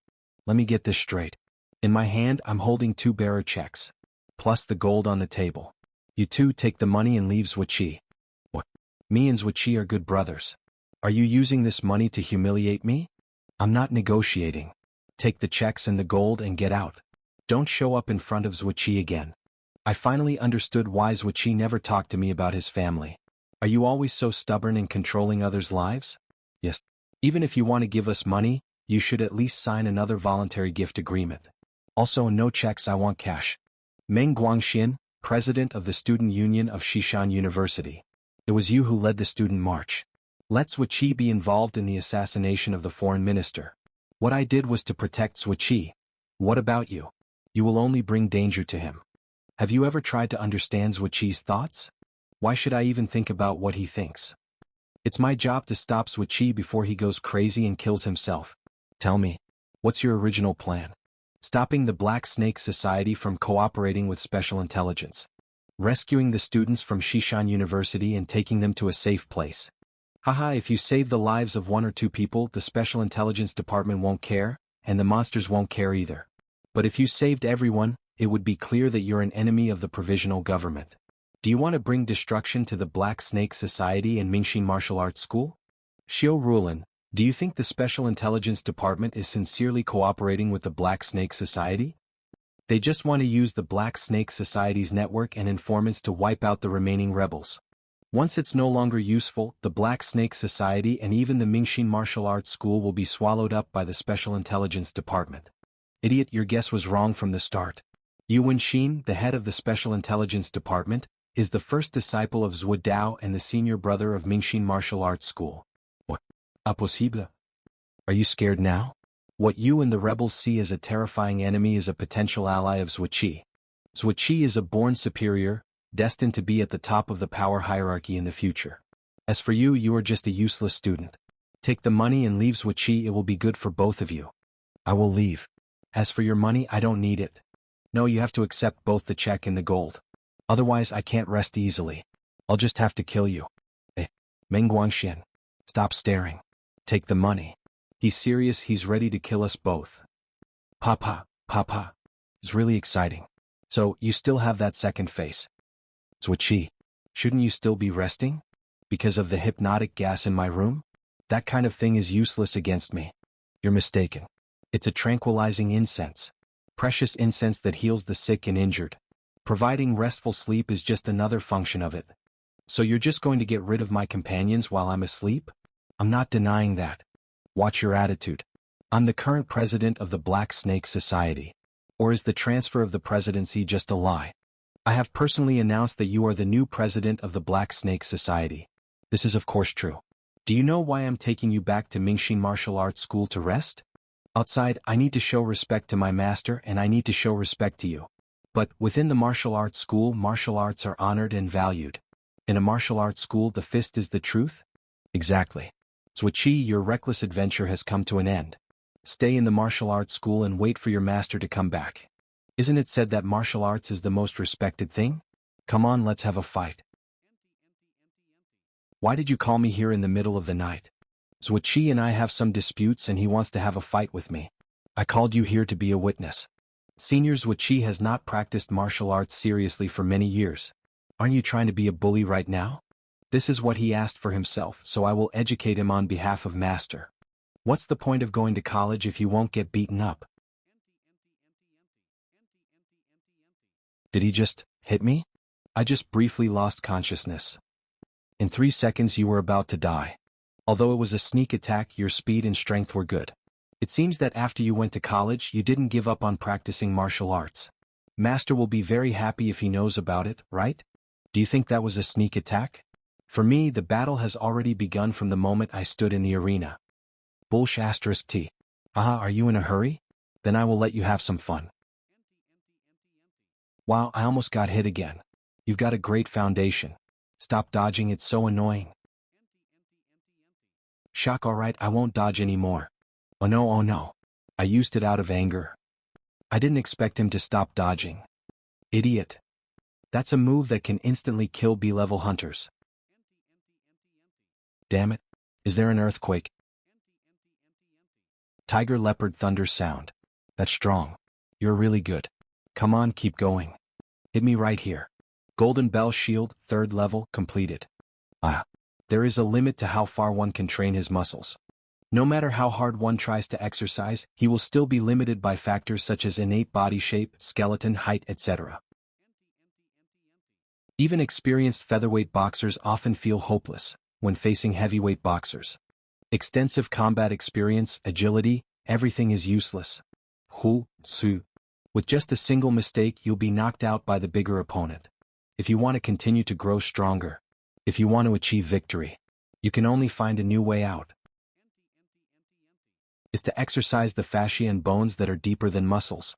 Let me get this straight. In my hand, I'm holding 2 bearer checks. Plus the gold on the table. You two take the money and leave Zhuqi. What? Me and Zhuqi are good brothers. Are you using this money to humiliate me? I'm not negotiating. Take the checks and the gold and get out. Don't show up in front of Zhuqi again. I finally understood why Zhuqi never talked to me about his family. Are you always so stubborn in controlling others' lives? Yes. Even if you want to give us money, you should at least sign another voluntary gift agreement. Also, no checks, I want cash. Meng Guangxian, president of the Student Union of Xishan University. It was you who led the student march. Let Zhuqi be involved in the assassination of the foreign minister. What I did was to protect Zhuqi. What about you? You will only bring danger to him. Have you ever tried to understand Zhuqi's thoughts? Why should I even think about what he thinks? It's my job to stop Zhuqi before he goes crazy and kills himself. Tell me, what's your original plan? Stopping the Black Snake Society from cooperating with Special Intelligence. Rescuing the students from Xishan University and taking them to a safe place. Haha, if you save the lives of 1 or 2 people, the Special Intelligence Department won't care, and the monsters won't care either. But if you saved everyone, it would be clear that you're an enemy of the provisional government. Do you want to bring destruction to the Black Snake Society and Mingshin Martial Arts School? Xiao Rulan, do you think the Special Intelligence Department is sincerely cooperating with the Black Snake Society? They just want to use the Black Snake Society's network and informants to wipe out the remaining rebels. Once it's no longer useful, the Black Snake Society and even the Mingshin Martial Arts School will be swallowed up by the Special Intelligence Department. Idiot, your guess was wrong from the start. Yuan Xin, the head of the Special Intelligence Department, is the first disciple of Zhu Dao and the senior brother of Mingshin Martial Arts School. What? Impossible? Are you scared now? What you and the rebels see as a terrifying enemy is a potential ally of Zhuqi. Zhuqi is a born superior, destined to be at the top of the power hierarchy in the future. As for you, you are just a useless student. Take the money and leave Zhuqi, it will be good for both of you. I will leave. As for your money, I don't need it. No, you have to accept both the check and the gold. Otherwise I can't rest easily. I'll just have to kill you. Meng Guangxian. Stop staring. Take the money. He's serious, he's ready to kill us both. Papa. It's really exciting. So, you still have that second face. Zhuqi, shouldn't you still be resting? Because of the hypnotic gas in my room? That kind of thing is useless against me. You're mistaken. It's a tranquilizing incense. Precious incense that heals the sick and injured. Providing restful sleep is just another function of it. So you're just going to get rid of my companions while I'm asleep? I'm not denying that. Watch your attitude. I'm the current president of the Black Snake Society. Or is the transfer of the presidency just a lie? I have personally announced that you are the new president of the Black Snake Society. This is of course true. Do you know why I'm taking you back to Mingshin Martial Arts School to rest? Outside, I need to show respect to my master and I need to show respect to you. But, within the martial arts school, martial arts are honored and valued. In a martial arts school, the fist is the truth? Exactly. Zhuqi, your reckless adventure has come to an end. Stay in the martial arts school and wait for your master to come back. Isn't it said that martial arts is the most respected thing? Come on, let's have a fight. Why did you call me here in the middle of the night? Zhuqi and I have some disputes and he wants to have a fight with me. I called you here to be a witness. Senior Zhuqi has not practiced martial arts seriously for many years. Aren't you trying to be a bully right now? This is what he asked for himself, so I will educate him on behalf of Master. What's the point of going to college if you won't get beaten up? Did he just hit me? I just briefly lost consciousness. In 3 seconds you were about to die. Although it was a sneak attack, your speed and strength were good. It seems that after you went to college, you didn't give up on practicing martial arts. Master will be very happy if he knows about it, right? Do you think that was a sneak attack? For me, the battle has already begun from the moment I stood in the arena. Bullsh *T. Aha, are you in a hurry? Then I will let you have some fun. Wow, I almost got hit again. You've got a great foundation. Stop dodging, it's so annoying. Shock, alright, I won't dodge anymore. Oh no, oh no. I used it out of anger. I didn't expect him to stop dodging. Idiot. That's a move that can instantly kill B-level hunters. Damn it. Is there an earthquake? Tiger leopard thunder sound. That's strong. You're really good. Come on, keep going. Hit me right here. Golden bell shield, 3rd level, completed. Ah. There is a limit to how far one can train his muscles. No matter how hard one tries to exercise, he will still be limited by factors such as innate body shape, skeleton height, etc. Even experienced featherweight boxers often feel hopeless when facing heavyweight boxers. Extensive combat experience, agility, everything is useless. Hu, Su. With just a single mistake, you'll be knocked out by the bigger opponent. If you want to continue to grow stronger, if you want to achieve victory, you can only find a new way out. Is to exercise the fascia and bones that are deeper than muscles.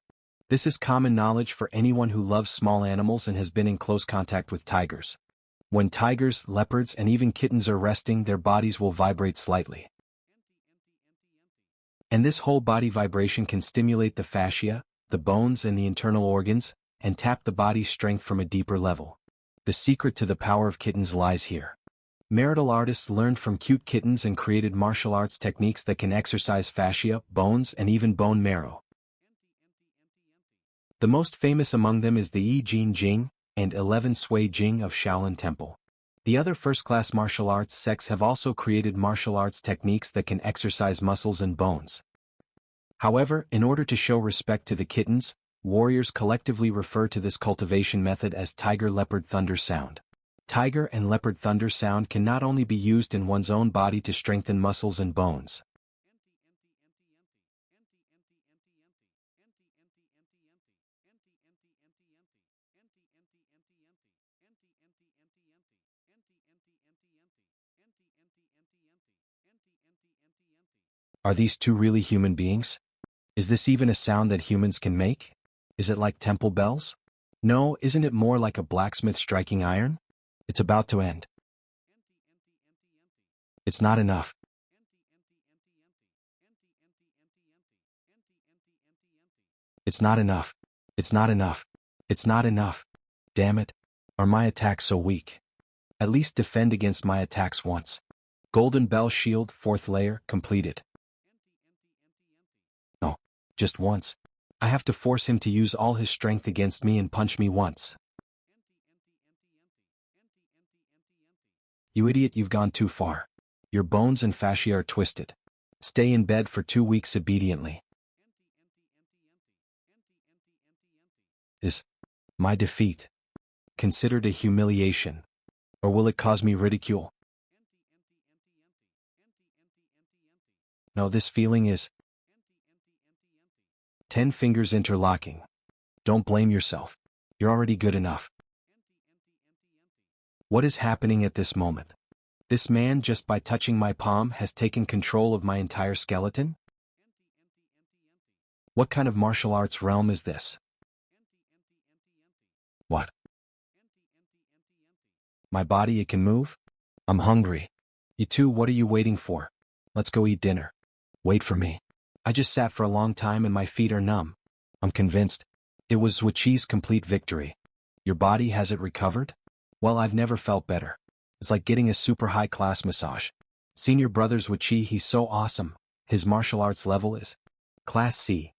This is common knowledge for anyone who loves small animals and has been in close contact with tigers. When tigers, leopards, and even kittens are resting, their bodies will vibrate slightly. And this whole body vibration can stimulate the fascia, the bones, and the internal organs, and tap the body's strength from a deeper level. The secret to the power of kittens lies here. Marital artists learned from cute kittens and created martial arts techniques that can exercise fascia, bones, and even bone marrow. The most famous among them is the Yi Jin Jing and 11 Sui Jing of Shaolin Temple. The other first-class martial arts sects have also created martial arts techniques that can exercise muscles and bones. However, in order to show respect to the kittens, warriors collectively refer to this cultivation method as Tiger Leopard Thunder Sound. Tiger and leopard thunder sound can not only be used in one's own body to strengthen muscles and bones. Are these two really human beings? Is this even a sound that humans can make? Is it like temple bells? No, isn't it more like a blacksmith striking iron? It's about to end. It's not enough. It's not enough. It's not enough. It's not enough. Damn it. Are my attacks so weak? At least defend against my attacks once. Golden bell shield, 4th layer, completed. No. Just once. I have to force him to use all his strength against me and punch me once. You idiot, you've gone too far. Your bones and fascia are twisted. Stay in bed for 2 weeks obediently. Is my defeat considered a humiliation? Or will it cause me ridicule? No, this feeling is 10 fingers interlocking. Don't blame yourself. You're already good enough. What is happening at this moment? This man, just by touching my palm, has taken control of my entire skeleton? What kind of martial arts realm is this? What? My body, it can move? I'm hungry. You two, what are you waiting for? Let's go eat dinner. Wait for me. I just sat for a long time and my feet are numb. I'm convinced. It was Zhuqi's complete victory. Your body, has it recovered? Well, I've never felt better. It's like getting a super high-class massage. Senior brother's Zhuqi, he's so awesome. His martial arts level is Class C.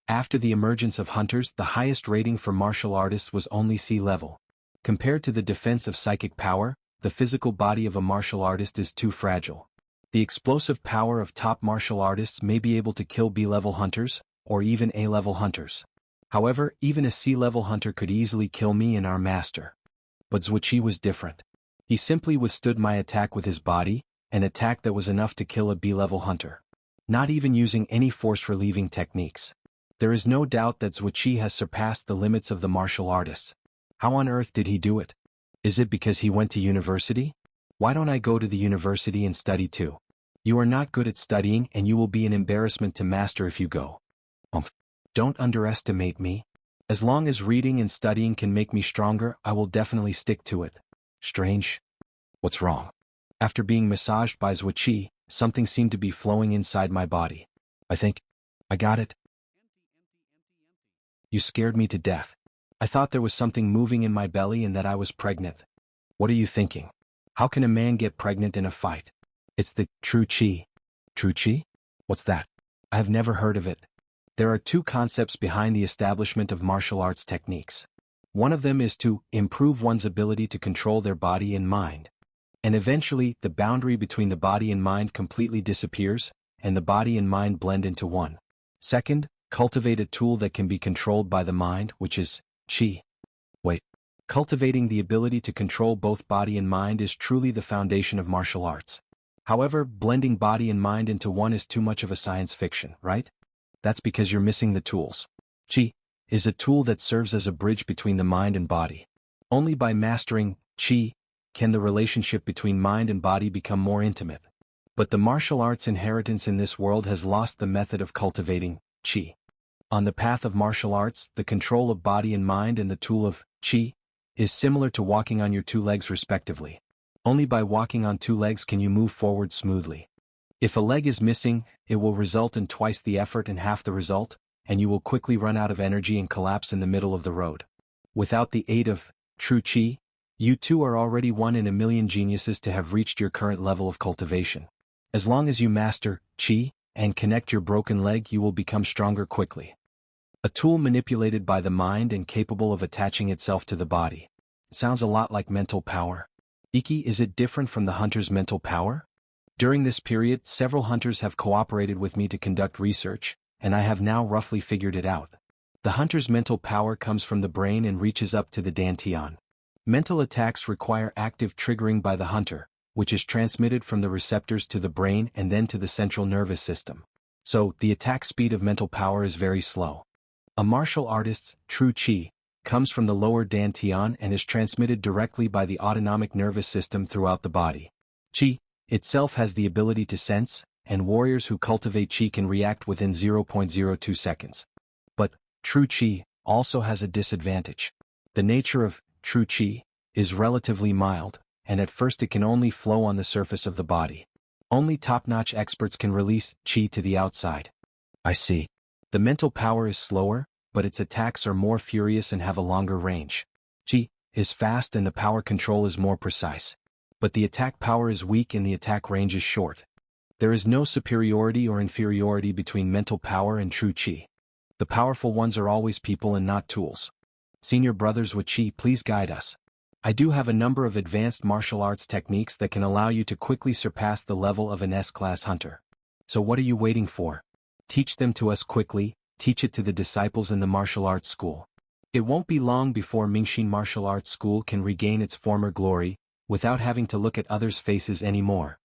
After the emergence of hunters, the highest rating for martial artists was only C level. Compared to the defense of psychic power, the physical body of a martial artist is too fragile. The explosive power of top martial artists may be able to kill B-level hunters, or even A-level hunters. However, even a C-level hunter could easily kill me and our master. But Zhuqi was different. He simply withstood my attack with his body, an attack that was enough to kill a B-level hunter. Not even using any force-relieving techniques. There is no doubt that Zhuqi has surpassed the limits of the martial artists. How on earth did he do it? Is it because he went to university? Why don't I go to the university and study too? You are not good at studying and you will be an embarrassment to master if you go. Don't underestimate me. As long as reading and studying can make me stronger, I will definitely stick to it. Strange. What's wrong? After being massaged by Zhuo Qi, something seemed to be flowing inside my body. I think I got it. You scared me to death. I thought there was something moving in my belly and that I was pregnant. What are you thinking? How can a man get pregnant in a fight? It's the true Qi. True Qi? What's that? I have never heard of it. There are two concepts behind the establishment of martial arts techniques. One of them is to improve one's ability to control their body and mind. And eventually, the boundary between the body and mind completely disappears, and the body and mind blend into one. Second, cultivate a tool that can be controlled by the mind, which is Qi. Wait. Cultivating the ability to control both body and mind is truly the foundation of martial arts. However, blending body and mind into one is too much of a science fiction, right? That's because you're missing the tools. Qi is a tool that serves as a bridge between the mind and body. Only by mastering Qi can the relationship between mind and body become more intimate. But the martial arts inheritance in this world has lost the method of cultivating Qi. On the path of martial arts, the control of body and mind and the tool of Qi is similar to walking on your two legs respectively. Only by walking on two legs can you move forward smoothly. If a leg is missing, it will result in twice the effort and half the result, and you will quickly run out of energy and collapse in the middle of the road. Without the aid of true Qi, you two are already one in a million geniuses to have reached your current level of cultivation. As long as you master Qi and connect your broken leg, you will become stronger quickly. A tool manipulated by the mind and capable of attaching itself to the body. It sounds a lot like mental power. Iki, is it different from the hunter's mental power? During this period, several hunters have cooperated with me to conduct research, and I have now roughly figured it out. The hunter's mental power comes from the brain and reaches up to the dantian. Mental attacks require active triggering by the hunter, which is transmitted from the receptors to the brain and then to the central nervous system. So, the attack speed of mental power is very slow. A martial artist's true Qi comes from the lower dantian and is transmitted directly by the autonomic nervous system throughout the body. Qi itself has the ability to sense, and warriors who cultivate Qi can react within 0.02 seconds. But true Qi also has a disadvantage. The nature of true Qi is relatively mild, and at first it can only flow on the surface of the body. Only top-notch experts can release Qi to the outside. I see. The mental power is slower, but its attacks are more furious and have a longer range. Qi is fast and the power control is more precise. But the attack power is weak and the attack range is short. There is no superiority or inferiority between mental power and true Qi. The powerful ones are always people and not tools. Senior brothers with Qi, please guide us. I do have a number of advanced martial arts techniques that can allow you to quickly surpass the level of an S-class hunter. So what are you waiting for? Teach them to us quickly, teach it to the disciples in the martial arts school. It won't be long before Mingshin Martial Arts School can regain its former glory, without having to look at others' faces anymore.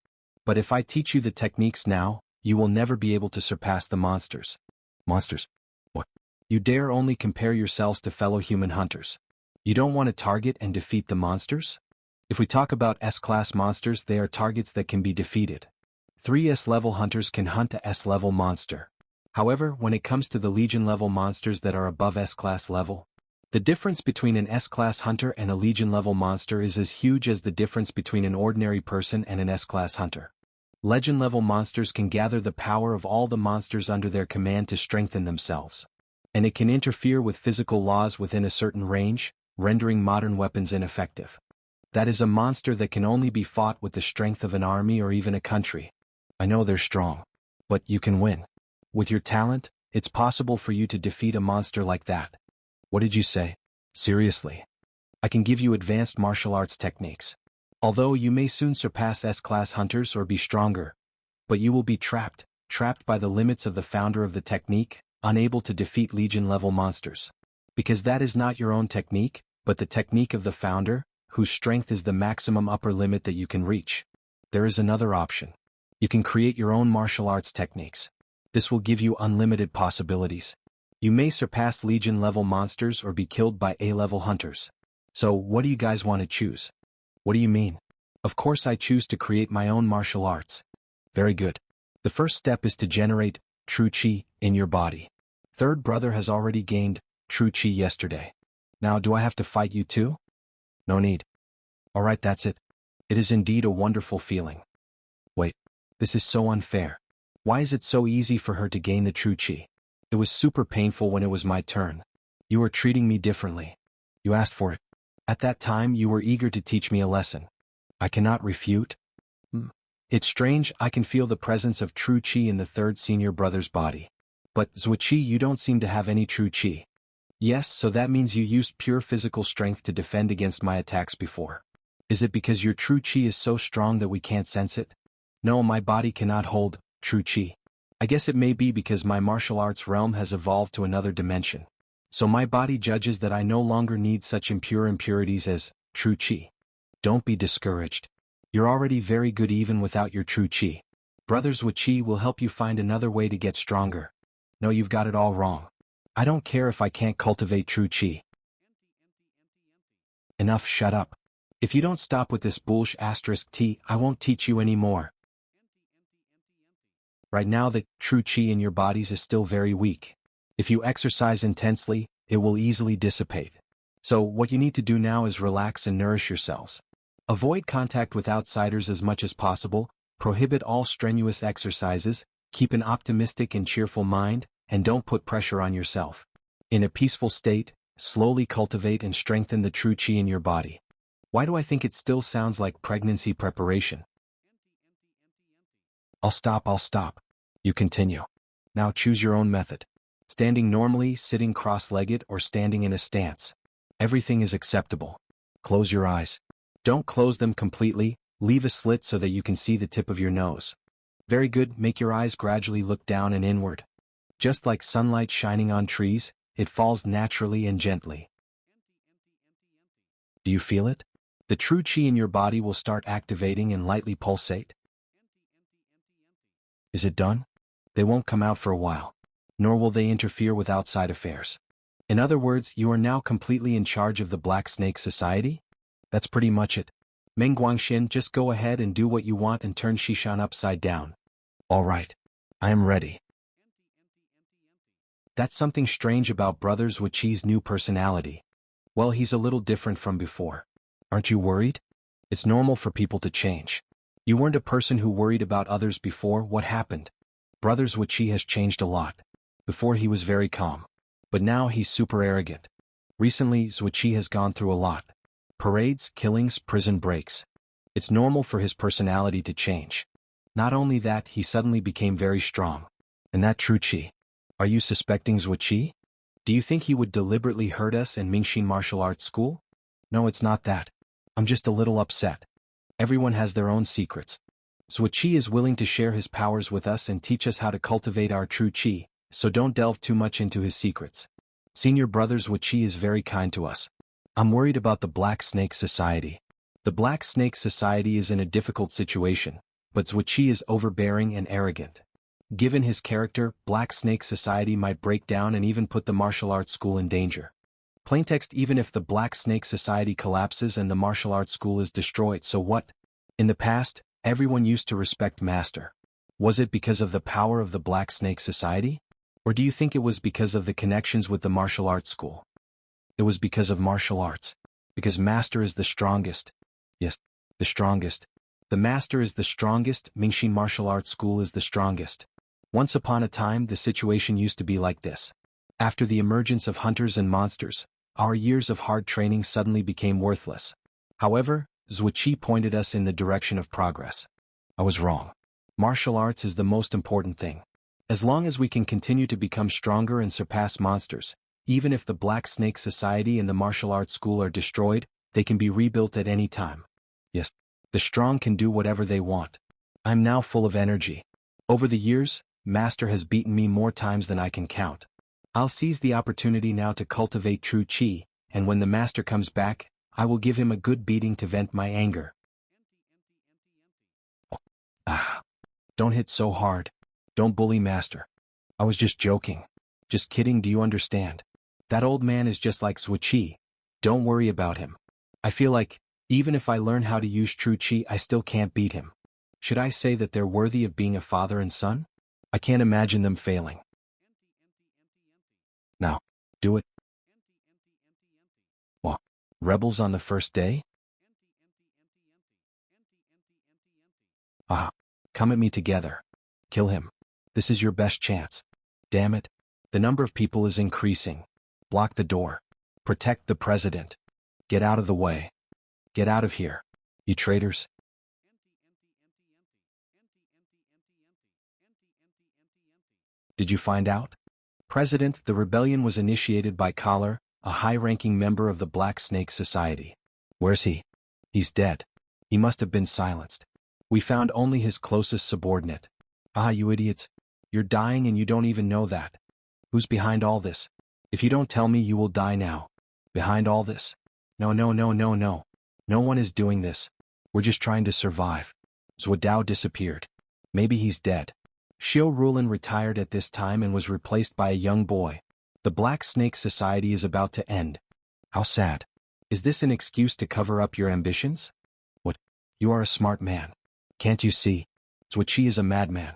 But if I teach you the techniques now, you will never be able to surpass the monsters. Monsters? What? You dare only compare yourselves to fellow human hunters. You don't want to target and defeat the monsters? If we talk about S-class monsters, they are targets that can be defeated. 3 S-level hunters can hunt a S-level monster. However, when it comes to the Legion-level monsters that are above S-class level, the difference between an S-class hunter and a Legion-level monster is as huge as the difference between an ordinary person and an S-class hunter. Legend-level monsters can gather the power of all the monsters under their command to strengthen themselves. And it can interfere with physical laws within a certain range, rendering modern weapons ineffective. That is a monster that can only be fought with the strength of an army or even a country. I know they're strong. But you can win. With your talent, it's possible for you to defeat a monster like that. What did you say? Seriously? I can give you advanced martial arts techniques. Although you may soon surpass S-class hunters or be stronger, but you will be trapped by the limits of the founder of the technique, unable to defeat Legion-level monsters. Because that is not your own technique, but the technique of the founder, whose strength is the maximum upper limit that you can reach. There is another option. You can create your own martial arts techniques. This will give you unlimited possibilities. You may surpass Legion-level monsters or be killed by A-level hunters. So, what do you guys want to choose? What do you mean? Of course I choose to create my own martial arts. Very good. The first step is to generate true Qi in your body. Third brother has already gained true Qi yesterday. Now do I have to fight you too? No need. Alright, that's it. It is indeed a wonderful feeling. Wait, this is so unfair. Why is it so easy for her to gain the true Qi? It was super painful when it was my turn. You are treating me differently. You asked for it. At that time you were eager to teach me a lesson. I cannot refute. It's strange, I can feel the presence of true Qi in the third senior brother's body. But, Zhuqi, you don't seem to have any true Qi. Yes, so that means you used pure physical strength to defend against my attacks before. Is it because your true Qi is so strong that we can't sense it? No, my body cannot hold true Qi. I guess it may be because my martial arts realm has evolved to another dimension. So my body judges that I no longer need such impure impurities as true Qi. Don't be discouraged. You're already very good even without your true Qi. Brothers with Qi will help you find another way to get stronger. No, you've got it all wrong. I don't care if I can't cultivate true Qi. Enough, shut up. If you don't stop with this *T, I won't teach you anymore. Right now the true Qi in your bodies is still very weak. If you exercise intensely, it will easily dissipate. So what you need to do now is relax and nourish yourselves. Avoid contact with outsiders as much as possible, prohibit all strenuous exercises, keep an optimistic and cheerful mind, and don't put pressure on yourself. In a peaceful state, slowly cultivate and strengthen the true Qi in your body. Why do I think it still sounds like pregnancy preparation? I'll stop. You continue. Now choose your own method. Standing normally, sitting cross-legged, or standing in a stance. Everything is acceptable. Close your eyes. Don't close them completely, leave a slit so that you can see the tip of your nose. Very good, make your eyes gradually look down and inward. Just like sunlight shining on trees, it falls naturally and gently. Do you feel it? The true Qi in your body will start activating and lightly pulsate. Is it done? They won't come out for a while. Nor will they interfere with outside affairs. In other words, you are now completely in charge of the Black Snake Society? That's pretty much it. Meng Guangxin, just go ahead and do what you want and turn Shishan upside down. All right. I am ready. That's something strange about Brothers with Qi's new personality. Well, he's a little different from before. Aren't you worried? It's normal for people to change. You weren't a person who worried about others before. What happened? Brothers with Qi has changed a lot. Before he was very calm. But now he's super arrogant. Recently, Zhuqi has gone through a lot. Parades, killings, prison breaks. It's normal for his personality to change. Not only that, he suddenly became very strong. And that true Qi. Are you suspecting Zhuqi? Do you think he would deliberately hurt us in Mingshin martial arts school? No, it's not that. I'm just a little upset. Everyone has their own secrets. Zhuqi is willing to share his powers with us and teach us how to cultivate our true Qi, so don't delve too much into his secrets. Senior Brothers with Qi is very kind to us. I'm worried about the Black Snake Society. The Black Snake Society is in a difficult situation, but Zhuqi is overbearing and arrogant. Given his character, Black Snake Society might break down and even put the martial arts school in danger. Plaintext, even if the Black Snake Society collapses and the martial arts school is destroyed, so what? In the past, everyone used to respect Master. Was it because of the power of the Black Snake Society? Or do you think it was because of the connections with the martial arts school? It was because of martial arts. Because Master is the strongest. Yes, the strongest. The Master is the strongest, Mingshin martial arts school is the strongest. Once upon a time, the situation used to be like this. After the emergence of hunters and monsters, our years of hard training suddenly became worthless. However, Zhuqi pointed us in the direction of progress. I was wrong. Martial arts is the most important thing. As long as we can continue to become stronger and surpass monsters, even if the Black Snake Society and the martial arts school are destroyed, they can be rebuilt at any time. Yes, the strong can do whatever they want. I'm now full of energy. Over the years, Master has beaten me more times than I can count. I'll seize the opportunity now to cultivate true Qi, and when the Master comes back, I will give him a good beating to vent my anger. Don't hit so hard. Don't bully Master. I was just joking. Just kidding, do you understand? That old man is just like Zhuqi. Don't worry about him. I feel like, even if I learn how to use true Qi, I still can't beat him. Should I say that they're worthy of being a father and son? I can't imagine them failing. Now, do it. Rebels on the first day? Ah, come at me together. Kill him. This is your best chance. Damn it. The number of people is increasing. Block the door. Protect the president. Get out of the way. Get out of here. You traitors. Did you find out? President, the rebellion was initiated by Collar, a high-ranking member of the Black Snake Society. Where's he? He's dead. He must have been silenced. We found only his closest subordinate. Ah, you idiots. You're dying and you don't even know that. Who's behind all this? If you don't tell me, you will die now. Behind all this? No. No one is doing this. We're just trying to survive. Zhuodao disappeared. Maybe he's dead. Xiao Rulin retired at this time and was replaced by a young boy. The Black Snake Society is about to end. How sad. Is this an excuse to cover up your ambitions? What? You are a smart man. Can't you see? Zhuoqi is a madman.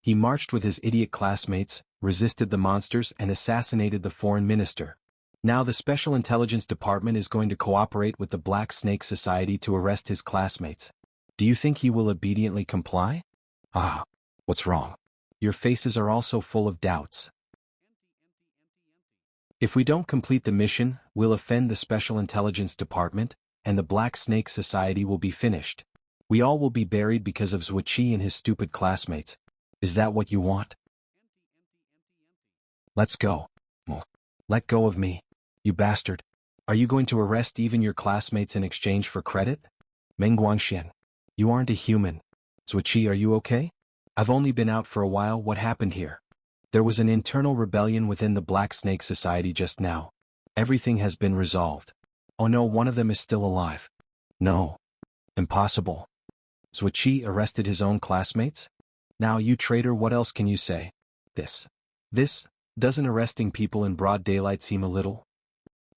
He marched with his idiot classmates, resisted the monsters and assassinated the foreign minister. Now the Special Intelligence Department is going to cooperate with the Black Snake Society to arrest his classmates. Do you think he will obediently comply? Ah, what's wrong? Your faces are also full of doubts. If we don't complete the mission, we'll offend the Special Intelligence Department, and the Black Snake Society will be finished. We all will be buried because of Zhuoqi and his stupid classmates. Is that what you want? Let's go. Let go of me, you bastard. Are you going to arrest even your classmates in exchange for credit? Meng Guangxian, you aren't a human. Zhuoqi, are you okay? I've only been out for a while. What happened here? There was an internal rebellion within the Black Snake Society just now. Everything has been resolved. Oh no, one of them is still alive. No. Impossible. Zhuoqi arrested his own classmates? Now you traitor, what else can you say? This. Doesn't arresting people in broad daylight seem a little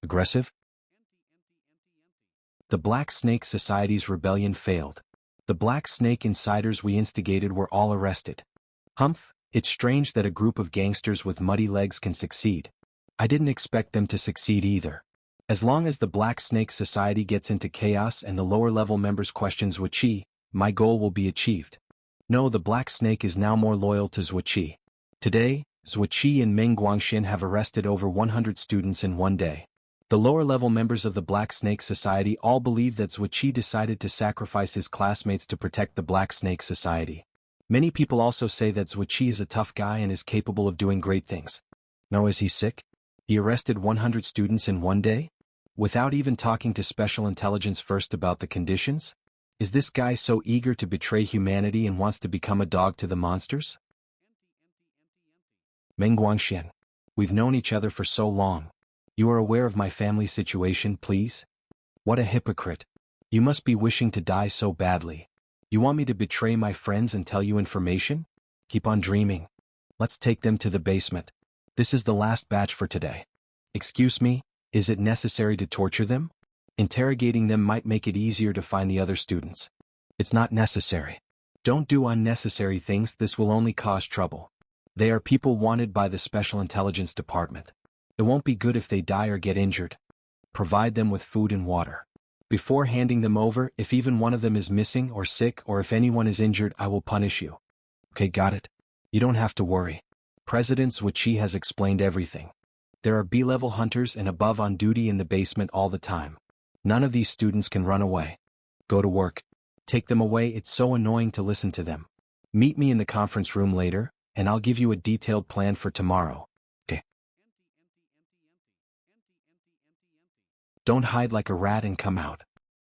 aggressive? The Black Snake Society's rebellion failed. The Black Snake insiders we instigated were all arrested. Humph, it's strange that a group of gangsters with muddy legs can succeed. I didn't expect them to succeed either. As long as the Black Snake Society gets into chaos and the lower-level members question Zhuoqi, my goal will be achieved. No, the Black Snake is now more loyal to Zhuoqi. Today, Zhuoqi and Meng Guangxian have arrested over 100 students in one day. The lower-level members of the Black Snake Society all believe that Zhuoqi decided to sacrifice his classmates to protect the Black Snake Society. Many people also say that Zhuoqi is a tough guy and is capable of doing great things. No, is he sick? He arrested 100 students in one day? Without even talking to Special Intelligence first about the conditions? Is this guy so eager to betray humanity and wants to become a dog to the monsters? Meng Guangxian, we've known each other for so long. You are aware of my family situation, please? What a hypocrite. You must be wishing to die so badly. You want me to betray my friends and tell you information? Keep on dreaming. Let's take them to the basement. This is the last batch for today. Excuse me, is it necessary to torture them? Interrogating them might make it easier to find the other students. It's not necessary. Don't do unnecessary things, this will only cause trouble. They are people wanted by the Special Intelligence Department. It won't be good if they die or get injured. Provide them with food and water. Before handing them over, if even one of them is missing or sick or if anyone is injured, I will punish you. Okay, got it? You don't have to worry. President Zhuoqi has explained everything. There are B-level hunters and above on duty in the basement all the time. None of these students can run away. Go to work. Take them away, it's so annoying to listen to them. Meet me in the conference room later, and I'll give you a detailed plan for tomorrow. Okay. Don't hide like a rat and come out.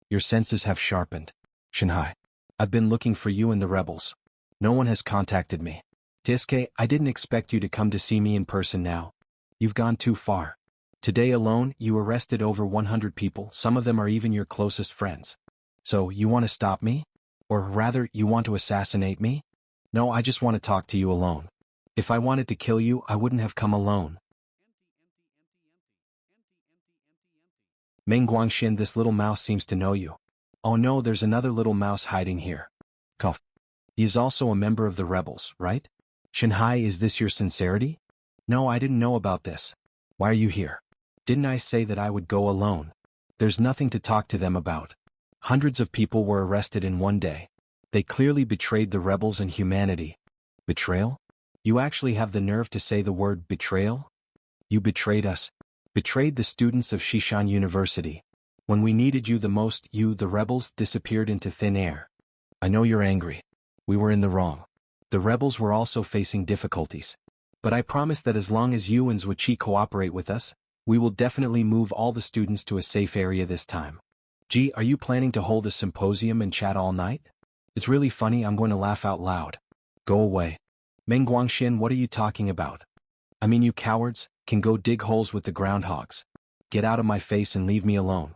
Your senses have sharpened. Shanghai. I've been looking for you and the rebels. No one has contacted me. Tiske, I didn't expect you to come to see me in person now. You've gone too far. Today alone, you arrested over 100 people, some of them are even your closest friends. So, you want to stop me? Or rather, you want to assassinate me? No, I just want to talk to you alone. If I wanted to kill you, I wouldn't have come alone. Meng Guangxian, this little mouse seems to know you. Oh no, there's another little mouse hiding here. Cough. He is also a member of the rebels, right? Shanghai, is this your sincerity? No, I didn't know about this. Why are you here? Didn't I say that I would go alone? There's nothing to talk to them about. Hundreds of people were arrested in one day. They clearly betrayed the rebels and humanity. Betrayal? You actually have the nerve to say the word betrayal? You betrayed us. Betrayed the students of Shishan University. When we needed you the most, you, the rebels, disappeared into thin air. I know you're angry. We were in the wrong. The rebels were also facing difficulties. But I promise that as long as you and Zhuiqi cooperate with us, we will definitely move all the students to a safe area this time. Gee, are you planning to hold a symposium and chat all night? It's really funny, I'm going to laugh out loud. Go away. Meng Guangxian, what are you talking about? I mean, you cowards can go dig holes with the groundhogs. Get out of my face and leave me alone.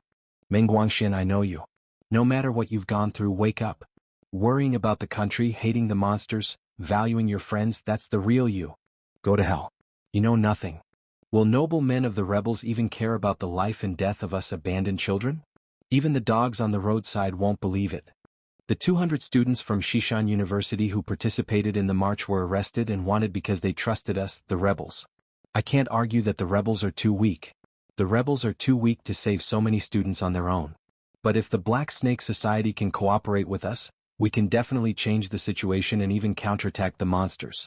Meng Guangxian, I know you. No matter what you've gone through, wake up. Worrying about the country, hating the monsters, valuing your friends, that's the real you. Go to hell. You know nothing. Will noble men of the rebels even care about the life and death of us abandoned children? Even the dogs on the roadside won't believe it. The 200 students from Shishan University who participated in the march were arrested and wanted because they trusted us, the rebels. I can't argue that the rebels are too weak. The rebels are too weak to save so many students on their own. But if the Black Snake Society can cooperate with us, we can definitely change the situation and even counterattack the monsters.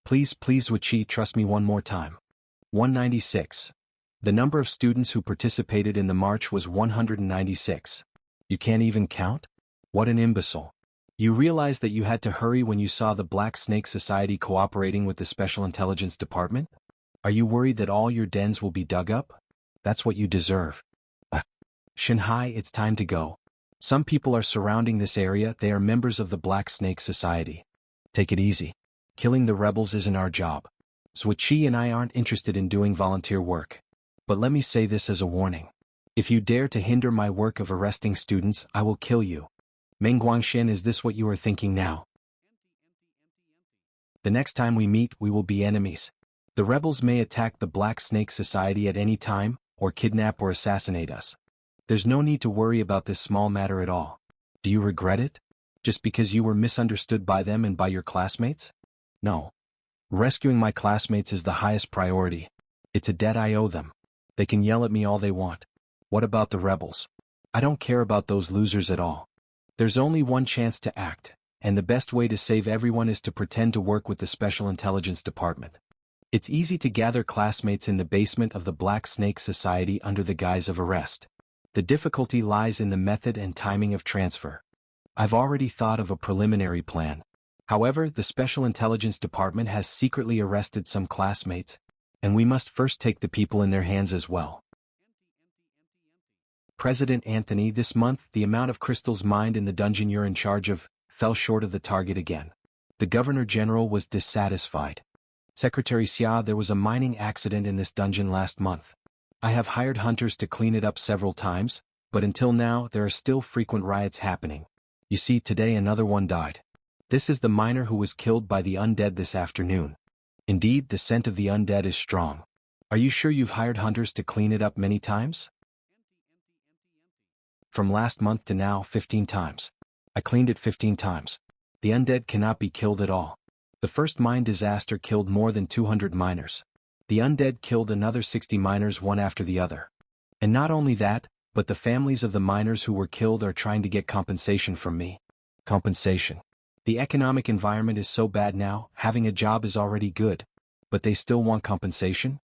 Please, Zhuiqi, trust me one more time. 196. The number of students who participated in the march was 196. You can't even count? What an imbecile. You realized that you had to hurry when you saw the Black Snake Society cooperating with the Special Intelligence Department? Are you worried that all your dens will be dug up? That's what you deserve. Shanghai, it's time to go. Some people are surrounding this area, they are members of the Black Snake Society. Take it easy. Killing the rebels isn't our job. Zhuiqi and I aren't interested in doing volunteer work. But let me say this as a warning. If you dare to hinder my work of arresting students, I will kill you. Meng Guangxian, is this what you are thinking now? The next time we meet, we will be enemies. The rebels may attack the Black Snake Society at any time, or kidnap or assassinate us. There's no need to worry about this small matter at all. Do you regret it? Just because you were misunderstood by them and by your classmates? No. Rescuing my classmates is the highest priority. It's a debt I owe them. They can yell at me all they want. What about the rebels? I don't care about those losers at all. There's only one chance to act, and the best way to save everyone is to pretend to work with the Special Intelligence Department. It's easy to gather classmates in the basement of the Black Snake Society under the guise of arrest. The difficulty lies in the method and timing of transfer. I've already thought of a preliminary plan. However, the Special Intelligence Department has secretly arrested some classmates, and we must first take the people in their hands as well. President Anthony, this month, the amount of crystals mined in the dungeon you're in charge of fell short of the target again. The Governor General was dissatisfied. Secretary Xia, there was a mining accident in this dungeon last month. I have hired hunters to clean it up several times, but until now there are still frequent riots happening. You see, today another one died. This is the miner who was killed by the undead this afternoon. Indeed, the scent of the undead is strong. Are you sure you've hired hunters to clean it up many times? From last month to now, 15 times. I cleaned it 15 times. The undead cannot be killed at all. The first mine disaster killed more than 200 miners. The undead killed another 60 miners one after the other. And not only that, but the families of the miners who were killed are trying to get compensation from me. Compensation. The economic environment is so bad now, having a job is already good. But they still want compensation?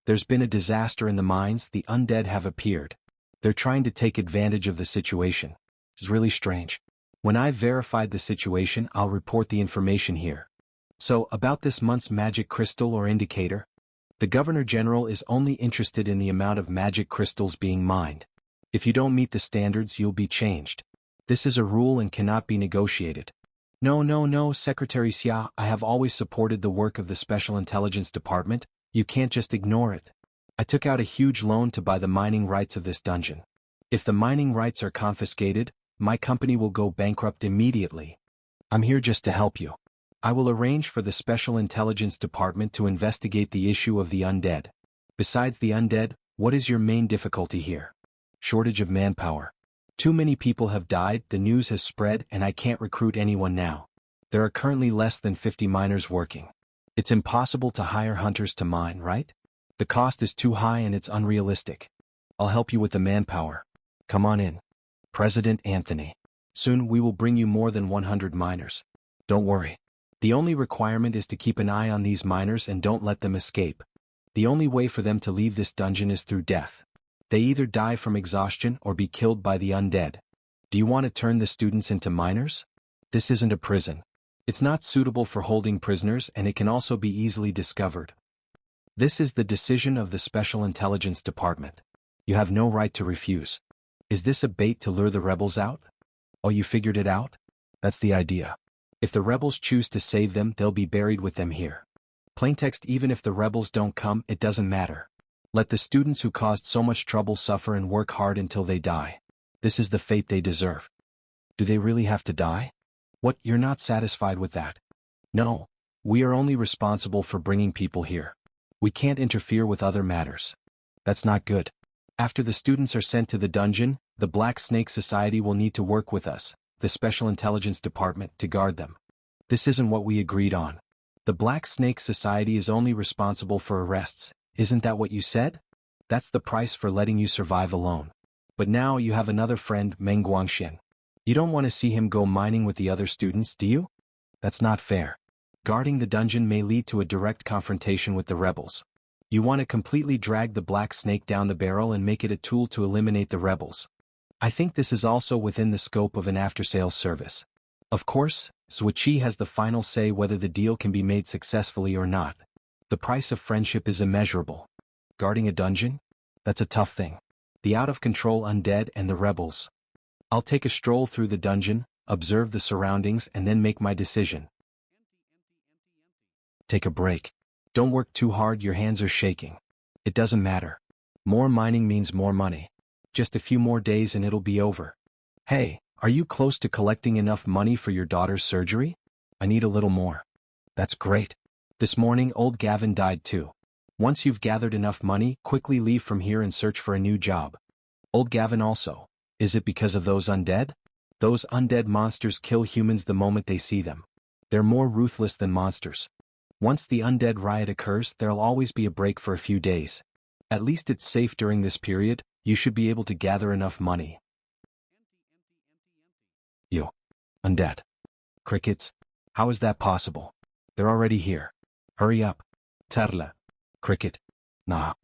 There's been a disaster in the mines, the undead have appeared. They're trying to take advantage of the situation. It's really strange. When I've verified the situation, I'll report the information here. So, about this month's magic crystal or indicator, the Governor General is only interested in the amount of magic crystals being mined. If you don't meet the standards, you'll be changed. This is a rule and cannot be negotiated. No, Secretary Xia, I have always supported the work of the Special Intelligence Department, you can't just ignore it. I took out a huge loan to buy the mining rights of this dungeon. If the mining rights are confiscated, my company will go bankrupt immediately. I'm here just to help you. I will arrange for the Special Intelligence Department to investigate the issue of the undead. Besides the undead, what is your main difficulty here? Shortage of manpower. Too many people have died, the news has spread, and I can't recruit anyone now. There are currently less than 50 miners working. It's impossible to hire hunters to mine, right? The cost is too high and it's unrealistic. I'll help you with the manpower. Come on in. President Anthony. Soon we will bring you more than 100 miners. Don't worry. The only requirement is to keep an eye on these miners and don't let them escape. The only way for them to leave this dungeon is through death. They either die from exhaustion or be killed by the undead. Do you want to turn the students into miners? This isn't a prison. It's not suitable for holding prisoners and it can also be easily discovered. This is the decision of the Special Intelligence Department. You have no right to refuse. Is this a bait to lure the rebels out? Oh, you figured it out? That's the idea. If the rebels choose to save them, they'll be buried with them here. Plaintext: even if the rebels don't come, it doesn't matter. Let the students who caused so much trouble suffer and work hard until they die. This is the fate they deserve. Do they really have to die? What, you're not satisfied with that? No. We are only responsible for bringing people here. We can't interfere with other matters. That's not good. After the students are sent to the dungeon, the Black Snake Society will need to work with us, the Special Intelligence Department, to guard them. This isn't what we agreed on. The Black Snake Society is only responsible for arrests. Isn't that what you said? That's the price for letting you survive alone. But now you have another friend, Mengguangshin. You don't want to see him go mining with the other students, do you? That's not fair. Guarding the dungeon may lead to a direct confrontation with the rebels. You want to completely drag the Black Snake down the barrel and make it a tool to eliminate the rebels. I think this is also within the scope of an after-sales service. Of course, Zhuiqi has the final say whether the deal can be made successfully or not. The price of friendship is immeasurable. Guarding a dungeon? That's a tough thing. The out-of-control undead and the rebels. I'll take a stroll through the dungeon, observe the surroundings and then make my decision. Take a break. Don't work too hard, your hands are shaking. It doesn't matter. More mining means more money. Just a few more days and it'll be over. Hey, are you close to collecting enough money for your daughter's surgery? I need a little more. That's great. This morning old Gavin died too. Once you've gathered enough money, quickly leave from here and search for a new job. Old Gavin also. Is it because of those undead? Those undead monsters kill humans the moment they see them. They're more ruthless than monsters. Once the undead riot occurs, there'll always be a break for a few days. At least it's safe during this period. You should be able to gather enough money. You. Undead. Crickets? How is that possible? They're already here. Hurry up. Tarla. Cricket. Nah.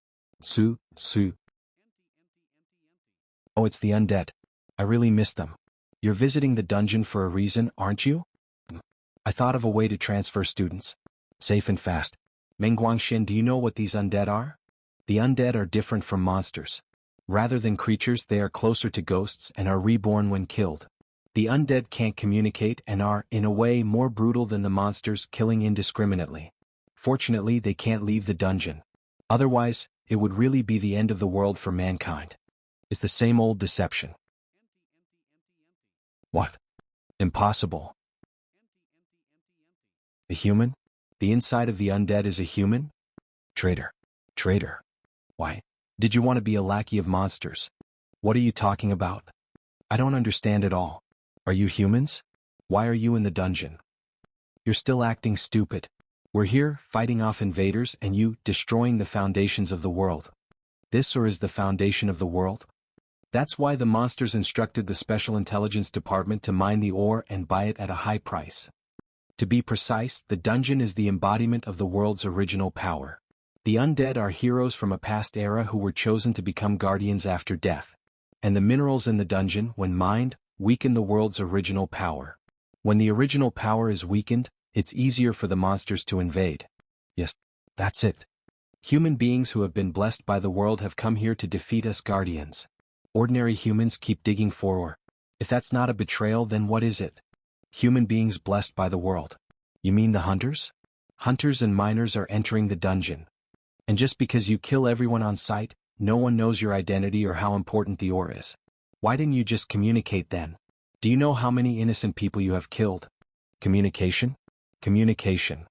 Su. Oh, it's the undead. I really miss them. You're visiting the dungeon for a reason, aren't you? I thought of a way to transfer students. Safe and fast. Mengguangshin, do you know what these undead are? The undead are different from monsters. Rather than creatures, they are closer to ghosts and are reborn when killed. The undead can't communicate and are, in a way, more brutal than the monsters, killing indiscriminately. Fortunately, they can't leave the dungeon. Otherwise, it would really be the end of the world for mankind. It's the same old deception. What? Impossible. A human? The inside of the undead is a human? Traitor. Traitor. Why? Did you want to be a lackey of monsters? What are you talking about? I don't understand at all. Are you humans? Why are you in the dungeon? You're still acting stupid. We're here, fighting off invaders, and you, destroying the foundations of the world. This or is the foundation of the world? That's why the monsters instructed the Special Intelligence Department to mine the ore and buy it at a high price. To be precise, the dungeon is the embodiment of the world's original power. The undead are heroes from a past era who were chosen to become guardians after death. And the minerals in the dungeon, when mined, weaken the world's original power. When the original power is weakened, it's easier for the monsters to invade. Yes, that's it. Human beings who have been blessed by the world have come here to defeat us guardians. Ordinary humans keep digging for ore. If that's not a betrayal, then what is it? Human beings blessed by the world. You mean the hunters? Hunters and miners are entering the dungeon. And just because you kill everyone on sight, no one knows your identity or how important the ore is. Why didn't you just communicate then? Do you know how many innocent people you have killed? Communication? Communication.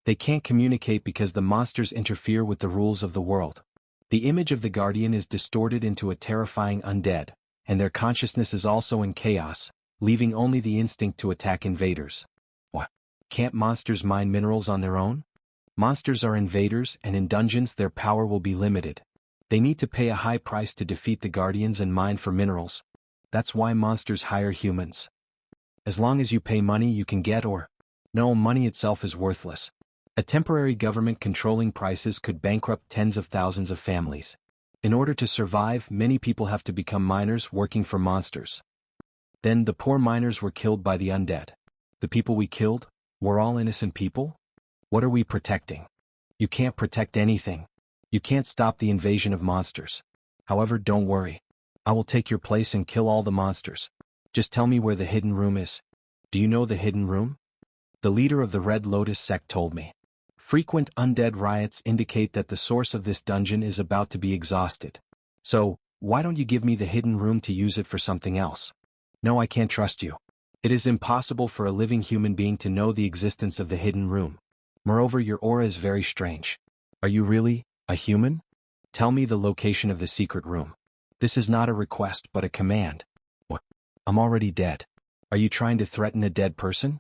They can't communicate because the monsters interfere with the rules of the world. The image of the guardian is distorted into a terrifying undead, and their consciousness is also in chaos, leaving only the instinct to attack invaders. What? Can't monsters mine minerals on their own? Monsters are invaders, and in dungeons their power will be limited. They need to pay a high price to defeat the guardians and mine for minerals. That's why monsters hire humans. As long as you pay money you can get no, money itself is worthless. A temporary government controlling prices could bankrupt tens of thousands of families. In order to survive, many people have to become miners working for monsters. Then the poor miners were killed by the undead. The people we killed were all innocent people? What are we protecting? You can't protect anything. You can't stop the invasion of monsters. However, don't worry. I will take your place and kill all the monsters. Just tell me where the hidden room is. Do you know the hidden room? The leader of the Red Lotus sect told me. Frequent undead riots indicate that the source of this dungeon is about to be exhausted. So, why don't you give me the hidden room to use it for something else? No, I can't trust you. It is impossible for a living human being to know the existence of the hidden room. Moreover, your aura is very strange. Are you really a human? Tell me the location of the secret room. This is not a request but a command. What? I'm already dead. Are you trying to threaten a dead person?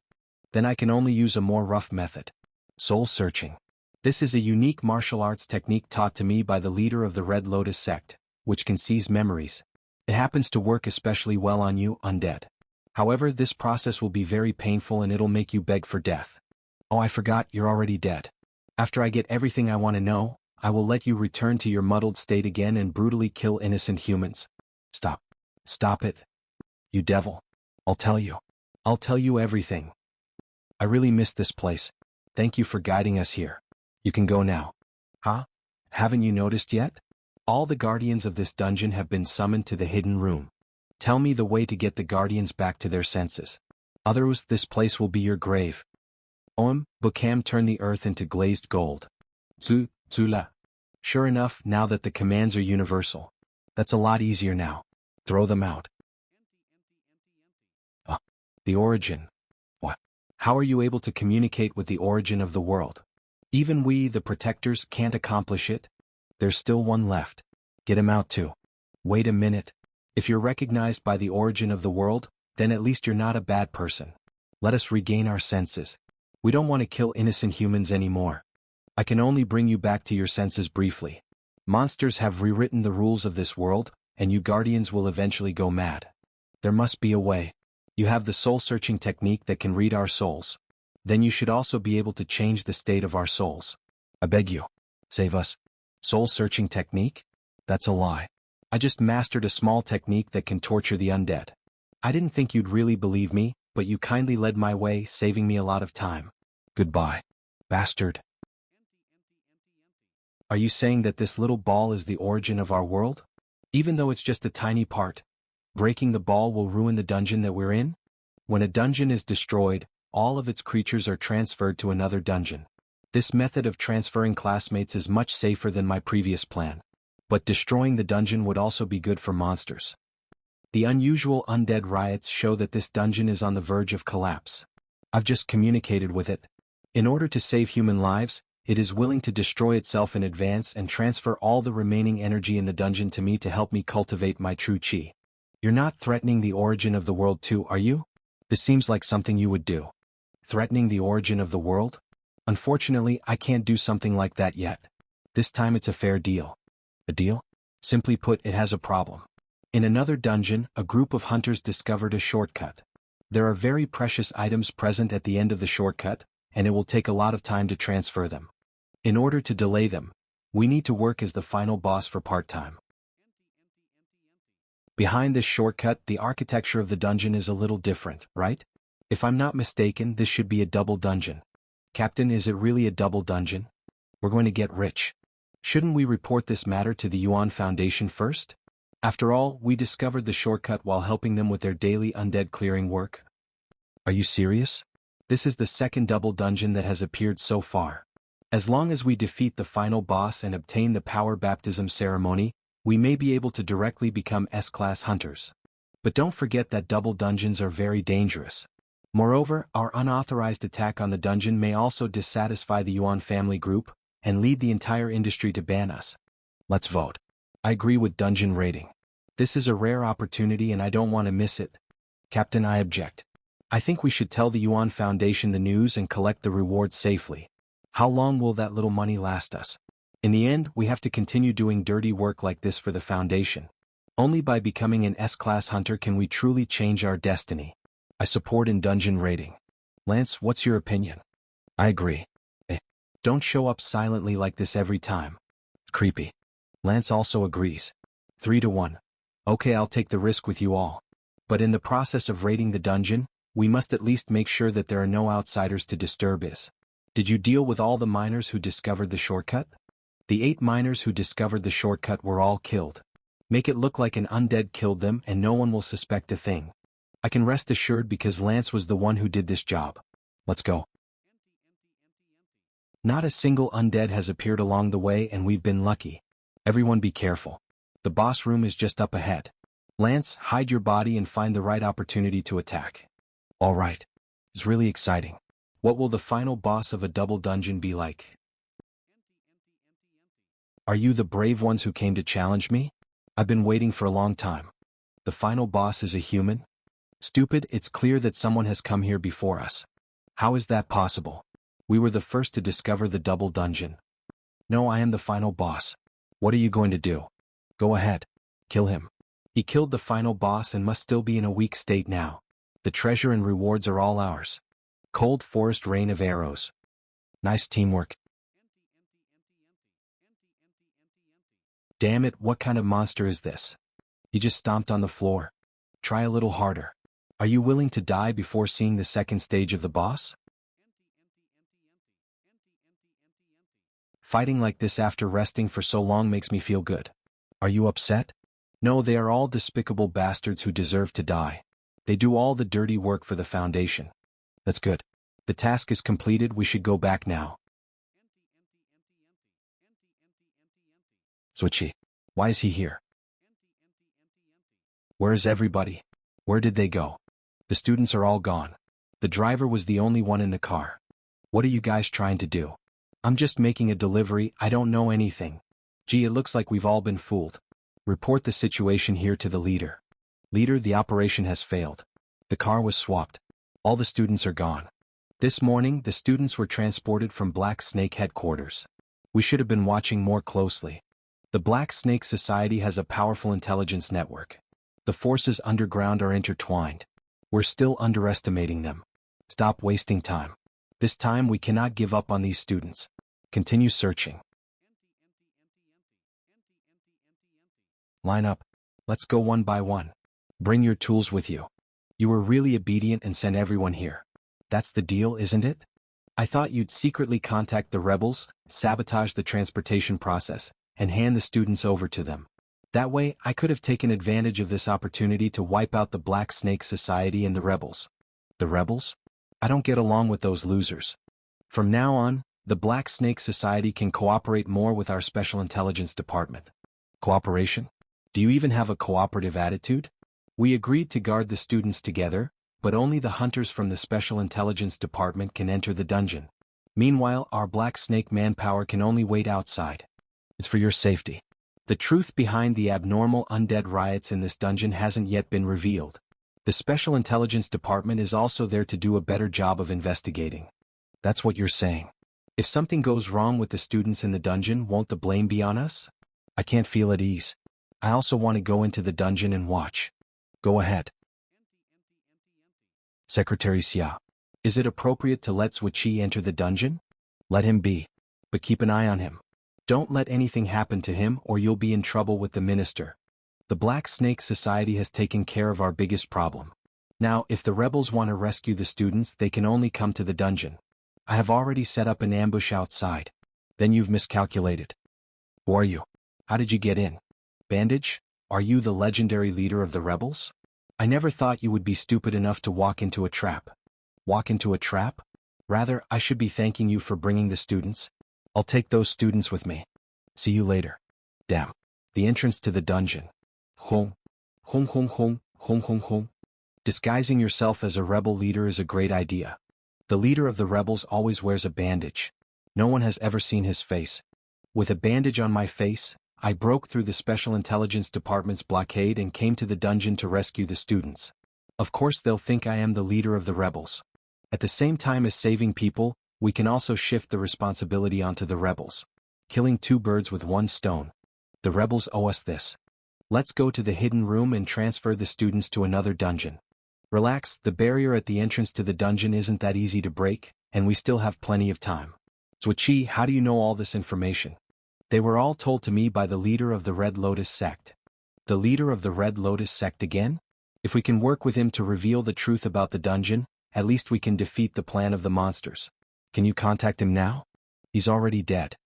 Then I can only use a more rough method. Soul searching. This is a unique martial arts technique taught to me by the leader of the Red Lotus sect, which can seize memories. It happens to work especially well on you, undead. However, this process will be very painful and it'll make you beg for death. Oh, I forgot, you're already dead. After I get everything I want to know, I will let you return to your muddled state again and brutally kill innocent humans. Stop. Stop it. You devil. I'll tell you. I'll tell you everything. I really missed this place. Thank you for guiding us here. You can go now. Huh? Haven't you noticed yet? All the guardians of this dungeon have been summoned to the hidden room. Tell me the way to get the guardians back to their senses. Otherwise, this place will be your grave. Bukam turn the earth into glazed gold. Zula. Sure enough, now that the commands are universal. That's a lot easier now. Throw them out. The origin. What? How are you able to communicate with the origin of the world? Even we, the protectors, can't accomplish it. There's still one left. Get him out too. Wait a minute. If you're recognized by the origin of the world, then at least you're not a bad person. Let us regain our senses. We don't want to kill innocent humans anymore. I can only bring you back to your senses briefly. Monsters have rewritten the rules of this world, and you guardians will eventually go mad. There must be a way. You have the soul-searching technique that can read our souls. Then you should also be able to change the state of our souls. I beg you. Save us. Soul-searching technique? That's a lie. I just mastered a small technique that can torture the undead. I didn't think you'd really believe me, but you kindly led my way, saving me a lot of time. Goodbye. Bastard. Are you saying that this little ball is the origin of our world? Even though it's just a tiny part, breaking the ball will ruin the dungeon that we're in? When a dungeon is destroyed, all of its creatures are transferred to another dungeon. This method of transferring classmates is much safer than my previous plan. But destroying the dungeon would also be good for monsters. The unusual undead riots show that this dungeon is on the verge of collapse. I've just communicated with it. In order to save human lives, it is willing to destroy itself in advance and transfer all the remaining energy in the dungeon to me to help me cultivate my true chi. You're not threatening the origin of the world too, are you? This seems like something you would do. Threatening the origin of the world? Unfortunately, I can't do something like that yet. This time it's a fair deal. A deal? Simply put, it has a problem. In another dungeon, a group of hunters discovered a shortcut. There are very precious items present at the end of the shortcut, and it will take a lot of time to transfer them. In order to delay them, we need to work as the final boss for part-time. Behind this shortcut, the architecture of the dungeon is a little different, right? If I'm not mistaken, this should be a double dungeon. Captain, is it really a double dungeon? We're going to get rich. Shouldn't we report this matter to the Yuan Foundation first? After all, we discovered the shortcut while helping them with their daily undead clearing work. Are you serious? This is the second double dungeon that has appeared so far. As long as we defeat the final boss and obtain the power baptism ceremony, we may be able to directly become S-class hunters. But don't forget that double dungeons are very dangerous. Moreover, our unauthorized attack on the dungeon may also dissatisfy the Yuan family group, and lead the entire industry to ban us. Let's vote. I agree with dungeon raiding. This is a rare opportunity and I don't want to miss it. Captain, I object. I think we should tell the Yuan Foundation the news and collect the reward safely. How long will that little money last us? In the end, we have to continue doing dirty work like this for the Foundation. Only by becoming an S-class hunter can we truly change our destiny. I support in dungeon raiding. Lance, what's your opinion? I agree. Don't show up silently like this every time. Creepy. Lance also agrees. 3-1. Okay, I'll take the risk with you all. But in the process of raiding the dungeon, we must at least make sure that there are no outsiders to disturb us. Did you deal with all the miners who discovered the shortcut? The 8 miners who discovered the shortcut were all killed. Make it look like an undead killed them and no one will suspect a thing. I can rest assured because Lance was the one who did this job. Let's go. Not a single undead has appeared along the way and we've been lucky. Everyone be careful. The boss room is just up ahead. Lance, hide your body and find the right opportunity to attack. All right. It's really exciting. What will the final boss of a double dungeon be like? Are you the brave ones who came to challenge me? I've been waiting for a long time. The final boss is a human? Stupid, it's clear that someone has come here before us. How is that possible? We were the first to discover the double dungeon. No, I am the final boss. What are you going to do? Go ahead. Kill him. He killed the final boss and must still be in a weak state now. The treasure and rewards are all ours. Cold forest rain of arrows. Nice teamwork. Damn it, what kind of monster is this? He just stomped on the floor. Try a little harder. Are you willing to die before seeing the second stage of the boss? Fighting like this after resting for so long makes me feel good. Are you upset? No, they are all despicable bastards who deserve to die. They do all the dirty work for the Foundation. That's good. The task is completed, we should go back now. Switchy. Why is he here? Where is everybody? Where did they go? The students are all gone. The driver was the only one in the car. What are you guys trying to do? I'm just making a delivery, I don't know anything. Gee, it looks like we've all been fooled. Report the situation here to the leader. Leader, the operation has failed. The car was swapped. All the students are gone. This morning, the students were transported from Black Snake headquarters. We should have been watching more closely. The Black Snake Society has a powerful intelligence network. The forces underground are intertwined. We're still underestimating them. Stop wasting time. This time we cannot give up on these students. Continue searching. Line up. Let's go one by one. Bring your tools with you. You were really obedient and sent everyone here. That's the deal, isn't it? I thought you'd secretly contact the rebels, sabotage the transportation process, and hand the students over to them. That way, I could have taken advantage of this opportunity to wipe out the Black Snake Society and the rebels. The rebels? I don't get along with those losers. From now on, the Black Snake Society can cooperate more with our Special Intelligence Department. Cooperation? Do you even have a cooperative attitude? We agreed to guard the students together, but only the hunters from the Special Intelligence Department can enter the dungeon. Meanwhile, our Black Snake manpower can only wait outside. It's for your safety. The truth behind the abnormal undead riots in this dungeon hasn't yet been revealed. The Special Intelligence Department is also there to do a better job of investigating. That's what you're saying. If something goes wrong with the students in the dungeon, won't the blame be on us? I can't feel at ease. I also want to go into the dungeon and watch. Go ahead. Secretary Xia. Is it appropriate to let Zhuqi enter the dungeon? Let him be. But keep an eye on him. Don't let anything happen to him or you'll be in trouble with the minister. The Black Snake Society has taken care of our biggest problem. Now, if the rebels want to rescue the students, they can only come to the dungeon. I have already set up an ambush outside. Then you've miscalculated. Who are you? How did you get in? Bandage? Are you the legendary leader of the rebels? I never thought you would be stupid enough to walk into a trap. Walk into a trap? Rather, I should be thanking you for bringing the students. I'll take those students with me. See you later. Damn. The entrance to the dungeon. Hong. Hong hong hong, hong hong hong. Disguising yourself as a rebel leader is a great idea. The leader of the rebels always wears a bandage. No one has ever seen his face. With a bandage on my face, I broke through the Special Intelligence Department's blockade and came to the dungeon to rescue the students. Of course they'll think I am the leader of the rebels. At the same time as saving people, we can also shift the responsibility onto the rebels. killing two birds with one stone. The rebels owe us this. Let's go to the hidden room and transfer the students to another dungeon. Relax, the barrier at the entrance to the dungeon isn't that easy to break, and we still have plenty of time. Zhuqi, how do you know all this information? They were all told to me by the leader of the Red Lotus sect. The leader of the Red Lotus sect again? If we can work with him to reveal the truth about the dungeon, at least we can defeat the plan of the monsters. Can you contact him now? He's already dead.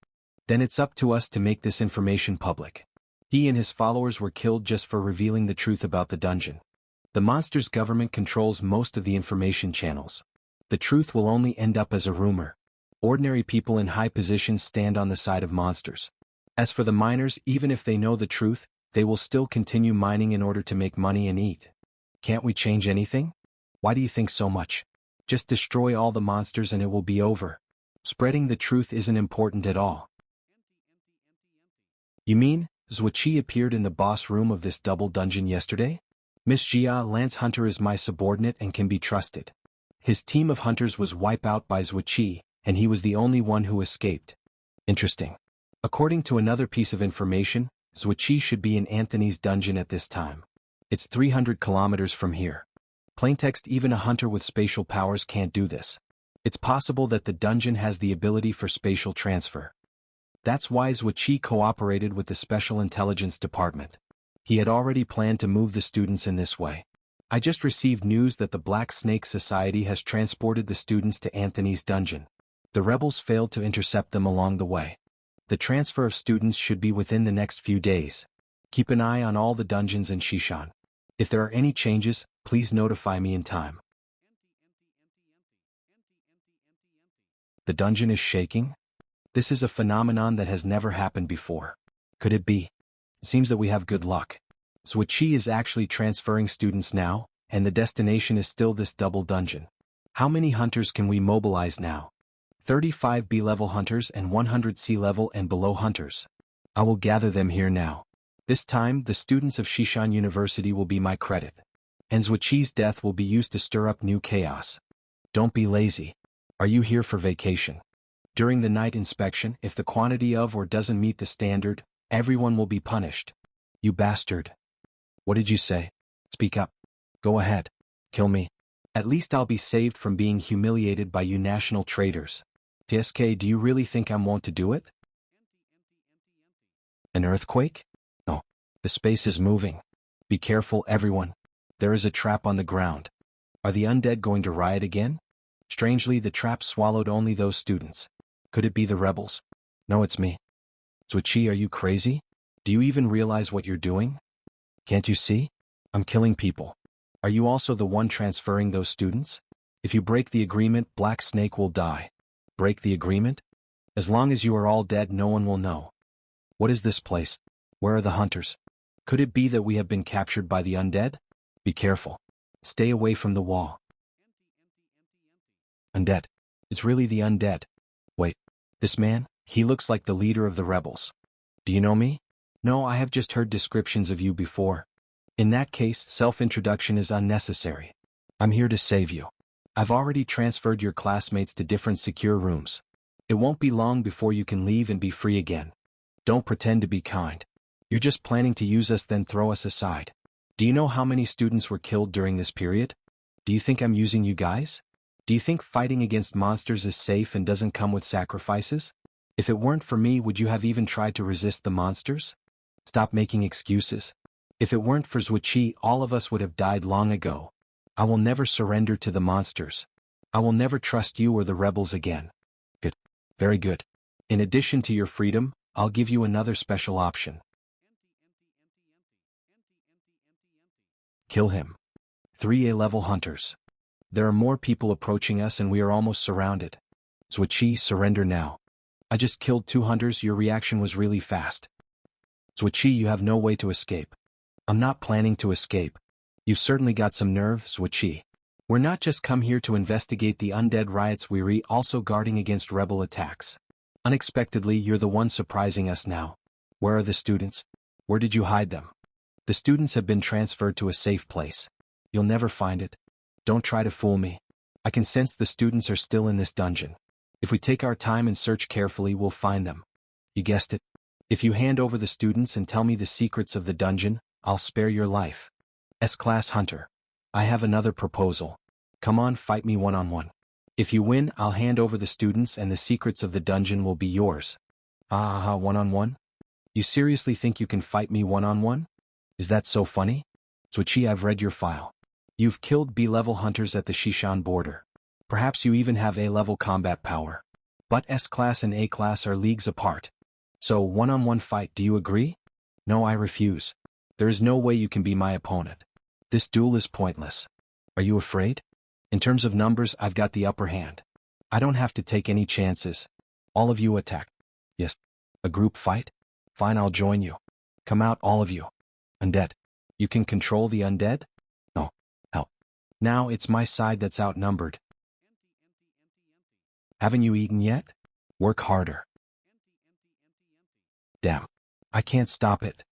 Then it's up to us to make this information public. He and his followers were killed just for revealing the truth about the dungeon. The monsters' government controls most of the information channels. The truth will only end up as a rumor. Ordinary people in high positions stand on the side of monsters. As for the miners, even if they know the truth, they will still continue mining in order to make money and eat. Can't we change anything? Why do you think so much? Just destroy all the monsters and it will be over. Spreading the truth isn't important at all. You mean, Zhuqi appeared in the boss room of this double dungeon yesterday? Miss Jia, Lance Hunter is my subordinate and can be trusted. His team of hunters was wiped out by Zhuqi, and he was the only one who escaped. Interesting. According to another piece of information, Zhuqi should be in Anthony's dungeon at this time. It's 300 kilometers from here. Plaintext, even a hunter with spatial powers can't do this. It's possible that the dungeon has the ability for spatial transfer. That's why Zhuqi cooperated with the Special Intelligence Department. He had already planned to move the students in this way. I just received news that the Black Snake Society has transported the students to Anthony's dungeon. The rebels failed to intercept them along the way. The transfer of students should be within the next few days. Keep an eye on all the dungeons in Shishan. If there are any changes, please notify me in time. The dungeon is shaking? This is a phenomenon that has never happened before. Could it be? It seems that we have good luck. Zhuqi is actually transferring students now, and the destination is still this double dungeon. How many hunters can we mobilize now? 35 B-level hunters and 100 C-level and below hunters. I will gather them here now. This time, the students of Shishan University will be my credit. And Zhuqi's death will be used to stir up new chaos. Don't be lazy. Are you here for vacation? During the night inspection, if the quantity of or doesn't meet the standard, everyone will be punished. You bastard. What did you say? Speak up. Go ahead. Kill me. At least I'll be saved from being humiliated by you national traitors. TSK, do you really think I'm wont to do it? An earthquake? No. The space is moving. Be careful, everyone. There is a trap on the ground. Are the undead going to riot again? Strangely, the trap swallowed only those students. Could it be the rebels? No, it's me. Zhuqi, are you crazy? Do you even realize what you're doing? Can't you see? I'm killing people. Are you also the one transferring those students? If you break the agreement, Black Snake will die. Break the agreement? As long as you are all dead, no one will know. What is this place? Where are the hunters? Could it be that we have been captured by the undead? Be careful. Stay away from the wall. Undead. It's really the undead. Wait. This man? He looks like the leader of the rebels. Do you know me? No, I have just heard descriptions of you before. In that case, self-introduction is unnecessary. I'm here to save you. I've already transferred your classmates to different secure rooms. It won't be long before you can leave and be free again. Don't pretend to be kind. You're just planning to use us then throw us aside. Do you know how many students were killed during this period? Do you think I'm using you guys? Do you think fighting against monsters is safe and doesn't come with sacrifices? If it weren't for me, would you have even tried to resist the monsters? Stop making excuses. If it weren't for Zhuqi, all of us would have died long ago. I will never surrender to the monsters. I will never trust you or the rebels again. Good. Very good. In addition to your freedom, I'll give you another special option. Kill him. 3 A-level hunters. There are more people approaching us and we are almost surrounded. Zhuqi, surrender now. I just killed 2 hunters, your reaction was really fast. Zhuqi, you have no way to escape. I'm not planning to escape. You've certainly got some nerve, Zhuqi. We're not just come here to investigate the undead riots, we're also guarding against rebel attacks. Unexpectedly, you're the one surprising us now. Where are the students? Where did you hide them? The students have been transferred to a safe place. You'll never find it. Don't try to fool me. I can sense the students are still in this dungeon. If we take our time and search carefully, we'll find them. You guessed it. If you hand over the students and tell me the secrets of the dungeon, I'll spare your life. S-Class Hunter. I have another proposal. Come on, fight me one-on-one. If you win, I'll hand over the students and the secrets of the dungeon will be yours. One-on-one? You seriously think you can fight me one-on-one? Is that so funny? Zhuqi, I've read your file. You've killed B-level hunters at the Xishan border. Perhaps you even have A-level combat power. But S-Class and A-Class are leagues apart. So, one-on-one fight, do you agree? No, I refuse. There is no way you can be my opponent. This duel is pointless. Are you afraid? In terms of numbers, I've got the upper hand. I don't have to take any chances. All of you attack. Yes. A group fight? Fine, I'll join you. Come out, all of you. Undead. You can control the undead? No. Hell. Now it's my side that's outnumbered. Haven't you eaten yet? Work harder. Damn. I can't stop it.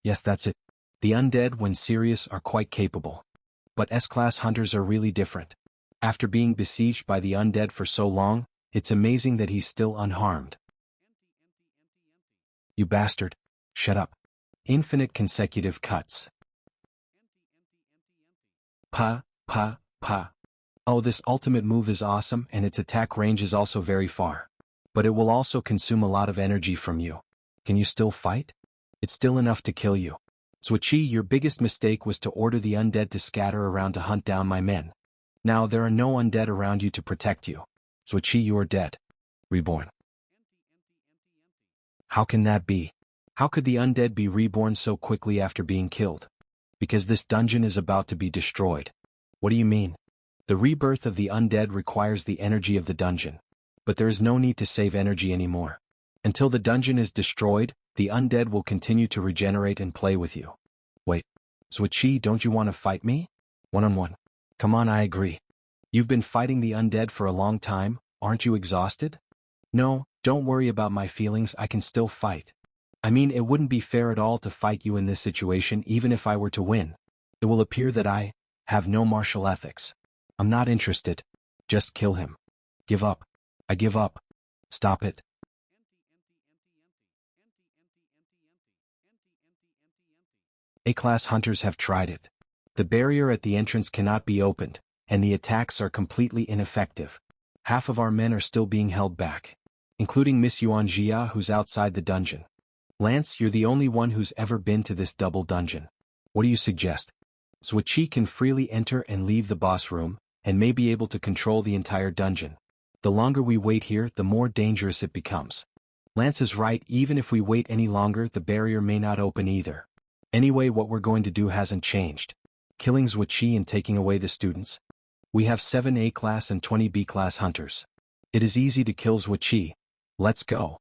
Yes, that's it. The undead, when serious, are quite capable. But S-Class hunters are really different. After being besieged by the undead for so long, it's amazing that he's still unharmed. You bastard. Shut up. Infinite consecutive cuts. Pa. Oh, this ultimate move is awesome and its attack range is also very far. But it will also consume a lot of energy from you. Can you still fight? It's still enough to kill you. Zhuqi, your biggest mistake was to order the undead to scatter around to hunt down my men. Now there are no undead around you to protect you. Zhuqi, you are dead. Reborn. How can that be? How could the undead be reborn so quickly after being killed? Because this dungeon is about to be destroyed. What do you mean? The rebirth of the undead requires the energy of the dungeon. But there is no need to save energy anymore. Until the dungeon is destroyed, the undead will continue to regenerate and play with you. Wait. Zhuqi, don't you want to fight me? One-on-one. Come on, I agree. You've been fighting the undead for a long time, aren't you exhausted? No, don't worry about my feelings, I can still fight. I mean, it wouldn't be fair at all to fight you in this situation even if I were to win. It will appear that I have no martial ethics. I'm not interested. Just kill him. Give up. I give up. Stop it. A-Class hunters have tried it. The barrier at the entrance cannot be opened, and the attacks are completely ineffective. Half of our men are still being held back, including Miss Yuan Jia, who's outside the dungeon. Lance, you're the only one who's ever been to this double dungeon. What do you suggest? Zhuqi can freely enter and leave the boss room, and may be able to control the entire dungeon. The longer we wait here, the more dangerous it becomes. Lance is right, even if we wait any longer, the barrier may not open either. Anyway, what we're going to do hasn't changed. Killing Zhuqi and taking away the students. We have 7 A-Class and 20 B-Class hunters. It is easy to kill Zhuqi. Let's go.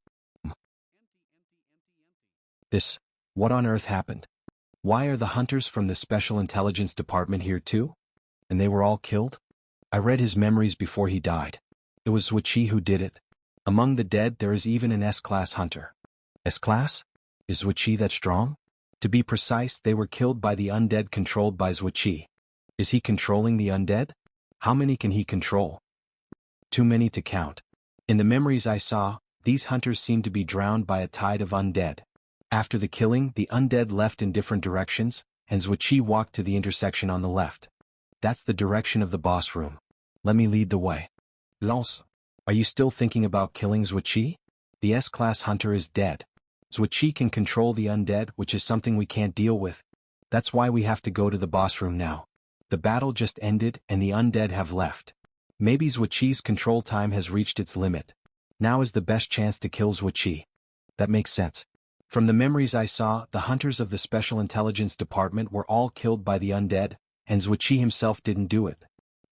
What on earth happened? Why are the hunters from the Special Intelligence Department here too? And they were all killed? I read his memories before he died. It was Zhuqi who did it. Among the dead there is even an S-Class hunter. S-Class? Is Zhuqi that strong? To be precise, they were killed by the undead controlled by Zhuqi. Is he controlling the undead? How many can he control? Too many to count. In the memories I saw, these hunters seemed to be drowned by a tide of undead. After the killing, the undead left in different directions, and Zhuqi walked to the intersection on the left. That's the direction of the boss room. Let me lead the way. Lance, are you still thinking about killing Zhuqi? The S-Class hunter is dead. Zhuqi can control the undead, which is something we can't deal with. That's why we have to go to the boss room now. The battle just ended and the undead have left. Maybe Zhuqi's control time has reached its limit. Now is the best chance to kill Zhuqi. That makes sense. From the memories I saw, the hunters of the Special Intelligence Department were all killed by the undead, and Zhuqi himself didn't do it.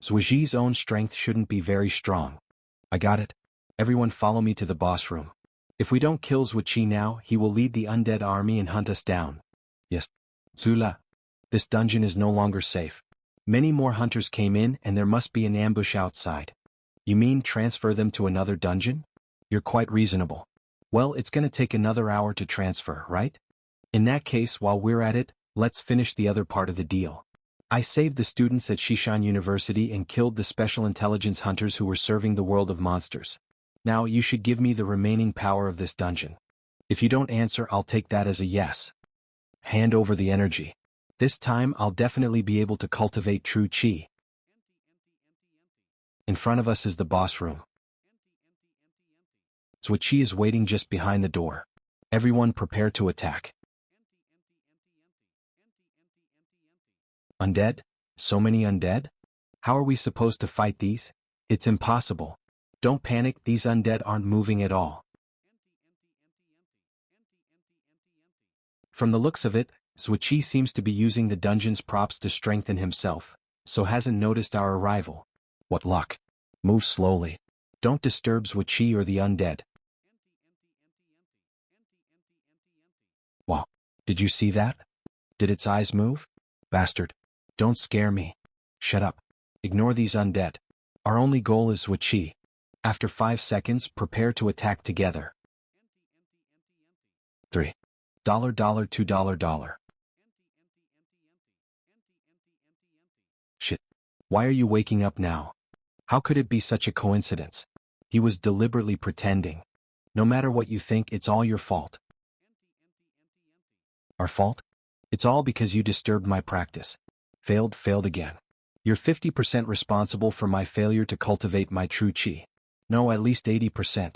Zhuqi's own strength shouldn't be very strong. I got it. Everyone follow me to the boss room. If we don't kill Zhuqi now, he will lead the undead army and hunt us down. Yes. Zula. This dungeon is no longer safe. Many more hunters came in and there must be an ambush outside. You mean transfer them to another dungeon? You're quite reasonable. Well, it's gonna take another hour to transfer, right? In that case, while we're at it, let's finish the other part of the deal. I saved the students at Shishan University and killed the special intelligence hunters who were serving the world of monsters. Now you should give me the remaining power of this dungeon. If you don't answer, I'll take that as a yes. Hand over the energy. This time I'll definitely be able to cultivate true chi. In front of us is the boss room. Zhuo Qi is waiting just behind the door. Everyone prepare to attack. Undead? So many undead? How are we supposed to fight these? It's impossible. Don't panic, these undead aren't moving at all. From the looks of it, Zhuo Qi seems to be using the dungeon's props to strengthen himself, so hasn't noticed our arrival. What luck. Move slowly. Don't disturb Zhuo Qi or the undead. Wow. Did you see that? Did its eyes move? Bastard. Don't scare me. Shut up. Ignore these undead. Our only goal is Zhuo Qi. After 5 seconds, prepare to attack together. $3. $2. Shit. Why are you waking up now? How could it be such a coincidence? He was deliberately pretending. No matter what you think, it's all your fault. Our fault? It's all because you disturbed my practice. Failed again. You're 50% responsible for my failure to cultivate my true chi. No, at least 80%.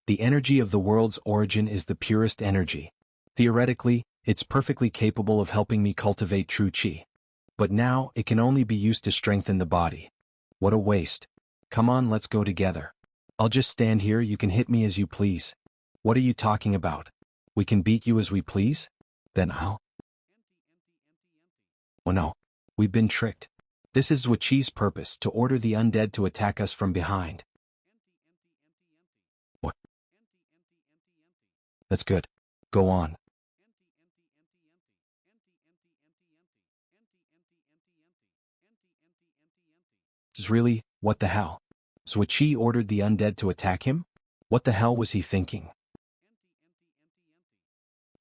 The energy of the world's origin is the purest energy. Theoretically, it's perfectly capable of helping me cultivate true chi. But now, it can only be used to strengthen the body. What a waste. Come on, let's go together. I'll just stand here, you can hit me as you please. What are you talking about? We can beat you as we please? Then I'll... Oh no. We've been tricked. This is Zhuo Qi's purpose, to order the undead to attack us from behind. What? That's good. Go on. Really, what the hell? Zhuo Qi ordered the undead to attack him? What the hell was he thinking?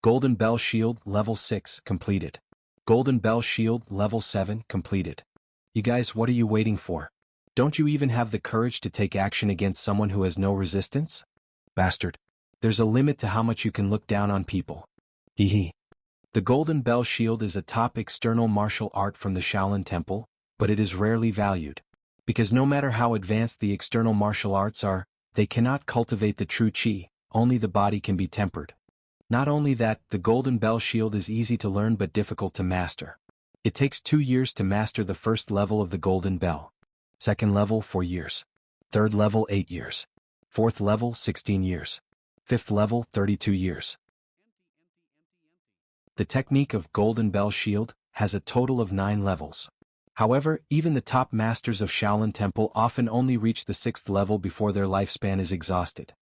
Golden Bell Shield, level 6, completed. Golden Bell Shield, level 7, completed. You guys, what are you waiting for? Don't you even have the courage to take action against someone who has no resistance? Bastard. There's a limit to how much you can look down on people. Hee. The Golden Bell Shield is a top external martial art from the Shaolin Temple, but it is rarely valued. Because no matter how advanced the external martial arts are, they cannot cultivate the true chi, only the body can be tempered. Not only that, the Golden Bell Shield is easy to learn but difficult to master. It takes 2 years to master the first level of the Golden Bell. Second level, 4 years. Third level, 8 years. Fourth level, 16 years. Fifth level, 32 years. The technique of Golden Bell Shield has a total of 9 levels. However, even the top masters of Shaolin Temple often only reach the 6th level before their lifespan is exhausted.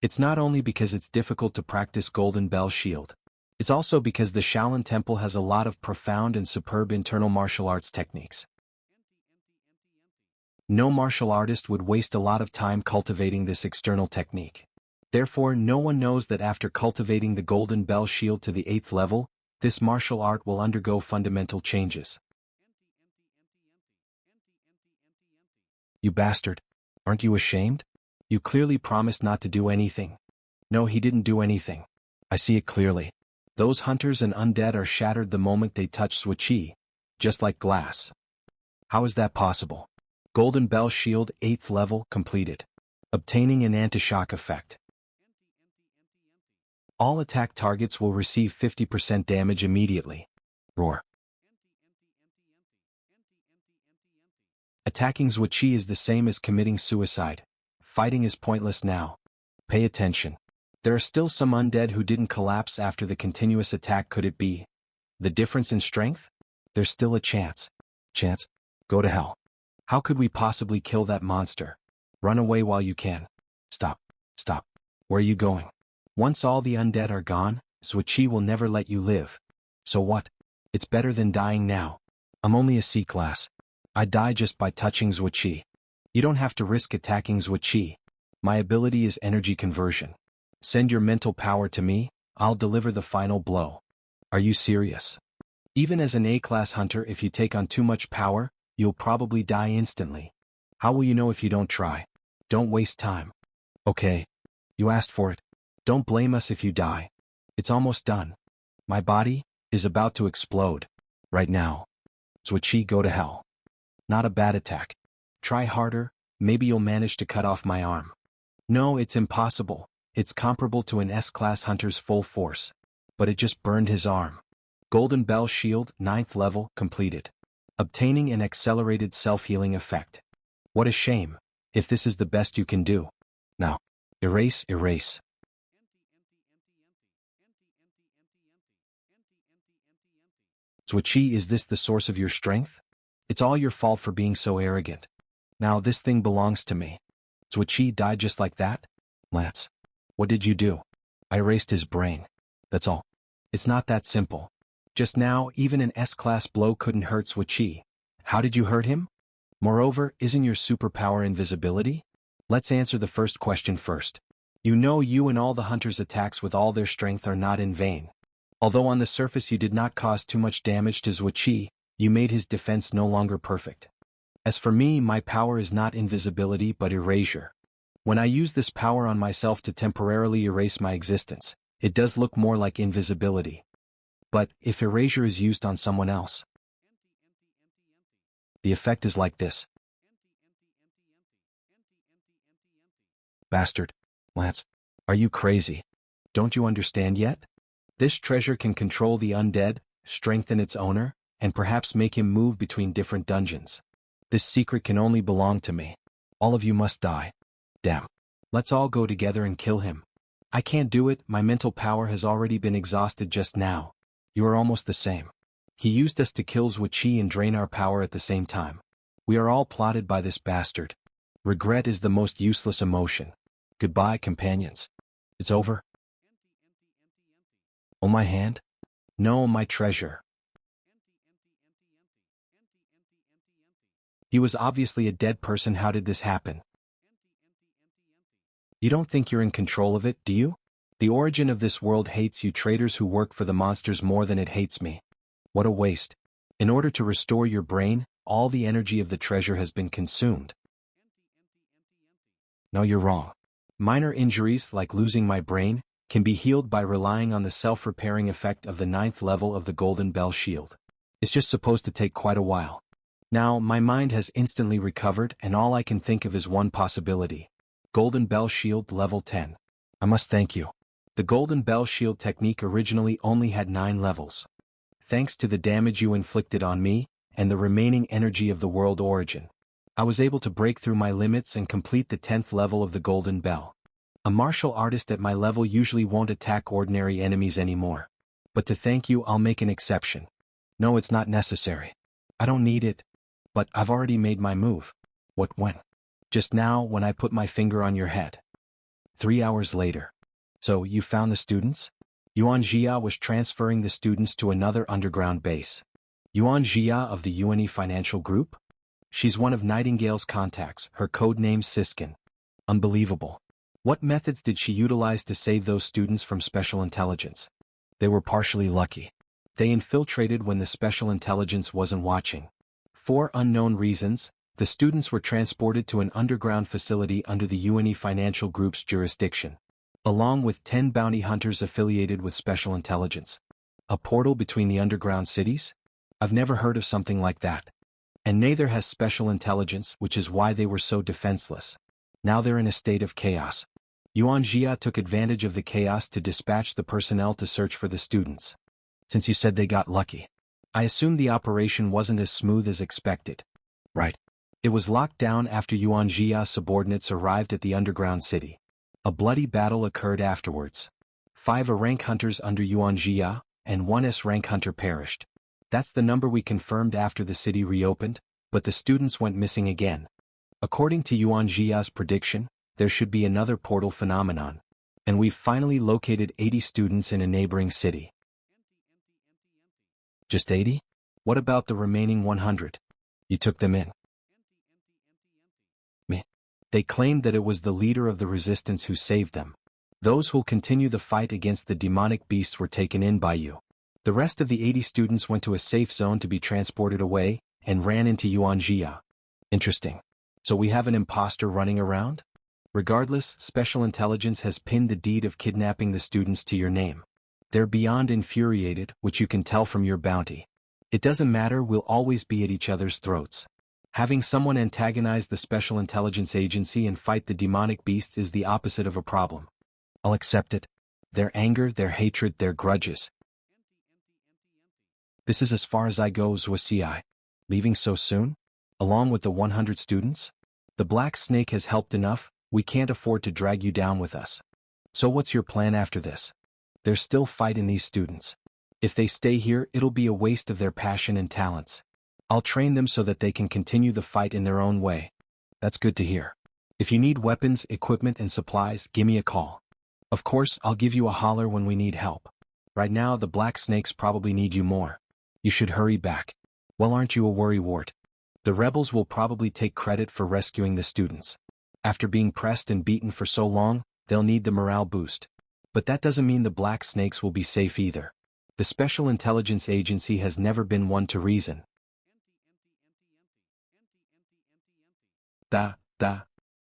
It's not only because it's difficult to practice Golden Bell Shield. It's also because the Shaolin Temple has a lot of profound and superb internal martial arts techniques. No martial artist would waste a lot of time cultivating this external technique. Therefore, no one knows that after cultivating the Golden Bell Shield to the 8th level, this martial art will undergo fundamental changes. You bastard. Aren't you ashamed? You clearly promised not to do anything. No, he didn't do anything. I see it clearly. Those hunters and undead are shattered the moment they touch Zhuo Qi, just like glass. How is that possible? Golden Bell Shield 8th level completed. Obtaining an anti-shock effect. All attack targets will receive 50% damage immediately. Roar. Attacking Zhuo Qi is the same as committing suicide. Fighting is pointless now. Pay attention. There are still some undead who didn't collapse after the continuous attack. Could it be the difference in strength? There's still a chance. Chance? Go to hell. How could we possibly kill that monster? Run away while you can. Stop. Stop. Where are you going? Once all the undead are gone, Zhuo Qi will never let you live. So what? It's better than dying now. I'm only a C-class. I die just by touching Zhuo Qi. You don't have to risk attacking Zhuo Qi. My ability is energy conversion. Send your mental power to me, I'll deliver the final blow. Are you serious? Even as an A-class hunter, if you take on too much power, you'll probably die instantly. How will you know if you don't try? Don't waste time. Okay. You asked for it. Don't blame us if you die. It's almost done. My body is about to explode. Right now. Zhuiqi, go to hell. Not a bad attack. Try harder, maybe you'll manage to cut off my arm. No, it's impossible. It's comparable to an S-class hunter's full force. But it just burned his arm. Golden Bell Shield, 9th level, completed. Obtaining an accelerated self-healing effect. What a shame, if this is the best you can do. Now, erase. Zhuiqi, is this the source of your strength? It's all your fault for being so arrogant. Now this thing belongs to me. Zhuiqi died just like that? Lance. What did you do? I erased his brain. That's all. It's not that simple. Just now, even an S-class blow couldn't hurt Zhuiqi. How did you hurt him? Moreover, isn't your superpower invisibility? Let's answer the first question first. You know you and all the hunters' attacks with all their strength are not in vain. Although on the surface you did not cause too much damage to Zhuiqi, you made his defense no longer perfect. As for me, my power is not invisibility but erasure. When I use this power on myself to temporarily erase my existence, it does look more like invisibility. But if erasure is used on someone else, the effect is like this. Bastard. Lance. Are you crazy? Don't you understand yet? This treasure can control the undead, strengthen its owner, and perhaps make him move between different dungeons. This secret can only belong to me. All of you must die. Damn. Let's all go together and kill him. I can't do it, my mental power has already been exhausted just now. You are almost the same. He used us to kill Zhuiqi and drain our power at the same time. We are all plotted by this bastard. Regret is the most useless emotion. Goodbye, companions. It's over. Oh, my hand? No, my treasure. He was obviously a dead person. How did this happen? You don't think you're in control of it, do you? The origin of this world hates you traitors who work for the monsters more than it hates me. What a waste. In order to restore your brain, all the energy of the treasure has been consumed. No, you're wrong. Minor injuries, like losing my brain, can be healed by relying on the self-repairing effect of the 9th level of the Golden Bell Shield. It's just supposed to take quite a while. Now, my mind has instantly recovered and all I can think of is one possibility. Golden Bell Shield level 10. I must thank you. The Golden Bell Shield technique originally only had 9 levels. Thanks to the damage you inflicted on me, and the remaining energy of the world origin, I was able to break through my limits and complete the 10th level of the Golden Bell. A martial artist at my level usually won't attack ordinary enemies anymore. But to thank you, I'll make an exception. No, it's not necessary. I don't need it. But I've already made my move. What, when? Just now, when I put my finger on your head. 3 hours later. So, you found the students? Yuan Jia was transferring the students to another underground base. Yuan Jia of the UNE Financial Group? She's one of Nightingale's contacts, her code name's Siskin. Unbelievable. What methods did she utilize to save those students from special intelligence? They were partially lucky. They infiltrated when the special intelligence wasn't watching. For unknown reasons, the students were transported to an underground facility under the UNE Financial Group's jurisdiction, along with 10 bounty hunters affiliated with special intelligence. A portal between the underground cities? I've never heard of something like that. And neither has special intelligence, which is why they were so defenseless. Now they're in a state of chaos. Yuan Jia took advantage of the chaos to dispatch the personnel to search for the students. Since you said they got lucky, I assume the operation wasn't as smooth as expected. Right. It was locked down after Yuan Jia's subordinates arrived at the underground city. A bloody battle occurred afterwards. 5 A-rank hunters under Yuan Jia, and 1 S-rank hunter perished. That's the number we confirmed after the city reopened, but the students went missing again. According to Yuan Jia's prediction, there should be another portal phenomenon. And we've finally located 80 students in a neighboring city. Just 80? What about the remaining 100? You took them in. Me. They claimed that it was the leader of the resistance who saved them. Those who'll continue the fight against the demonic beasts were taken in by you. The rest of the 80 students went to a safe zone to be transported away, and ran into Yuan. Interesting. So we have an imposter running around? Regardless, Special Intelligence has pinned the deed of kidnapping the students to your name. They're beyond infuriated, which you can tell from your bounty. It doesn't matter, we'll always be at each other's throats. Having someone antagonize the Special Intelligence Agency and fight the demonic beasts is the opposite of a problem. I'll accept it. Their anger, their hatred, their grudges. This is as far as I go, Zwasi. Leaving so soon? Along with the 100 students? The Black Snake has helped enough, we can't afford to drag you down with us. So what's your plan after this? There's still fight in these students. If they stay here, it'll be a waste of their passion and talents. I'll train them so that they can continue the fight in their own way. That's good to hear. If you need weapons, equipment, and supplies, give me a call. Of course, I'll give you a holler when we need help. Right now, the Black Snakes probably need you more. You should hurry back. Well, aren't you a worrywart? The rebels will probably take credit for rescuing the students. After being pressed and beaten for so long, they'll need the morale boost. But that doesn't mean the Black Snakes will be safe either. The Special Intelligence Agency has never been one to reason.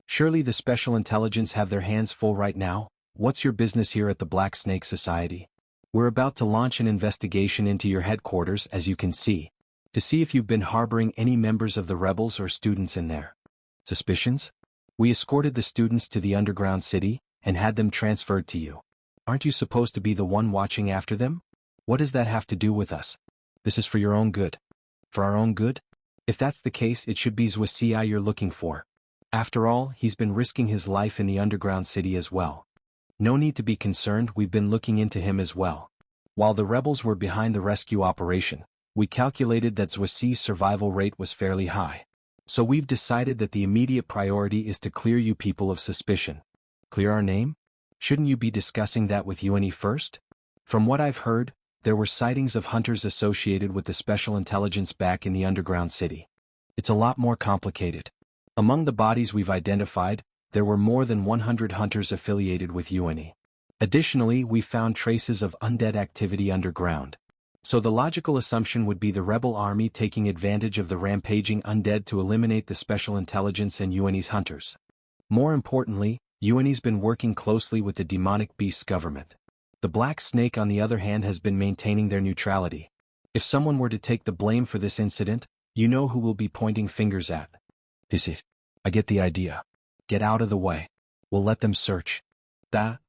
Surely the Special Intelligence have their hands full right now? What's your business here at the Black Snake Society? We're about to launch an investigation into your headquarters, as you can see, to see if you've been harboring any members of the rebels or students in there. Suspicions? We escorted the students to the underground city, and had them transferred to you. Aren't you supposed to be the one watching after them? What does that have to do with us? This is for your own good. For our own good? If that's the case, it should be Zwasi you're looking for. After all, he's been risking his life in the underground city as well. No need to be concerned, we've been looking into him as well. While the rebels were behind the rescue operation, we calculated that Zwasi's survival rate was fairly high. So we've decided that the immediate priority is to clear you people of suspicion. Clear our name? Shouldn't you be discussing that with UNE first? From what I've heard, there were sightings of hunters associated with the Special Intelligence back in the underground city. It's a lot more complicated. Among the bodies we've identified, there were more than 100 hunters affiliated with UNE. Additionally, we found traces of undead activity underground. So the logical assumption would be the rebel army taking advantage of the rampaging undead to eliminate the Special Intelligence and UNE's hunters. More importantly, UNE's been working closely with the demonic beast's government. The Black Snake, on the other hand, has been maintaining their neutrality. If someone were to take the blame for this incident, you know who we'll be pointing fingers at. Is it? I get the idea. Get out of the way. We'll let them search. That's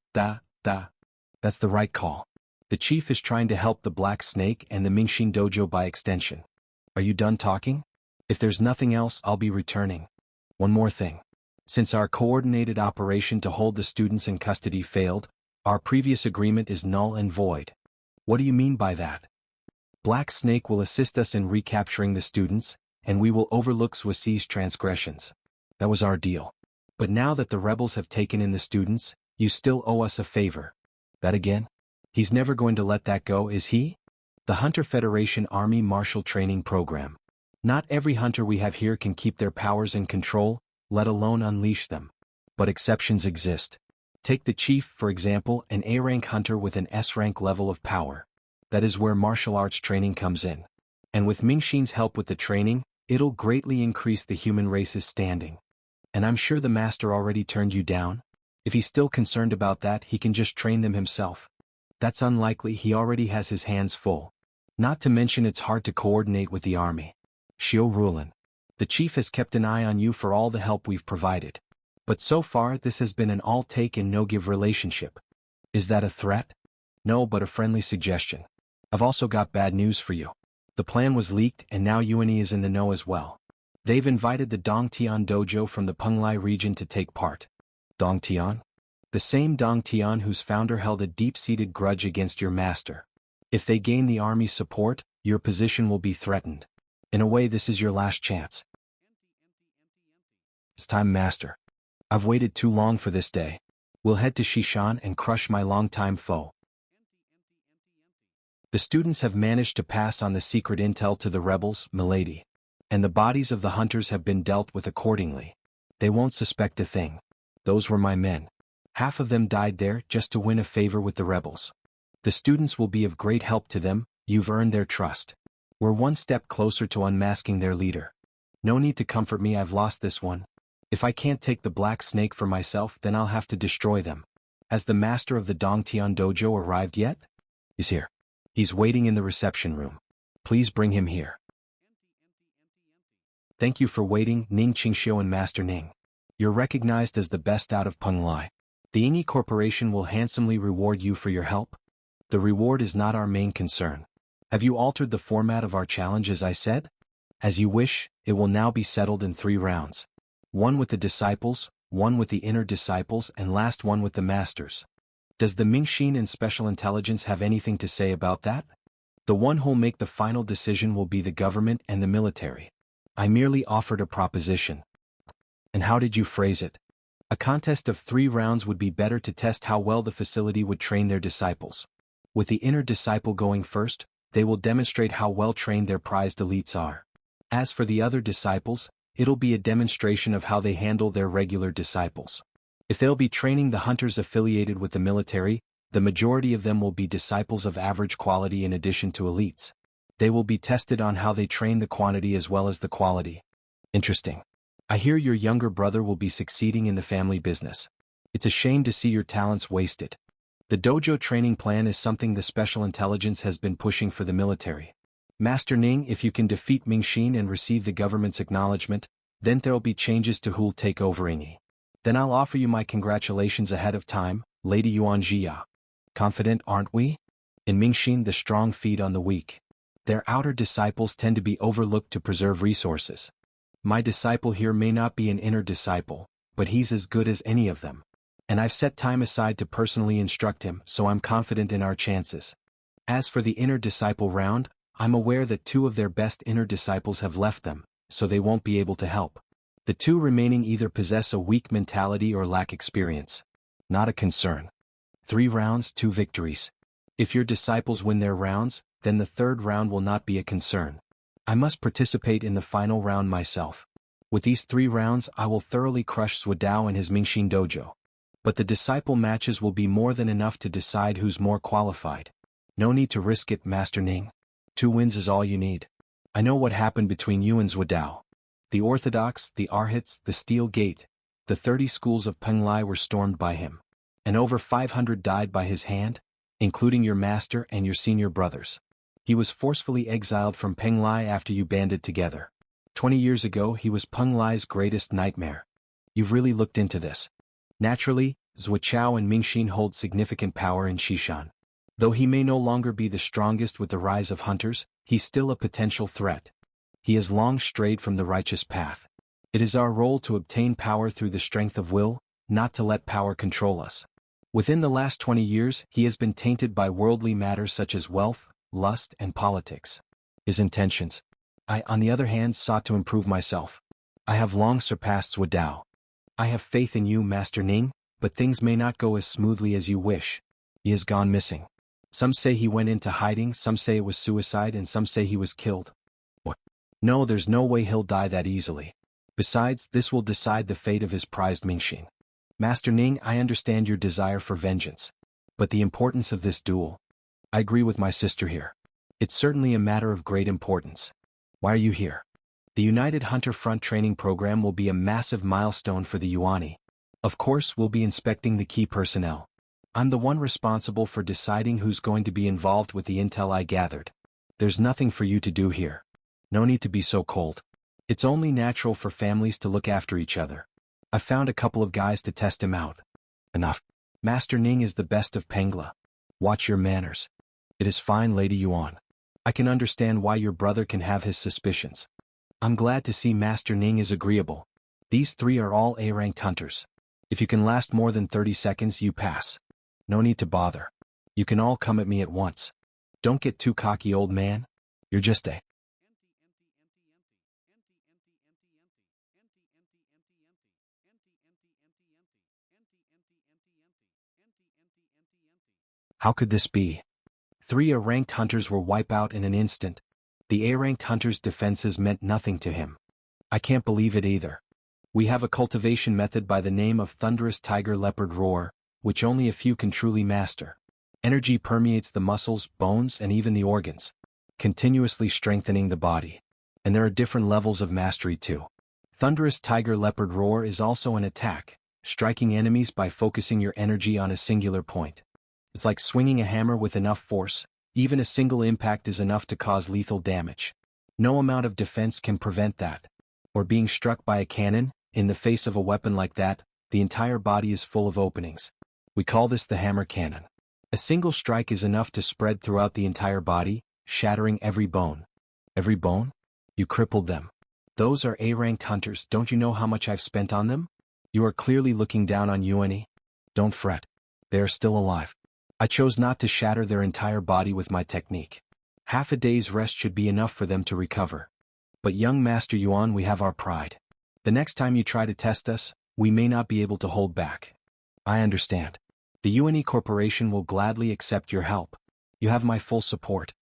the right call. The chief is trying to help the Black Snake and the Mingshin dojo by extension. Are you done talking? If there's nothing else, I'll be returning. One more thing. Since our coordinated operation to hold the students in custody failed, our previous agreement is null and void. What do you mean by that? Black Snake will assist us in recapturing the students, and we will overlook Zwasi's transgressions. That was our deal. But now that the rebels have taken in the students, you still owe us a favor. That again? He's never going to let that go, is he? The Hunter Federation Army Martial Training Program. Not every hunter we have here can keep their powers in control, let alone unleash them. But exceptions exist. Take the chief, for example, an A-rank hunter with an S-rank level of power. That is where martial arts training comes in. And with Mingshin's help with the training, it'll greatly increase the human race's standing. And I'm sure the master already turned you down. If he's still concerned about that, he can just train them himself. That's unlikely, he already has his hands full. Not to mention it's hard to coordinate with the army. Shio Rulin. The chief has kept an eye on you for all the help we've provided. But so far this has been an all-take and no-give relationship. Is that a threat? No, but a friendly suggestion. I've also got bad news for you. The plan was leaked and now UNE is in the know as well. They've invited the Dongtian dojo from the Penglai region to take part. Dongtian? The same Dongtian whose founder held a deep-seated grudge against your master. If they gain the army's support, your position will be threatened. In a way, this is your last chance. It's time, master. I've waited too long for this day. We'll head to Shishan and crush my longtime foe. The students have managed to pass on the secret intel to the rebels, milady. And the bodies of the hunters have been dealt with accordingly. They won't suspect a thing. Those were my men. Half of them died there just to win a favor with the rebels. The students will be of great help to them, You've earned their trust. We're one step closer to unmasking their leader. No need to comfort me, I've lost this one. If I can't take the black snake for myself, then I'll have to destroy them. Has the master of the Dongtian dojo arrived yet? He's here. He's waiting in the reception room. Please bring him here. Thank you for waiting, Ning Ching Chio and Master Ning. You're recognized as the best out of Penglai. The Ingi Corporation will handsomely reward you for your help. The reward is not our main concern. Have you altered the format of our challenge as I said? As you wish, it will now be settled in 3 rounds. One with the disciples, one with the inner disciples, and last one with the masters. Does the Mingshin and Special Intelligence have anything to say about that? The one who'll make the final decision will be the government and the military. I merely offered a proposition. And how did you phrase it? A contest of 3 rounds would be better to test how well the facility would train their disciples. With the inner disciple going first, they will demonstrate how well trained their prized elites are. As for the other disciples, it'll be a demonstration of how they handle their regular disciples. If they'll be training the hunters affiliated with the military, the majority of them will be disciples of average quality in addition to elites. They will be tested on how they train the quantity as well as the quality. Interesting. I hear your younger brother will be succeeding in the family business. It's a shame to see your talents wasted. The dojo training plan is something the Special Intelligence has been pushing for the military. Master Ning, if you can defeat Mingshin and receive the government's acknowledgement, then there'll be changes to who'll take over Ingi. Then I'll offer you my congratulations ahead of time, Lady Yuan Jia. Confident, aren't we? In Mingshin, the strong feed on the weak. Their outer disciples tend to be overlooked to preserve resources. My disciple here may not be an inner disciple, but he's as good as any of them. And I've set time aside to personally instruct him, so I'm confident in our chances. As for the inner disciple round, I'm aware that 2 of their best inner disciples have left them, so they won't be able to help. The 2 remaining either possess a weak mentality or lack experience. Not a concern. 3 rounds, 2 victories. If your disciples win their rounds, then the 3rd round will not be a concern. I must participate in the final round myself. With these 3 rounds, I will thoroughly crush Swadao and his Mingshin dojo. But the disciple matches will be more than enough to decide who's more qualified. No need to risk it, Master Ning. 2 wins is all you need. I know what happened between you and Swadao. The Orthodox, the Arhats, the Steel Gate, the 30 schools of Penglai were stormed by him. And over 500 died by his hand, including your master and your senior brothers. He was forcefully exiled from Penglai after you banded together. 20 years ago he was Penglai's greatest nightmare. You've really looked into this. Naturally, Zhuochao and Mingshin hold significant power in Shishan. Though he may no longer be the strongest with the rise of hunters, he's still a potential threat. He has long strayed from the righteous path. It is our role to obtain power through the strength of will, not to let power control us. Within the last 20 years, he has been tainted by worldly matters such as wealth, lust, and politics. His intentions. I, on the other hand, sought to improve myself. I have long surpassed Swadao. I have faith in you, Master Ning, but things may not go as smoothly as you wish. He has gone missing. Some say he went into hiding, some say it was suicide, and some say he was killed. What? No, there's no way he'll die that easily. Besides, this will decide the fate of his prized Mingshin. Master Ning, I understand your desire for vengeance. But the importance of this duel. I agree with my sister here. It's certainly a matter of great importance. Why are you here? The United Hunter Front training program will be a massive milestone for the Yuani. Of course, we'll be inspecting the key personnel. I'm the one responsible for deciding who's going to be involved with the intel I gathered. There's nothing for you to do here. No need to be so cold. It's only natural for families to look after each other. I found a couple of guys to test him out. Enough. Master Ning is the best of Pengla. Watch your manners. It is fine, Lady Yuan. I can understand why your brother can have his suspicions. I'm glad to see Master Ning is agreeable. These 3 are all A-ranked hunters. If you can last more than 30 seconds, you pass. No need to bother. You can all come at me at once. Don't get too cocky, old man. You're just a... How could this be? 3 A-ranked hunters were wiped out in an instant. The A-ranked hunter's defenses meant nothing to him. I can't believe it either. We have a cultivation method by the name of Thunderous Tiger Leopard Roar, which only a few can truly master. Energy permeates the muscles, bones, and even the organs. continuously strengthening the body. And there are different levels of mastery too. Thunderous Tiger Leopard Roar is also an attack, striking enemies by focusing your energy on a singular point. It's like swinging a hammer with enough force, even a single impact is enough to cause lethal damage. No amount of defense can prevent that. Or being struck by a cannon, in the face of a weapon like that, the entire body is full of openings. We call this the hammer cannon. A single strike is enough to spread throughout the entire body, shattering every bone. Every bone? You crippled them. Those are A-ranked hunters, don't you know how much I've spent on them? You are clearly looking down on yuan. Don't fret. They are still alive. I chose not to shatter their entire body with my technique. Half a day's rest should be enough for them to recover. But young Master Yuan, we have our pride. The next time you try to test us, we may not be able to hold back. I understand. The UNE Corporation will gladly accept your help. You have my full support.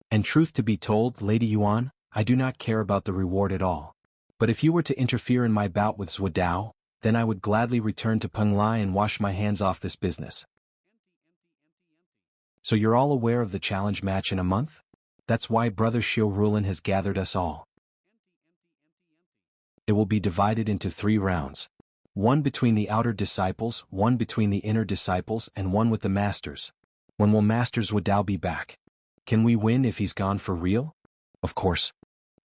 And truth to be told, Lady Yuan, I do not care about the reward at all. But if you were to interfere in my bout with Zhuodao, then I would gladly return to Penglai and wash my hands off this business. So you're all aware of the challenge match in a month? That's why Brother Xiu Rulin has gathered us all. It will be divided into 3 rounds. One between the outer disciples, one between the inner disciples, and one with the masters. When will Master Zhuodao be back? Can we win if he's gone for real? Of course.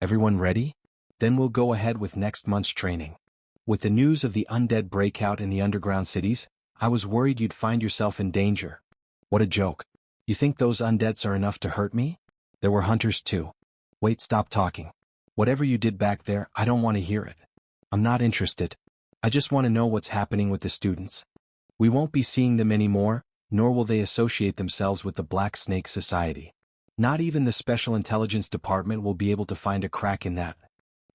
Everyone ready? Then we'll go ahead with next month's training. With the news of the undead breakout in the underground cities, I was worried you'd find yourself in danger. What a joke. You think those undeads are enough to hurt me? There were hunters too. Wait, stop talking. Whatever you did back there, I don't want to hear it. I'm not interested. I just want to know what's happening with the students. We won't be seeing them anymore, nor will they associate themselves with the Black Snake Society. Not even the Special Intelligence Department will be able to find a crack in that.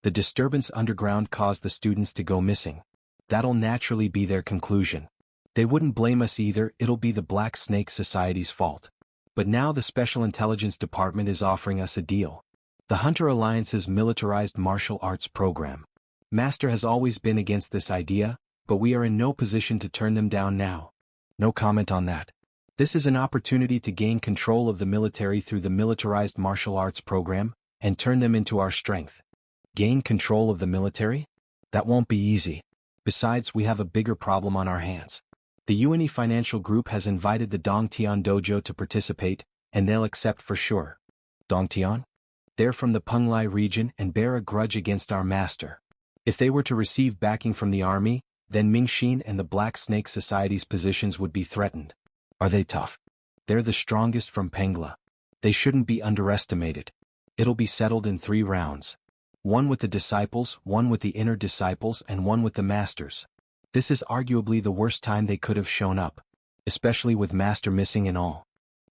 The disturbance underground caused the students to go missing. That'll naturally be their conclusion. They wouldn't blame us either, it'll be the Black Snake Society's fault. But now the Special Intelligence Department is offering us a deal. The Hunter Alliance's militarized martial arts program. Master has always been against this idea, but we are in no position to turn them down now. No comment on that. This is an opportunity to gain control of the military through the militarized martial arts program, and turn them into our strength. Gain control of the military? That won't be easy. Besides, we have a bigger problem on our hands. The UNE Financial Group has invited the Dongtian Dojo to participate, and they'll accept for sure. Dongtian? They're from the Penglai region and bear a grudge against our master. If they were to receive backing from the army, then Mingshin and the Black Snake Society's positions would be threatened. Are they tough? They're the strongest from Pengla. They shouldn't be underestimated. It'll be settled in 3 rounds. One with the disciples, one with the inner disciples, and one with the masters. This is arguably the worst time they could have shown up, especially with Master missing and all.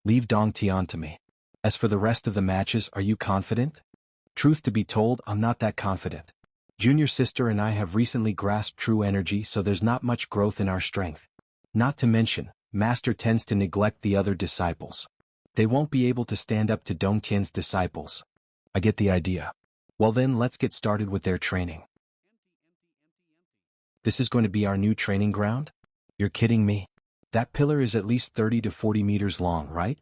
Leave Dongtian to me. As for the rest of the matches, are you confident? Truth to be told, I'm not that confident. Junior sister and I have recently grasped true energy, so there's not much growth in our strength. Not to mention, Master tends to neglect the other disciples. They won't be able to stand up to Dongtian's disciples. I get the idea. Well then, let's get started with their training. This is going to be our new training ground? You're kidding me? That pillar is at least 30 to 40 meters long, right?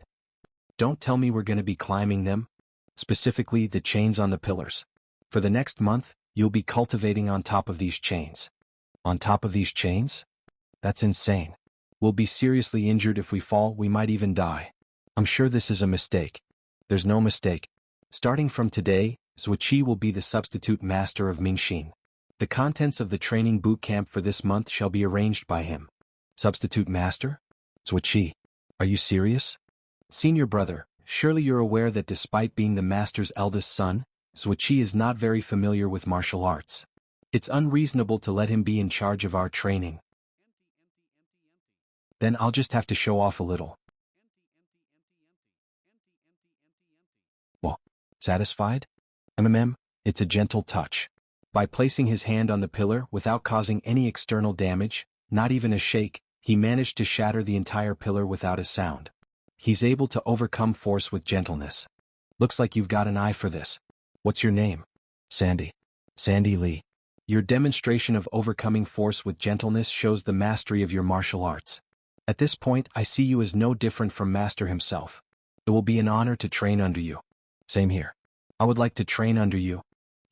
Don't tell me we're going to be climbing them. Specifically, the chains on the pillars. For the next month, you'll be cultivating on top of these chains. On top of these chains? That's insane. We'll be seriously injured if we fall, we might even die. I'm sure this is a mistake. There's no mistake. Starting from today, Zhuoqi will be the substitute master of Mingshin. The contents of the training boot camp for this month shall be arranged by him. Substitute master? Zhuoqi, are you serious? Senior brother, surely you're aware that despite being the master's eldest son, Zhuoqi is not very familiar with martial arts. It's unreasonable to let him be in charge of our training. Then I'll just have to show off a little. Well, satisfied? It's a gentle touch. By placing his hand on the pillar without causing any external damage, not even a shake, he managed to shatter the entire pillar without a sound. He's able to overcome force with gentleness. Looks like you've got an eye for this. What's your name? Sandy. Sandy Lee. Your demonstration of overcoming force with gentleness shows the mastery of your martial arts. At this point, I see you as no different from Master himself. It will be an honor to train under you. Same here. I would like to train under you.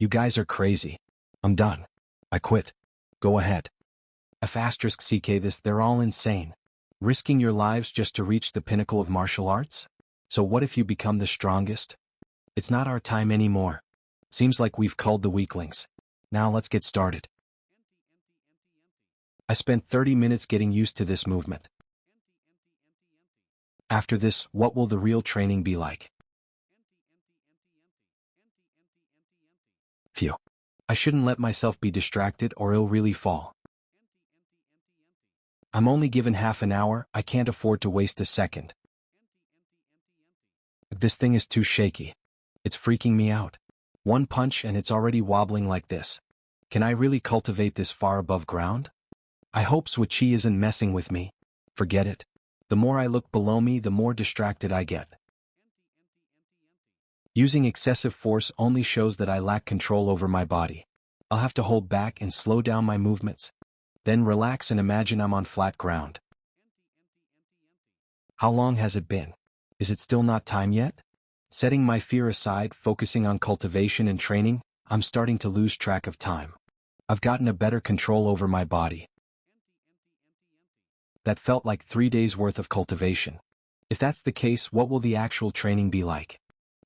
You guys are crazy. I'm done. I quit. Go ahead. *CK this they're all insane. Risking your lives just to reach the pinnacle of martial arts? So what if you become the strongest? It's not our time anymore. Seems like we've culled the weaklings. Now let's get started. I spent 30 minutes getting used to this movement. After this, what will the real training be like? Phew. I shouldn't let myself be distracted or I'll really fall. I'm only given half an hour, I can't afford to waste a second. This thing is too shaky. It's freaking me out. One punch and it's already wobbling like this. Can I really cultivate this far above ground? I hope Switchy isn't messing with me. Forget it. The more I look below me, the more distracted I get. Using excessive force only shows that I lack control over my body. I'll have to hold back and slow down my movements. Then relax and imagine I'm on flat ground. How long has it been? Is it still not time yet? Setting my fear aside, focusing on cultivation and training, I'm starting to lose track of time. I've gotten a better control over my body. That felt like 3 days worth of cultivation. If that's the case, what will the actual training be like?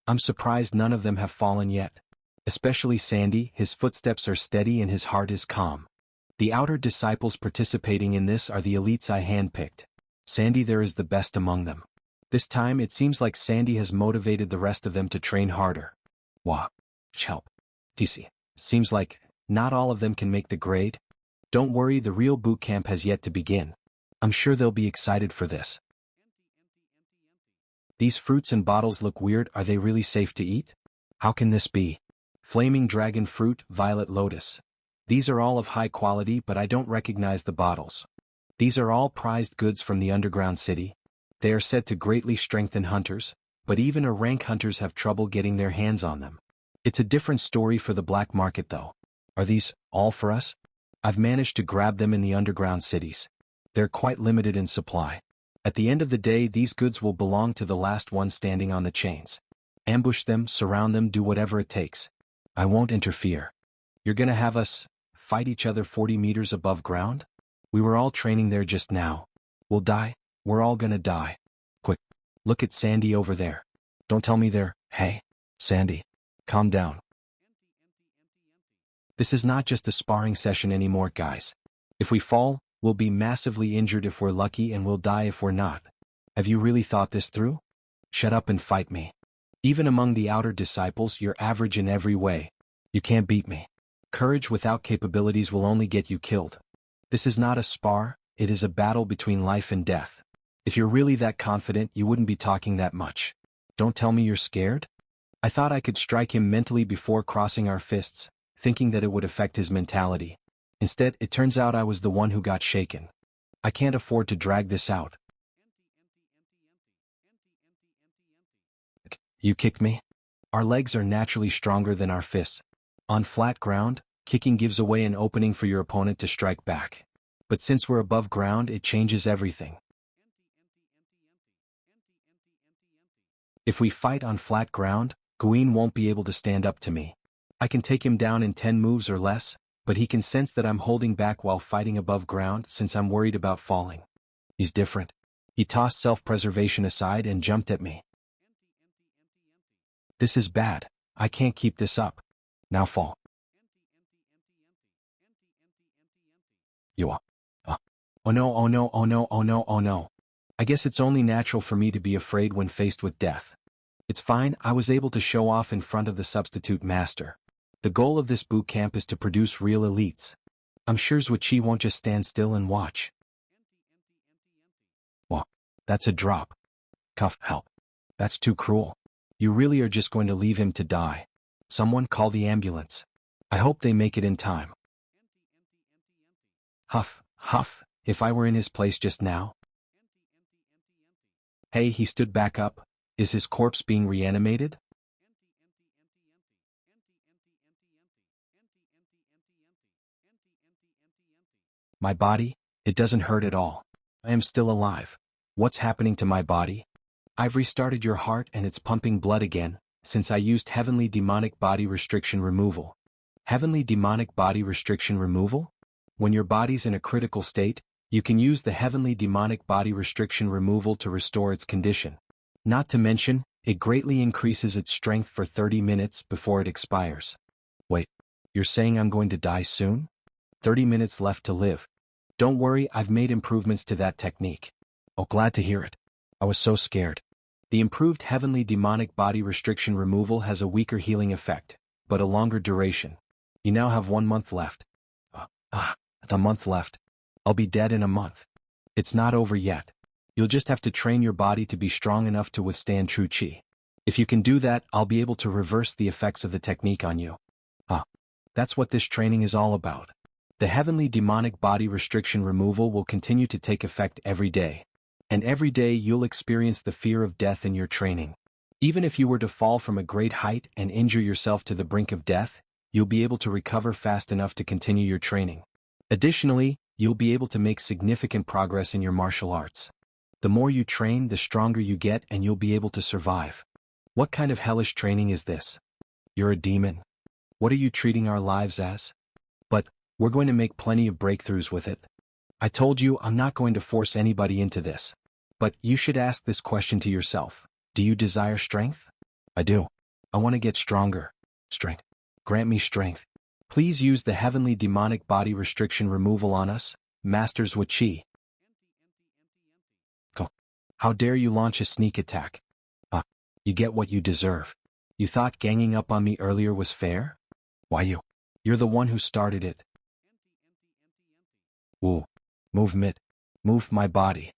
I'm surprised none of them have fallen yet. Especially Sandy, his footsteps are steady and his heart is calm. The outer disciples participating in this are the elites I handpicked. Sandy there is the best among them. This time it seems like Sandy has motivated the rest of them to train harder. Wah. Help. TC. Seems like not all of them can make the grade. Don't worry, the real boot camp has yet to begin. I'm sure they'll be excited for this. These fruits and bottles look weird, are they really safe to eat? How can this be? Flaming dragon fruit, violet lotus. These are all of high quality, but I don't recognize the bottles. These are all prized goods from the underground city. They are said to greatly strengthen hunters, but even rank hunters have trouble getting their hands on them. It's a different story for the black market though. Are these all for us? I've managed to grab them in the underground cities. They're quite limited in supply. At the end of the day, these goods will belong to the last one standing on the chains. Ambush them, surround them, do whatever it takes. I won't interfere. You're gonna have us fight each other 40 meters above ground? We were all training there just now. We'll die. We're all gonna die. Quick, look at Sandy over there. Don't tell me they're, hey, Sandy, calm down. This is not just a sparring session anymore, guys. If we fall, we'll be massively injured if we're lucky and we'll die if we're not. Have you really thought this through? Shut up and fight me. Even among the outer disciples, you're average in every way. You can't beat me. Courage without capabilities will only get you killed. This is not a spar, it is a battle between life and death. If you're really that confident, you wouldn't be talking that much. Don't tell me you're scared? I thought I could strike him mentally before crossing our fists, thinking that it would affect his mentality. Instead, it turns out I was the one who got shaken. I can't afford to drag this out. You kicked me? Our legs are naturally stronger than our fists. On flat ground, kicking gives away an opening for your opponent to strike back. But since we're above ground, it changes everything. If we fight on flat ground, Guin won't be able to stand up to me. I can take him down in 10 moves or less, but he can sense that I'm holding back while fighting above ground since I'm worried about falling. He's different. He tossed self-preservation aside and jumped at me. This is bad. I can't keep this up. Now fall. Oh no, oh no, oh no, oh no, oh no. I guess it's only natural for me to be afraid when faced with death. It's fine, I was able to show off in front of the substitute master. The goal of this boot camp is to produce real elites. I'm sure Zhuiqi won't just stand still and watch. Well, that's a drop. Cuff, help. That's too cruel. You really are just going to leave him to die. Someone call the ambulance. I hope they make it in time. Huff, huff, if I were in his place just now. Hey, he stood back up. Is his corpse being reanimated? My body? It doesn't hurt at all. I am still alive. What's happening to my body? I've restarted your heart and it's pumping blood again. since I used Heavenly Demonic Body Restriction Removal. Heavenly Demonic Body Restriction Removal? When your body's in a critical state, you can use the Heavenly Demonic Body Restriction Removal to restore its condition. Not to mention, it greatly increases its strength for 30 minutes before it expires. Wait, you're saying I'm going to die soon? 30 minutes left to live. Don't worry, I've made improvements to that technique. Oh, glad to hear it. I was so scared. The improved Heavenly Demonic Body Restriction Removal has a weaker healing effect, but a longer duration. You now have 1 month left. The month left. I'll be dead in a month. It's not over yet. You'll just have to train your body to be strong enough to withstand true Qi. If you can do that, I'll be able to reverse the effects of the technique on you. That's what this training is all about. The Heavenly Demonic Body Restriction Removal will continue to take effect every day. And every day you'll experience the fear of death in your training. Even if you were to fall from a great height and injure yourself to the brink of death, you'll be able to recover fast enough to continue your training. Additionally, you'll be able to make significant progress in your martial arts. The more you train, the stronger you get, and you'll be able to survive. What kind of hellish training is this? You're a demon. What are you treating our lives as? But we're going to make plenty of breakthroughs with it. I told you I'm not going to force anybody into this. But you should ask this question to yourself. Do you desire strength? I do. I want to get stronger. Strength. Grant me strength. Please use the Heavenly Demonic Body Restriction Removal on us, Masters with Qi. How dare you launch a sneak attack? You get what you deserve. You thought ganging up on me earlier was fair? Why you? You're the one who started it. Ooh. Move my body.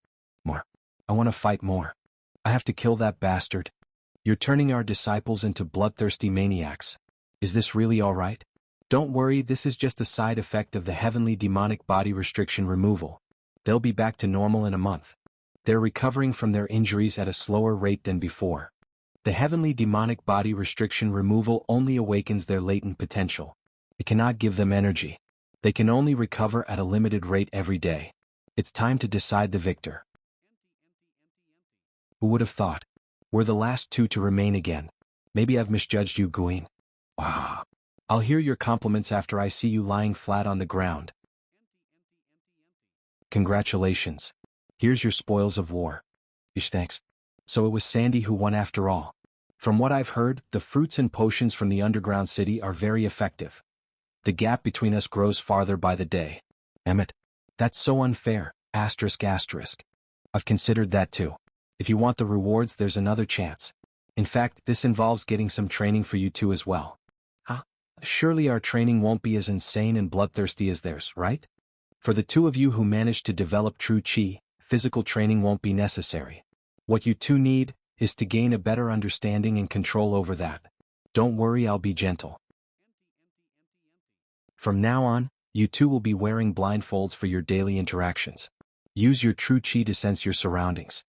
More. I want to fight more. I have to kill that bastard. You're turning our disciples into bloodthirsty maniacs. Is this really all right? Don't worry, this is just a side effect of the Heavenly Demonic Body Restriction Removal. They'll be back to normal in a month. They're recovering from their injuries at a slower rate than before. The Heavenly Demonic Body Restriction Removal only awakens their latent potential. It cannot give them energy. They can only recover at a limited rate every day. It's time to decide the victor. Who would have thought? We're the last two to remain again. Maybe I've misjudged you, Guin. Wow. I'll hear your compliments after I see you lying flat on the ground. Congratulations. Here's your spoils of war. Thanks. So it was Sandy who won after all. From what I've heard, the fruits and potions from the underground city are very effective. The gap between us grows farther by the day. Emmett. That's so unfair. Asterisk. I've considered that too. If you want the rewards, there's another chance. In fact, this involves getting some training for you two as well. Surely our training won't be as insane and bloodthirsty as theirs, right? For the two of you who managed to develop true Qi, physical training won't be necessary. What you two need is to gain a better understanding and control over that. Don't worry, I'll be gentle. From now on, you two will be wearing blindfolds for your daily interactions. Use your true Qi to sense your surroundings.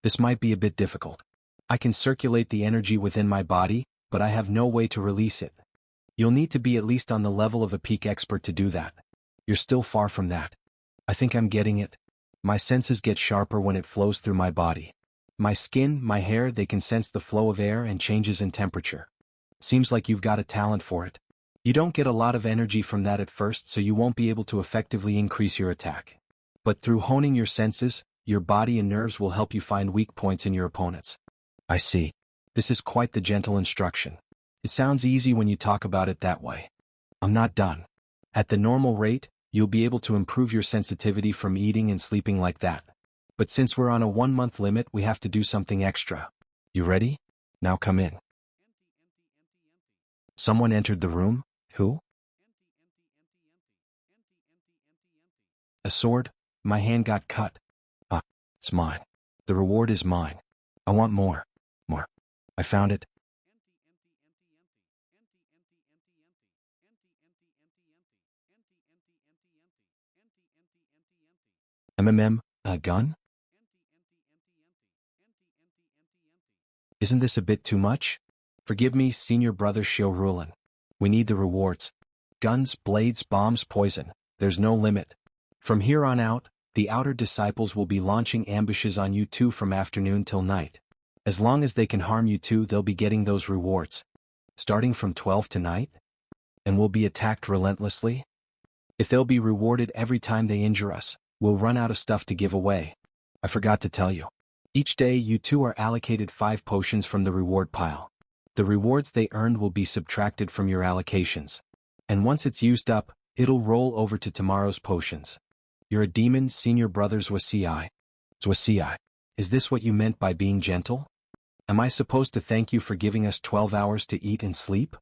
This might be a bit difficult. I can circulate the energy within my body, but I have no way to release it. You'll need to be at least on the level of a peak expert to do that. You're still far from that. I think I'm getting it. My senses get sharper when it flows through my body. My skin, my hair, they can sense the flow of air and changes in temperature. Seems like you've got a talent for it. You don't get a lot of energy from that at first, so you won't be able to effectively increase your attack. But through honing your senses, your body and nerves will help you find weak points in your opponents. I see. This is quite the gentle instruction. It sounds easy when you talk about it that way. I'm not done. At the normal rate, you'll be able to improve your sensitivity from eating and sleeping like that. But since we're on a 1-month limit, we have to do something extra. You ready? Now come in. Someone entered the room. Who? A sword? My hand got cut. It's mine. The reward is mine. I want more. More. I found it. A gun? Isn't this a bit too much? Forgive me, Senior Brother Xiao Rulin. We need the rewards. Guns, blades, bombs, poison. There's no limit. From here on out, the outer disciples will be launching ambushes on you two from afternoon till night. As long as they can harm you too, they'll be getting those rewards. Starting from 12 tonight? And we'll be attacked relentlessly? If they'll be rewarded every time they injure us, we'll run out of stuff to give away. I forgot to tell you. Each day you two are allocated 5 potions from the reward pile. The rewards they earned will be subtracted from your allocations. And once it's used up, it'll roll over to tomorrow's potions. You're a demon, senior brothers Wasii. Wasii. Is this what you meant by being gentle? Am I supposed to thank you for giving us 12 hours to eat and sleep?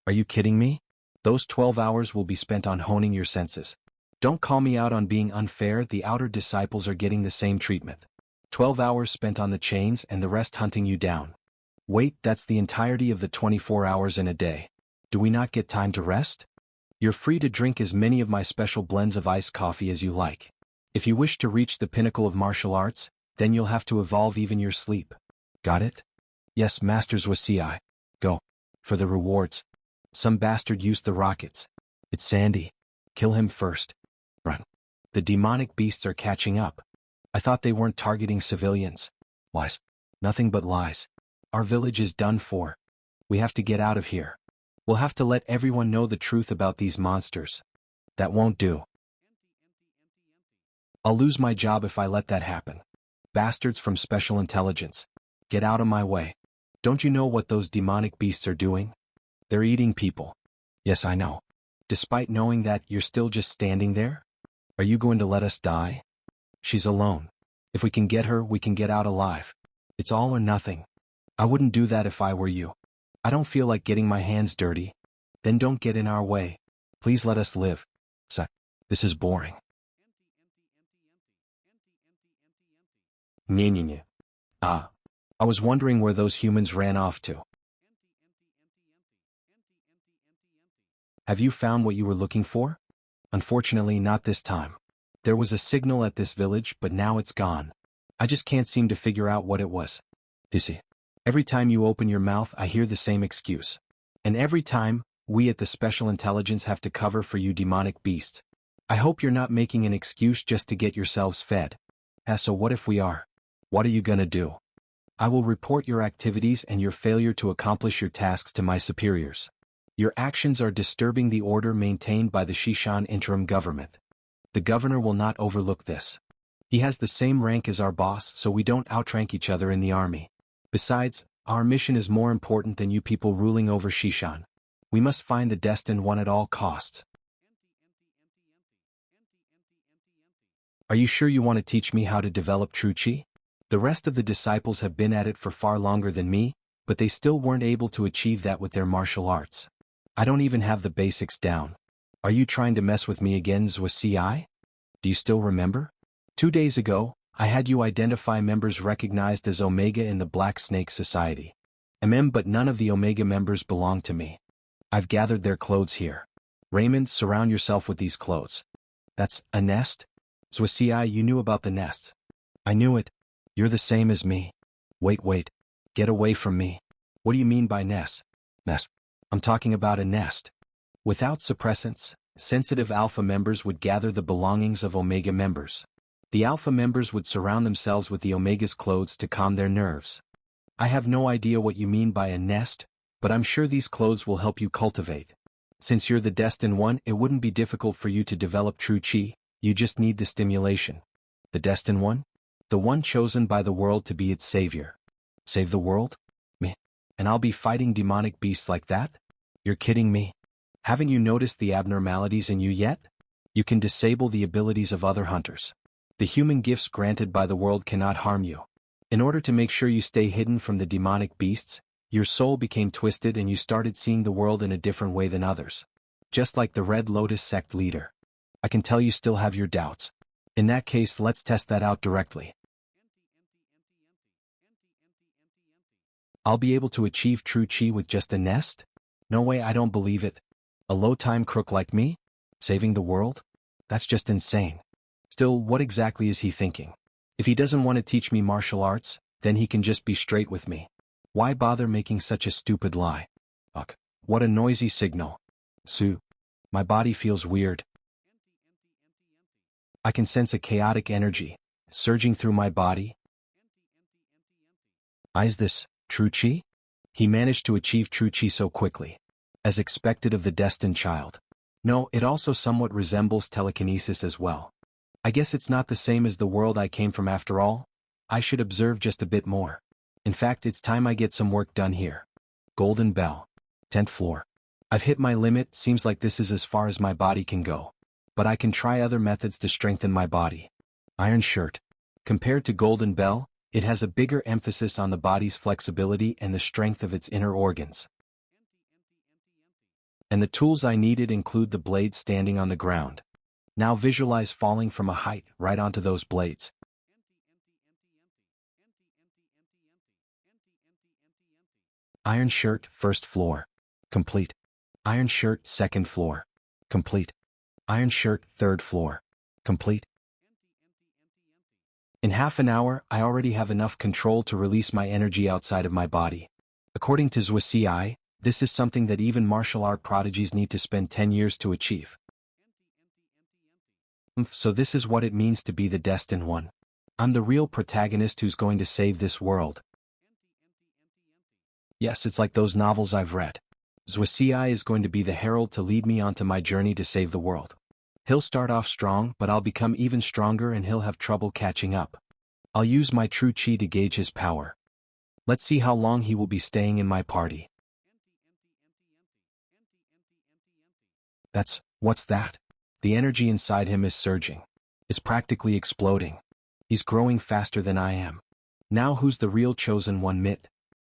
Are you kidding me? Those 12 hours will be spent on honing your senses. Don't call me out on being unfair, the outer disciples are getting the same treatment. 12 hours spent on the chains and the rest hunting you down. Wait, that's the entirety of the 24 hours in a day. Do we not get time to rest? You're free to drink as many of my special blends of iced coffee as you like. If you wish to reach the pinnacle of martial arts, then you'll have to evolve even your sleep. Got it? Yes, Masters Wasii. Go. For the rewards. Some bastard used the rockets. It's Sandy. Kill him first. Run. The demonic beasts are catching up. I thought they weren't targeting civilians. Lies. Nothing but lies. Our village is done for. We have to get out of here. We'll have to let everyone know the truth about these monsters. That won't do. I'll lose my job if I let that happen. Bastards from Special Intelligence. Get out of my way. Don't you know what those demonic beasts are doing? They're eating people. Yes, I know. Despite knowing that, you're still just standing there? Are you going to let us die? She's alone. If we can get her, we can get out alive. It's all or nothing. I wouldn't do that if I were you. I don't feel like getting my hands dirty. Then don't get in our way. Please let us live. This is boring. Nye. I was wondering where those humans ran off to. Have you found what you were looking for? Unfortunately, not this time. There was a signal at this village, but now it's gone. I just can't seem to figure out what it was. Dizzy. Every time you open your mouth, I hear the same excuse. And every time, we at the Special Intelligence have to cover for you demonic beasts. I hope you're not making an excuse just to get yourselves fed. So what if we are? What are you gonna do? I will report your activities and your failure to accomplish your tasks to my superiors. Your actions are disturbing the order maintained by the Shishan interim government. The governor will not overlook this. He has the same rank as our boss, so we don't outrank each other in the army. Besides, our mission is more important than you people ruling over Shishan. We must find the destined one at all costs. Are you sure you want to teach me how to develop true chi? The rest of the disciples have been at it for far longer than me, but they still weren't able to achieve that with their martial arts. I don't even have the basics down. Are you trying to mess with me again, Zwasi? Do you still remember? 2 days ago, I had you identify members recognized as Omega in the Black Snake Society. But none of the Omega members belong to me. I've gathered their clothes here. Raymond, surround yourself with these clothes. That's a nest? Zwasi, you knew about the nests. I knew it. You're the same as me. Wait. Get away from me. What do you mean by nest? Nest. I'm talking about a nest. Without suppressants, sensitive Alpha members would gather the belongings of Omega members. The Alpha members would surround themselves with the Omega's clothes to calm their nerves. I have no idea what you mean by a nest, but I'm sure these clothes will help you cultivate. Since you're the destined one, it wouldn't be difficult for you to develop true chi, you just need the stimulation. The destined one? The one chosen by the world to be its savior. Save the world? Me. And I'll be fighting demonic beasts like that? You're kidding me. Haven't you noticed the abnormalities in you yet? You can disable the abilities of other hunters. The human gifts granted by the world cannot harm you. In order to make sure you stay hidden from the demonic beasts, your soul became twisted and you started seeing the world in a different way than others. Just like the Red Lotus sect leader. I can tell you still have your doubts. In that case, let's test that out directly. I'll be able to achieve true chi with just a nest? No way, I don't believe it. A low-time crook like me? Saving the world? That's just insane. Still, what exactly is he thinking? If he doesn't want to teach me martial arts, then he can just be straight with me. Why bother making such a stupid lie? Ugh, what a noisy signal. Sue. My body feels weird. I can sense a chaotic energy, surging through my body. Is this true chi? He managed to achieve true chi so quickly. As expected of the destined child. No, it also somewhat resembles telekinesis as well. I guess it's not the same as the world I came from after all. I should observe just a bit more. In fact, it's time I get some work done here. Golden bell. 10th floor. I've hit my limit, seems like this is as far as my body can go. But I can try other methods to strengthen my body. Iron shirt. Compared to golden bell, it has a bigger emphasis on the body's flexibility and the strength of its inner organs. And the tools I needed include the blades standing on the ground. Now visualize falling from a height right onto those blades. Iron shirt, 1st floor. Complete. Iron shirt, 2nd floor. Complete. Iron shirt, 3rd floor. Complete. In half an hour, I already have enough control to release my energy outside of my body. According to Zhuo, this is something that even martial art prodigies need to spend 10 years to achieve. So this is what it means to be the destined one. I'm the real protagonist who's going to save this world. Yes, it's like those novels I've read. Zhuo is going to be the herald to lead me onto my journey to save the world. He'll start off strong, but I'll become even stronger and he'll have trouble catching up. I'll use my true chi to gauge his power. Let's see how long he will be staying in my party. What's that? The energy inside him is surging. It's practically exploding. He's growing faster than I am. Now who's the real chosen one?